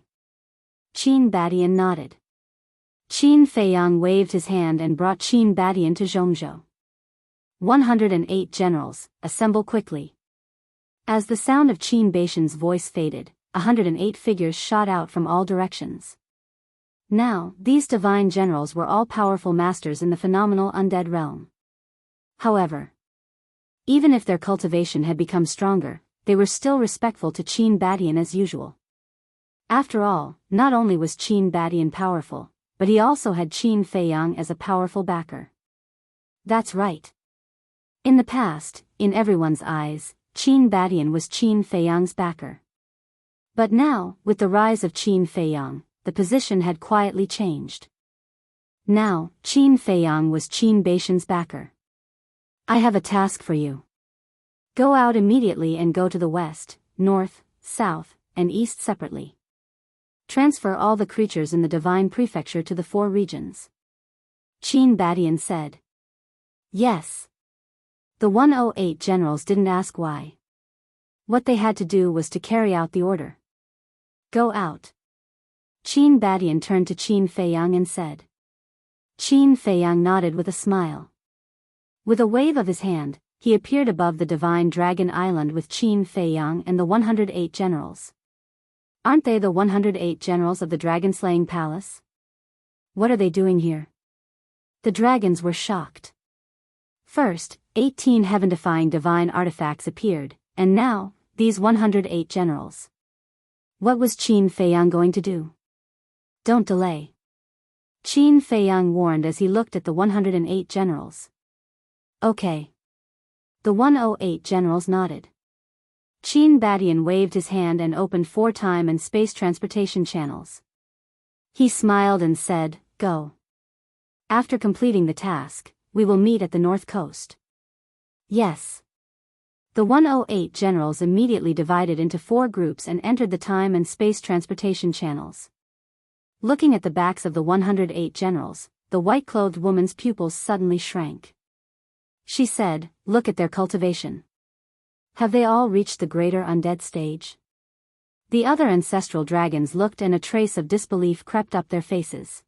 Qin Badian nodded. Qin Fei Yang waved his hand and brought Qin Badian to Zhongzhou. 108 generals, assemble quickly. As the sound of Qin Baishan's voice faded, 108 figures shot out from all directions. Now, these divine generals were all powerful masters in the phenomenal undead realm. However, even if their cultivation had become stronger, they were still respectful to Qin Badian as usual. After all, not only was Qin Badian powerful, but he also had Qin Fei Yang as a powerful backer. That's right. In the past, in everyone's eyes, Qin Badian was Qin Fei Yang's backer. But now, with the rise of Qin Fei Yang, the position had quietly changed. Now, Qin Fei Yang was Qin Baishan's backer. I have a task for you. Go out immediately and go to the west, north, south, and east separately. Transfer all the creatures in the Divine Prefecture to the 4 regions. Qin Badian said. Yes. The 108 generals didn't ask why. What they had to do was to carry out the order. Go out. Qin Badian turned to Qin Fei Yang and said. Qin Feiyang nodded with a smile. With a wave of his hand, he appeared above the divine dragon island with Qin Feiyang and the 108 generals. Aren't they the 108 generals of the dragon-slaying palace? What are they doing here? The dragons were shocked. First, 18 heaven-defying divine artifacts appeared, and now, these 108 generals. What was Qin Feiyang going to do? Don't delay. Qin Feiyang warned as he looked at the 108 generals. Okay. The 108 generals nodded. Qin Badian waved his hand and opened 4 time and space transportation channels. He smiled and said, "Go. After completing the task, we will meet at the north coast." Yes. The 108 generals immediately divided into 4 groups and entered the time and space transportation channels. Looking at the backs of the 108 generals, the white-clothed woman's pupils suddenly shrank. She said, "Look at their cultivation. Have they all reached the greater undead stage?" The other ancestral dragons looked and a trace of disbelief crept up their faces.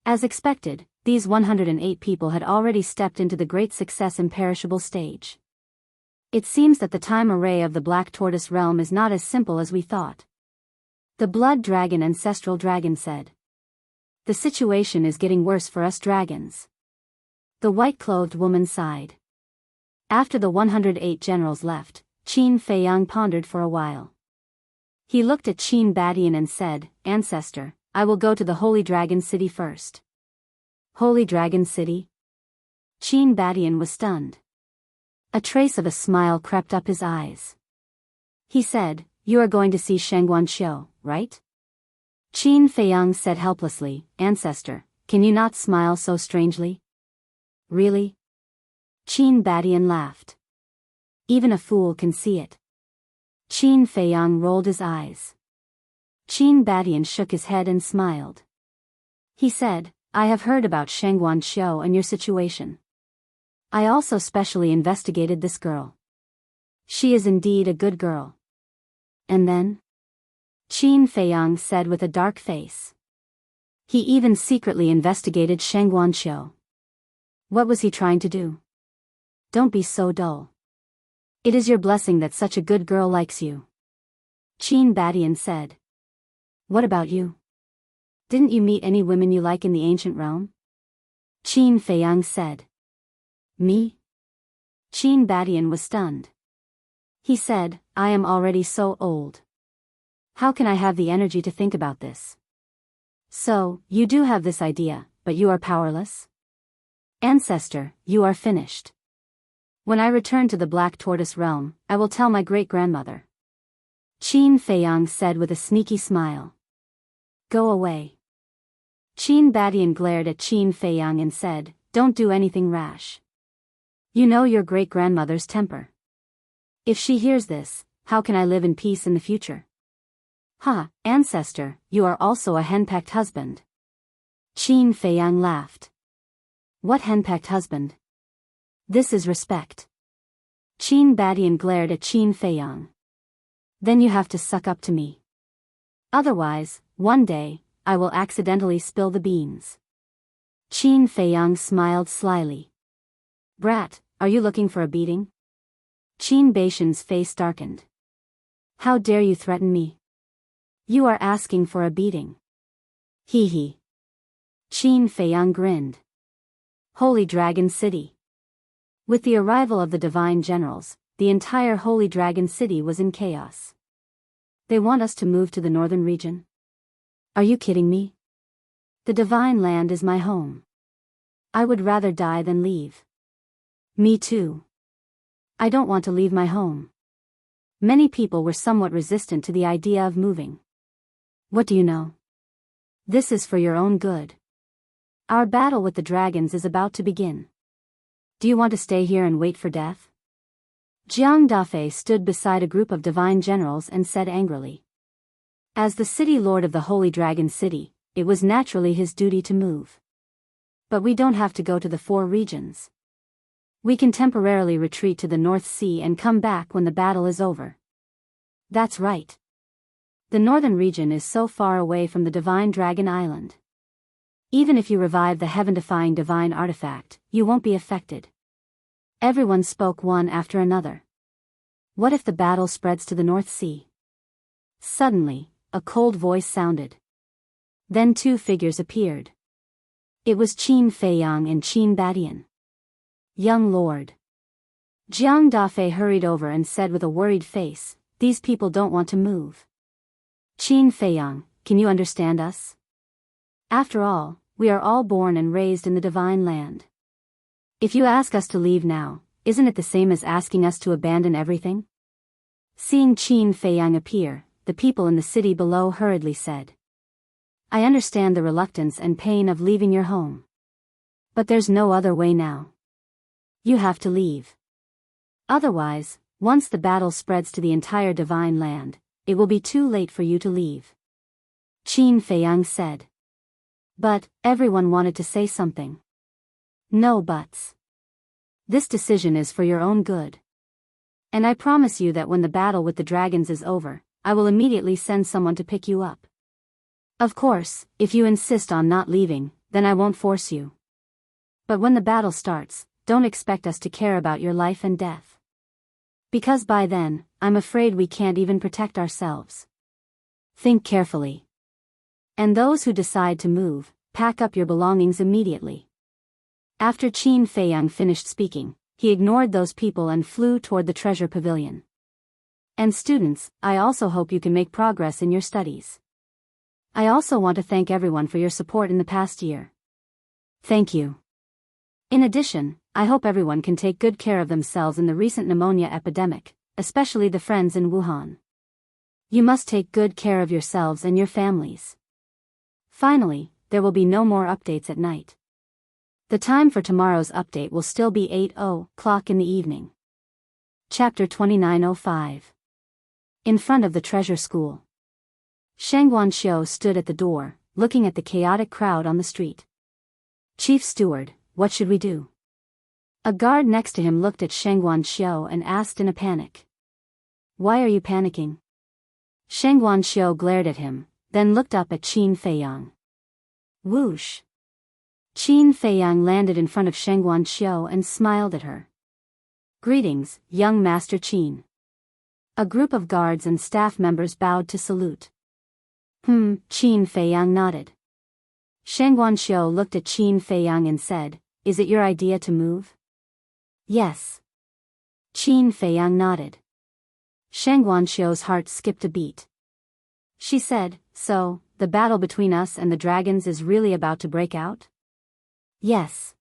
As expected, these 108 people had already stepped into the great success imperishable stage. It seems that the time array of the Black Tortoise realm is not as simple as we thought. The Blood Dragon ancestral dragon said. The situation is getting worse for us dragons. The white-clothed woman sighed. After the 108 generals left, Qin Feiyang pondered for a while. He looked at Qin Badian and said, "Ancestor, I will go to the Holy Dragon City first." Holy Dragon City? Qin Badian was stunned. A trace of a smile crept up his eyes. He said, "You are going to see Shangguanqiu, right?" Qin Feiyang said helplessly, "Ancestor, can you not smile so strangely?" "Really?" Qin Badian laughed. "Even a fool can see it." Qin Feiyang rolled his eyes. Qin Badian shook his head and smiled. He said, "I have heard about Shangguanqiu and your situation. I also specially investigated this girl. She is indeed a good girl." "And then?" Qin Feiyang said with a dark face. "He even secretly investigated Shangguanqiu. What was he trying to do?" "Don't be so dull. It is your blessing that such a good girl likes you." Qin Badian said. "What about you? Didn't you meet any women you like in the ancient realm?" Qin Feiyang said. "Me?" Qin Badian was stunned. He said, "I am already so old. How can I have the energy to think about this?" "So, you do have this idea, but you are powerless?" "Ancestor, you are finished. When I return to the Black Tortoise realm, I will tell my great-grandmother." Qin Feiyang said with a sneaky smile. "Go away." Qin Badian glared at Qin Feiyang and said, "Don't do anything rash. You know your great-grandmother's temper. If she hears this, how can I live in peace in the future?" "Ha, ancestor, you are also a henpecked husband." Qin Feiyang laughed. "What henpecked husband? This is respect." Qin Badian glared at Qin Feiyang. "Then you have to suck up to me. Otherwise, one day, I will accidentally spill the beans." Qin Feiyang smiled slyly. "Brat, are you looking for a beating?" Qin Baishan's face darkened. "How dare you threaten me? You are asking for a beating." "Hee hee." Qin Feiyang grinned. Holy Dragon City. With the arrival of the divine generals, the entire Holy Dragon City was in chaos. "They want us to move to the northern region? Are you kidding me? The divine land is my home. I would rather die than leave." "Me too. I don't want to leave my home." Many people were somewhat resistant to the idea of moving. "What do you know? This is for your own good. Our battle with the dragons is about to begin. Do you want to stay here and wait for death?" Jiang Dafei stood beside a group of divine generals and said angrily. As the city lord of the Holy Dragon City, it was naturally his duty to move. "But we don't have to go to the 4 regions. We can temporarily retreat to the North Sea and come back when the battle is over." "That's right. The northern region is so far away from the Divine Dragon Island. Even if you revive the heaven-defying divine artifact, you won't be affected. Everyone spoke one after another. What if the battle spreads to the North Sea? Suddenly, a cold voice sounded. Then two figures appeared. It was Qin Feiyang and Qin Badian. Young lord. Jiang Dafei hurried over and said with a worried face, "These people don't want to move." Qin Feiyang, can you understand us? After all, we are all born and raised in the divine land. If you ask us to leave now, isn't it the same as asking us to abandon everything? Seeing Qin Feiyang appear, the people in the city below hurriedly said, "I understand the reluctance and pain of leaving your home. But there's no other way now. You have to leave. Otherwise, once the battle spreads to the entire divine land, it will be too late for you to leave." Qin Feiyang said. But everyone wanted to say something. No buts. This decision is for your own good. And I promise you that when the battle with the dragons is over, I will immediately send someone to pick you up. Of course, if you insist on not leaving, then I won't force you. But when the battle starts, don't expect us to care about your life and death. Because by then, I'm afraid we can't even protect ourselves. Think carefully. And those who decide to move, pack up your belongings immediately. After Qin Feiyang finished speaking, he ignored those people and flew toward the treasure pavilion. And students, I also hope you can make progress in your studies. I also want to thank everyone for your support in the past year. Thank you. In addition, I hope everyone can take good care of themselves in the recent pneumonia epidemic, especially the friends in Wuhan. You must take good care of yourselves and your families. Finally, there will be no more updates at night. The time for tomorrow's update will still be 8:00 in the evening. Chapter 2905. In front of the treasure school. Sheng Guanxiu stood at the door, looking at the chaotic crowd on the street. "Chief Steward, what should we do?" A guard next to him looked at Sheng Guanxiu and asked in a panic. "Why are you panicking?" Sheng Guanxiu glared at him, then looked up at Qin Feiyang. Whoosh! Qin Feiyang landed in front of Sheng Guanxiu and smiled at her. "Greetings, young Master Qin." A group of guards and staff members bowed to salute. Qin Feiyang nodded. Sheng Guanxiu looked at Qin Feiyang and said, "Is it your idea to move?" "Yes." Qin Feiyang nodded. Sheng Guanxiu's heart skipped a beat. She said, "So, the battle between us and the dragons is really about to break out?" "Yes.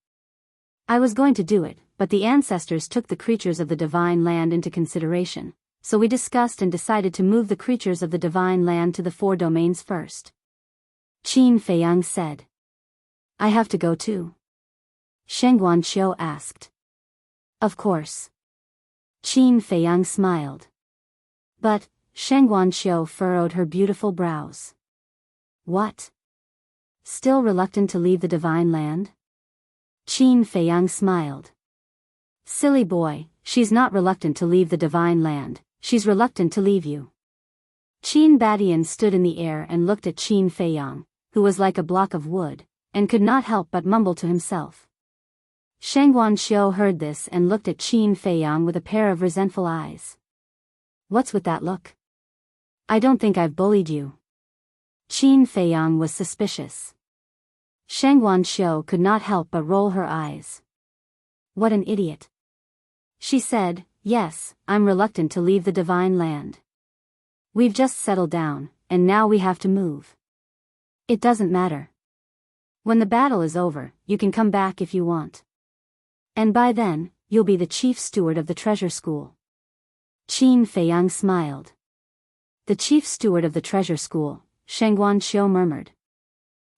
I was going to do it, but the ancestors took the creatures of the divine land into consideration, so we discussed and decided to move the creatures of the divine land to the 4 domains first." Qin Feiyang said. "I have to go too?" Sheng Guanxiu asked. "Of course." Qin Feiyang smiled. But Sheng Guanxiu furrowed her beautiful brows. "What? Still reluctant to leave the divine land?" Qin Feiyang smiled. "Silly boy, she's not reluctant to leave the divine land, she's reluctant to leave you." Qin Badian stood in the air and looked at Qin Feiyang, who was like a block of wood, and could not help but mumble to himself. Sheng Guanxiu heard this and looked at Qin Feiyang with a pair of resentful eyes. "What's with that look? I don't think I've bullied you." Qin Feiyang was suspicious. Sheng Guanxiu could not help but roll her eyes. "What an idiot." She said, "Yes, I'm reluctant to leave the divine land. We've just settled down, and now we have to move. It doesn't matter. When the battle is over, you can come back if you want. And by then, you'll be the chief steward of the treasure school." Qin Feiyang smiled. "The chief steward of the treasure school," Sheng Guanxiu murmured.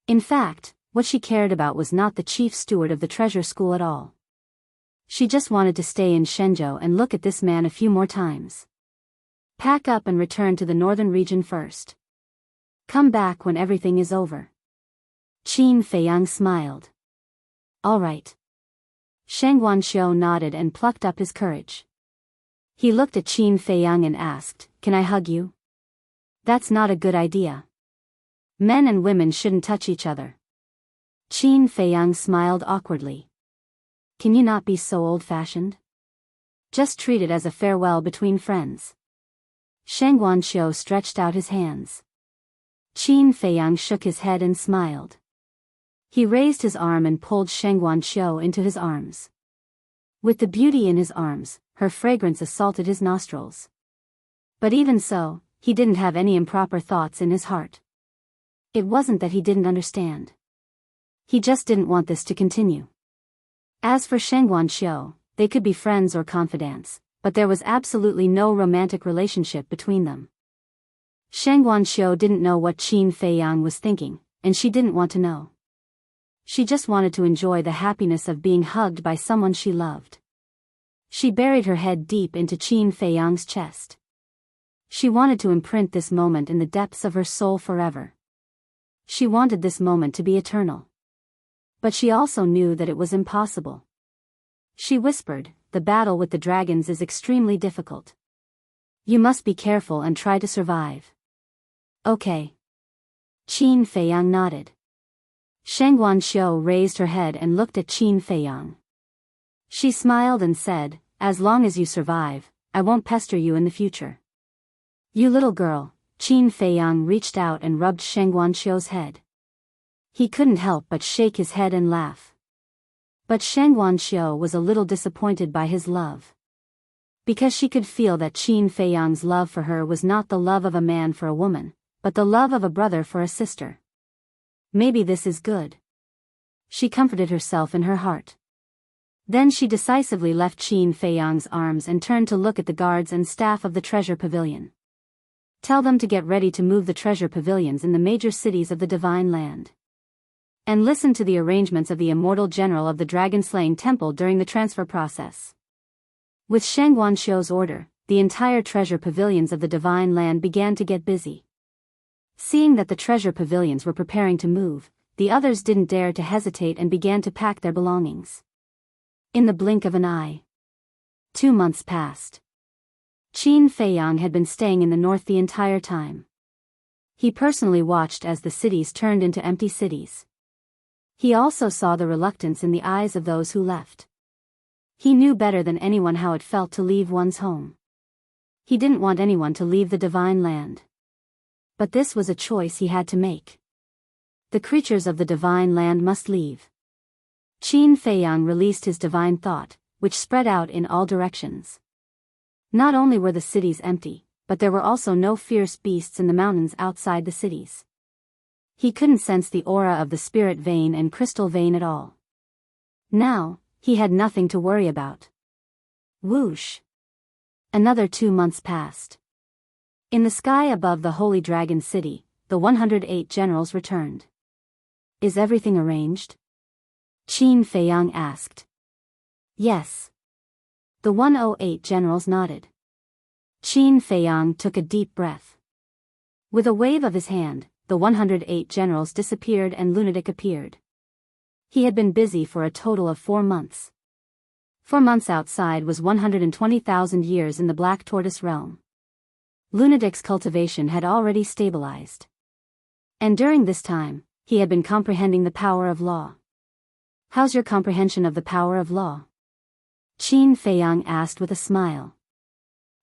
In fact, what she cared about was not the chief steward of the treasure school at all. She just wanted to stay in Shenzhou and look at this man a few more times. Pack up and return to the northern region first. Come back when everything is over. Qin Feiyang smiled. "All right." Sheng Guanxiu nodded and plucked up his courage. He looked at Qin Feiyang and asked, "Can I hug you?" "That's not a good idea. Men and women shouldn't touch each other." Qin Feiyang smiled awkwardly. Can you not be so old-fashioned? Just treat it as a farewell between friends. Sheng Guanqiu stretched out his hands. Qin Feiyang shook his head and smiled. He raised his arm and pulled Sheng Guanqiu into his arms. With the beauty in his arms, her fragrance assaulted his nostrils. But even so, he didn't have any improper thoughts in his heart. It wasn't that he didn't understand. He just didn't want this to continue. As for Sheng Guanqiu, they could be friends or confidants, but there was absolutely no romantic relationship between them. Sheng Guanqiu didn't know what Qin Feiyang was thinking, and she didn't want to know. She just wanted to enjoy the happiness of being hugged by someone she loved. She buried her head deep into Qin Feiyang's chest. She wanted to imprint this moment in the depths of her soul forever. She wanted this moment to be eternal. But she also knew that it was impossible. She whispered, "The battle with the dragons is extremely difficult. You must be careful and try to survive." Okay. Qin Feiyang nodded. Sheng Guanqiu raised her head and looked at Qin Feiyang. She smiled and said, "As long as you survive, I won't pester you in the future." "You little girl." Qin Feiyang reached out and rubbed Sheng Guanqiu's head. He couldn't help but shake his head and laugh. But Sheng Guanqiu was a little disappointed by his love. Because she could feel that Qin Feiyang's love for her was not the love of a man for a woman, but the love of a brother for a sister. Maybe this is good. She comforted herself in her heart. Then she decisively left Qin Feiyang's arms and turned to look at the guards and staff of the treasure pavilion. Tell them to get ready to move the treasure pavilions in the major cities of the Divine Land. And listen to the arrangements of the immortal general of the dragon-slaying temple during the transfer process. With Sheng Guanqiu's order, the entire treasure pavilions of the Divine Land began to get busy. Seeing that the treasure pavilions were preparing to move, the others didn't dare to hesitate and began to pack their belongings. In the blink of an eye. 2 months passed. Qin Feiyang had been staying in the north the entire time. He personally watched as the cities turned into empty cities. He also saw the reluctance in the eyes of those who left. He knew better than anyone how it felt to leave one's home. He didn't want anyone to leave the Divine Land. But this was a choice he had to make. The creatures of the Divine Land must leave. Qin Feiyang released his divine thought, which spread out in all directions. Not only were the cities empty, but there were also no fierce beasts in the mountains outside the cities. He couldn't sense the aura of the spirit vein and crystal vein at all. Now, he had nothing to worry about. Whoosh! Another 2 months passed. In the sky above the Holy Dragon City, the 108 generals returned. Is everything arranged? Qin Feiyang asked. Yes. The 108 generals nodded. Qin Feiyang took a deep breath. With a wave of his hand, the 108 generals disappeared and Lunatic appeared. He had been busy for a total of 4 months. 4 months outside was 120,000 years in the Black Tortoise realm. Lunatic's cultivation had already stabilized. And during this time, he had been comprehending the power of law. How's your comprehension of the power of law? Qin Feiyang asked with a smile.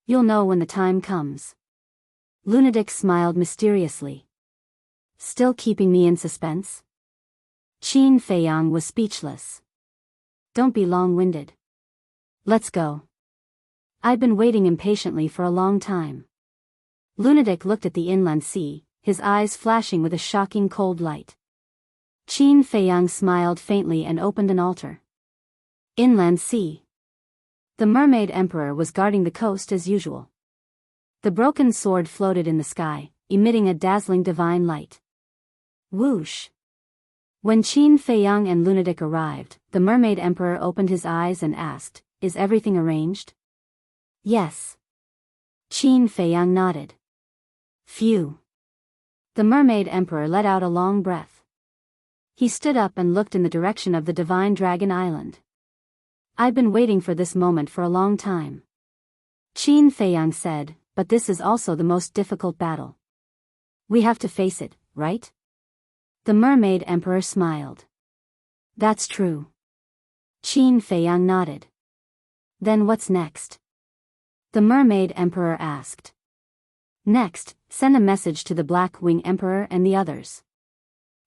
You'll know when the time comes. Lunatic smiled mysteriously. Still keeping me in suspense? Qin Feiyang was speechless. Don't be long-winded. Let's go. I've been waiting impatiently for a long time. Lunatic looked at the inland sea, his eyes flashing with a shocking cold light. Qin Feiyang smiled faintly and opened an altar. Inland sea. The mermaid emperor was guarding the coast as usual. The broken sword floated in the sky, emitting a dazzling divine light. Whoosh! When Qin Feiyang and Lunatic arrived, the mermaid emperor opened his eyes and asked, Is everything arranged? Yes. Qin Feiyang nodded. Phew. The mermaid emperor let out a long breath. He stood up and looked in the direction of the divine dragon island. I've been waiting for this moment for a long time. Qin Feiyang said, but this is also the most difficult battle. We have to face it, right? The mermaid emperor smiled. That's true. Qin Feiyang nodded. Then what's next? The Mermaid Emperor asked. Next, send a message to the Black Wing Emperor and the others.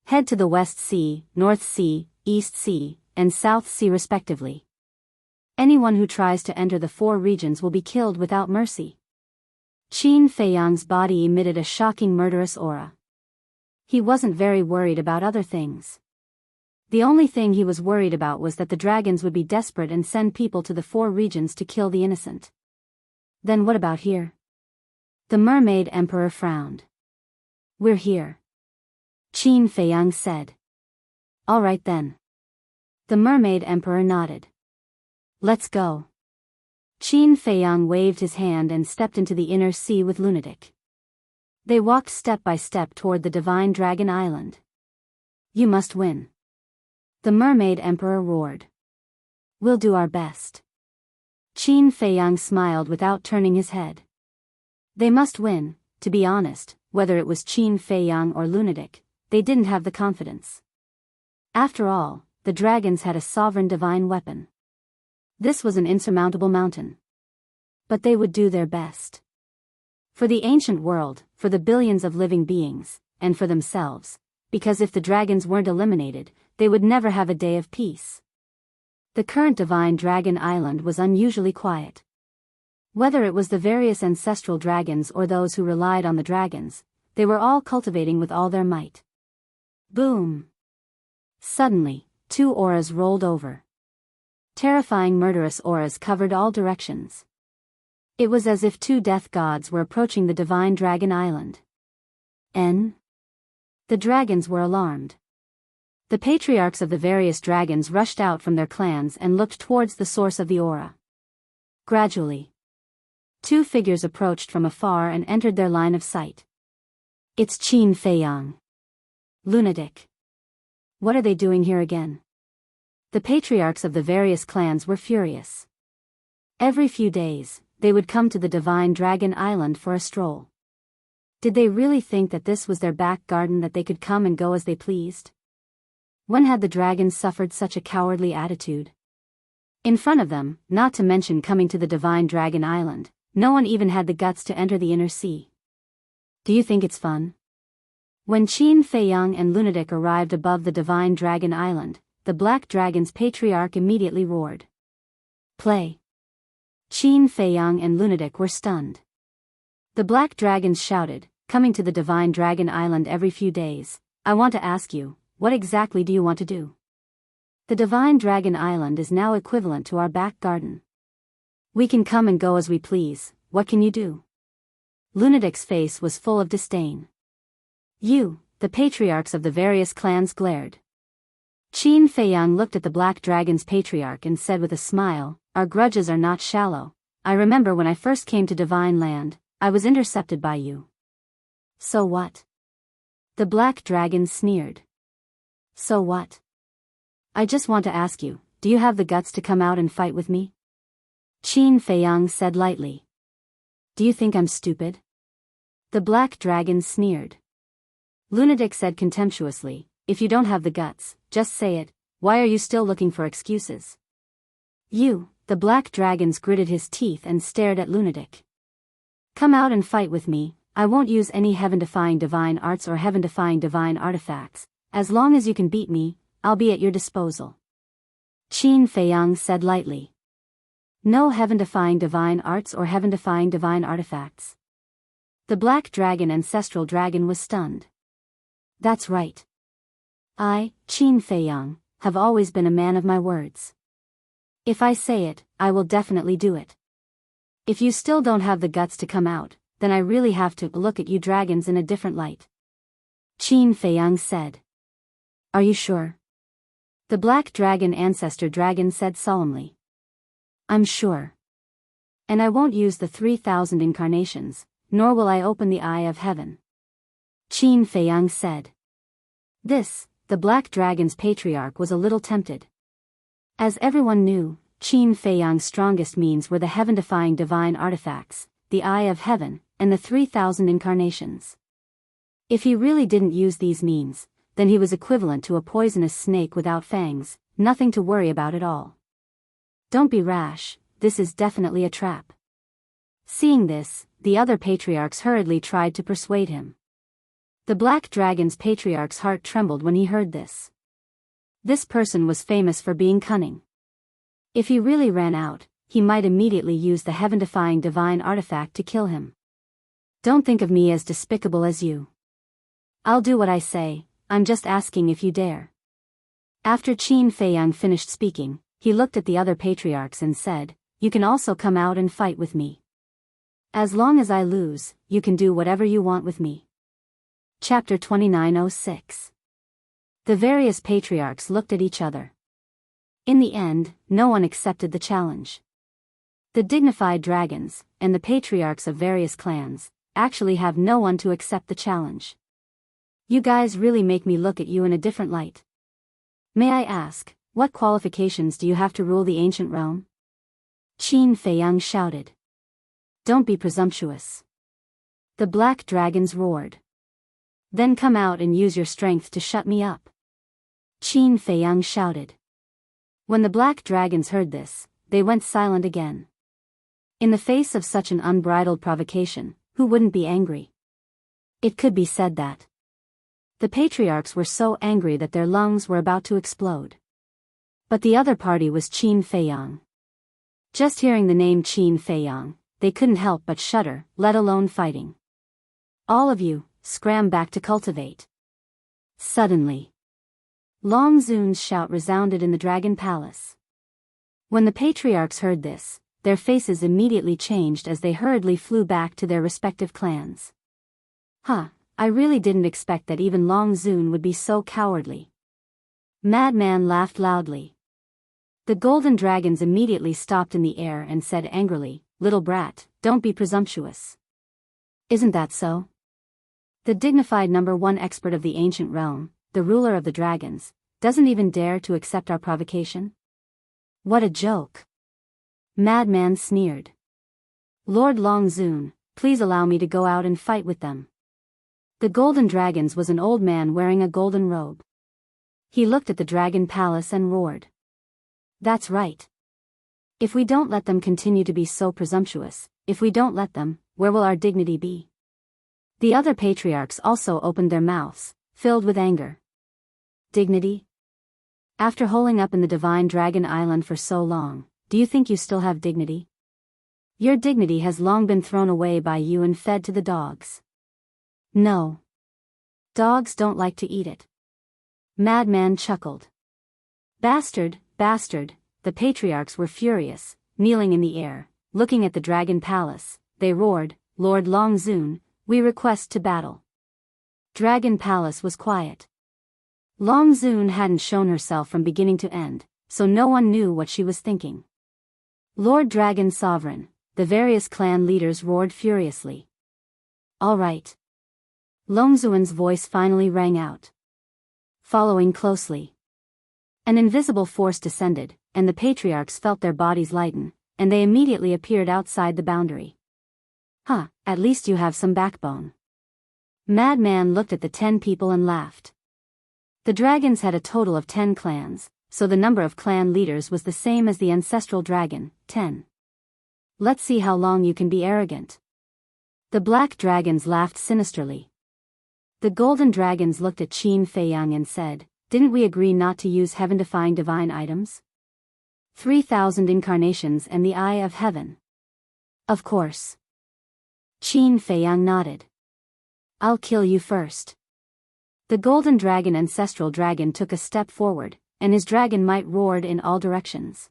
Head to the West Sea, North Sea, East Sea, and South Sea respectively. Anyone who tries to enter the 4 regions will be killed without mercy. Qin Feiyang's body emitted a shocking murderous aura. He wasn't very worried about other things. The only thing he was worried about was that the dragons would be desperate and send people to the 4 regions to kill the innocent. Then what about here? The Mermaid Emperor frowned. We're here. Qin Feiyang said. All right then. The Mermaid Emperor nodded. Let's go. Qin Feiyang waved his hand and stepped into the inner sea with Lunatic. They walked step by step toward the Divine Dragon Island. You must win. The Mermaid Emperor roared. We'll do our best. Qin Feiyang smiled without turning his head. They must win. To be honest, whether it was Qin Feiyang or Lunatic, they didn't have the confidence. After all, the dragons had a sovereign divine weapon. This was an insurmountable mountain. But they would do their best. For the ancient world, for the billions of living beings, and for themselves, because if the dragons weren't eliminated, they would never have a day of peace. The current Divine Dragon Island was unusually quiet. Whether it was the various ancestral dragons or those who relied on the dragons, they were all cultivating with all their might. Boom! Suddenly, 2 auras rolled over. Terrifying murderous auras covered all directions. It was as if 2 death gods were approaching the Divine Dragon Island. The dragons were alarmed. The patriarchs of the various dragons rushed out from their clans and looked towards the source of the aura. Gradually, 2 figures approached from afar and entered their line of sight. It's Qin Feiyang. Lunatic. What are they doing here again? The patriarchs of the various clans were furious. Every few days, they would come to the Divine Dragon Island for a stroll. Did they really think that this was their back garden that they could come and go as they pleased? When had the dragons suffered such a cowardly attitude? In front of them, not to mention coming to the Divine Dragon Island, no one even had the guts to enter the inner sea. Do you think it's fun? When Qin Feiyang and Lunatic arrived above the Divine Dragon Island, the Black Dragon's patriarch immediately roared. Play. Qin Feiyang and Lunatic were stunned. The Black Dragons shouted, coming to the Divine Dragon Island every few days, I want to ask you, what exactly do you want to do? The Divine Dragon Island is now equivalent to our back garden. We can come and go as we please, what can you do? Lunatic's face was full of disdain. You, the patriarchs of the various clans glared. Qin Feiyang looked at the Black Dragon's patriarch and said with a smile, our grudges are not shallow. I remember when I first came to Divine Land, I was intercepted by you. So what? The Black Dragon sneered. So what? I just want to ask you, do you have the guts to come out and fight with me? Qin Feiyang said lightly. Do you think I'm stupid? The Black Dragon sneered. Lunatic said contemptuously, if you don't have the guts, just say it, why are you still looking for excuses? You, the Black Dragons gritted his teeth and stared at Lunatic. Come out and fight with me, I won't use any heaven-defying divine arts or heaven-defying divine artifacts, as long as you can beat me, I'll be at your disposal. Qin Feiyang said lightly. No heaven-defying divine arts or heaven-defying divine artifacts. The Black Dragon Ancestral Dragon was stunned. That's right. I, Qin Feiyang, have always been a man of my words. If I say it, I will definitely do it. If you still don't have the guts to come out, then I really have to look at you dragons in a different light. Qin Feiyang said. Are you sure? The Black Dragon Ancestor Dragon said solemnly. I'm sure. And I won't use the 3,000 incarnations, nor will I open the eye of heaven. Qin Feiyang said. This, the Black Dragon's patriarch was a little tempted. As everyone knew, Qin Feiyang's strongest means were the heaven-defying divine artifacts, the eye of heaven, and the 3,000 incarnations. If he really didn't use these means, then he was equivalent to a poisonous snake without fangs, nothing to worry about at all. Don't be rash, this is definitely a trap. Seeing this, the other patriarchs hurriedly tried to persuade him. The Black Dragon's patriarch's heart trembled when he heard this. This person was famous for being cunning. If he really ran out, he might immediately use the heaven-defying divine artifact to kill him. Don't think of me as despicable as you. I'll do what I say, I'm just asking if you dare. After Qin Feiyang finished speaking, he looked at the other patriarchs and said, you can also come out and fight with me. As long as I lose, you can do whatever you want with me. Chapter 2906. The various patriarchs looked at each other. In the end, no one accepted the challenge. The dignified dragons, and the patriarchs of various clans, actually have no one to accept the challenge. You guys really make me look at you in a different light. May I ask, what qualifications do you have to rule the ancient realm? Qin Feiyang shouted. Don't be presumptuous. The black dragons roared. Then come out and use your strength to shut me up. Qin Feiyang shouted. When the black dragons heard this, they went silent again. In the face of such an unbridled provocation, who wouldn't be angry? It could be said that the patriarchs were so angry that their lungs were about to explode. But the other party was Qin Feiyang. Just hearing the name Qin Feiyang, they couldn't help but shudder, let alone fighting. All of you, scram back to cultivate. Suddenly, Long Zun's shout resounded in the Dragon Palace. When the patriarchs heard this, their faces immediately changed as they hurriedly flew back to their respective clans. I really didn't expect that even Long Zun would be so cowardly. Madman laughed loudly. The golden dragons immediately stopped in the air and said angrily, little brat, don't be presumptuous. Isn't that so? The dignified #1 expert of the ancient realm, the ruler of the dragons, doesn't even dare to accept our provocation? What a joke! Madman sneered. Lord Long Zun, please allow me to go out and fight with them. The golden dragons was an old man wearing a golden robe. He looked at the dragon palace and roared. That's right. If we don't let them continue to be so presumptuous, if we don't let them, where will our dignity be? The other patriarchs also opened their mouths, filled with anger. Dignity? After holing up in the divine dragon island for so long, do you think you still have dignity? Your dignity has long been thrown away by you and fed to the dogs. No. Dogs don't like to eat it. Madman chuckled. Bastard, bastard, the patriarchs were furious, kneeling in the air, looking at the dragon palace, they roared, Lord Long Zun, we request to battle. Dragon palace was quiet. Long Zun hadn't shown herself from beginning to end, so no one knew what she was thinking. Lord Dragon Sovereign, the various clan leaders roared furiously. All right. Long Zun's voice finally rang out. Following closely, an invisible force descended, and the patriarchs felt their bodies lighten, and they immediately appeared outside the boundary. At least you have some backbone. Madman looked at the 10 people and laughed. The dragons had a total of 10 clans, so the number of clan leaders was the same as the ancestral dragon, 10. Let's see how long you can be arrogant. The black dragons laughed sinisterly. The golden dragons looked at Qin Feiyang and said, didn't we agree not to use heaven-defying divine items? 3,000 incarnations and the eye of heaven. Of course. Qin Feiyang nodded. I'll kill you first. The golden dragon ancestral dragon took a step forward, and his dragon might roared in all directions.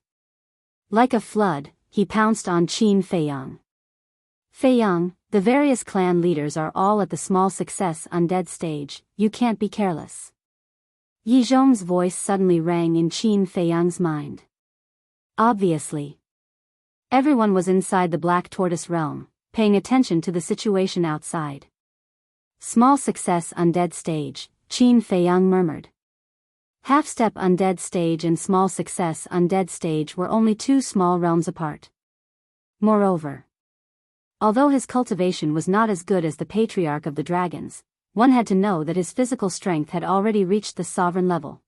Like a flood, he pounced on Qin Feiyang. Feiyang, the various clan leaders are all at the small success undead stage, you can't be careless. Yi Zhong's voice suddenly rang in Qin Feiyang's mind. Obviously. Everyone was inside the Black Tortoise realm, paying attention to the situation outside. Small success undead stage, Qin Feiyang murmured. Half-step undead stage and small success undead stage were only 2 small realms apart. Moreover, although his cultivation was not as good as the patriarch of the dragons, one had to know that his physical strength had already reached the sovereign level.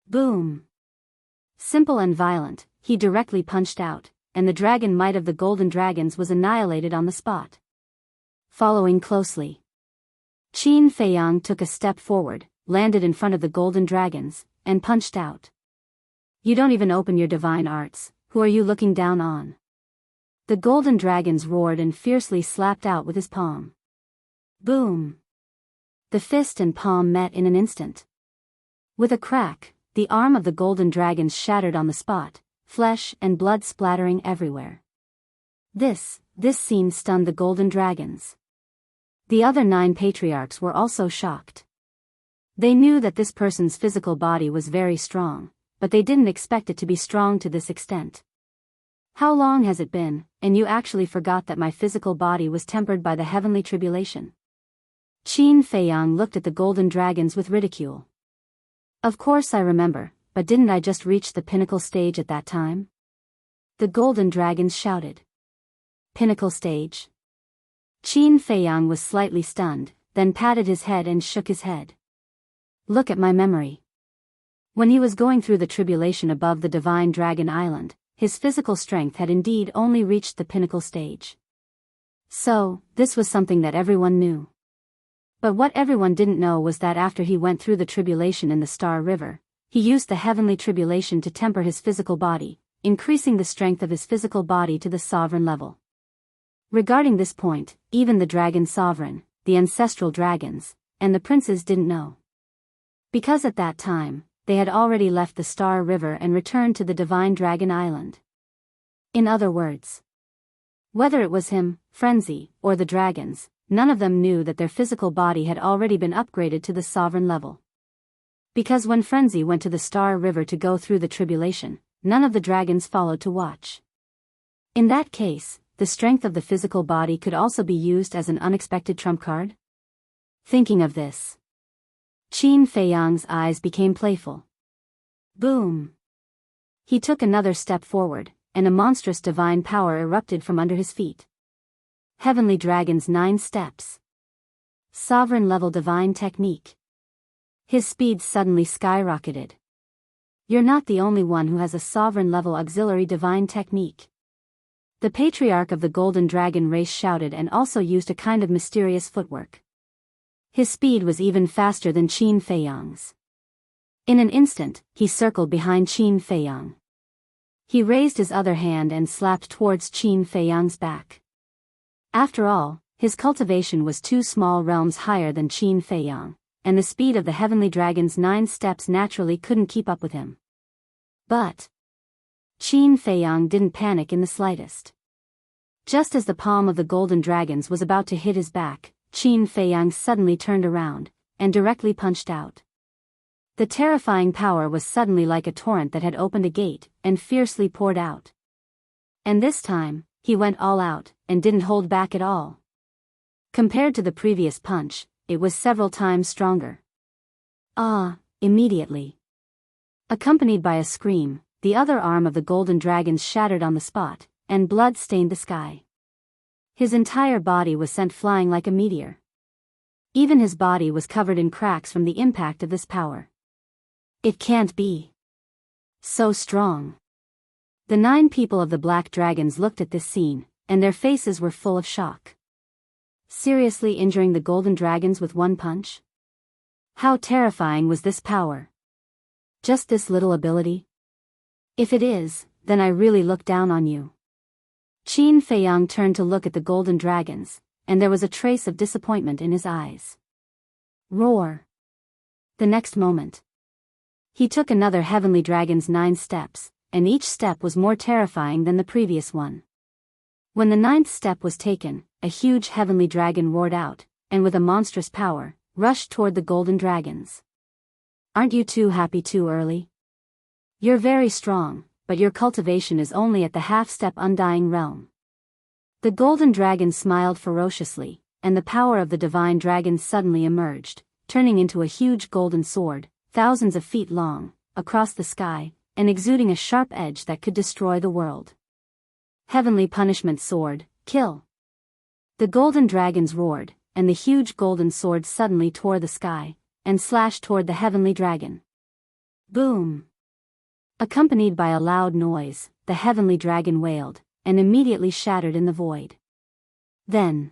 Boom! Simple and violent, he directly punched out, and the dragon might of the golden dragons was annihilated on the spot. Following closely, Qin Feiyang took a step forward, landed in front of the golden dragons, and punched out. You don't even open your divine arts, who are you looking down on? The golden dragons roared and fiercely slapped out with his palm. Boom! The fist and palm met in an instant. With a crack, the arm of the golden dragons shattered on the spot, flesh and blood splattering everywhere. This scene stunned the golden dragons. The other 9 patriarchs were also shocked. They knew that this person's physical body was very strong, but they didn't expect it to be strong to this extent. How long has it been, and you actually forgot that my physical body was tempered by the heavenly tribulation? Qin Feiyang looked at the golden dragons with ridicule. Of course I remember, but didn't I just reach the pinnacle stage at that time? The golden dragons shouted. Pinnacle stage? Qin Feiyang was slightly stunned, then patted his head and shook his head. Look at my memory. When he was going through the tribulation above the divine dragon island, his physical strength had indeed only reached the pinnacle stage. So, this was something that everyone knew. But what everyone didn't know was that after he went through the tribulation in the Star River, he used the heavenly tribulation to temper his physical body, increasing the strength of his physical body to the sovereign level. Regarding this point, even the dragon sovereign, the ancestral dragons, and the princes didn't know. Because at that time, they had already left the Star River and returned to the divine dragon island. In other words, whether it was him, Frenzy, or the dragons, none of them knew that their physical body had already been upgraded to the sovereign level. Because when Frenzy went to the Star River to go through the tribulation, none of the dragons followed to watch. In that case, the strength of the physical body could also be used as an unexpected trump card? Thinking of this, Qin Feiyang's eyes became playful. Boom! He took another step forward, and a monstrous divine power erupted from under his feet. Heavenly Dragon's 9 steps. Sovereign level divine technique. His speed suddenly skyrocketed. You're not the only one who has a sovereign level auxiliary divine technique. The patriarch of the golden dragon race shouted and also used a kind of mysterious footwork. His speed was even faster than Qin Feiyang's. In an instant, he circled behind Qin Feiyang. He raised his other hand and slapped towards Qin Feiyang's back. After all, his cultivation was 2 small realms higher than Qin Feiyang, and the speed of the heavenly dragon's 9 steps naturally couldn't keep up with him. But Qin Feiyang didn't panic in the slightest. Just as the palm of the golden dragons was about to hit his back, Qin Feiyang suddenly turned around, and directly punched out. The terrifying power was suddenly like a torrent that had opened a gate, and fiercely poured out. And this time, he went all out, and didn't hold back at all. Compared to the previous punch, it was several times stronger. Immediately. Accompanied by a scream, the other arm of the golden dragons shattered on the spot, and blood stained the sky. His entire body was sent flying like a meteor. Even his body was covered in cracks from the impact of this power. It can't be so strong. The 9 people of the black dragons looked at this scene, and their faces were full of shock. Seriously injuring the golden dragons with 1 punch? How terrifying was this power? Just this little ability? If it is, then I really look down on you. Qin Feiyang turned to look at the golden dragons, and there was a trace of disappointment in his eyes. Roar! The next moment, he took another heavenly dragon's 9 steps, and each step was more terrifying than the previous one. When the 9th step was taken, a huge heavenly dragon roared out, and with a monstrous power, rushed toward the golden dragons. Aren't you too happy too early? You're very strong, but your cultivation is only at the half-step undying realm. The golden dragon smiled ferociously, and the power of the divine dragon suddenly emerged, turning into a huge golden sword, thousands of feet long, across the sky, and exuding a sharp edge that could destroy the world. Heavenly punishment sword, kill! The golden dragons roared, and the huge golden sword suddenly tore the sky, and slashed toward the heavenly dragon. Boom! Accompanied by a loud noise, the heavenly dragon wailed, and immediately shattered in the void. Then,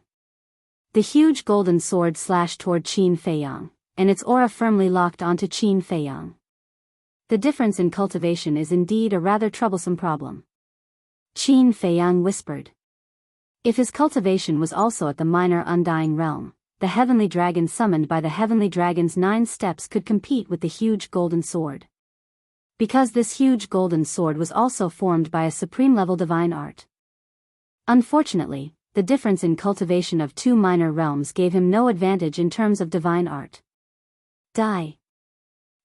the huge golden sword slashed toward Qin Feiyang, and its aura firmly locked onto Qin Feiyang. The difference in cultivation is indeed a rather troublesome problem. Qin Feiyang whispered. If his cultivation was also at the minor undying realm, the heavenly dragon summoned by the heavenly dragon's 9 steps could compete with the huge golden sword. Because this huge golden sword was also formed by a supreme-level divine art. Unfortunately, the difference in cultivation of 2 minor realms gave him no advantage in terms of divine art. Die.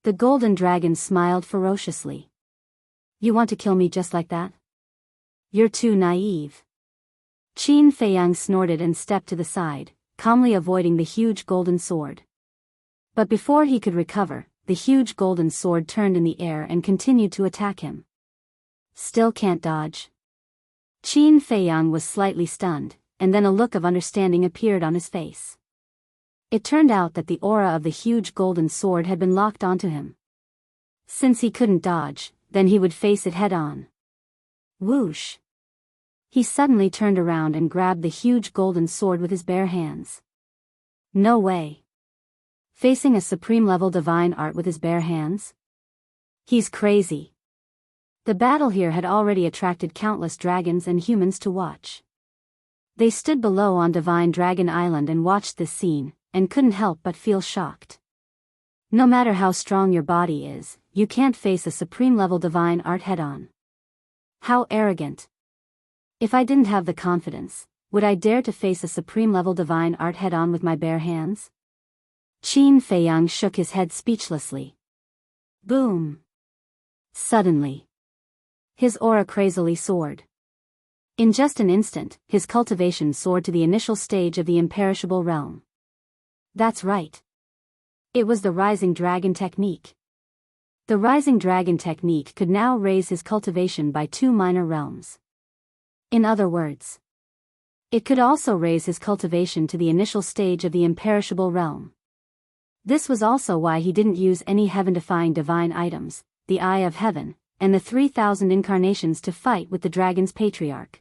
The golden dragon smiled ferociously. You want to kill me just like that? You're too naive. Qin Feiyang snorted and stepped to the side, calmly avoiding the huge golden sword. But before he could recover, the huge golden sword turned in the air and continued to attack him. Still can't dodge. Qin Feiyang was slightly stunned, and then a look of understanding appeared on his face. It turned out that the aura of the huge golden sword had been locked onto him. Since he couldn't dodge, then he would face it head-on. Whoosh! He suddenly turned around and grabbed the huge golden sword with his bare hands. No way. Facing a supreme-level divine art with his bare hands? He's crazy. The battle here had already attracted countless dragons and humans to watch. They stood below on Divine Dragon Island and watched this scene, and couldn't help but feel shocked. No matter how strong your body is, you can't face a supreme-level divine art head-on. How arrogant. If I didn't have the confidence, would I dare to face a supreme-level divine art head-on with my bare hands? Qin Feiyang shook his head speechlessly. Boom! Suddenly, his aura crazily soared. In just an instant, his cultivation soared to the initial stage of the imperishable realm. That's right. It was the Rising Dragon technique. The Rising Dragon technique could now raise his cultivation by 2 minor realms. In other words, it could also raise his cultivation to the initial stage of the imperishable realm. This was also why he didn't use any heaven-defying divine items, the Eye of Heaven, and the 3,000 incarnations to fight with the dragon's patriarch.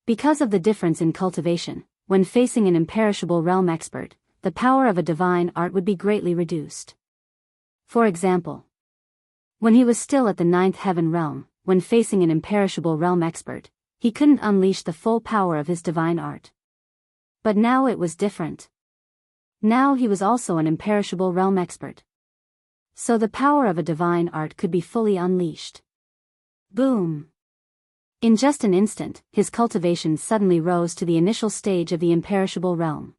Because of the difference in cultivation, when facing an imperishable realm expert, the power of a divine art would be greatly reduced. For example, when he was still at the 9th heaven realm, when facing an imperishable realm expert, he couldn't unleash the full power of his divine art. But now it was different. Now he was also an imperishable realm expert. So the power of a divine art could be fully unleashed. Boom! In just an instant, his cultivation suddenly rose to the initial stage of the imperishable realm.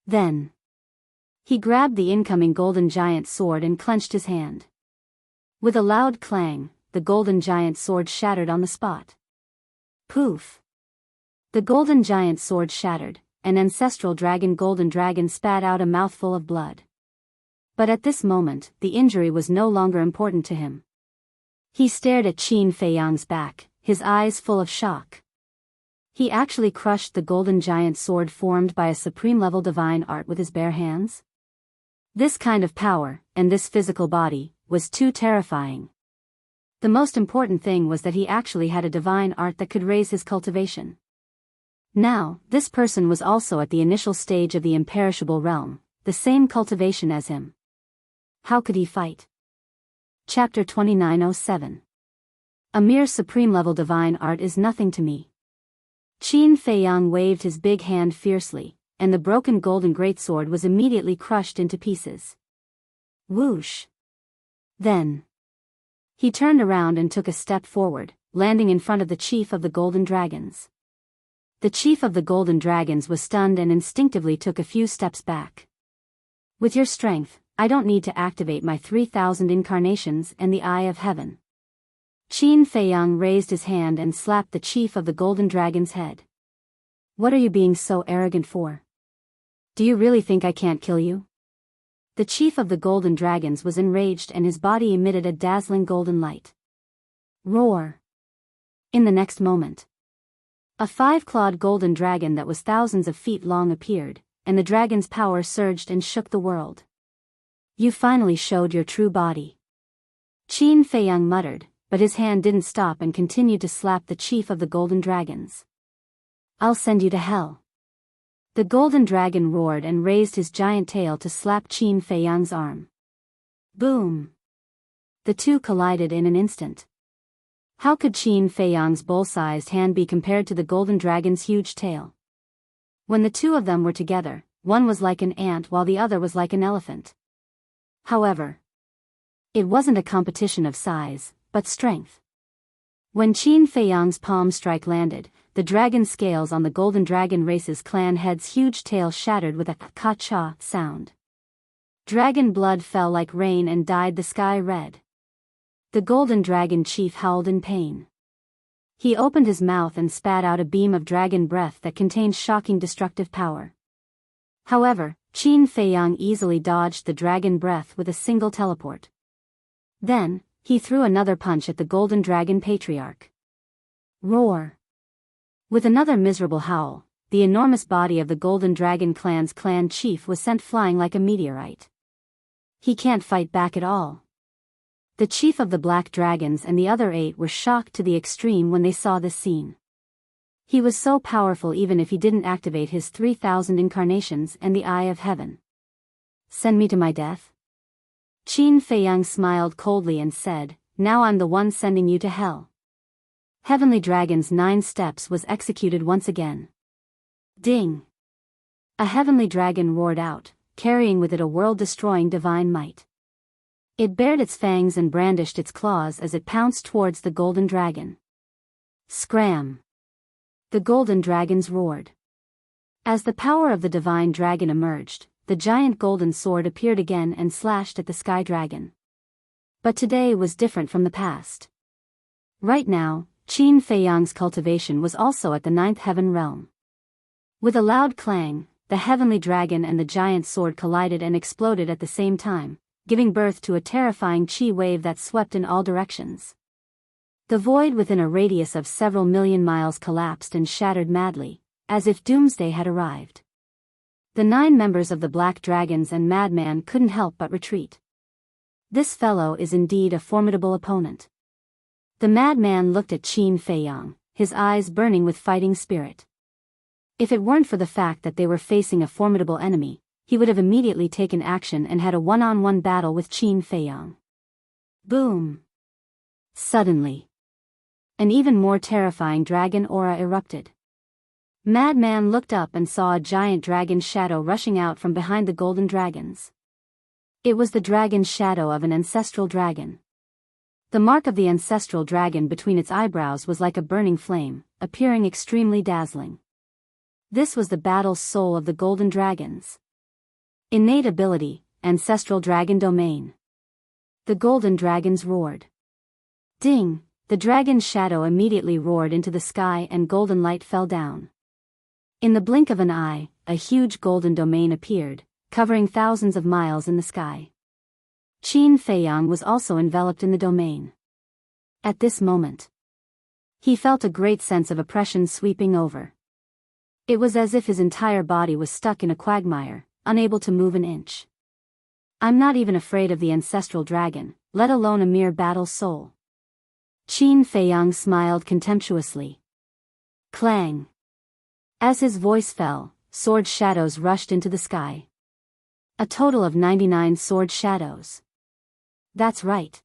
Then, he grabbed the incoming golden giant sword and clenched his hand. With a loud clang, the golden giant sword shattered on the spot. Poof! The golden giant sword shattered, and ancestral golden dragon spat out a mouthful of blood. But at this moment, the injury was no longer important to him. He stared at Qin Feiyang's back, his eyes full of shock. He actually crushed the golden giant sword formed by a supreme-level divine art with his bare hands? This kind of power, and this physical body, was too terrifying. The most important thing was that he actually had a divine art that could raise his cultivation. Now, this person was also at the initial stage of the imperishable realm, the same cultivation as him. How could he fight? Chapter 2907. A mere supreme-level divine art is nothing to me. Qin Feiyang waved his big hand fiercely, and the broken golden greatsword was immediately crushed into pieces. Whoosh! Then, he turned around and took a step forward, landing in front of the chief of the golden dragons. The chief of the golden dragons was stunned and instinctively took a few steps back. With your strength, I don't need to activate my 3,000 incarnations and the Eye of Heaven. Qin Feiyang raised his hand and slapped the chief of the golden dragon's head. What are you being so arrogant for? Do you really think I can't kill you? The chief of the golden dragons was enraged and his body emitted a dazzling golden light. Roar! In the next moment, A five-clawed golden dragon that was thousands of feet long appeared, and the dragon's power surged and shook the world. You finally showed your true body. Qin Feiyang muttered, but his hand didn't stop and continued to slap the chief of the golden dragons. I'll send you to hell. The golden dragon roared and raised his giant tail to slap Qin Feiyang's arm. Boom! The two collided in an instant. How could Qin Feiyang's bull-sized hand be compared to the golden dragon's huge tail? When the two of them were together, one was like an ant while the other was like an elephant. However, it wasn't a competition of size, but strength. When Qin Feiyang's palm strike landed, the dragon scales on the golden dragon race's clan head's huge tail shattered with a ka-cha sound. Dragon blood fell like rain and dyed the sky red. The golden dragon chief howled in pain. He opened his mouth and spat out a beam of dragon breath that contained shocking destructive power. However, Qin Feiyang easily dodged the dragon breath with a single teleport. Then, he threw another punch at the golden dragon patriarch. Roar! With another miserable howl, the enormous body of the golden dragon clan's clan chief was sent flying like a meteorite. He can't fight back at all. The chief of the black dragons and the other 8 were shocked to the extreme when they saw this scene. He was so powerful even if he didn't activate his 3,000 incarnations and the Eye of Heaven. Send me to my death? Qin Feiyang smiled coldly and said, now I'm the one sending you to hell. Heavenly Dragon's 9 steps was executed once again. Ding! A heavenly dragon roared out, carrying with it a world-destroying divine might. It bared its fangs and brandished its claws as it pounced towards the golden dragon. Scram! The golden dragons roared. As the power of the divine dragon emerged, the giant golden sword appeared again and slashed at the sky dragon. But today was different from the past. Right now, Qin Feiyang's cultivation was also at the 9th heaven realm. With a loud clang, the heavenly dragon and the giant sword collided and exploded at the same time, giving birth to a terrifying chi wave that swept in all directions. The void within a radius of several million miles collapsed and shattered madly, as if doomsday had arrived. The 9 members of the Black Dragons and Madman couldn't help but retreat. This fellow is indeed a formidable opponent. The Madman looked at Qin Feiyang, his eyes burning with fighting spirit. If it weren't for the fact that they were facing a formidable enemy, he would have immediately taken action and had a one-on-one battle with Qin Feiyang. Boom! Suddenly, an even more terrifying dragon aura erupted. Madman looked up and saw a giant dragon shadow rushing out from behind the golden dragons. It was the dragon shadow of an ancestral dragon. The mark of the ancestral dragon between its eyebrows was like a burning flame, appearing extremely dazzling. This was the battle's soul of the golden dragons. Innate ability, Ancestral Dragon Domain. The golden dragons roared. Ding! The dragon's shadow immediately roared into the sky and golden light fell down. In the blink of an eye, a huge golden domain appeared, covering thousands of miles in the sky. Qin Feiyang was also enveloped in the domain. At this moment, he felt a great sense of oppression sweeping over. It was as if his entire body was stuck in a quagmire, unable to move an inch. I'm not even afraid of the ancestral dragon, let alone a mere battle soul. Qin Feiyang smiled contemptuously. Clang! As his voice fell, sword shadows rushed into the sky. A total of 99 sword shadows. That's right.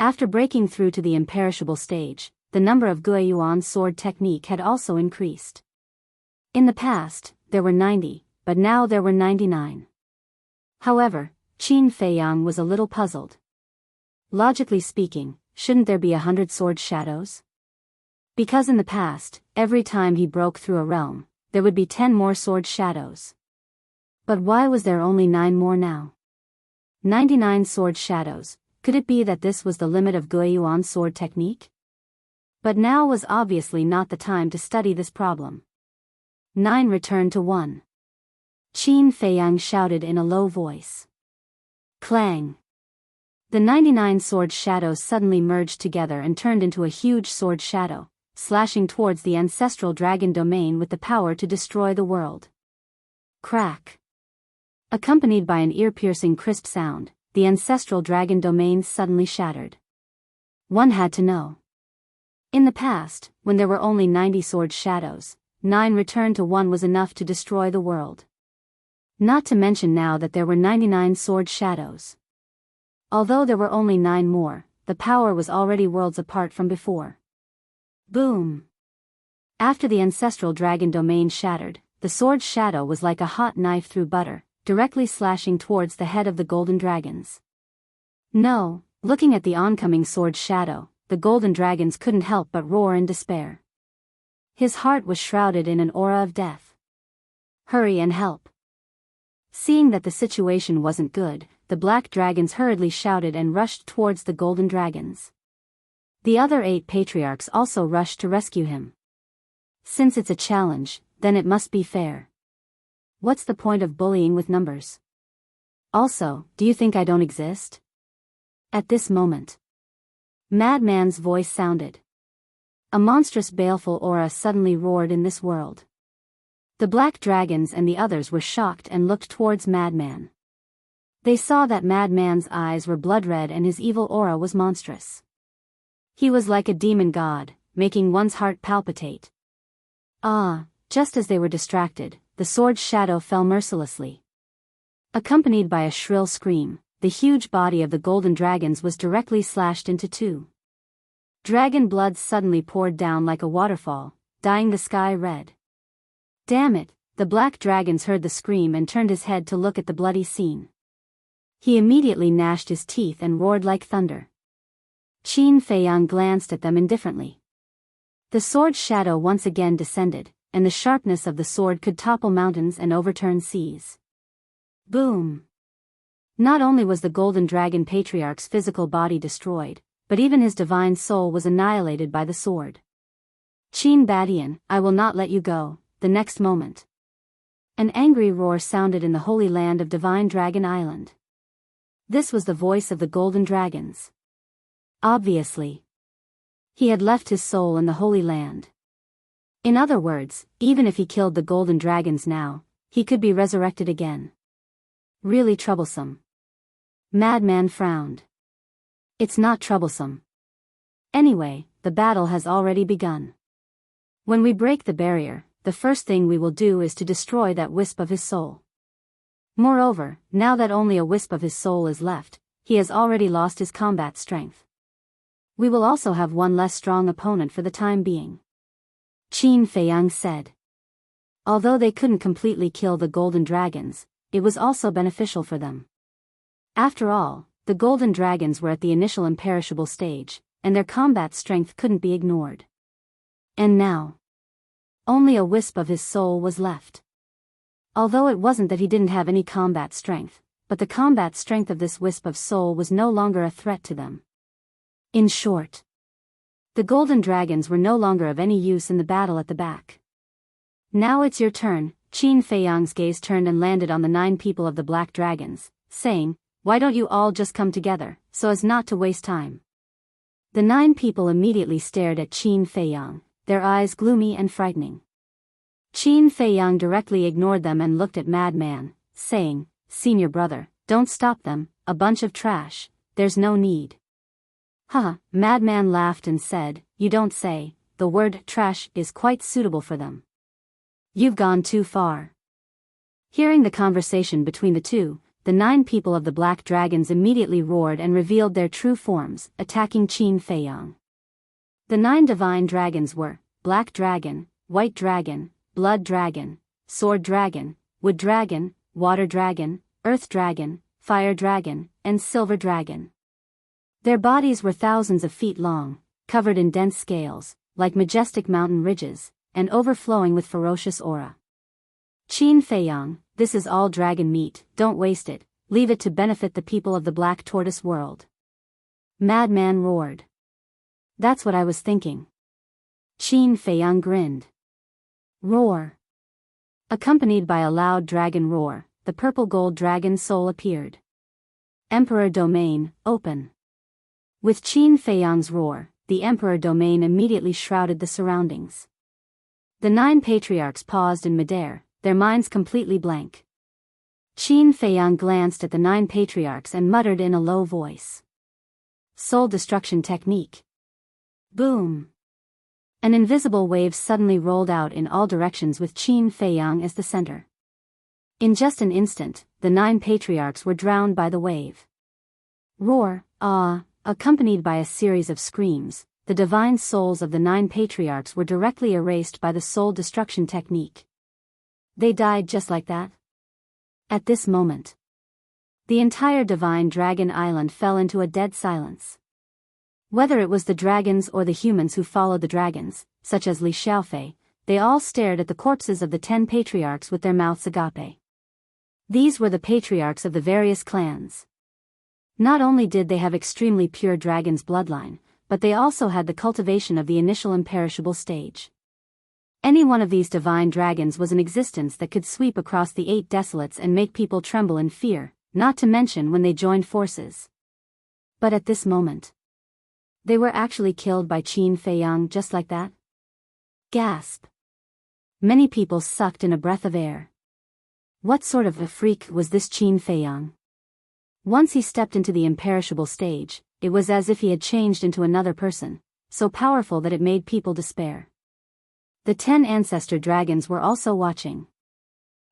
After breaking through to the imperishable stage, the number of Guiyuan sword technique had also increased. In the past, there were 90, but now there were 99. However, Qin Feiyang was a little puzzled. Logically speaking, shouldn't there be 100 sword shadows? Because in the past, every time he broke through a realm, there would be 10 more sword shadows. But why was there only 9 more now? 99 sword shadows, could it be that this was the limit of Guiyuan sword technique? But now was obviously not the time to study this problem. 9 returned to 1. Qin Feiyang shouted in a low voice. Clang! The 99 sword shadows suddenly merged together and turned into a huge sword shadow, slashing towards the ancestral dragon domain with the power to destroy the world. Crack. Accompanied by an ear-piercing crisp sound, the ancestral dragon domain suddenly shattered. One had to know. In the past, when there were only 90 sword shadows, 9 returned to 1 was enough to destroy the world. Not to mention now that there were 99 sword shadows. Although there were only 9 more, the power was already worlds apart from before. Boom! After the ancestral dragon domain shattered, the sword shadow was like a hot knife through butter, directly slashing towards the head of the golden dragons. No, looking at the oncoming sword shadow, the golden dragons couldn't help but roar in despair. His heart was shrouded in an aura of death. Hurry and help. Seeing that the situation wasn't good, the black dragons hurriedly shouted and rushed towards the golden dragons. The other 8 patriarchs also rushed to rescue him. Since it's a challenge, then it must be fair. What's the point of bullying with numbers? Also, do you think I don't exist? At this moment, Madman's voice sounded. A monstrous baleful aura suddenly roared in this world. The black dragons and the others were shocked and looked towards Madman. They saw that Madman's eyes were blood red and his evil aura was monstrous. He was like a demon god, making one's heart palpitate. Just as they were distracted, the sword shadow fell mercilessly. Accompanied by a shrill scream, the huge body of the golden dragons was directly slashed into 2. Dragon blood suddenly poured down like a waterfall, dyeing the sky red. Damn it, the black dragons heard the scream and turned his head to look at the bloody scene. He immediately gnashed his teeth and roared like thunder. Qin Feiyang glanced at them indifferently. The sword shadow once again descended, and the sharpness of the sword could topple mountains and overturn seas. Boom! Not only was the golden dragon patriarch's physical body destroyed, but even his divine soul was annihilated by the sword. Qin Badian, I will not let you go. The next moment, an angry roar sounded in the holy land of Divine Dragon Island. This was the voice of the golden dragons. Obviously, he had left his soul in the holy land. In other words, even if he killed the golden dragons now, he could be resurrected again. Really troublesome. Madman frowned. It's not troublesome. Anyway, the battle has already begun. When we break the barrier, the first thing we will do is to destroy that wisp of his soul. Moreover, now that only a wisp of his soul is left, he has already lost his combat strength. We will also have one less strong opponent for the time being. Qin Feiyang said. Although they couldn't completely kill the golden dragons, it was also beneficial for them. After all, the golden dragons were at the initial imperishable stage, and their combat strength couldn't be ignored. And now, only a wisp of his soul was left. Although it wasn't that he didn't have any combat strength, but the combat strength of this wisp of soul was no longer a threat to them. In short, the golden dragons were no longer of any use in the battle at the back. Now it's your turn. Qin Feiyang's gaze turned and landed on the 9 people of the black dragons, saying, why don't you all just come together, so as not to waste time? The 9 people immediately stared at Qin Feiyang, their eyes gloomy and frightening. Qin Feiyang directly ignored them and looked at Madman, saying, Senior brother, don't stop them, a bunch of trash, there's no need. Madman laughed and said, you don't say, the word trash is quite suitable for them. You've gone too far. Hearing the conversation between the two, the 9 people of the black dragons immediately roared and revealed their true forms, attacking Qin Feiyang. The 9 divine dragons were Black Dragon, White Dragon, Blood Dragon, Sword Dragon, Wood Dragon, Water Dragon, Earth Dragon, Fire Dragon, and Silver Dragon. Their bodies were thousands of feet long, covered in dense scales, like majestic mountain ridges, and overflowing with ferocious aura. Qin Feiyang, this is all dragon meat, don't waste it, leave it to benefit the people of the Black Tortoise world. Madman roared. That's what I was thinking. Qin Feiyang grinned. Roar. Accompanied by a loud dragon roar, the purple gold dragon soul appeared. Emperor Domain, open. With Qin Feiyang's roar, the emperor domain immediately shrouded the surroundings. The 9 patriarchs paused in midair, their minds completely blank. Qin Feiyang glanced at the 9 patriarchs and muttered in a low voice. Soul destruction technique. Boom! An invisible wave suddenly rolled out in all directions with Qin Feiyang as the center. In just an instant, the 9 patriarchs were drowned by the wave. Roar, accompanied by a series of screams, the divine souls of the 9 patriarchs were directly erased by the soul destruction technique. They died just like that. At this moment, the entire divine dragon island fell into a dead silence. Whether it was the dragons or the humans who followed the dragons, such as Li Xiaofei, they all stared at the corpses of the 10 patriarchs with their mouths agape. These were the patriarchs of the various clans. Not only did they have extremely pure dragon's bloodline, but they also had the cultivation of the initial imperishable stage. Any one of these divine dragons was an existence that could sweep across the 8 desolates and make people tremble in fear, not to mention when they joined forces. But at this moment, they were actually killed by Qin Feiyang just like that? Gasp! Many people sucked in a breath of air. What sort of a freak was this Qin Feiyang? Once he stepped into the imperishable stage, it was as if he had changed into another person, so powerful that it made people despair. The 10 ancestor dragons were also watching.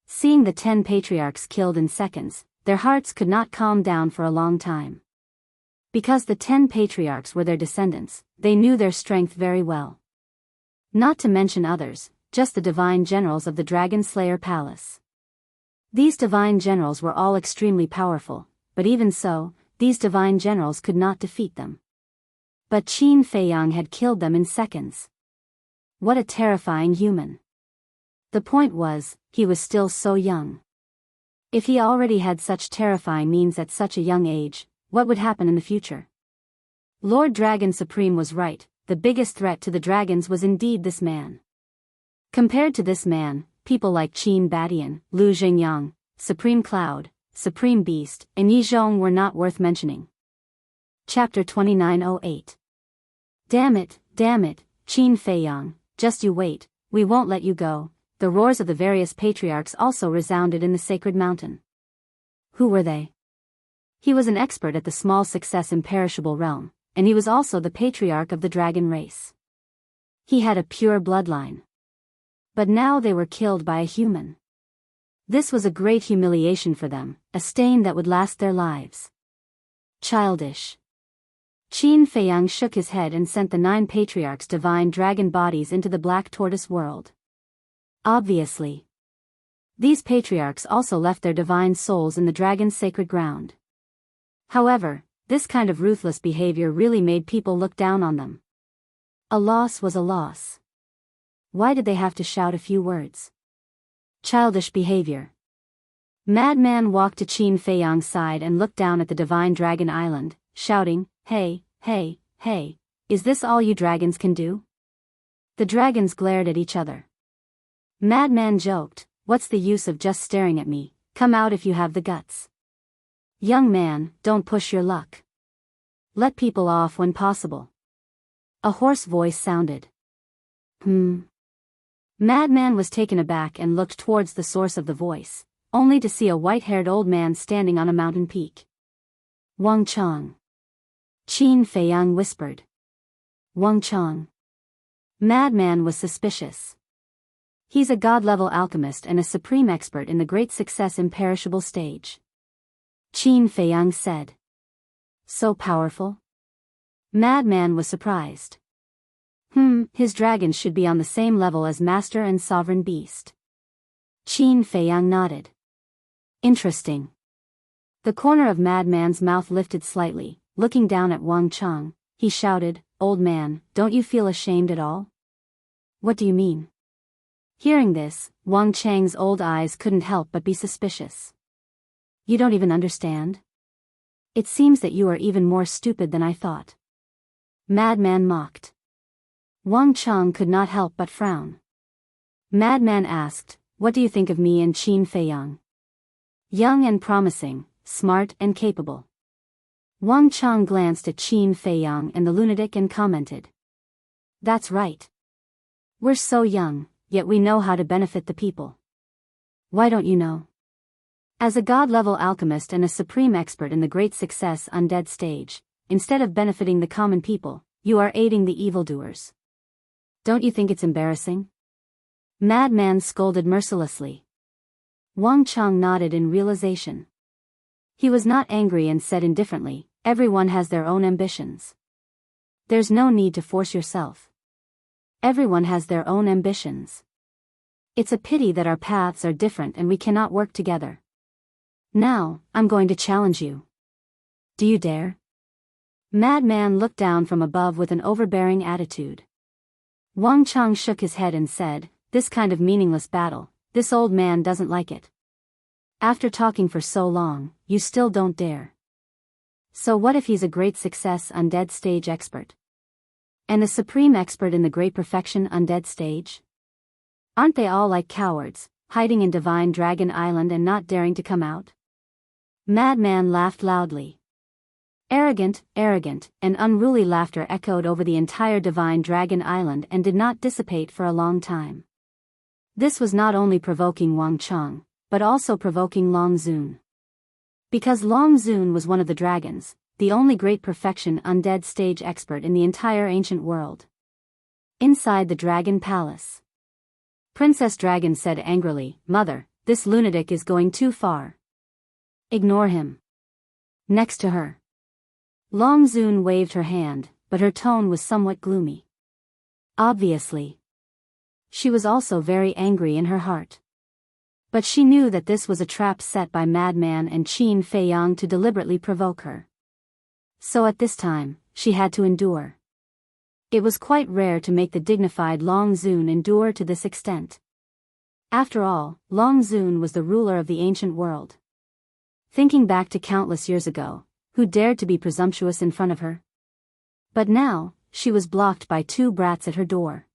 Seeing the 10 patriarchs killed in seconds, their hearts could not calm down for a long time. Because the 10 patriarchs were their descendants, they knew their strength very well. Not to mention others, just the divine generals of the Dragon Slayer Palace. These divine generals were all extremely powerful, but even so, these divine generals could not defeat them. But Qin Feiyang had killed them in seconds. What a terrifying human. The point was, he was still so young. If he already had such terrifying means at such a young age, what would happen in the future? Lord Dragon Supreme was right, the biggest threat to the dragons was indeed this man. Compared to this man, people like Qin Badian, Lu Xingyang, Supreme Cloud, Supreme Beast, and Yi Zhong were not worth mentioning. Chapter 2908. Damn it, Qin Feiyang, just you wait, we won't let you go. The roars of the various patriarchs also resounded in the sacred mountain. Who were they? He was an expert at the small success imperishable realm, and he was also the patriarch of the dragon race. He had a pure bloodline. But now they were killed by a human. This was a great humiliation for them, a stain that would last their lives. Childish. Qin Feiyang shook his head and sent the 9 patriarchs' divine dragon bodies into the Black Tortoise world. Obviously. These patriarchs also left their divine souls in the dragon's sacred ground. However, this kind of ruthless behavior really made people look down on them. A loss was a loss. Why did they have to shout a few words? Childish behavior. Madman walked to Qin Feiyang's side and looked down at the divine dragon island, shouting, Hey, is this all you dragons can do? The dragons glared at each other. Madman joked, what's the use of just staring at me, come out if you have the guts. Young man, don't push your luck. Let people off when possible. A hoarse voice sounded. Madman was taken aback and looked towards the source of the voice, only to see a white-haired old man standing on a mountain peak. Wang Chong. Qin Feiyang whispered. Wang Chong. Madman was suspicious. He's a god-level alchemist and a supreme expert in the great success imperishable stage. Qin Feiyang said. So powerful? Madman was surprised. His dragons should be on the same level as Master and Sovereign Beast. Qin Feiyang nodded. Interesting. The corner of Madman's mouth lifted slightly, looking down at Wang Chong, he shouted, Old man, don't you feel ashamed at all? What do you mean? Hearing this, Wang Chang's old eyes couldn't help but be suspicious. You don't even understand? It seems that you are even more stupid than I thought. Madman mocked. Wang Chong could not help but frown. Madman asked, What do you think of me and Qin Feiyang? Young and promising, smart and capable. Wang Chang glanced at Qin Feiyang and the lunatic and commented. That's right. We're so young, yet we know how to benefit the people. Why don't you know? As a god-level alchemist and a supreme expert in the great success undead stage, instead of benefiting the common people, you are aiding the evildoers. Don't you think it's embarrassing? Madman scolded mercilessly. Wang Chang nodded in realization. He was not angry and said indifferently, everyone has their own ambitions. There's no need to force yourself. Everyone has their own ambitions. It's a pity that our paths are different and we cannot work together. Now, I'm going to challenge you. Do you dare? Madman looked down from above with an overbearing attitude. Wang Chang shook his head and said, this kind of meaningless battle, this old man doesn't like it. After talking for so long, you still don't dare. So what if he's a great success undead stage expert? And a supreme expert in the great perfection undead stage? Aren't they all like cowards, hiding in Divine Dragon Island and not daring to come out? Madman laughed loudly. Arrogant, and unruly laughter echoed over the entire Divine Dragon Island and did not dissipate for a long time. This was not only provoking Wang Chang, but also provoking Long Zun. Because Long Zun was one of the dragons, the only great perfection undead stage expert in the entire ancient world. Inside the Dragon Palace, Princess Dragon said angrily, Mother, this lunatic is going too far. Ignore him. Next to her, Long Zun waved her hand, but her tone was somewhat gloomy. Obviously, she was also very angry in her heart. But she knew that this was a trap set by Madman and Qin Feiyang to deliberately provoke her. So at this time, she had to endure. It was quite rare to make the dignified Long Zun endure to this extent. After all, Long Zun was the ruler of the ancient world. Thinking back to countless years ago, who dared to be presumptuous in front of her? But now, she was blocked by two brats at her door.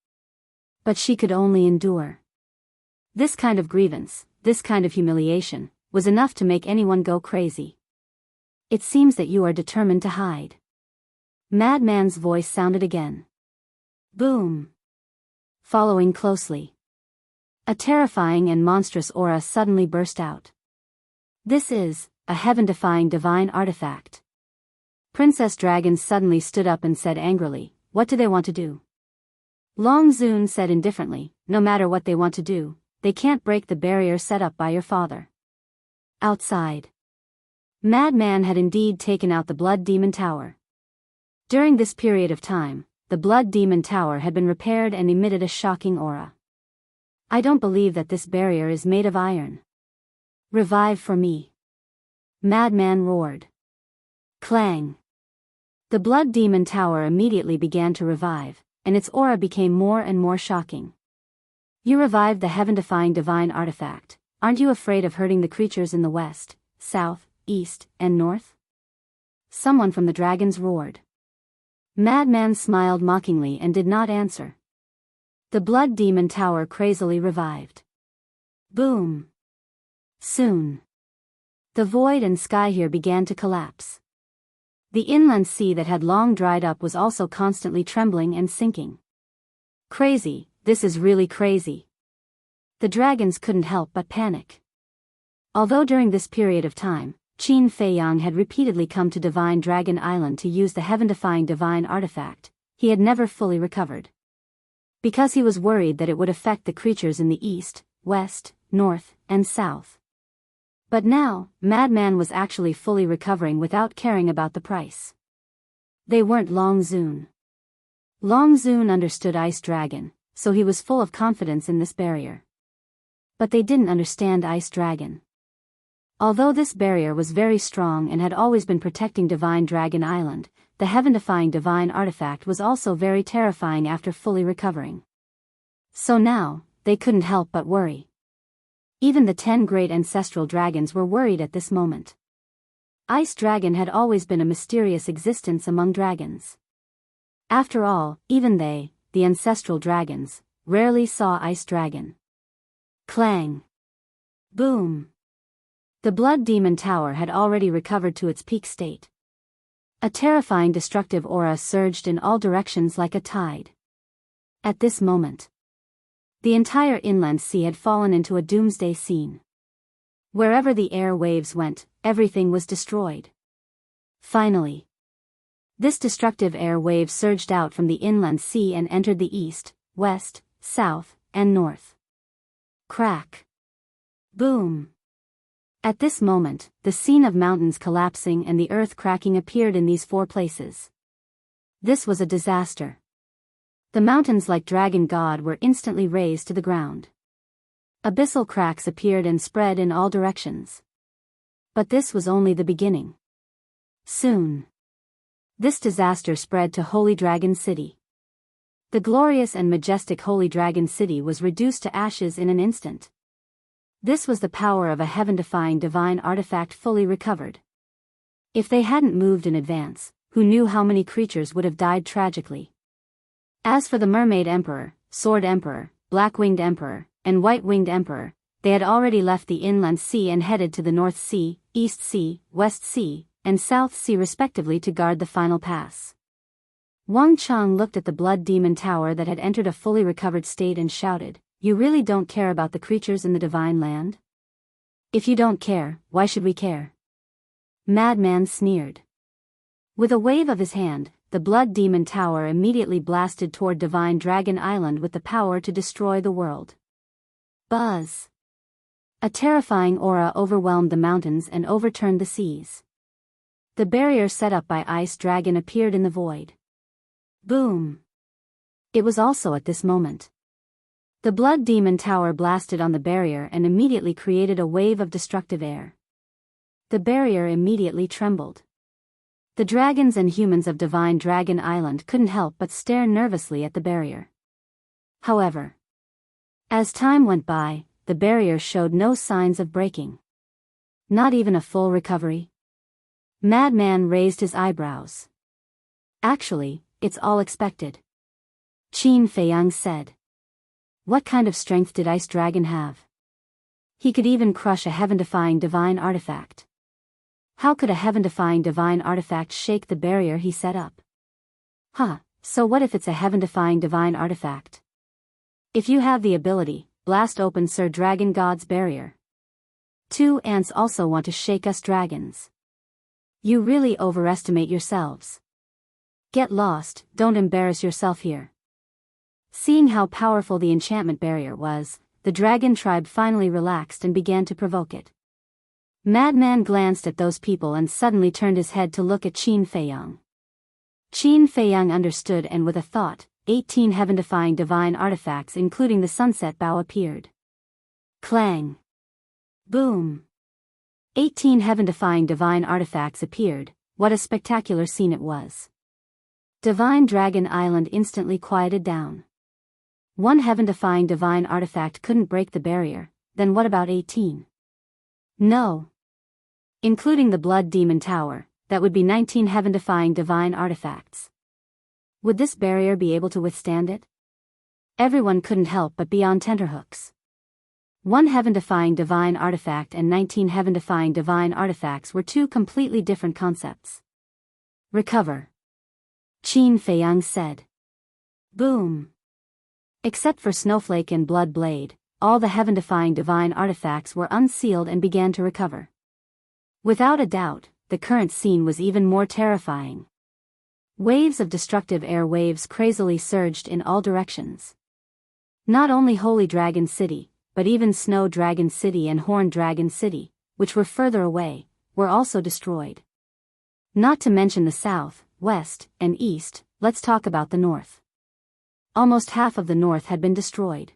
But she could only endure. This kind of grievance, this kind of humiliation, was enough to make anyone go crazy. It seems that you are determined to hide. Madman's voice sounded again. Boom. Following closely, a terrifying and monstrous aura suddenly burst out. This is a heaven-defying divine artifact. Princess Dragon suddenly stood up and said angrily, What do they want to do? Long Zun said indifferently, No matter what they want to do, they can't break the barrier set up by your father. Outside, Madman had indeed taken out the Blood Demon Tower. During this period of time, the Blood Demon Tower had been repaired and emitted a shocking aura. I don't believe that this barrier is made of iron. Revive for me. Madman roared. Clang. The Blood Demon Tower immediately began to revive, and its aura became more and more shocking. You revived the heaven-defying divine artifact. Aren't you afraid of hurting the creatures in the west, south, east, and north? Someone from the dragons roared. Madman smiled mockingly and did not answer. The Blood Demon Tower crazily revived. Boom. Soon, the void and sky here began to collapse. The inland sea that had long dried up was also constantly trembling and sinking. Crazy, this is really crazy. The dragons couldn't help but panic. Although during this period of time, Qin Feiyang had repeatedly come to Divine Dragon Island to use the heaven-defying divine artifact, he had never fully recovered. Because he was worried that it would affect the creatures in the east, west, north, and south. But now, Madman was actually fully recovering without caring about the price. They weren't Long Zun. Long Zun understood Ice Dragon, so he was full of confidence in this barrier. But they didn't understand Ice Dragon. Although this barrier was very strong and had always been protecting Divine Dragon Island, the heaven-defying divine artifact was also very terrifying after fully recovering. So now, they couldn't help but worry. Even the 10 great ancestral dragons were worried at this moment. Ice Dragon had always been a mysterious existence among dragons. After all, even they, the ancestral dragons, rarely saw Ice Dragon. Clang. Boom. The Blood Demon Tower had already recovered to its peak state. A terrifying destructive aura surged in all directions like a tide. At this moment, the entire inland sea had fallen into a doomsday scene. Wherever the air waves went, everything was destroyed. Finally, this destructive air wave surged out from the inland sea and entered the east, west, south, and north. Crack. Boom. At this moment, the scene of mountains collapsing and the earth cracking appeared in these 4 places. This was a disaster. The mountains like Dragon God were instantly razed to the ground. Abyssal cracks appeared and spread in all directions. But this was only the beginning. Soon, this disaster spread to Holy Dragon City. The glorious and majestic Holy Dragon City was reduced to ashes in an instant. This was the power of a heaven-defying divine artifact fully recovered. If they hadn't moved in advance, who knew how many creatures would have died tragically? As for the Mermaid Emperor, Sword Emperor, Black-Winged Emperor, and White-Winged Emperor, they had already left the inland sea and headed to the North Sea, East Sea, West Sea, and South Sea respectively to guard the final pass. Wang Chang looked at the Blood Demon Tower that had entered a fully recovered state and shouted, "You really don't care about the creatures in the Divine Land? If you don't care, why should we care?" Madman sneered. With a wave of his hand, the Blood Demon Tower immediately blasted toward Divine Dragon Island with the power to destroy the world. Buzz. A terrifying aura overwhelmed the mountains and overturned the seas. The barrier set up by Ice Dragon appeared in the void. Boom. It was also at this moment. The Blood Demon Tower blasted on the barrier and immediately created a wave of destructive air. The barrier immediately trembled. The dragons and humans of Divine Dragon Island couldn't help but stare nervously at the barrier. However, as time went by, the barrier showed no signs of breaking. Not even a full recovery. Madman raised his eyebrows. Actually, it's all expected. Qin Feiyang said. What kind of strength did Ice Dragon have? He could even crush a heaven-defying divine artifact. How could a heaven-defying divine artifact shake the barrier he set up? So what if it's a heaven-defying divine artifact? If you have the ability, blast open Sir Dragon God's barrier. 2 ants also want to shake us dragons. You really overestimate yourselves. Get lost, don't embarrass yourself here. Seeing how powerful the enchantment barrier was, the dragon tribe finally relaxed and began to provoke it. Madman glanced at those people and suddenly turned his head to look at Qin Feiyang. Qin Feiyang understood, and with a thought, 18 heaven-defying divine artifacts including the sunset bow appeared. Clang. Boom. 18 heaven-defying divine artifacts appeared. What a spectacular scene it was. Divine Dragon Island instantly quieted down. One heaven-defying divine artifact couldn't break the barrier, then what about 18? No. Including the Blood Demon Tower, that would be 19 heaven-defying divine artifacts. Would this barrier be able to withstand it? Everyone couldn't help but be on tenterhooks. One heaven-defying divine artifact and 19 heaven-defying divine artifacts were 2 completely different concepts. Recover. Qin Feiyang said. Boom. Except for Snowflake and Blood Blade, all the heaven-defying divine artifacts were unsealed and began to recover. Without a doubt, the current scene was even more terrifying. Waves of destructive air waves crazily surged in all directions. Not only Holy Dragon City, but even Snow Dragon City and Horn Dragon City, which were further away, were also destroyed. Not to mention the south, west, and east. Let's talk about the north. Almost half of the north had been destroyed.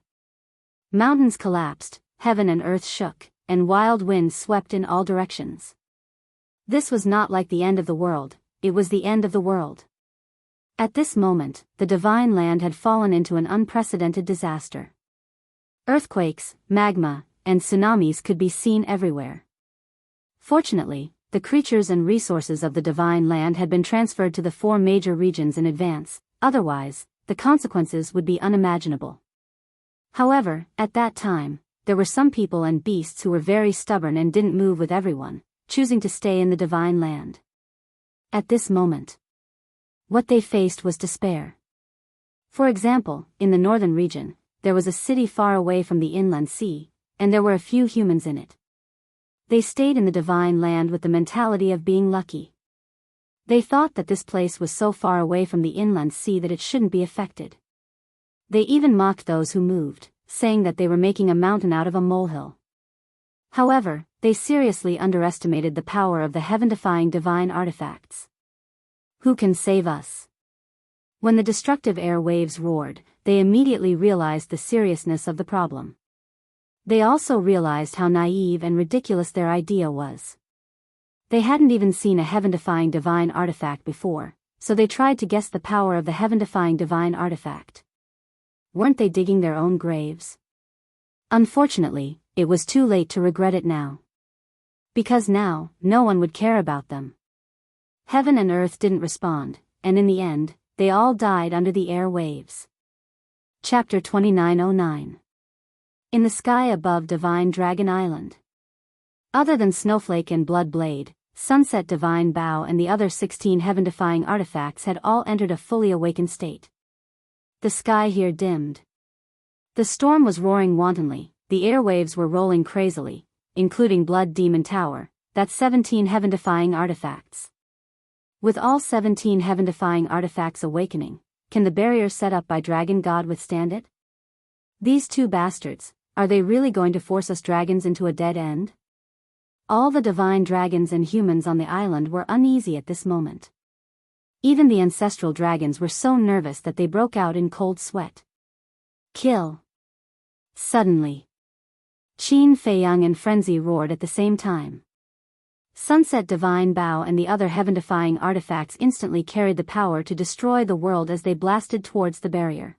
Mountains collapsed, heaven and earth shook, and wild winds swept in all directions. This was not like the end of the world, it was the end of the world. At this moment, the Divine Land had fallen into an unprecedented disaster. Earthquakes, magma, and tsunamis could be seen everywhere. Fortunately, the creatures and resources of the Divine Land had been transferred to the 4 major regions in advance, otherwise, the consequences would be unimaginable. However, at that time, there were some people and beasts who were very stubborn and didn't move with everyone, choosing to stay in the Divine Land. At this moment, what they faced was despair. For example, in the northern region, there was a city far away from the inland sea, and there were a few humans in it. They stayed in the divine land with the mentality of being lucky. They thought that this place was so far away from the inland sea that it shouldn't be affected. They even mocked those who moved, saying that they were making a mountain out of a molehill. However, they seriously underestimated the power of the heaven-defying divine artifacts. Who can save us? When the destructive air waves roared, they immediately realized the seriousness of the problem. They also realized how naive and ridiculous their idea was. They hadn't even seen a heaven-defying divine artifact before, so they tried to guess the power of the heaven-defying divine artifact. Weren't they digging their own graves? Unfortunately, it was too late to regret it now. Because now, no one would care about them. Heaven and earth didn't respond, and in the end, they all died under the air waves. Chapter 2909. In the sky above Divine Dragon Island. Other than Snowflake and Blood Blade, Sunset Divine Bow and the other 16 heaven-defying artifacts had all entered a fully awakened state. The sky here dimmed. The storm was roaring wantonly, the airwaves were rolling crazily, including Blood Demon Tower, that's 17 heaven-defying artifacts. With all 17 heaven-defying artifacts awakening, can the barrier set up by Dragon God withstand it? These two bastards, are they really going to force us dragons into a dead end? All the divine dragons and humans on the island were uneasy at this moment. Even the ancestral dragons were so nervous that they broke out in cold sweat. Kill. Suddenly, Qin Feiyang and Frenzy roared at the same time. Sunset Divine Bow and the other heaven-defying artifacts instantly carried the power to destroy the world as they blasted towards the barrier.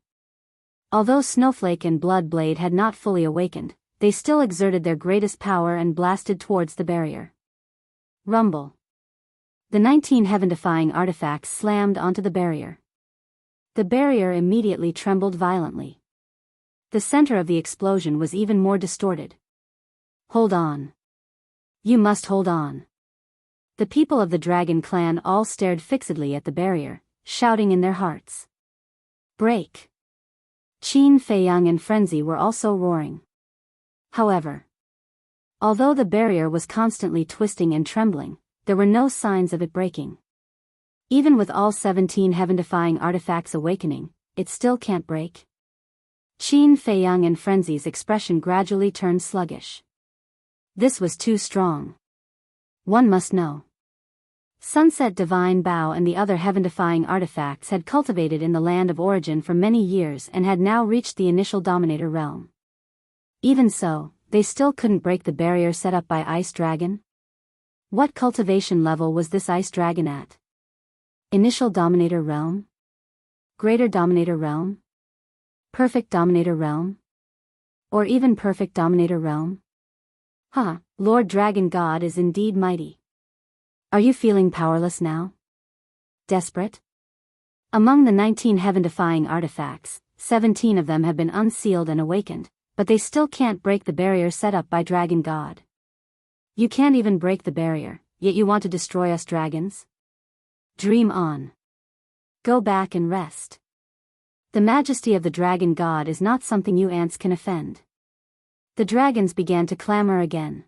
Although Snowflake and Blood Blade had not fully awakened, they still exerted their greatest power and blasted towards the barrier. Rumble. The 19 heaven-defying artifacts slammed onto the barrier. The barrier immediately trembled violently. The center of the explosion was even more distorted. Hold on. You must hold on. The people of the Dragon Clan all stared fixedly at the barrier, shouting in their hearts. Break. Qin Feiyang and Frenzy were also roaring. However, although the barrier was constantly twisting and trembling, there were no signs of it breaking. Even with all 17 heaven-defying artifacts awakening, it still can't break. Qin Feiyang and Frenzy's expression gradually turned sluggish. This was too strong. One must know. Sunset Divine Bow and the other heaven-defying artifacts had cultivated in the land of origin for many years and had now reached the initial Dominator realm. Even so, they still couldn't break the barrier set up by Ice Dragon. What cultivation level was this Ice Dragon at? Initial Dominator realm? Greater Dominator realm? Perfect Dominator realm? Or even Perfect Dominator realm? Lord Dragon God is indeed mighty. Are you feeling powerless now? Desperate? Among the 19 heaven-defying artifacts, 17 of them have been unsealed and awakened, but they still can't break the barrier set up by Dragon God. You can't even break the barrier, yet you want to destroy us dragons? Dream on. Go back and rest. The majesty of the Dragon God is not something you ants can offend. The dragons began to clamor again.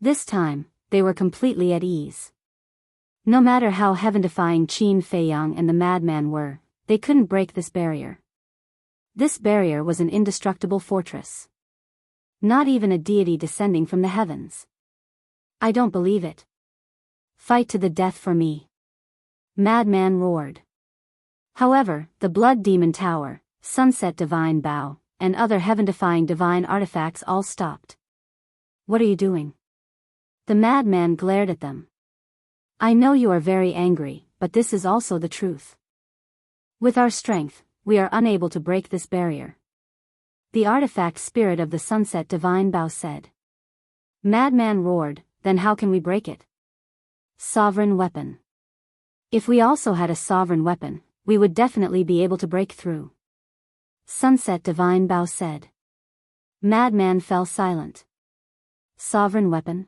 This time, they were completely at ease. No matter how heaven-defying Qin Feiyang and the madman were, they couldn't break this barrier. This barrier was an indestructible fortress. Not even a deity descending from the heavens. I don't believe it. Fight to the death for me. Madman roared. However, the Blood Demon Tower, Sunset Divine Bow, and other heaven-defying divine artifacts all stopped. What are you doing? The madman glared at them. I know you are very angry, but this is also the truth. With our strength, we are unable to break this barrier. The artifact spirit of the Sunset Divine Bow said. Madman roared, then how can we break it? Sovereign weapon. If we also had a sovereign weapon, we would definitely be able to break through. Sunset Divine Bow said. Madman fell silent. Sovereign weapon?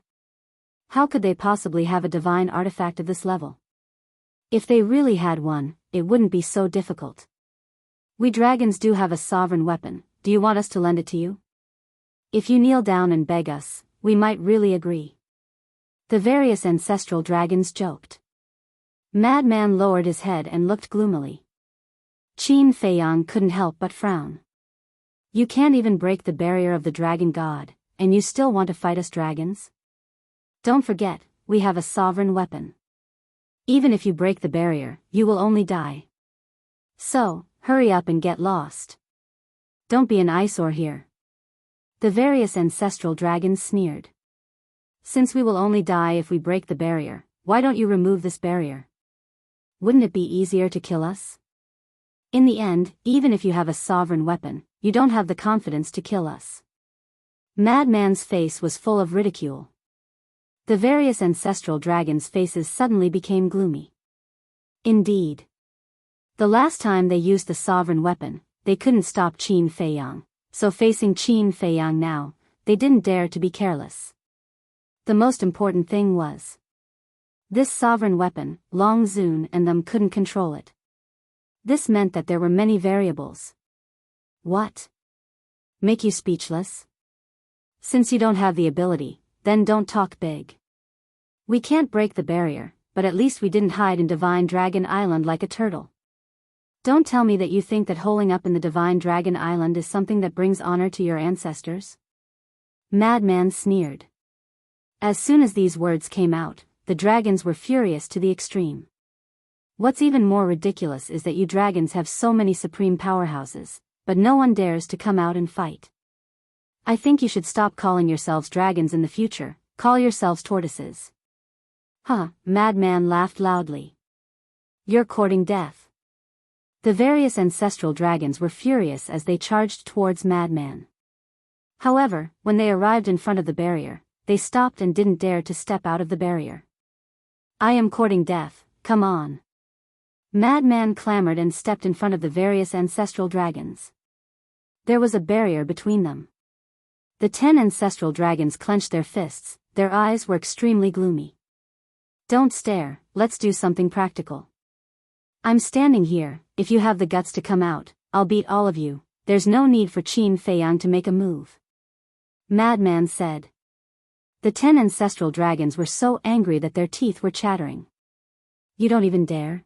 How could they possibly have a divine artifact of this level? If they really had one, it wouldn't be so difficult. We dragons do have a sovereign weapon, do you want us to lend it to you? If you kneel down and beg us, we might really agree. The various ancestral dragons joked. Madman lowered his head and looked gloomily. Qin Feiyang couldn't help but frown. You can't even break the barrier of the dragon god, and you still want to fight us dragons? Don't forget, we have a sovereign weapon. Even if you break the barrier, you will only die. So, hurry up and get lost. Don't be an eyesore here. The various ancestral dragons sneered. Since we will only die if we break the barrier, why don't you remove this barrier? Wouldn't it be easier to kill us? In the end, even if you have a sovereign weapon, you don't have the confidence to kill us. Madman's face was full of ridicule. The various ancestral dragons' faces suddenly became gloomy. Indeed. The last time they used the sovereign weapon, they couldn't stop Qin Feiyang, so facing Qin Feiyang now, they didn't dare to be careless. The most important thing was, this sovereign weapon, Long Zun and them couldn't control it. This meant that there were many variables. What? Make you speechless? Since you don't have the ability, then don't talk big. We can't break the barrier, but at least we didn't hide in Divine Dragon Island like a turtle. Don't tell me that you think that holing up in the Divine Dragon Island is something that brings honor to your ancestors? Madman sneered. As soon as these words came out, the dragons were furious to the extreme. What's even more ridiculous is that you dragons have so many supreme powerhouses, but no one dares to come out and fight. I think you should stop calling yourselves dragons in the future, call yourselves tortoises. Huh, Madman laughed loudly. You're courting death. The various ancestral dragons were furious as they charged towards Madman. However, when they arrived in front of the barrier, they stopped and didn't dare to step out of the barrier. I am courting death, come on. Madman clamored and stepped in front of the various ancestral dragons. There was a barrier between them. The 10 ancestral dragons clenched their fists, their eyes were extremely gloomy. Don't stare, let's do something practical. I'm standing here, if you have the guts to come out, I'll beat all of you, there's no need for Qin Feiyang to make a move. Madman said. The 10 ancestral dragons were so angry that their teeth were chattering. You don't even dare?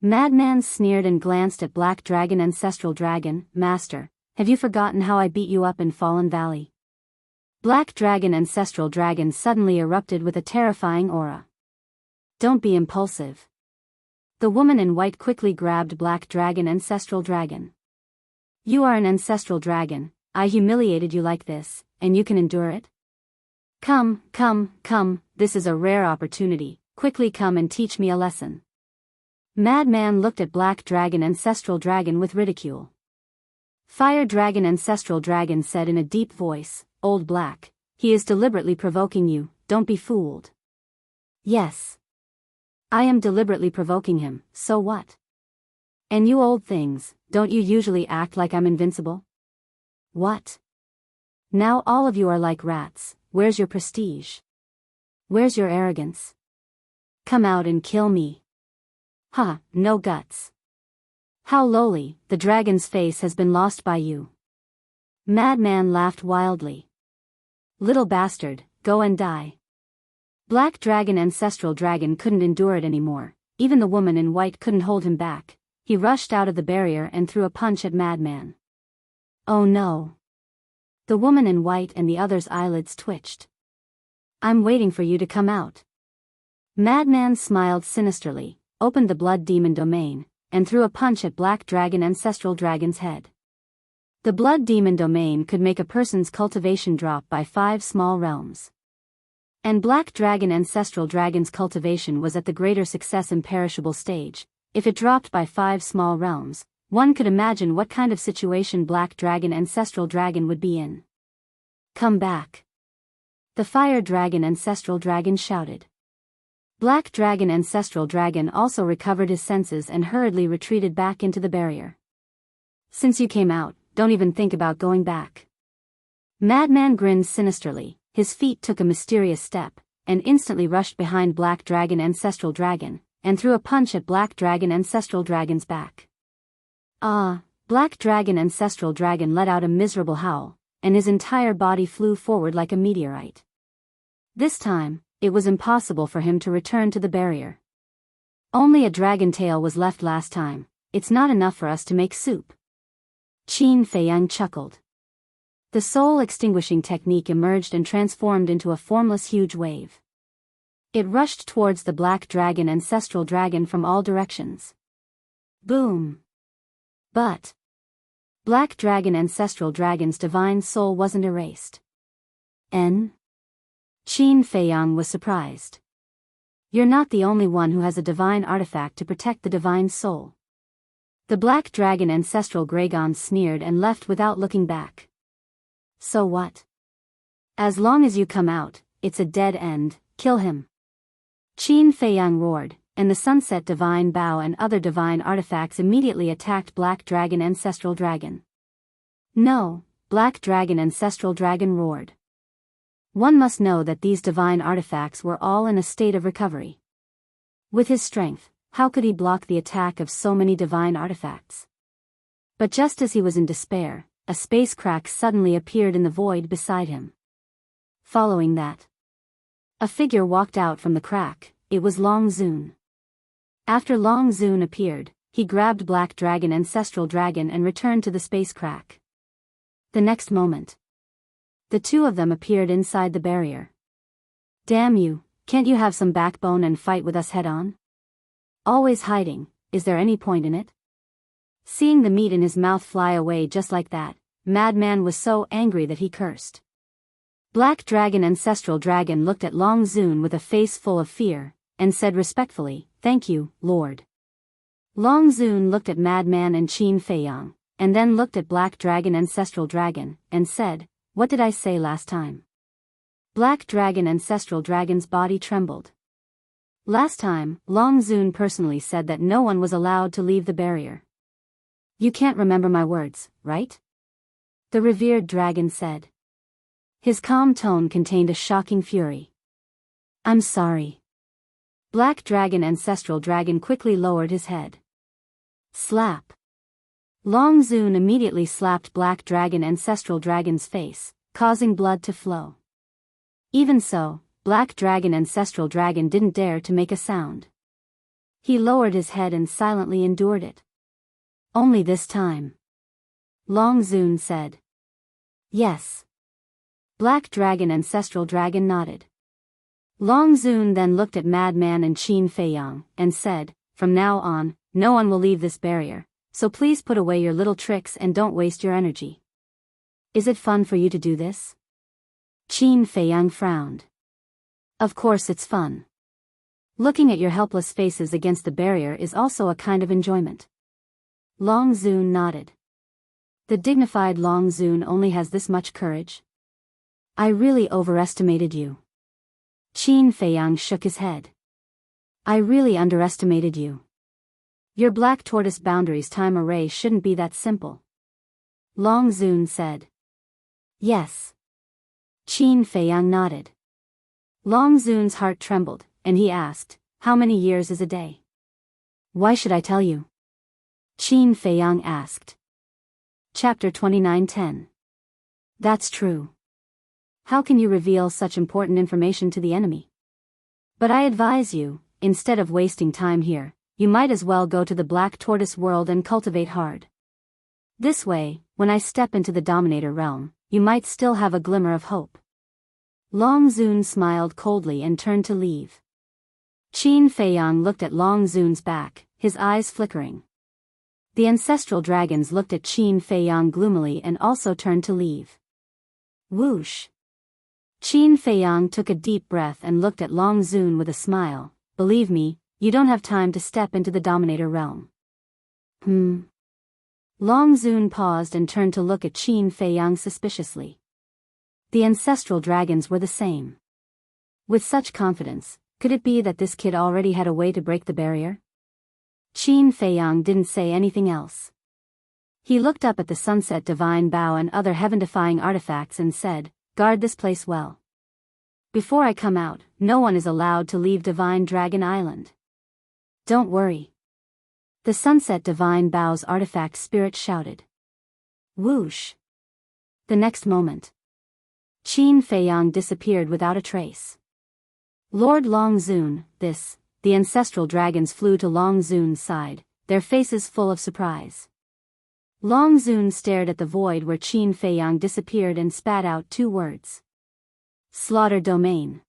Madman sneered and glanced at Black Dragon Ancestral Dragon, Master, have you forgotten how I beat you up in Fallen Valley? Black Dragon Ancestral Dragon suddenly erupted with a terrifying aura. Don't be impulsive. The woman in white quickly grabbed Black Dragon Ancestral Dragon. You are an ancestral dragon, I humiliated you like this, and you can endure it? Come, this is a rare opportunity, quickly come and teach me a lesson. Madman looked at Black Dragon Ancestral Dragon with ridicule. Fire Dragon Ancestral Dragon said in a deep voice, Old Black, he is deliberately provoking you, don't be fooled. Yes. I am deliberately provoking him, so what? And you old things, don't you usually act like I'm invincible? What? Now all of you are like rats, where's your prestige? Where's your arrogance? Come out and kill me. Ha, no guts. How lowly, the dragon's face has been lost by you. Madman laughed wildly. Little bastard, go and die. Black Dragon Ancestral Dragon couldn't endure it anymore, even the woman in white couldn't hold him back, he rushed out of the barrier and threw a punch at Madman. Oh no. The woman in white and the other's eyelids twitched. I'm waiting for you to come out. Madman smiled sinisterly, opened the Blood Demon domain, and threw a punch at Black Dragon Ancestral Dragon's head. The Blood Demon domain could make a person's cultivation drop by 5 small realms. And Black Dragon Ancestral Dragon's cultivation was at the greater success imperishable stage. If it dropped by 5 small realms, one could imagine what kind of situation Black Dragon Ancestral Dragon would be in. Come back. The Fire Dragon Ancestral Dragon shouted. Black Dragon Ancestral Dragon also recovered his senses and hurriedly retreated back into the barrier. Since you came out, don't even think about going back. Madman grinned sinisterly, his feet took a mysterious step, and instantly rushed behind Black Dragon Ancestral Dragon, and threw a punch at Black Dragon Ancestral Dragon's back. Ah! Black Dragon Ancestral Dragon let out a miserable howl, and his entire body flew forward like a meteorite. This time, it was impossible for him to return to the barrier. Only a dragon tail was left last time. It's not enough for us to make soup. Qin Feiyang chuckled. The soul-extinguishing technique emerged and transformed into a formless huge wave. It rushed towards the Black Dragon Ancestral Dragon from all directions. Boom! But Black Dragon Ancestral Dragon's divine soul wasn't erased. Qin Feiyang was surprised. You're not the only one who has a divine artifact to protect the divine soul. The Black Dragon Ancestral Dragon sneered and left without looking back. So what? As long as you come out, it's a dead end, kill him. Qin Feiyang roared, and the Sunset Divine Bow and other divine artifacts immediately attacked Black Dragon Ancestral Dragon. No, Black Dragon Ancestral Dragon roared. One must know that these divine artifacts were all in a state of recovery. With his strength, how could he block the attack of so many divine artifacts? But just as he was in despair, a space crack suddenly appeared in the void beside him. Following that, a figure walked out from the crack. It was Long Zun. After Long Zun appeared, he grabbed Black Dragon Ancestral Dragon and returned to the space crack. The next moment, the two of them appeared inside the barrier. Damn you, can't you have some backbone and fight with us head-on? Always hiding, is there any point in it? Seeing the meat in his mouth fly away just like that, Madman was so angry that he cursed. Black Dragon Ancestral Dragon looked at Long Zun with a face full of fear, and said respectfully, "Thank you, Lord." Long Zun looked at Madman and Qin Feiyang, and then looked at Black Dragon Ancestral Dragon, and said, "What did I say last time?" Black Dragon Ancestral Dragon's body trembled. Last time, Long Zun personally said that no one was allowed to leave the barrier. You can't remember my words, right? The revered dragon said. His calm tone contained a shocking fury. I'm sorry. Black Dragon Ancestral Dragon quickly lowered his head. Slap. Long Zun immediately slapped Black Dragon Ancestral Dragon's face, causing blood to flow. Even so, Black Dragon Ancestral Dragon didn't dare to make a sound. He lowered his head and silently endured it. Only this time. Long Zun said. Yes. Black Dragon Ancestral Dragon nodded. Long Zun then looked at Madman and Qin Feiyang, and said, From now on, no one will leave this barrier, so please put away your little tricks and don't waste your energy. Is it fun for you to do this? Qin Feiyang frowned. Of course it's fun. Looking at your helpless faces against the barrier is also a kind of enjoyment. Long Zun nodded. The dignified Long Zun only has this much courage? I really overestimated you. Qin Feiyang shook his head. I really underestimated you. Your black tortoise boundaries time array shouldn't be that simple. Long Zun said. Yes. Qin Feiyang nodded. Long Zun's heart trembled, and he asked, How many years is a day? Why should I tell you? Qin Feiyang asked. Chapter 29:10. That's true. How can you reveal such important information to the enemy? But I advise you, instead of wasting time here, you might as well go to the Black Tortoise world and cultivate hard. This way, when I step into the Dominator realm, you might still have a glimmer of hope. Long Zun smiled coldly and turned to leave. Qin Feiyang looked at Long Zun's back, his eyes flickering. The ancestral dragons looked at Qin Feiyang gloomily and also turned to leave. Whoosh! Qin Feiyang took a deep breath and looked at Long Zun with a smile. Believe me, you don't have time to step into the Dominator realm. Long Zun paused and turned to look at Qin Feiyang suspiciously. The ancestral dragons were the same. With such confidence, could it be that this kid already had a way to break the barrier? Qin Feiyang didn't say anything else. He looked up at the Sunset Divine Bow and other heaven-defying artifacts and said, Guard this place well. Before I come out, no one is allowed to leave Divine Dragon Island. Don't worry. The Sunset Divine Bow's artifact spirit shouted. Whoosh. The next moment, Qin Feiyang disappeared without a trace. Lord Long Zun, the ancestral dragons flew to Long Zun's side, their faces full of surprise. Long Zun stared at the void where Qin Feiyang disappeared and spat out 2 words. Slaughter Domain.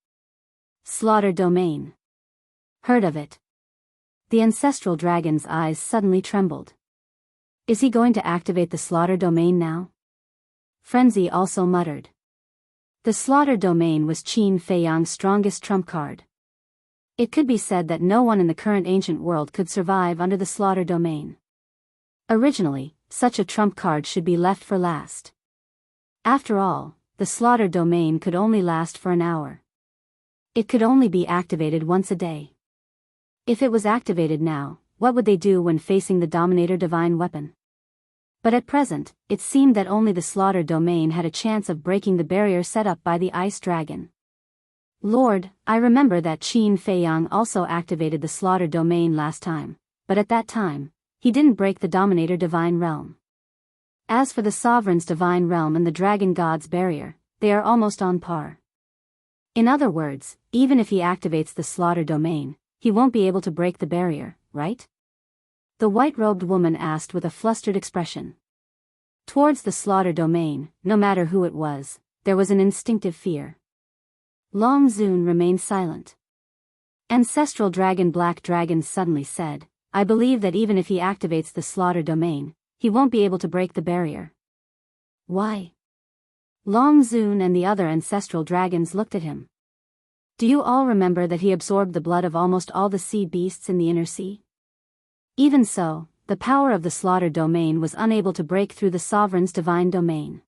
Slaughter Domain. Heard of it? The ancestral dragon's eyes suddenly trembled. Is he going to activate the Slaughter Domain now? Frenzy also muttered. The Slaughter Domain was Qin Feiyang's strongest trump card. It could be said that no one in the current ancient world could survive under the Slaughter Domain. Originally, such a trump card should be left for last. After all, the Slaughter Domain could only last for an hour. It could only be activated once a day. If it was activated now, what would they do when facing the Dominator Divine Weapon? But at present, it seemed that only the Slaughter Domain had a chance of breaking the barrier set up by the Ice Dragon. Lord, I remember that Qin Feiyang also activated the Slaughter Domain last time, but at that time, he didn't break the Dominator Divine Realm. As for the Sovereign's Divine Realm and the Dragon God's barrier, they are almost on par. In other words, even if he activates the Slaughter Domain, he won't be able to break the barrier, right? The white-robed woman asked with a flustered expression. Towards the Slaughter Domain, no matter who it was, there was an instinctive fear. Long Zun remained silent. Ancestral Dragon Black Dragon suddenly said, I believe that even if he activates the Slaughter Domain, he won't be able to break the barrier. Why? Long Zun and the other ancestral dragons looked at him. Do you all remember that he absorbed the blood of almost all the sea beasts in the inner sea? Even so, the power of the Slaughter Domain was unable to break through the Sovereign's Divine Domain.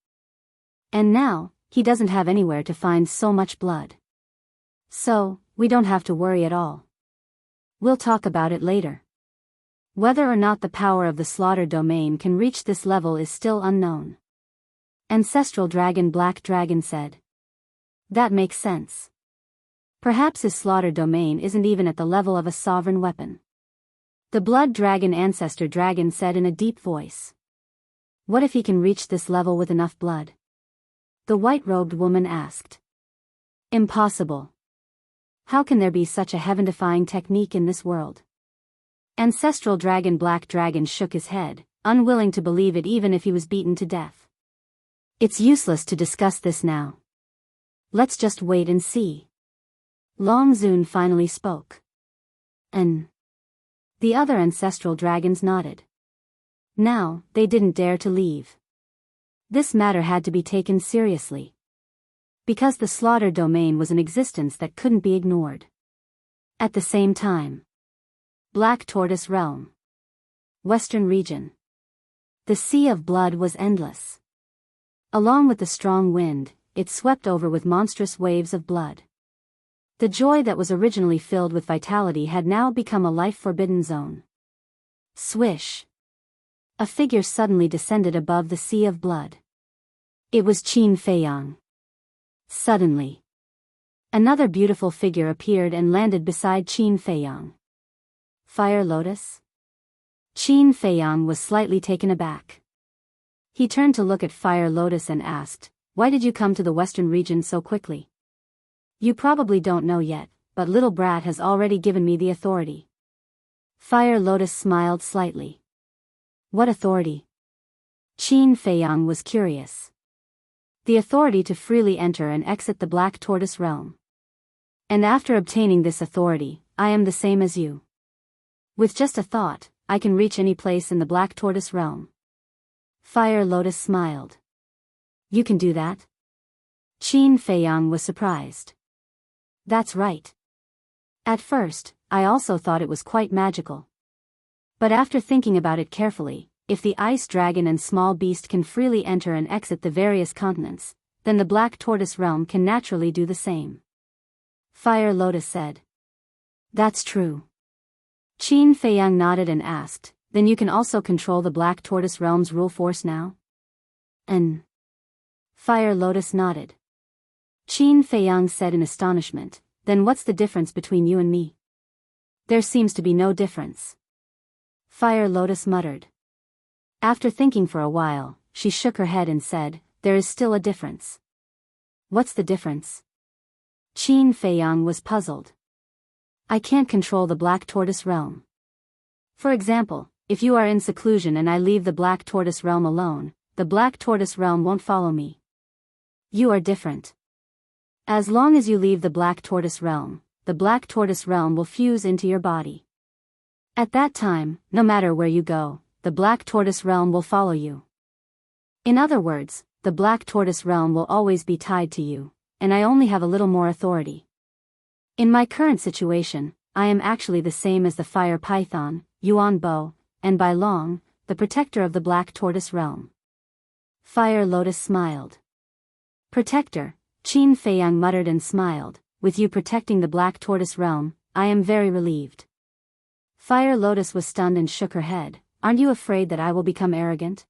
And now, he doesn't have anywhere to find so much blood. So, we don't have to worry at all. We'll talk about it later. Whether or not the power of the Slaughter Domain can reach this level is still unknown. Ancestral Dragon Black Dragon said. That makes sense. Perhaps his Slaughter Domain isn't even at the level of a sovereign weapon. The Blood Dragon Ancestor Dragon said in a deep voice. What if he can reach this level with enough blood? The white-robed woman asked. Impossible. How can there be such a heaven-defying technique in this world? Ancestral Dragon Black Dragon shook his head, unwilling to believe it even if he was beaten to death. It's useless to discuss this now. Let's just wait and see. Long Zun finally spoke. The other ancestral dragons nodded. Now, they didn't dare to leave. This matter had to be taken seriously. Because the Slaughter Domain was an existence that couldn't be ignored. At the same time. Black Tortoise Realm. Western Region. The Sea of Blood was endless. Along with the strong wind, it swept over with monstrous waves of blood. The joy that was originally filled with vitality had now become a life-forbidden zone. Swish. A figure suddenly descended above the sea of blood. It was Qin Feiyang. Suddenly, another beautiful figure appeared and landed beside Qin Feiyang. Fire Lotus? Qin Feiyang was slightly taken aback. He turned to look at Fire Lotus and asked, Why did you come to the Western region so quickly? You probably don't know yet, but Little Brat has already given me the authority. Fire Lotus smiled slightly. What authority? Qin Feiyang was curious. The authority to freely enter and exit the Black Tortoise Realm. And after obtaining this authority, I am the same as you. With just a thought, I can reach any place in the Black Tortoise Realm. Fire Lotus smiled. You can do that? Qin Feiyang was surprised. That's right. At first, I also thought it was quite magical. But after thinking about it carefully, if the ice dragon and small beast can freely enter and exit the various continents, then the Black Tortoise Realm can naturally do the same. Fire Lotus said. That's true. Qin Feiyang nodded and asked, Then you can also control the Black Tortoise Realm's rule force now? Fire Lotus nodded. Qin Feiyang said in astonishment, Then what's the difference between you and me? There seems to be no difference. Fire Lotus muttered. After thinking for a while, she shook her head and said, there is still a difference. What's the difference? Qin Feiyang was puzzled. I can't control the Black Tortoise realm. For example, if you are in seclusion and I leave the Black Tortoise realm alone, the Black Tortoise realm won't follow me. You are different. As long as you leave the Black Tortoise realm, the Black Tortoise realm will fuse into your body. At that time, no matter where you go, the Black Tortoise realm will follow you. In other words, the Black Tortoise realm will always be tied to you, and I only have a little more authority. In my current situation, I am actually the same as the fire python, Yuan Bo, and by long, the protector of the Black Tortoise realm. Fire Lotus smiled. Protector, Qin Feiyang muttered and smiled, with you protecting the Black Tortoise realm, I am very relieved. Fire Lotus was stunned and shook her head. Aren't you afraid that I will become arrogant?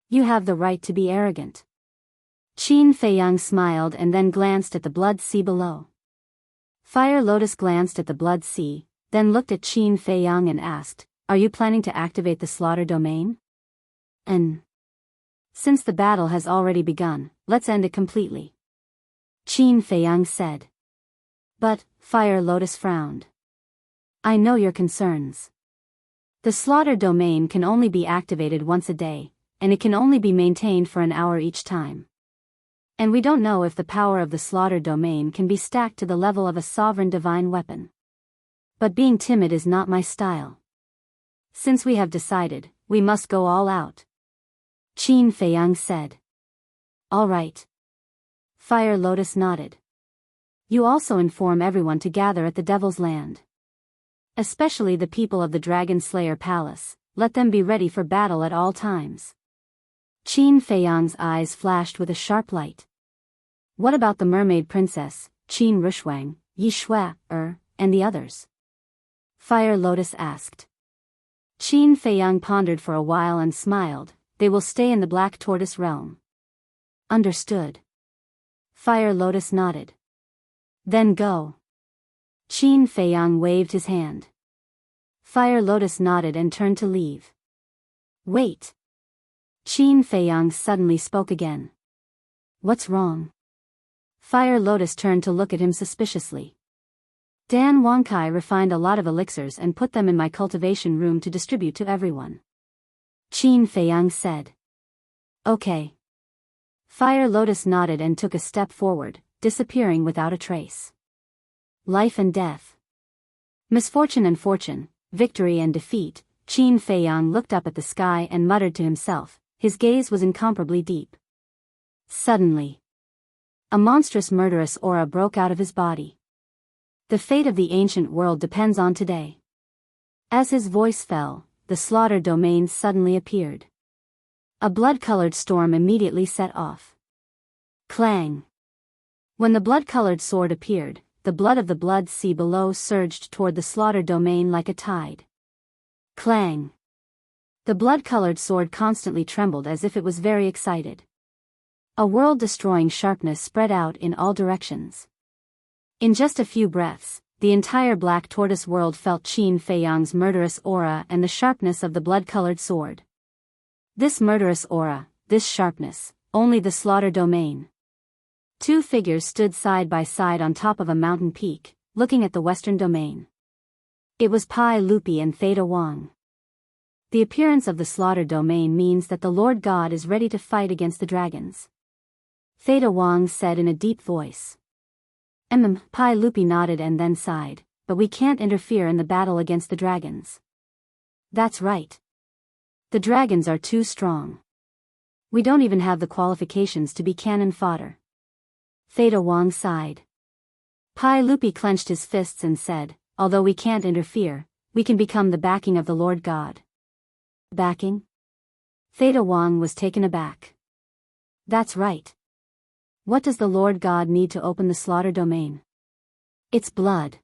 You have the right to be arrogant. Qin Feiyang smiled and then glanced at the blood sea below. Fire Lotus glanced at the blood sea, then looked at Qin Feiyang and asked, are you planning to activate the slaughter domain? Since the battle has already begun, let's end it completely. Qin Feiyang said. But, Fire Lotus frowned. I know your concerns. The slaughter domain can only be activated once a day, and it can only be maintained for an hour each time. And we don't know if the power of the slaughter domain can be stacked to the level of a sovereign divine weapon. But being timid is not my style. Since we have decided, we must go all out. Qin Feiyang said. All right. Fire Lotus nodded. You also inform everyone to gather at the Devil's Land. Especially the people of the Dragon Slayer Palace, let them be ready for battle at all times. Qin Feiyang's eyes flashed with a sharp light. What about the Mermaid Princess, Qin Rushwang, Yi Shui, and the others? Fire Lotus asked. Qin Feiyang pondered for a while and smiled, they will stay in the Black Tortoise realm. Understood. Fire Lotus nodded. Then go. Qin Feiyang waved his hand. Fire Lotus nodded and turned to leave. Wait. Qin Feiyang suddenly spoke again. What's wrong? Fire Lotus turned to look at him suspiciously. Dan Wangkai refined a lot of elixirs and put them in my cultivation room to distribute to everyone. Qin Feiyang said. Okay. Fire Lotus nodded and took a step forward, disappearing without a trace. Life and death. Misfortune and fortune, victory and defeat. Qin Feiyang looked up at the sky and muttered to himself, his gaze was incomparably deep. Suddenly, a monstrous murderous aura broke out of his body. The fate of the ancient world depends on today. As his voice fell, the slaughter domain suddenly appeared. A blood-colored storm immediately set off. Clang! When the blood-colored sword appeared, the blood of the blood sea below surged toward the slaughter domain like a tide. Clang! The blood-colored sword constantly trembled as if it was very excited. A world-destroying sharpness spread out in all directions. In just a few breaths, the entire Black Tortoise world felt Qin Feiyang's murderous aura and the sharpness of the blood-colored sword. This murderous aura, this sharpness, only the slaughter domain. Two figures stood side by side on top of a mountain peak, looking at the western domain. It was Pai Lupi and Theta Wang. The appearance of the slaughter domain means that the Lord God is ready to fight against the dragons. Theta Wang said in a deep voice. Pai Lupi nodded and then sighed, but we can't interfere in the battle against the dragons. That's right. The dragons are too strong. We don't even have the qualifications to be cannon fodder. Theta Wang sighed. Pai Lupi clenched his fists and said, although we can't interfere, we can become the backing of the Lord God. Backing? Theta Wang was taken aback. That's right. What does the Lord God need to open the slaughter domain? It's blood.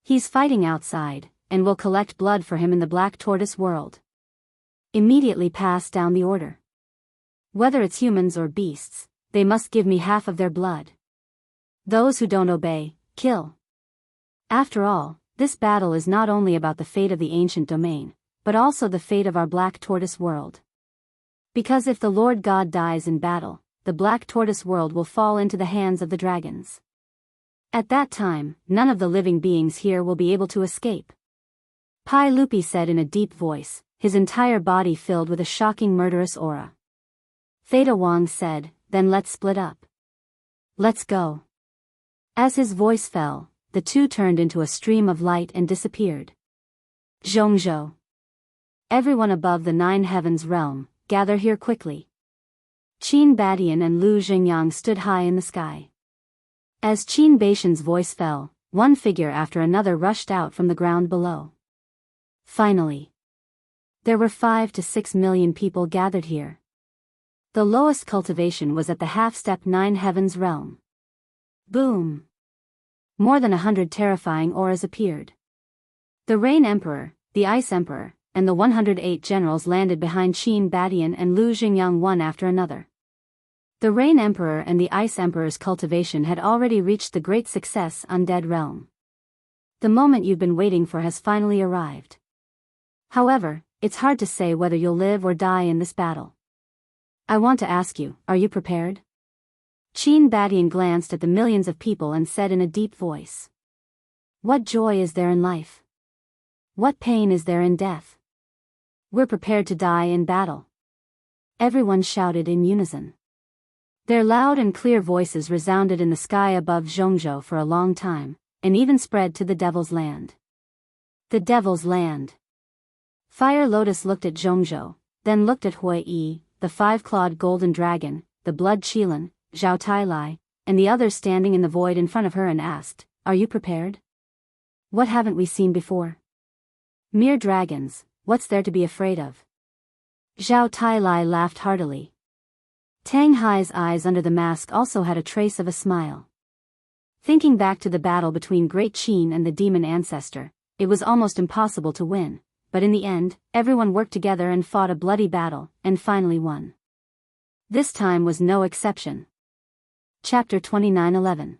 He's fighting outside, and will collect blood for him in the Black Tortoise world. Immediately pass down the order. Whether it's humans or beasts, they must give me half of their blood. Those who don't obey, kill. After all, this battle is not only about the fate of the ancient domain, but also the fate of our black tortoise world. Because if the Lord God dies in battle, the black tortoise world will fall into the hands of the dragons. At that time, none of the living beings here will be able to escape. Pai Lupi said in a deep voice, his entire body filled with a shocking murderous aura. Theta Wang said, then let's split up. Let's go. As his voice fell, the two turned into a stream of light and disappeared. Zhongzhou. Everyone above the 9 heavens realm, gather here quickly. Qin Badian and Lu Xingyang stood high in the sky. As Qin Baishan's voice fell, one figure after another rushed out from the ground below. Finally. There were 5 to 6 million people gathered here. The lowest cultivation was at the half-step 9 heavens realm. Boom! More than 100 terrifying auras appeared. The Rain Emperor, the Ice Emperor, and the 108 generals landed behind Qin Badian and Lu Xingyang one after another. The Rain Emperor and the Ice Emperor's cultivation had already reached the great success Undead realm. The moment you've been waiting for has finally arrived. However, it's hard to say whether you'll live or die in this battle. I want to ask you, are you prepared? Qin Badian glanced at the millions of people and said in a deep voice. What joy is there in life? What pain is there in death? We're prepared to die in battle. Everyone shouted in unison. Their loud and clear voices resounded in the sky above Zhongzhou for a long time, and even spread to the Devil's Land. The Devil's Land. Fire Lotus looked at Zhongzhou, then looked at Hui Yi, the 5-clawed golden dragon, the blood Qilin, Zhao Tailai, and the others standing in the void in front of her and asked, are you prepared? What haven't we seen before? Mere dragons, what's there to be afraid of? Zhao Tailai laughed heartily. Tang Hai's eyes under the mask also had a trace of a smile. Thinking back to the battle between Great Qin and the demon ancestor, it was almost impossible to win, but in the end, everyone worked together and fought a bloody battle, and finally won. This time was no exception. Chapter 29:11.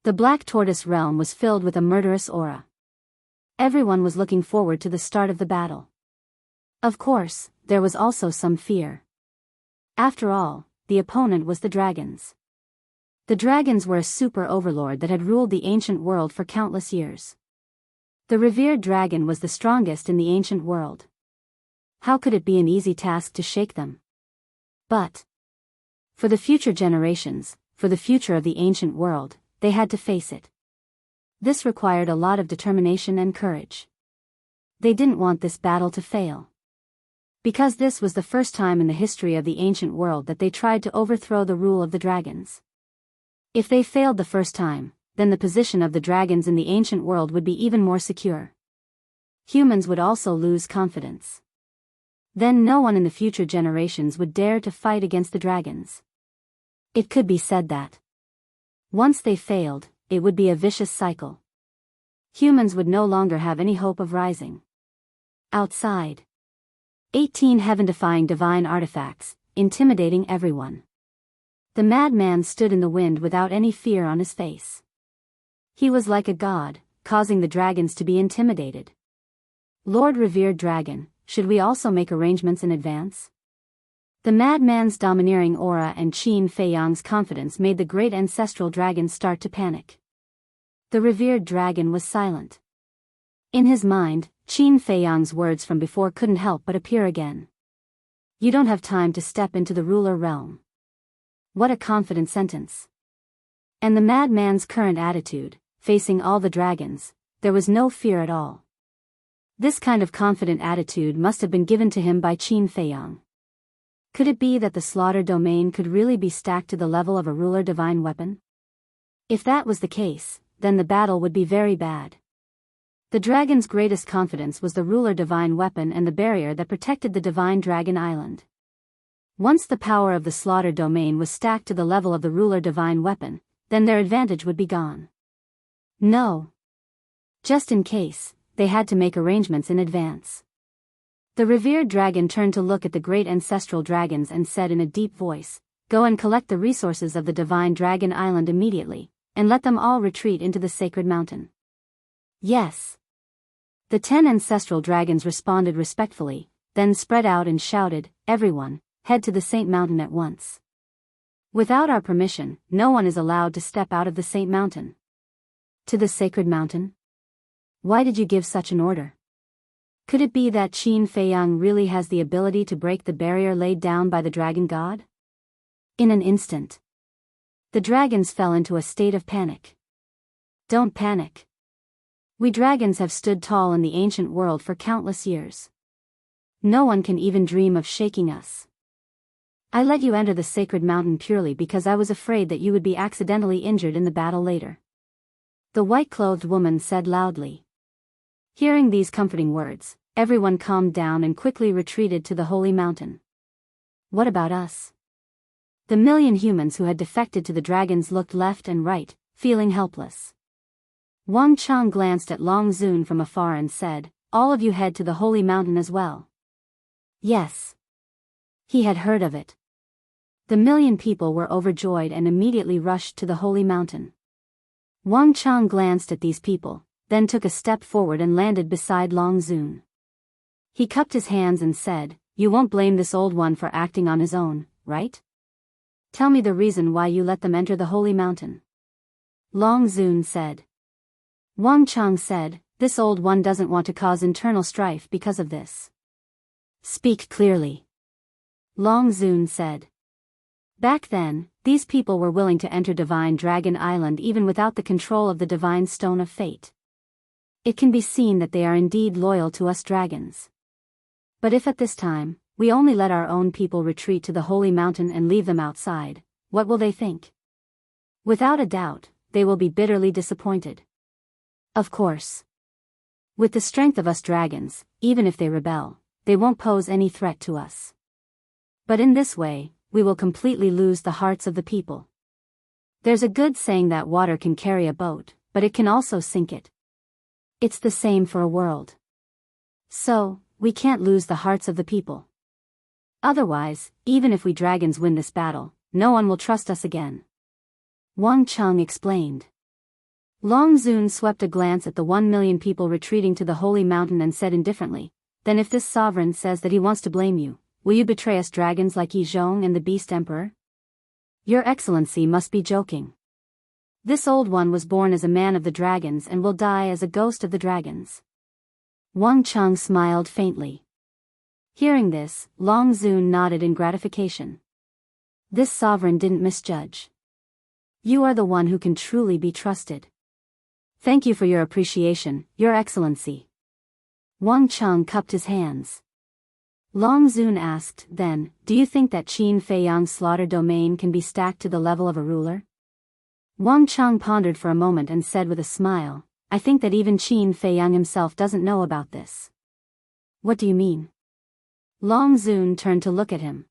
The Black Tortoise realm was filled with a murderous aura. Everyone was looking forward to the start of the battle. Of course, there was also some fear. After all, the opponent was the dragons. The dragons were a super overlord that had ruled the ancient world for countless years. The revered dragon was the strongest in the ancient world. How could it be an easy task to shake them? But for the future generations, for the future of the ancient world, they had to face it. This required a lot of determination and courage. They didn't want this battle to fail. Because this was the first time in the history of the ancient world that they tried to overthrow the rule of the dragons. If they failed the first time, then the position of the dragons in the ancient world would be even more secure. Humans would also lose confidence. Then no one in the future generations would dare to fight against the dragons. It could be said that once they failed, it would be a vicious cycle. Humans would no longer have any hope of rising. Outside. 18 heaven-defying divine artifacts, intimidating everyone. The madman stood in the wind without any fear on his face. He was like a god, causing the dragons to be intimidated. Lord Revered Dragon, should we also make arrangements in advance? The madman's domineering aura and Qin Feiyang's confidence made the great ancestral dragon start to panic. The revered dragon was silent. In his mind, Qin Feiyang's words from before couldn't help but appear again. You don't have time to step into the ruler realm. What a confident sentence. And the madman's current attitude, facing all the dragons, there was no fear at all. This kind of confident attitude must have been given to him by Qin Feiyang. Could it be that the slaughter domain could really be stacked to the level of a ruler divine weapon? If that was the case, then the battle would be very bad. The dragon's greatest confidence was the ruler divine weapon and the barrier that protected the divine dragon island. Once the power of the slaughter domain was stacked to the level of the ruler divine weapon, then their advantage would be gone. No. Just in case, they had to make arrangements in advance. The revered dragon turned to look at the great ancestral dragons and said in a deep voice, "Go and collect the resources of the divine dragon island immediately, and let them all retreat into the sacred mountain." Yes. The 10 ancestral dragons responded respectfully, then spread out and shouted, "Everyone, head to the Saint Mountain at once. Without our permission, no one is allowed to step out of the Saint Mountain." To the sacred mountain? Why did you give such an order? Could it be that Qin Feiyang really has the ability to break the barrier laid down by the dragon god? In an instant, the dragons fell into a state of panic. Don't panic. We dragons have stood tall in the ancient world for countless years. No one can even dream of shaking us. I let you enter the sacred mountain purely because I was afraid that you would be accidentally injured in the battle later. The white-clothed woman said loudly. Hearing these comforting words, everyone calmed down and quickly retreated to the holy mountain. What about us? The million humans who had defected to the dragons looked left and right, feeling helpless. Wang Chang glanced at Long Zun from afar and said, "All of you head to the holy mountain as well." Yes. He had heard of it. The million people were overjoyed and immediately rushed to the holy mountain. Wang Chang glanced at these people, then took a step forward and landed beside Long Zun. He cupped his hands and said, "You won't blame this old one for acting on his own, right? Tell me the reason why you let them enter the holy mountain." Long Zun said. Wang Chang said, "This old one doesn't want to cause internal strife because of this." "Speak clearly." Long Zun said. Back then, these people were willing to enter Divine Dragon Island even without the control of the Divine Stone of Fate. It can be seen that they are indeed loyal to us dragons. But if at this time, we only let our own people retreat to the holy mountain and leave them outside, what will they think? Without a doubt, they will be bitterly disappointed. Of course. With the strength of us dragons, even if they rebel, they won't pose any threat to us. But in this way, we will completely lose the hearts of the people. There's a good saying that water can carry a boat, but it can also sink it. It's the same for a world. So, we can't lose the hearts of the people. Otherwise, even if we dragons win this battle, no one will trust us again. Wang Chang explained. Long Zun swept a glance at the 1 million people retreating to the holy mountain and said indifferently, "Then if this sovereign says that he wants to blame you, will you betray us dragons like Yi Zhong and the Beast Emperor? Your Excellency must be joking. This old one was born as a man of the dragons and will die as a ghost of the dragons." Wang Chang smiled faintly. Hearing this, Long Zun nodded in gratification. This sovereign didn't misjudge. You are the one who can truly be trusted. Thank you for your appreciation, Your Excellency. Wang Chang cupped his hands. Long Zun asked, "Then, do you think that Qin Feiyang's slaughter domain can be stacked to the level of a ruler?" Wang Chang pondered for a moment and said with a smile, "I think that even Qin Feiyang himself doesn't know about this." What do you mean? Long Zun turned to look at him.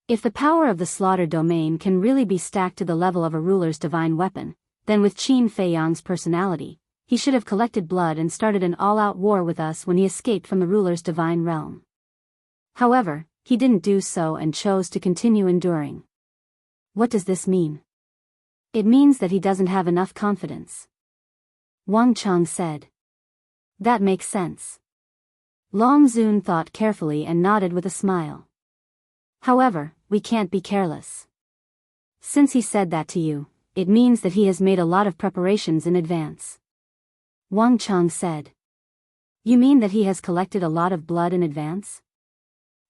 If the power of the slaughter domain can really be stacked to the level of a ruler's divine weapon, then with Qin Feiyang's personality, he should have collected blood and started an all-out war with us when he escaped from the ruler's divine realm. However, he didn't do so and chose to continue enduring. What does this mean? It means that he doesn't have enough confidence. Wang Chang said. That makes sense. Long Zun thought carefully and nodded with a smile. However, we can't be careless. Since he said that to you, it means that he has made a lot of preparations in advance. Wang Chang said. You mean that he has collected a lot of blood in advance?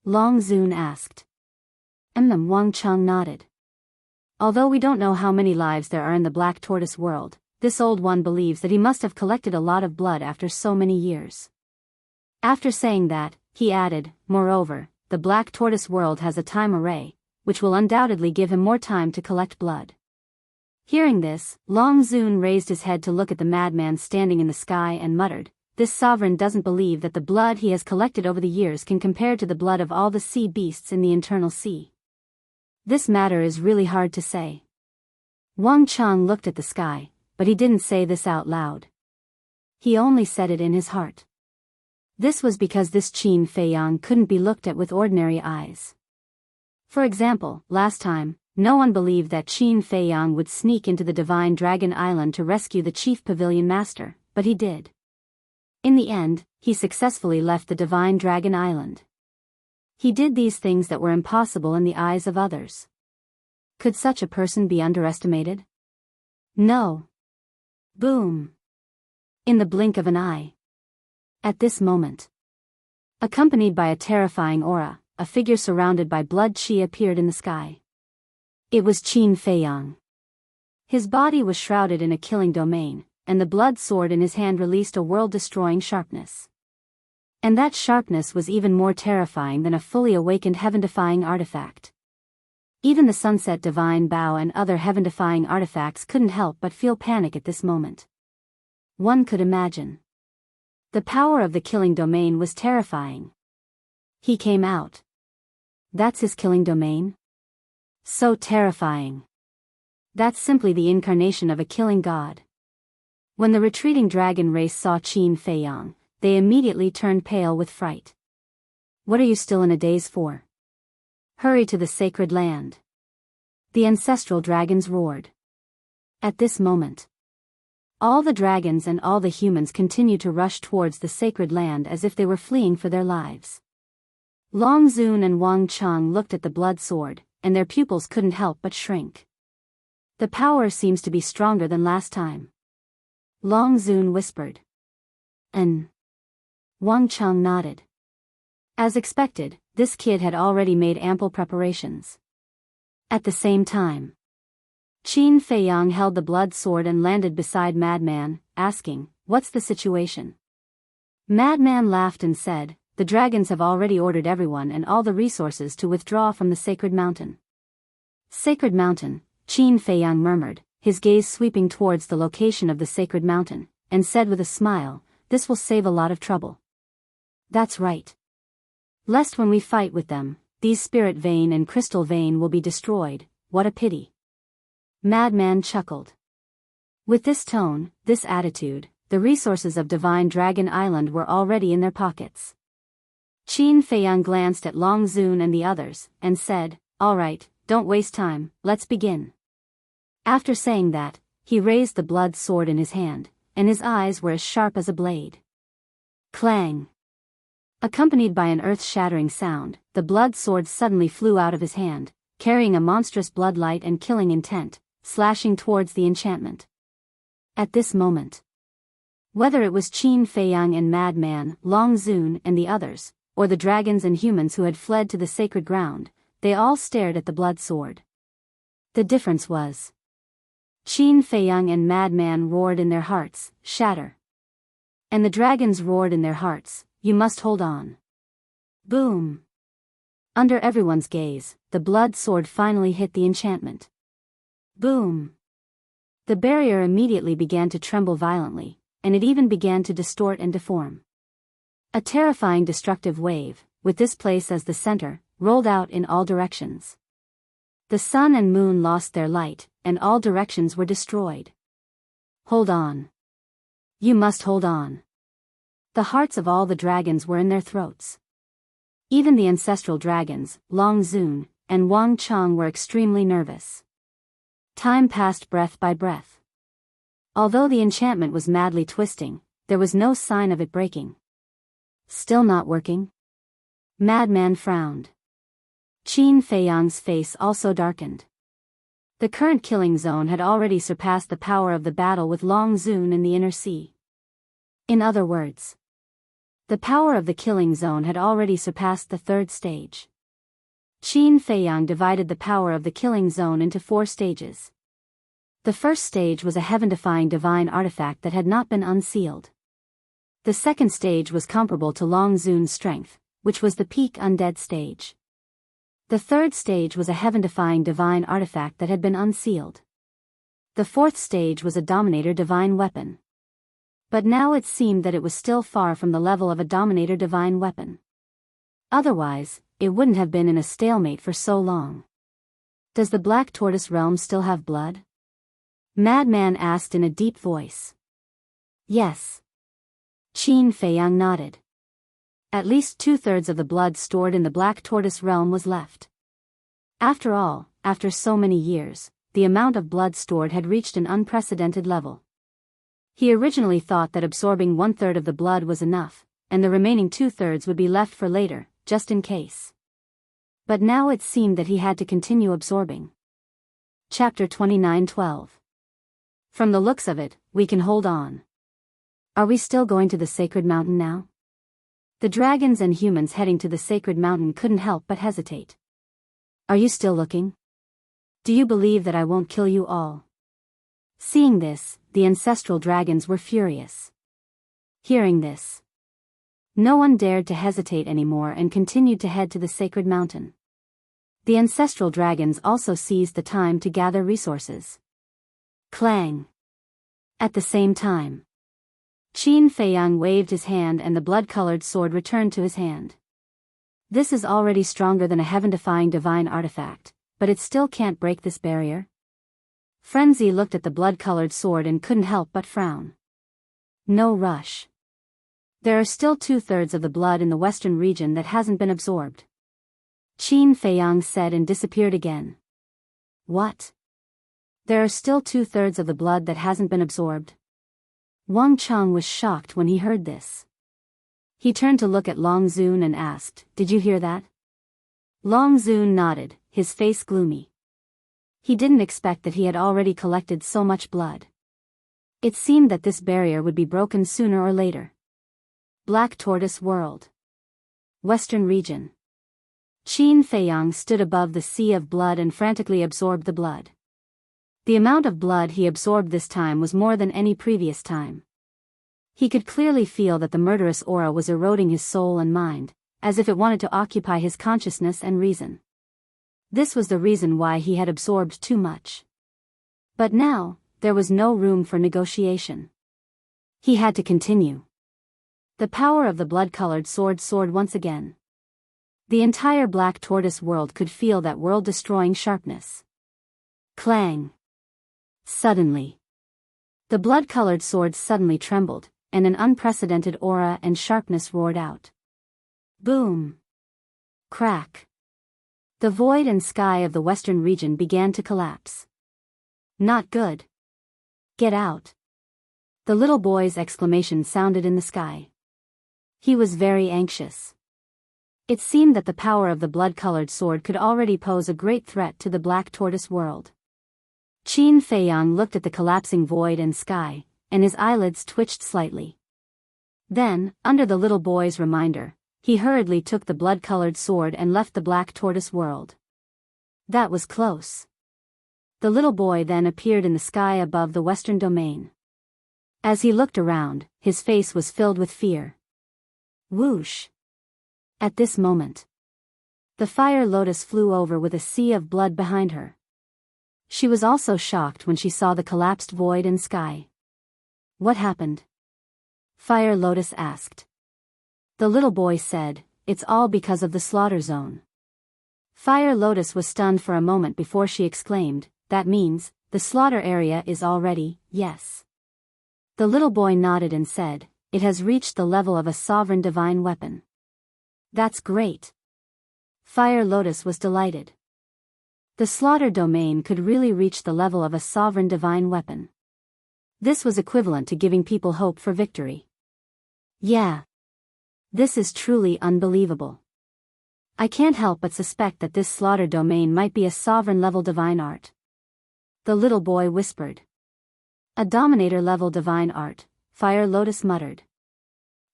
Long Zun asked. Wang Chang nodded. Although we don't know how many lives there are in the Black Tortoise world, this old one believes that he must have collected a lot of blood after so many years. After saying that, he added, moreover, the Black Tortoise world has a time array, which will undoubtedly give him more time to collect blood. Hearing this, Long Zun raised his head to look at the madman standing in the sky and muttered, this sovereign doesn't believe that the blood he has collected over the years can compare to the blood of all the sea beasts in the internal sea. This matter is really hard to say. Wang Chang looked at the sky, but he didn't say this out loud. He only said it in his heart. This was because this Qin Feiyang couldn't be looked at with ordinary eyes. For example, last time, no one believed that Qin Feiyang would sneak into the Divine Dragon Island to rescue the Chief Pavilion Master, but he did. In the end, he successfully left the divine dragon island. He did these things that were impossible in the eyes of others. Could such a person be underestimated? No. Boom. In the blink of an eye. At this moment, accompanied by a terrifying aura, a figure surrounded by blood chi appeared in the sky. It was Qin Feiyang. His body was shrouded in a killing domain, and the blood sword in his hand released a world-destroying sharpness. And that sharpness was even more terrifying than a fully awakened heaven-defying artifact. Even the sunset divine bow and other heaven-defying artifacts couldn't help but feel panic at this moment. One could imagine. The power of the killing domain was terrifying. He came out. That's his killing domain? So terrifying. That's simply the incarnation of a killing god. When the retreating dragon race saw Qin Feiyang, they immediately turned pale with fright. What are you still in a daze for? Hurry to the sacred land. The ancestral dragons roared. At this moment, all the dragons and all the humans continued to rush towards the sacred land as if they were fleeing for their lives. Long Zun and Wang Cheng looked at the blood sword, and their pupils couldn't help but shrink. The power seems to be stronger than last time. Long Zun whispered. Wang Cheng nodded. As expected, this kid had already made ample preparations. At the same time, Qin Feiyang held the blood sword and landed beside Madman, asking, "What's the situation?" Madman laughed and said, "The dragons have already ordered everyone and all the resources to withdraw from the sacred mountain." Sacred mountain, Qin Feiyang murmured, his gaze sweeping towards the location of the sacred mountain, and said with a smile, "This will save a lot of trouble." That's right. Lest when we fight with them, these spirit vein and crystal vein will be destroyed. What a pity. Madman chuckled. With this tone, this attitude, the resources of Divine Dragon Island were already in their pockets. Qin Feiyang glanced at Long Zun and the others, and said, "All right, don't waste time, let's begin." After saying that, he raised the blood sword in his hand, and his eyes were as sharp as a blade. Clang! Accompanied by an earth-shattering sound, the blood sword suddenly flew out of his hand, carrying a monstrous bloodlight and killing intent, slashing towards the enchantment. At this moment, whether it was Qin Feiyang and Madman, Long Zun and the others, or the dragons and humans who had fled to the sacred ground, they all stared at the blood sword. The difference was, Qin Feiyang and Madman roared in their hearts, "Shatter!" And the dragons roared in their hearts, "You must hold on." Boom! Under everyone's gaze, the blood sword finally hit the enchantment. Boom! The barrier immediately began to tremble violently, and it even began to distort and deform. A terrifying destructive wave, with this place as the center, rolled out in all directions. The sun and moon lost their light, and all directions were destroyed. Hold on. You must hold on. The hearts of all the dragons were in their throats. Even the ancestral dragons, Long Zun and Wang Cheng, were extremely nervous. Time passed breath by breath. Although the enchantment was madly twisting, there was no sign of it breaking. Still not working? Madman frowned. Qin Feiyang's face also darkened. The current killing zone had already surpassed the power of the battle with Long Zun in the inner sea. In other words, the power of the killing zone had already surpassed the third stage. Qin Feiyang divided the power of the killing zone into 4 stages. The first stage was a heaven-defying divine artifact that had not been unsealed. The second stage was comparable to Long Zun's strength, which was the peak undead stage. The third stage was a heaven-defying divine artifact that had been unsealed. The fourth stage was a dominator divine weapon. But now it seemed that it was still far from the level of a dominator divine weapon. Otherwise, it wouldn't have been in a stalemate for so long. Does the Black Tortoise realm still have blood? Madman asked in a deep voice. Yes. Qin Feiyang nodded. At least 2/3 of the blood stored in the Black Tortoise realm was left. After all, after so many years, the amount of blood stored had reached an unprecedented level. He originally thought that absorbing 1/3 of the blood was enough, and the remaining 2/3 would be left for later, just in case. But now it seemed that he had to continue absorbing. Chapter 29:12. From the looks of it, we can hold on. Are we still going to the sacred mountain now? The dragons and humans heading to the sacred mountain couldn't help but hesitate. Are you still looking? Do you believe that I won't kill you all? Seeing this, the ancestral dragons were furious. Hearing this, no one dared to hesitate anymore and continued to head to the sacred mountain. The ancestral dragons also seized the time to gather resources. Clang! At the same time, Qin Feiyang waved his hand and the blood-colored sword returned to his hand. This is already stronger than a heaven-defying divine artifact, but it still can't break this barrier. Frenzy looked at the blood-colored sword and couldn't help but frown. No rush. There are still 2/3 of the blood in the western region that hasn't been absorbed. Qin Feiyang said and disappeared again. What? There are still 2/3 of the blood that hasn't been absorbed? Wang Chang was shocked when he heard this. He turned to look at Long Zun and asked, "Did you hear that?" Long Zun nodded, his face gloomy. He didn't expect that he had already collected so much blood. It seemed that this barrier would be broken sooner or later. Black Tortoise World. Western Region. Qin Feiyang stood above the sea of blood and frantically absorbed the blood. The amount of blood he absorbed this time was more than any previous time. He could clearly feel that the murderous aura was eroding his soul and mind, as if it wanted to occupy his consciousness and reason. This was the reason why he had absorbed too much. But now, there was no room for negotiation. He had to continue. The power of the blood-colored sword soared once again. The entire Black Tortoise world could feel that world-destroying sharpness. Clang! Suddenly, the blood-colored sword suddenly trembled, and an unprecedented aura and sharpness roared out. Boom! Crack! The void and sky of the western region began to collapse. Not good. Get out! The little boy's exclamation sounded in the sky. He was very anxious. It seemed that the power of the blood-colored sword could already pose a great threat to the Black Tortoise world. Qin Feiyang looked at the collapsing void and sky, and his eyelids twitched slightly. Then, under the little boy's reminder, he hurriedly took the blood-colored sword and left the Black Tortoise world. That was close. The little boy then appeared in the sky above the western domain. As he looked around, his face was filled with fear. Whoosh! At this moment, the fire lotus flew over with a sea of blood behind her. She was also shocked when she saw the collapsed void and sky. What happened? Fire Lotus asked. The little boy said, "It's all because of the slaughter zone." Fire Lotus was stunned for a moment before she exclaimed, "That means, the slaughter area is already, yes." The little boy nodded and said, "It has reached the level of a sovereign divine weapon." That's great. Fire Lotus was delighted. The slaughter domain could really reach the level of a sovereign divine weapon. This was equivalent to giving people hope for victory. Yeah. This is truly unbelievable. I can't help but suspect that this slaughter domain might be a sovereign-level divine art. The little boy whispered. A dominator-level divine art, Fire Lotus muttered.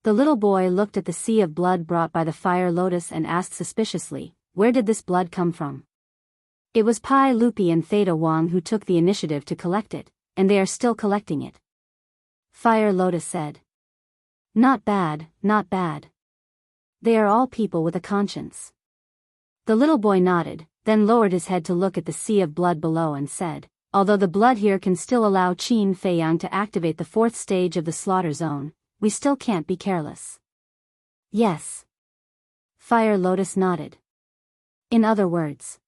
The little boy looked at the sea of blood brought by the Fire Lotus and asked suspiciously, "Where did this blood come from?" It was Pai Lupi and Theta Wang who took the initiative to collect it, and they are still collecting it. Fire Lotus said. Not bad, not bad. They are all people with a conscience. The little boy nodded, then lowered his head to look at the sea of blood below and said, "Although the blood here can still allow Qin Feiyang to activate the 4th stage of the slaughter zone, we still can't be careless." Yes. Fire Lotus nodded. In other words,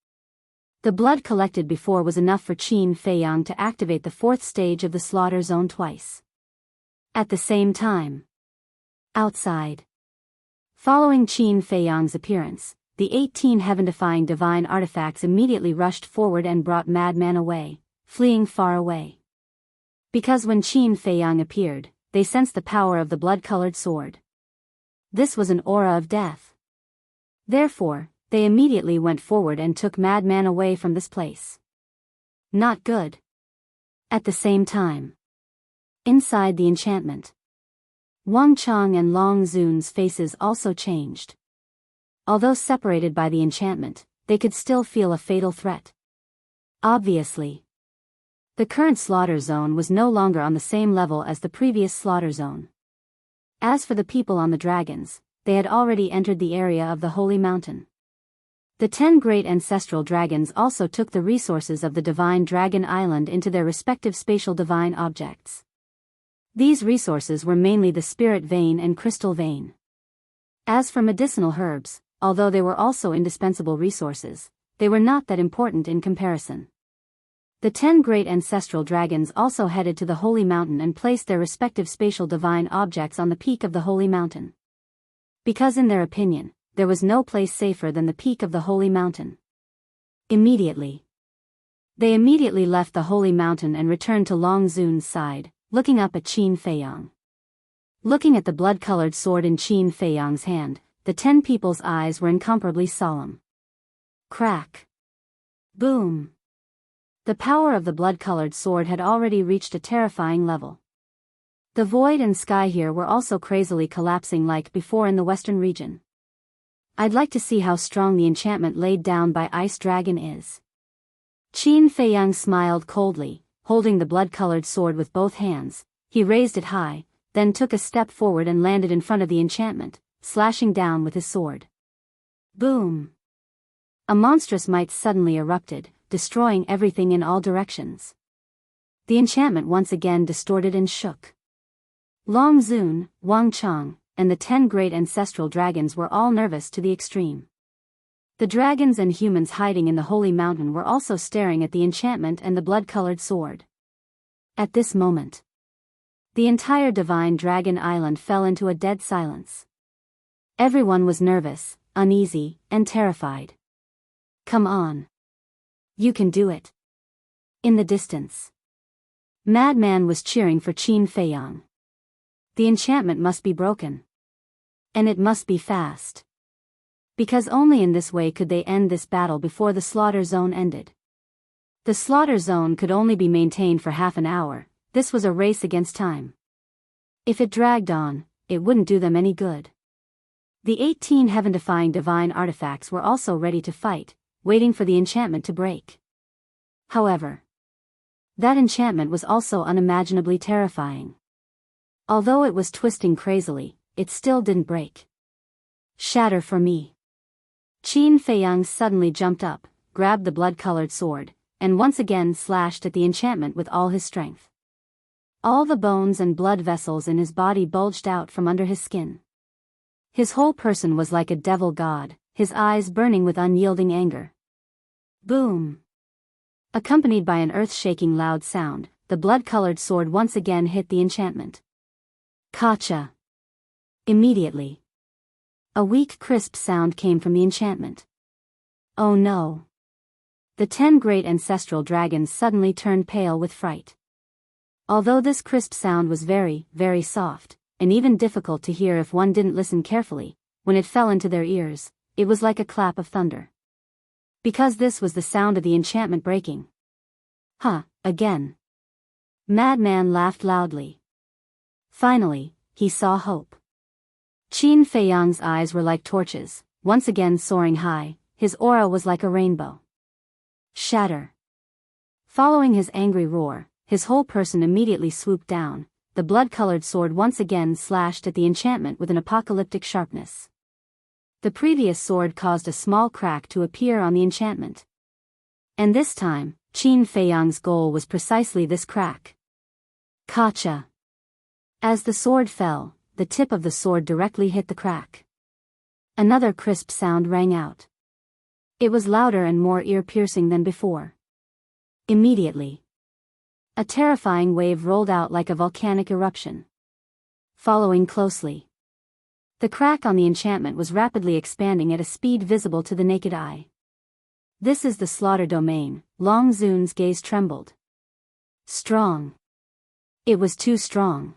the blood collected before was enough for Qin Feiyang to activate the 4th stage of the slaughter zone twice. At the same time, outside, following Qin Feiyang's appearance, the 18 heaven-defying divine artifacts immediately rushed forward and brought Madman away, fleeing far away. Because when Qin Feiyang appeared, they sensed the power of the blood-colored sword. This was an aura of death. Therefore, they immediately went forward and took Madman away from this place. Not good. At the same time, inside the enchantment, Wang Chang and Long Zun's faces also changed. Although separated by the enchantment, they could still feel a fatal threat. Obviously, the current slaughter zone was no longer on the same level as the previous slaughter zone. As for the people on the dragons, they had already entered the area of the Holy Mountain. The 10 great ancestral dragons also took the resources of the Divine Dragon Island into their respective spatial divine objects. These resources were mainly the Spirit Vein and Crystal Vein. As for medicinal herbs, although they were also indispensable resources, they were not that important in comparison. The 10 great ancestral dragons also headed to the Holy Mountain and placed their respective spatial divine objects on the peak of the Holy Mountain. Because in their opinion, there was no place safer than the peak of the Holy Mountain. They immediately left the Holy Mountain and returned to Long Zun's side, looking up at Qin Feiyang. Looking at the blood-colored sword in Qin Feiyang's hand, the 10 people's eyes were incomparably solemn. Crack. Boom. The power of the blood-colored sword had already reached a terrifying level. The void and sky here were also crazily collapsing like before in the western region. I'd like to see how strong the enchantment laid down by Ice Dragon is. Qin Feiyang smiled coldly, holding the blood-colored sword with both hands. He raised it high, then took a step forward and landed in front of the enchantment, slashing down with his sword. Boom! A monstrous might suddenly erupted, destroying everything in all directions. The enchantment once again distorted and shook. Long Zun, Wang Chang, and the 10 great ancestral dragons were all nervous to the extreme. The dragons and humans hiding in the Holy Mountain were also staring at the enchantment and the blood-colored sword. At this moment, the entire Divine Dragon Island fell into a dead silence. Everyone was nervous, uneasy, and terrified. Come on. You can do it. In the distance, Madman was cheering for Qin Feiyang. The enchantment must be broken. And it must be fast. Because only in this way could they end this battle before the slaughter zone ended. The slaughter zone could only be maintained for half an hour. This was a race against time. If it dragged on, it wouldn't do them any good. The 18 heaven-defying divine artifacts were also ready to fight, waiting for the enchantment to break. However, that enchantment was also unimaginably terrifying. Although it was twisting crazily, it still didn't break. Shatter for me. Qin Feiyang suddenly jumped up, grabbed the blood-colored sword, and once again slashed at the enchantment with all his strength. All the bones and blood vessels in his body bulged out from under his skin. His whole person was like a devil god, his eyes burning with unyielding anger. Boom! Accompanied by an earth-shaking loud sound, the blood-colored sword once again hit the enchantment. Kacha! Immediately, a weak crisp sound came from the enchantment. Oh no! The 10 great ancestral dragons suddenly turned pale with fright. Although this crisp sound was very, very soft, and even difficult to hear if one didn't listen carefully, when it fell into their ears, it was like a clap of thunder. Because this was the sound of the enchantment breaking. Again. Madman laughed loudly. Finally, he saw hope. Qin Feiyang's eyes were like torches, once again soaring high, his aura was like a rainbow. Shatter. Following his angry roar, his whole person immediately swooped down, the blood-colored sword once again slashed at the enchantment with an apocalyptic sharpness. The previous sword caused a small crack to appear on the enchantment. And this time, Qin Feiyang's goal was precisely this crack. Kacha. As the sword fell, the tip of the sword directly hit the crack. Another crisp sound rang out. It was louder and more ear-piercing than before. Immediately, a terrifying wave rolled out like a volcanic eruption. Following closely, the crack on the enchantment was rapidly expanding at a speed visible to the naked eye. This is the slaughter domain. Long Zun's gaze trembled. Strong. It was too strong.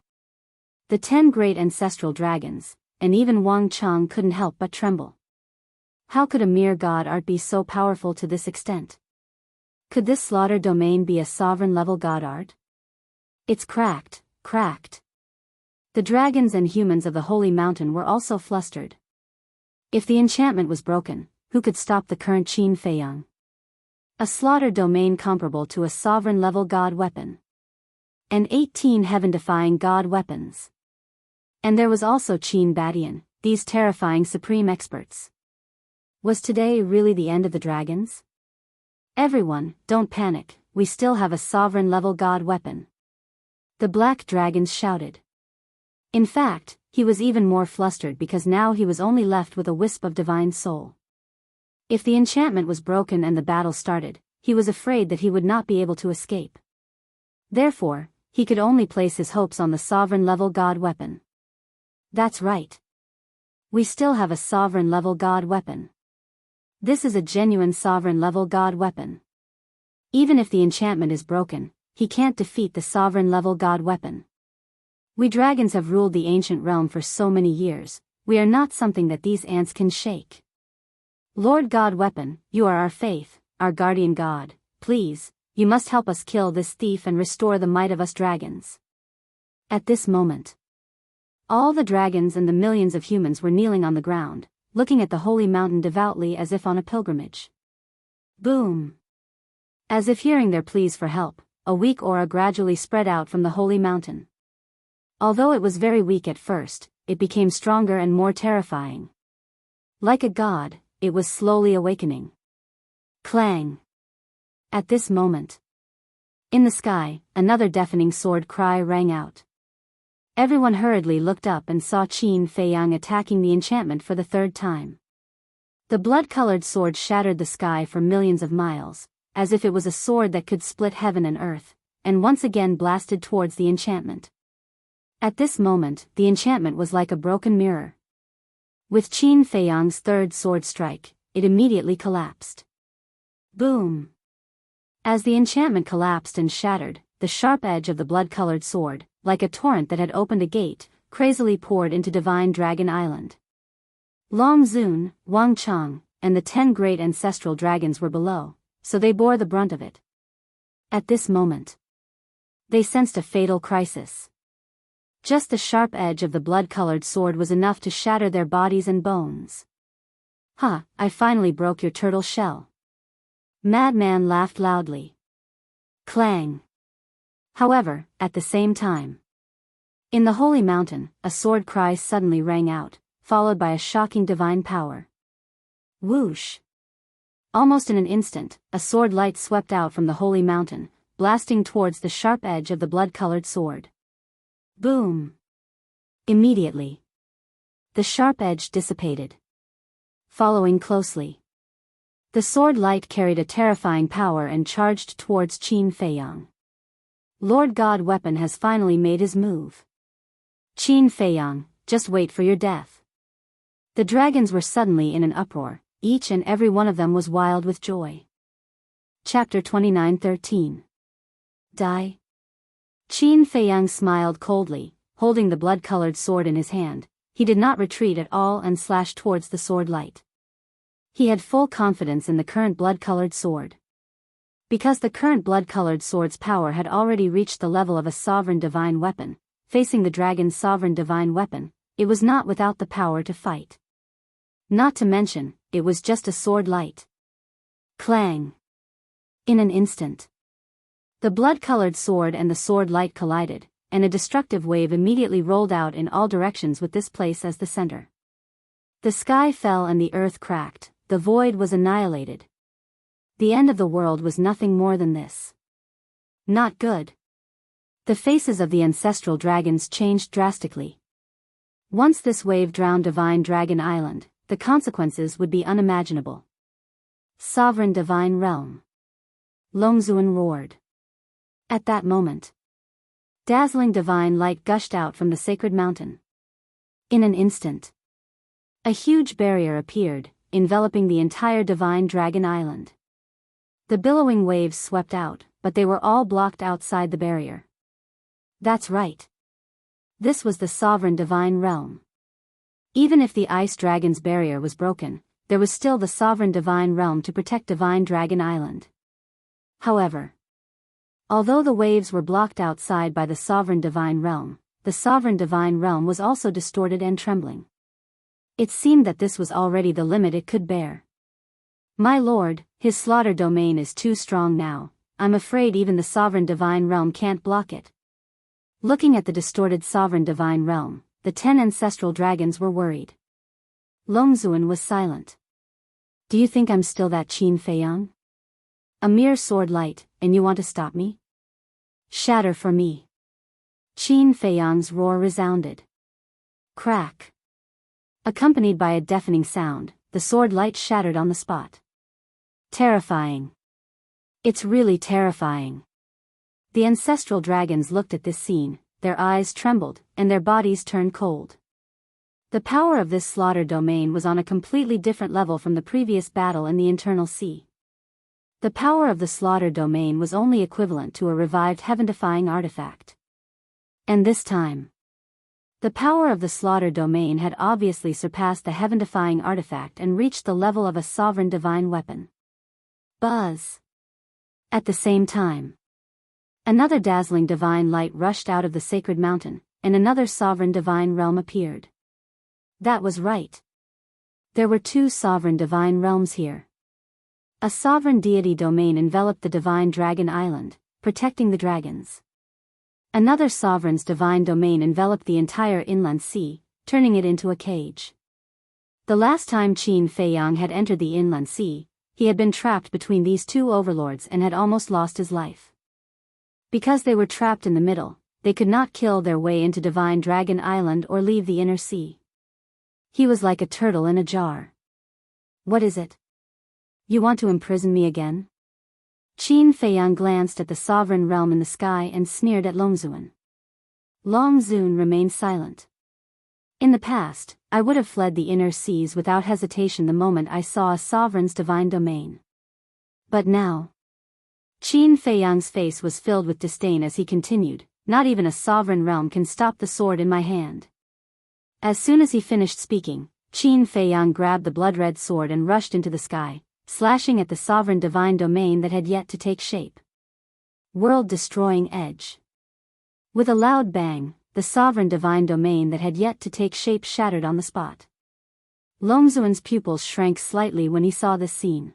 The 10 great ancestral dragons, and even Wang Chang couldn't help but tremble. How could a mere god art be so powerful to this extent? Could this slaughter domain be a sovereign-level god art? It's cracked, cracked. The dragons and humans of the Holy Mountain were also flustered. If the enchantment was broken, who could stop the current Qin Feiyang? A slaughter domain comparable to a sovereign-level god weapon. And 18 heaven-defying god weapons. And there was also Qin Badian, these terrifying supreme experts. Was today really the end of the dragons? Everyone, don't panic, we still have a sovereign-level god weapon. The black dragons shouted. In fact, he was even more flustered because now he was only left with a wisp of divine soul. If the enchantment was broken and the battle started, he was afraid that he would not be able to escape. Therefore, he could only place his hopes on the sovereign-level god weapon. That's right. We still have a sovereign-level god weapon. This is a genuine sovereign-level god weapon. Even if the enchantment is broken, he can't defeat the sovereign-level god weapon. We dragons have ruled the ancient realm for so many years, we are not something that these ants can shake. Lord God Weapon, you are our faith, our guardian god, please, you must help us kill this thief and restore the might of us dragons. At this moment, all the dragons and the millions of humans were kneeling on the ground, looking at the holy mountain devoutly as if on a pilgrimage. Boom! As if hearing their pleas for help, a weak aura gradually spread out from the holy mountain. Although it was very weak at first, it became stronger and more terrifying. Like a god, it was slowly awakening. Clang! At this moment, in the sky, another deafening sword cry rang out. Everyone hurriedly looked up and saw Qin Feiyang attacking the enchantment for the third time. The blood-colored sword shattered the sky for millions of miles, as if it was a sword that could split heaven and earth, and once again blasted towards the enchantment. At this moment, the enchantment was like a broken mirror. With Qin Feiyang's third sword strike, it immediately collapsed. Boom! As the enchantment collapsed and shattered, the sharp edge of the blood-colored sword, like a torrent that had opened a gate, crazily poured into Divine Dragon Island. Long Zun, Wang Chang, and the 10 great ancestral dragons were below, so they bore the brunt of it. At this moment, they sensed a fatal crisis. Just the sharp edge of the blood-colored sword was enough to shatter their bodies and bones. "Ha, I finally broke your turtle shell." Madman laughed loudly. Clang! However, at the same time, in the holy mountain, a sword cry suddenly rang out, followed by a shocking divine power. Whoosh! Almost in an instant, a sword light swept out from the holy mountain, blasting towards the sharp edge of the blood-colored sword. Boom! Immediately, the sharp edge dissipated. Following closely, the sword light carried a terrifying power and charged towards Qin Feiyang. Lord God Weapon has finally made his move. Qin Feiyang, just wait for your death. The dragons were suddenly in an uproar, each and every one of them was wild with joy. Chapter 29:13. Die? Qin Feiyang smiled coldly, holding the blood-colored sword in his hand. He did not retreat at all and slashed towards the sword light. He had full confidence in the current blood-colored sword. Because the current blood-colored sword's power had already reached the level of a sovereign divine weapon, facing the dragon's sovereign divine weapon, it was not without the power to fight. Not to mention, it was just a sword light. Clang! In an instant, the blood-colored sword and the sword light collided, and a destructive wave immediately rolled out in all directions with this place as the center. The sky fell and the earth cracked, the void was annihilated. The end of the world was nothing more than this. Not good. The faces of the ancestral dragons changed drastically. Once this wave drowned Divine Dragon Island, the consequences would be unimaginable. Sovereign Divine Realm. Longzuan roared. At that moment, dazzling divine light gushed out from the sacred mountain. In an instant, a huge barrier appeared, enveloping the entire Divine Dragon Island. The billowing waves swept out, but they were all blocked outside the barrier. That's right. This was the sovereign divine realm. Even if the ice dragon's barrier was broken, there was still the sovereign divine realm to protect Divine Dragon Island. However, although the waves were blocked outside by the sovereign divine realm, the sovereign divine realm was also distorted and trembling. It seemed that this was already the limit it could bear. My lord, his slaughter domain is too strong now. I'm afraid even the sovereign divine realm can't block it. Looking at the distorted sovereign divine realm, the 10 ancestral dragons were worried. Longzuan was silent. Do you think I'm still that Qin Feiyang? A mere sword light, and you want to stop me? Shatter for me. Qin Feiyang's roar resounded. Crack. Accompanied by a deafening sound, the sword light shattered on the spot. Terrifying. It's really terrifying. The ancestral dragons looked at this scene, their eyes trembled, and their bodies turned cold. The power of this slaughter domain was on a completely different level from the previous battle in the internal sea. The power of the slaughter domain was only equivalent to a revived heaven-defying artifact. And this time, the power of the slaughter domain had obviously surpassed the heaven-defying artifact and reached the level of a sovereign divine weapon. Buzz. At the same time, another dazzling divine light rushed out of the sacred mountain, and another sovereign divine realm appeared. That was right. There were 2 sovereign divine realms here. A sovereign deity domain enveloped the divine dragon island, protecting the dragons. Another sovereign's divine domain enveloped the entire inland sea, turning it into a cage. The last time Qin Feiyang had entered the inland sea, he had been trapped between these 2 overlords and had almost lost his life. Because they were trapped in the middle, they could not kill their way into Divine Dragon Island or leave the inner sea. He was like a turtle in a jar. What is it? You want to imprison me again? Qin Feiyang glanced at the sovereign realm in the sky and sneered at Longzuan. Longzuan remained silent. In the past, I would have fled the inner seas without hesitation the moment I saw a sovereign's divine domain. But now, Qin Feiyang's face was filled with disdain as he continued, not even a sovereign realm can stop the sword in my hand. As soon as he finished speaking, Qin Feiyang grabbed the blood-red sword and rushed into the sky, slashing at the sovereign divine domain that had yet to take shape. World-destroying edge. With a loud bang, the sovereign divine domain that had yet to take shape shattered on the spot. Longzuan's pupils shrank slightly when he saw this scene.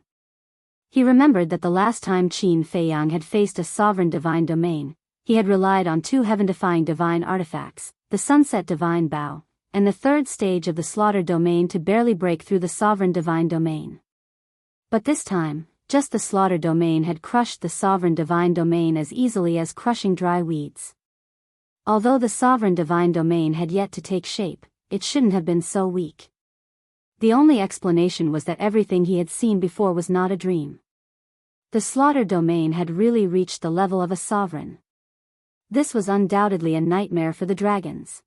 He remembered that the last time Qin Feiyang had faced a sovereign divine domain, he had relied on 2 heaven-defying divine artifacts, the Sunset Divine Bow, and the 3rd stage of the Slaughter Domain to barely break through the sovereign divine domain. But this time, just the Slaughter Domain had crushed the sovereign divine domain as easily as crushing dry weeds. Although the sovereign divine domain had yet to take shape, it shouldn't have been so weak. The only explanation was that everything he had seen before was not a dream. The slaughter domain had really reached the level of a sovereign. This was undoubtedly a nightmare for the dragons.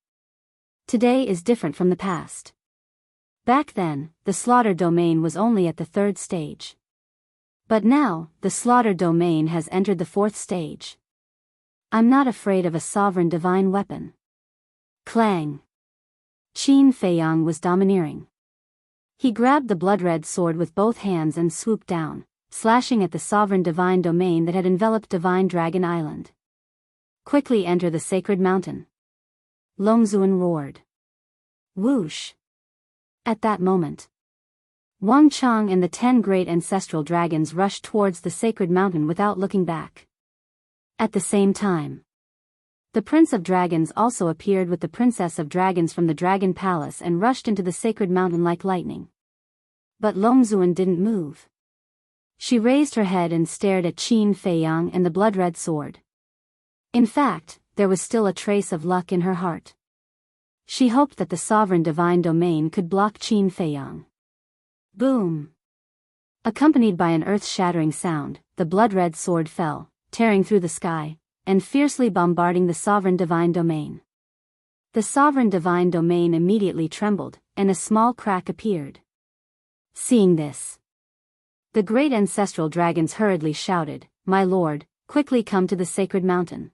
Today is different from the past. Back then, the slaughter domain was only at the 3rd stage. But now, the slaughter domain has entered the 4th stage. I'm not afraid of a sovereign divine weapon. Clang. Qin Feiyang was domineering. He grabbed the blood-red sword with both hands and swooped down, slashing at the sovereign divine domain that had enveloped Divine Dragon Island. Quickly enter the sacred mountain. Longzuan roared. Whoosh. At that moment, Wang Chang and the 10 great ancestral dragons rushed towards the sacred mountain without looking back. At the same time, the Prince of Dragons also appeared with the Princess of Dragons from the Dragon Palace and rushed into the sacred mountain like lightning. But Longzuan didn't move. She raised her head and stared at Qin Feiyang and the blood-red sword. In fact, there was still a trace of luck in her heart. She hoped that the sovereign divine domain could block Qin Feiyang. Boom! Accompanied by an earth-shattering sound, the blood-red sword fell, tearing through the sky, and fiercely bombarding the sovereign divine domain. The sovereign divine domain immediately trembled, and a small crack appeared. Seeing this, the great ancestral dragons hurriedly shouted, "My lord, quickly come to the sacred mountain."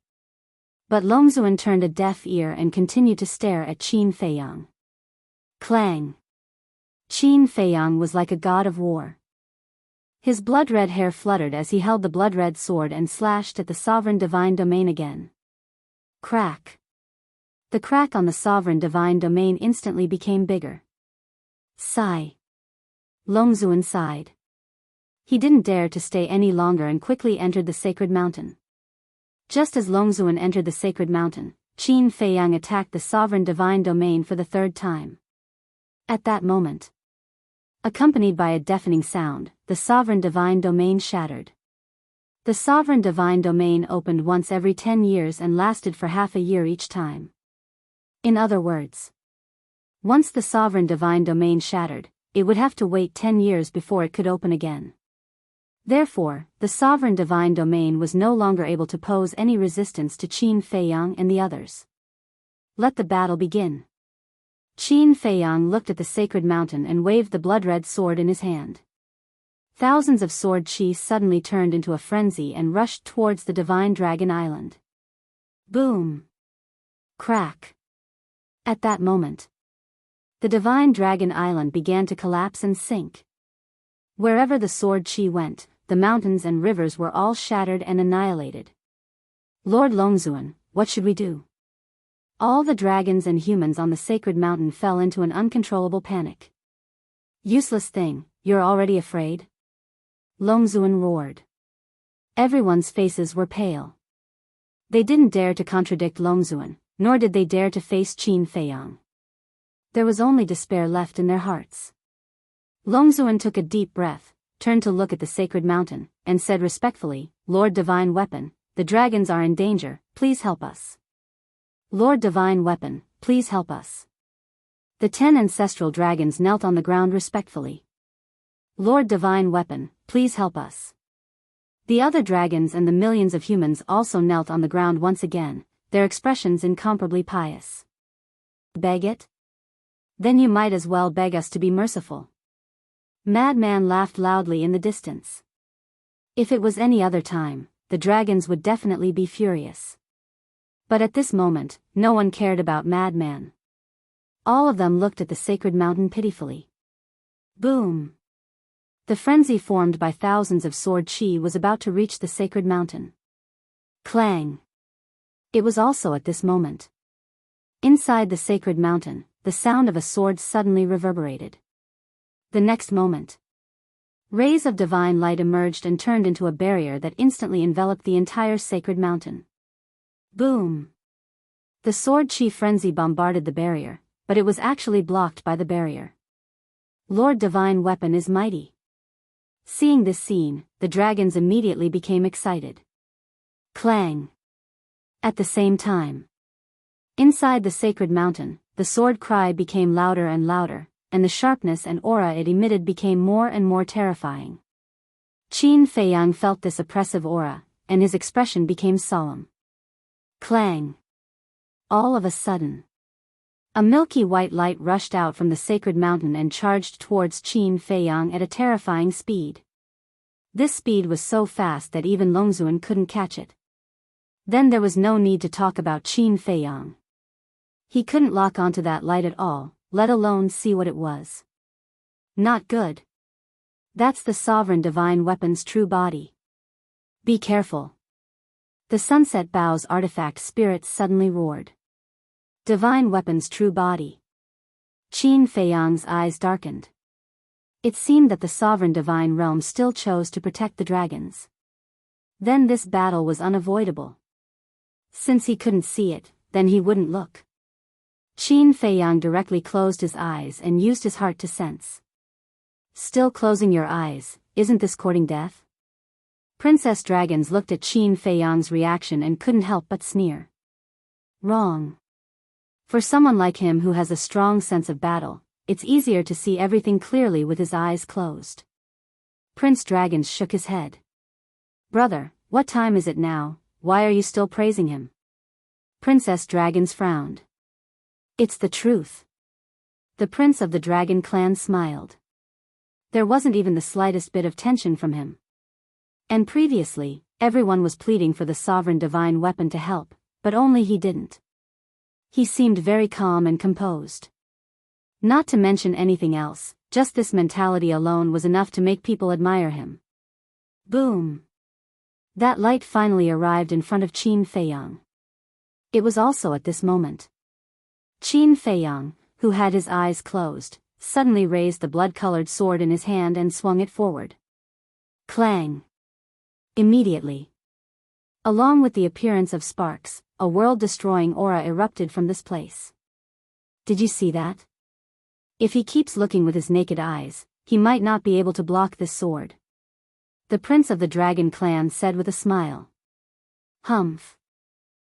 But Longzuan turned a deaf ear and continued to stare at Qin Feiyang. Clang! Qin Feiyang was like a god of war. His blood-red hair fluttered as he held the blood-red sword and slashed at the sovereign divine domain again. Crack! The crack on the sovereign divine domain instantly became bigger. Sigh. Longzuan sighed. He didn't dare to stay any longer and quickly entered the sacred mountain. Just as Longzuan entered the sacred mountain, Qin Feiyang attacked the sovereign divine domain for the third time. At that moment, accompanied by a deafening sound, the sovereign divine domain shattered. The sovereign divine domain opened once every 10 years and lasted for half a year each time. In other words, once the sovereign divine domain shattered, it would have to wait 10 years before it could open again. Therefore, the sovereign divine domain was no longer able to pose any resistance to Qin Feiyang and the others. Let the battle begin. Qin Feiyang looked at the sacred mountain and waved the blood-red sword in his hand. Thousands of sword chi suddenly turned into a frenzy and rushed towards the divine dragon island. Boom! Crack! At that moment, the divine dragon island began to collapse and sink. Wherever the sword chi went, the mountains and rivers were all shattered and annihilated. Lord Longzuan, what should we do? All the dragons and humans on the sacred mountain fell into an uncontrollable panic. Useless thing, you're already afraid? Longzuan roared. Everyone's faces were pale. They didn't dare to contradict Longzuan, nor did they dare to face Qin Feiyang. There was only despair left in their hearts. Longzuan took a deep breath, turned to look at the sacred mountain, and said respectfully, Lord Divine Weapon, the dragons are in danger, please help us. Lord Divine Weapon, please help us. The 10 ancestral dragons knelt on the ground respectfully. Lord Divine Weapon, please help us. The other dragons and the millions of humans also knelt on the ground once again, their expressions incomparably pious. Beg it? Then you might as well beg us to be merciful. Madman laughed loudly in the distance. If it was any other time, the dragons would definitely be furious. But at this moment, no one cared about Madman. All of them looked at the sacred mountain pitifully. Boom! The frenzy formed by thousands of sword chi was about to reach the sacred mountain. Clang! It was also at this moment. Inside the sacred mountain, the sound of a sword suddenly reverberated. The next moment, rays of divine light emerged and turned into a barrier that instantly enveloped the entire sacred mountain. Boom! The sword chi frenzy bombarded the barrier, but it was actually blocked by the barrier. Lord Divine Weapon is mighty. Seeing this scene, the dragons immediately became excited. Clang! At the same time, inside the sacred mountain, the sword cry became louder and louder, and the sharpness and aura it emitted became more and more terrifying. Qin Feiyang felt this oppressive aura, and his expression became solemn. Clang! All of a sudden, a milky white light rushed out from the sacred mountain and charged towards Qin Feiyang at a terrifying speed. This speed was so fast that even Longzuan couldn't catch it. Then there was no need to talk about Qin Feiyang. He couldn't lock onto that light at all, let alone see what it was. Not good. That's the sovereign divine weapon's true body. Be careful. The sunset bough's artifact spirit suddenly roared. Divine weapon's true body. Qin Feiyang's eyes darkened. It seemed that the sovereign divine realm still chose to protect the dragons. Then this battle was unavoidable. Since he couldn't see it, then he wouldn't look. Qin Feiyang directly closed his eyes and used his heart to sense. Still closing your eyes, isn't this courting death? Princess Dragons looked at Qin Feiyang's reaction and couldn't help but sneer. Wrong. For someone like him who has a strong sense of battle, it's easier to see everything clearly with his eyes closed. Prince Dragons shook his head. Brother, what time is it now? Why are you still praising him? Princess Dragons frowned. It's the truth. The prince of the dragon clan smiled. There wasn't even the slightest bit of tension from him. And previously, everyone was pleading for the sovereign divine weapon to help, but only he didn't. He seemed very calm and composed. Not to mention anything else, just this mentality alone was enough to make people admire him. Boom! That light finally arrived in front of Qin Feiyang. It was also at this moment. Qin Feiyang, who had his eyes closed, suddenly raised the blood-colored sword in his hand and swung it forward. Clang! Immediately, along with the appearance of sparks, a world-destroying aura erupted from this place. Did you see that? If he keeps looking with his naked eyes, he might not be able to block this sword. The prince of the dragon clan said with a smile. Humph.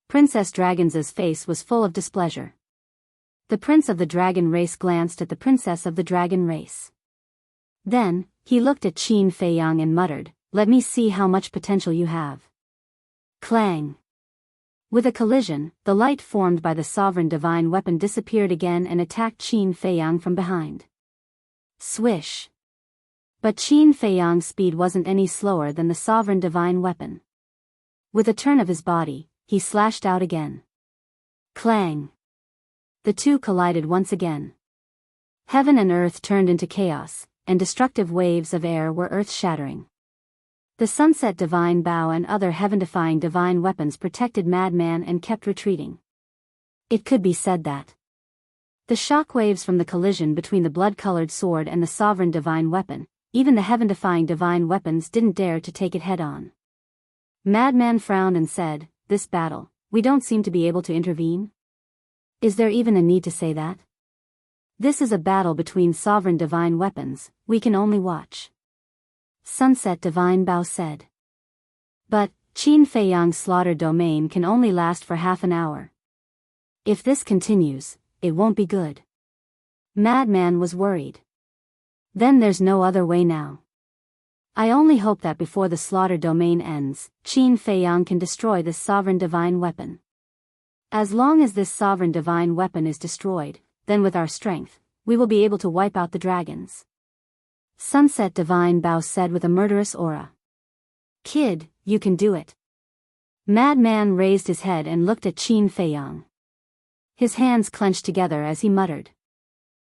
Princess Dragon's face was full of displeasure. The prince of the dragon race glanced at the princess of the dragon race. Then, he looked at Qin Feiyang and muttered, "Let me see how much potential you have." Clang! With a collision, the light formed by the sovereign divine weapon disappeared again and attacked Qin Feiyang from behind. Swish! But Qin Feiyang's speed wasn't any slower than the sovereign divine weapon. With a turn of his body, he slashed out again. Clang! The two collided once again. Heaven and earth turned into chaos, and destructive waves of air were earth-shattering. The sunset divine bow and other heaven-defying divine weapons protected Madman and kept retreating. It could be said that the shockwaves from the collision between the blood-colored sword and the sovereign divine weapon, even the heaven-defying divine weapons didn't dare to take it head-on. Madman frowned and said, "This battle, we don't seem to be able to intervene? Is there even a need to say that? This is a battle between sovereign divine weapons, we can only watch." Sunset Divine Bow said. But, Qin Feiyang's slaughter domain can only last for half an hour. If this continues, it won't be good. Madman was worried. Then there's no other way now. I only hope that before the slaughter domain ends, Qin Feiyang can destroy this sovereign divine weapon. As long as this sovereign divine weapon is destroyed, then with our strength, we will be able to wipe out the dragons. Sunset Divine Bow said with a murderous aura. Kid, you can do it. Madman raised his head and looked at Qin Feiyang. His hands clenched together as he muttered.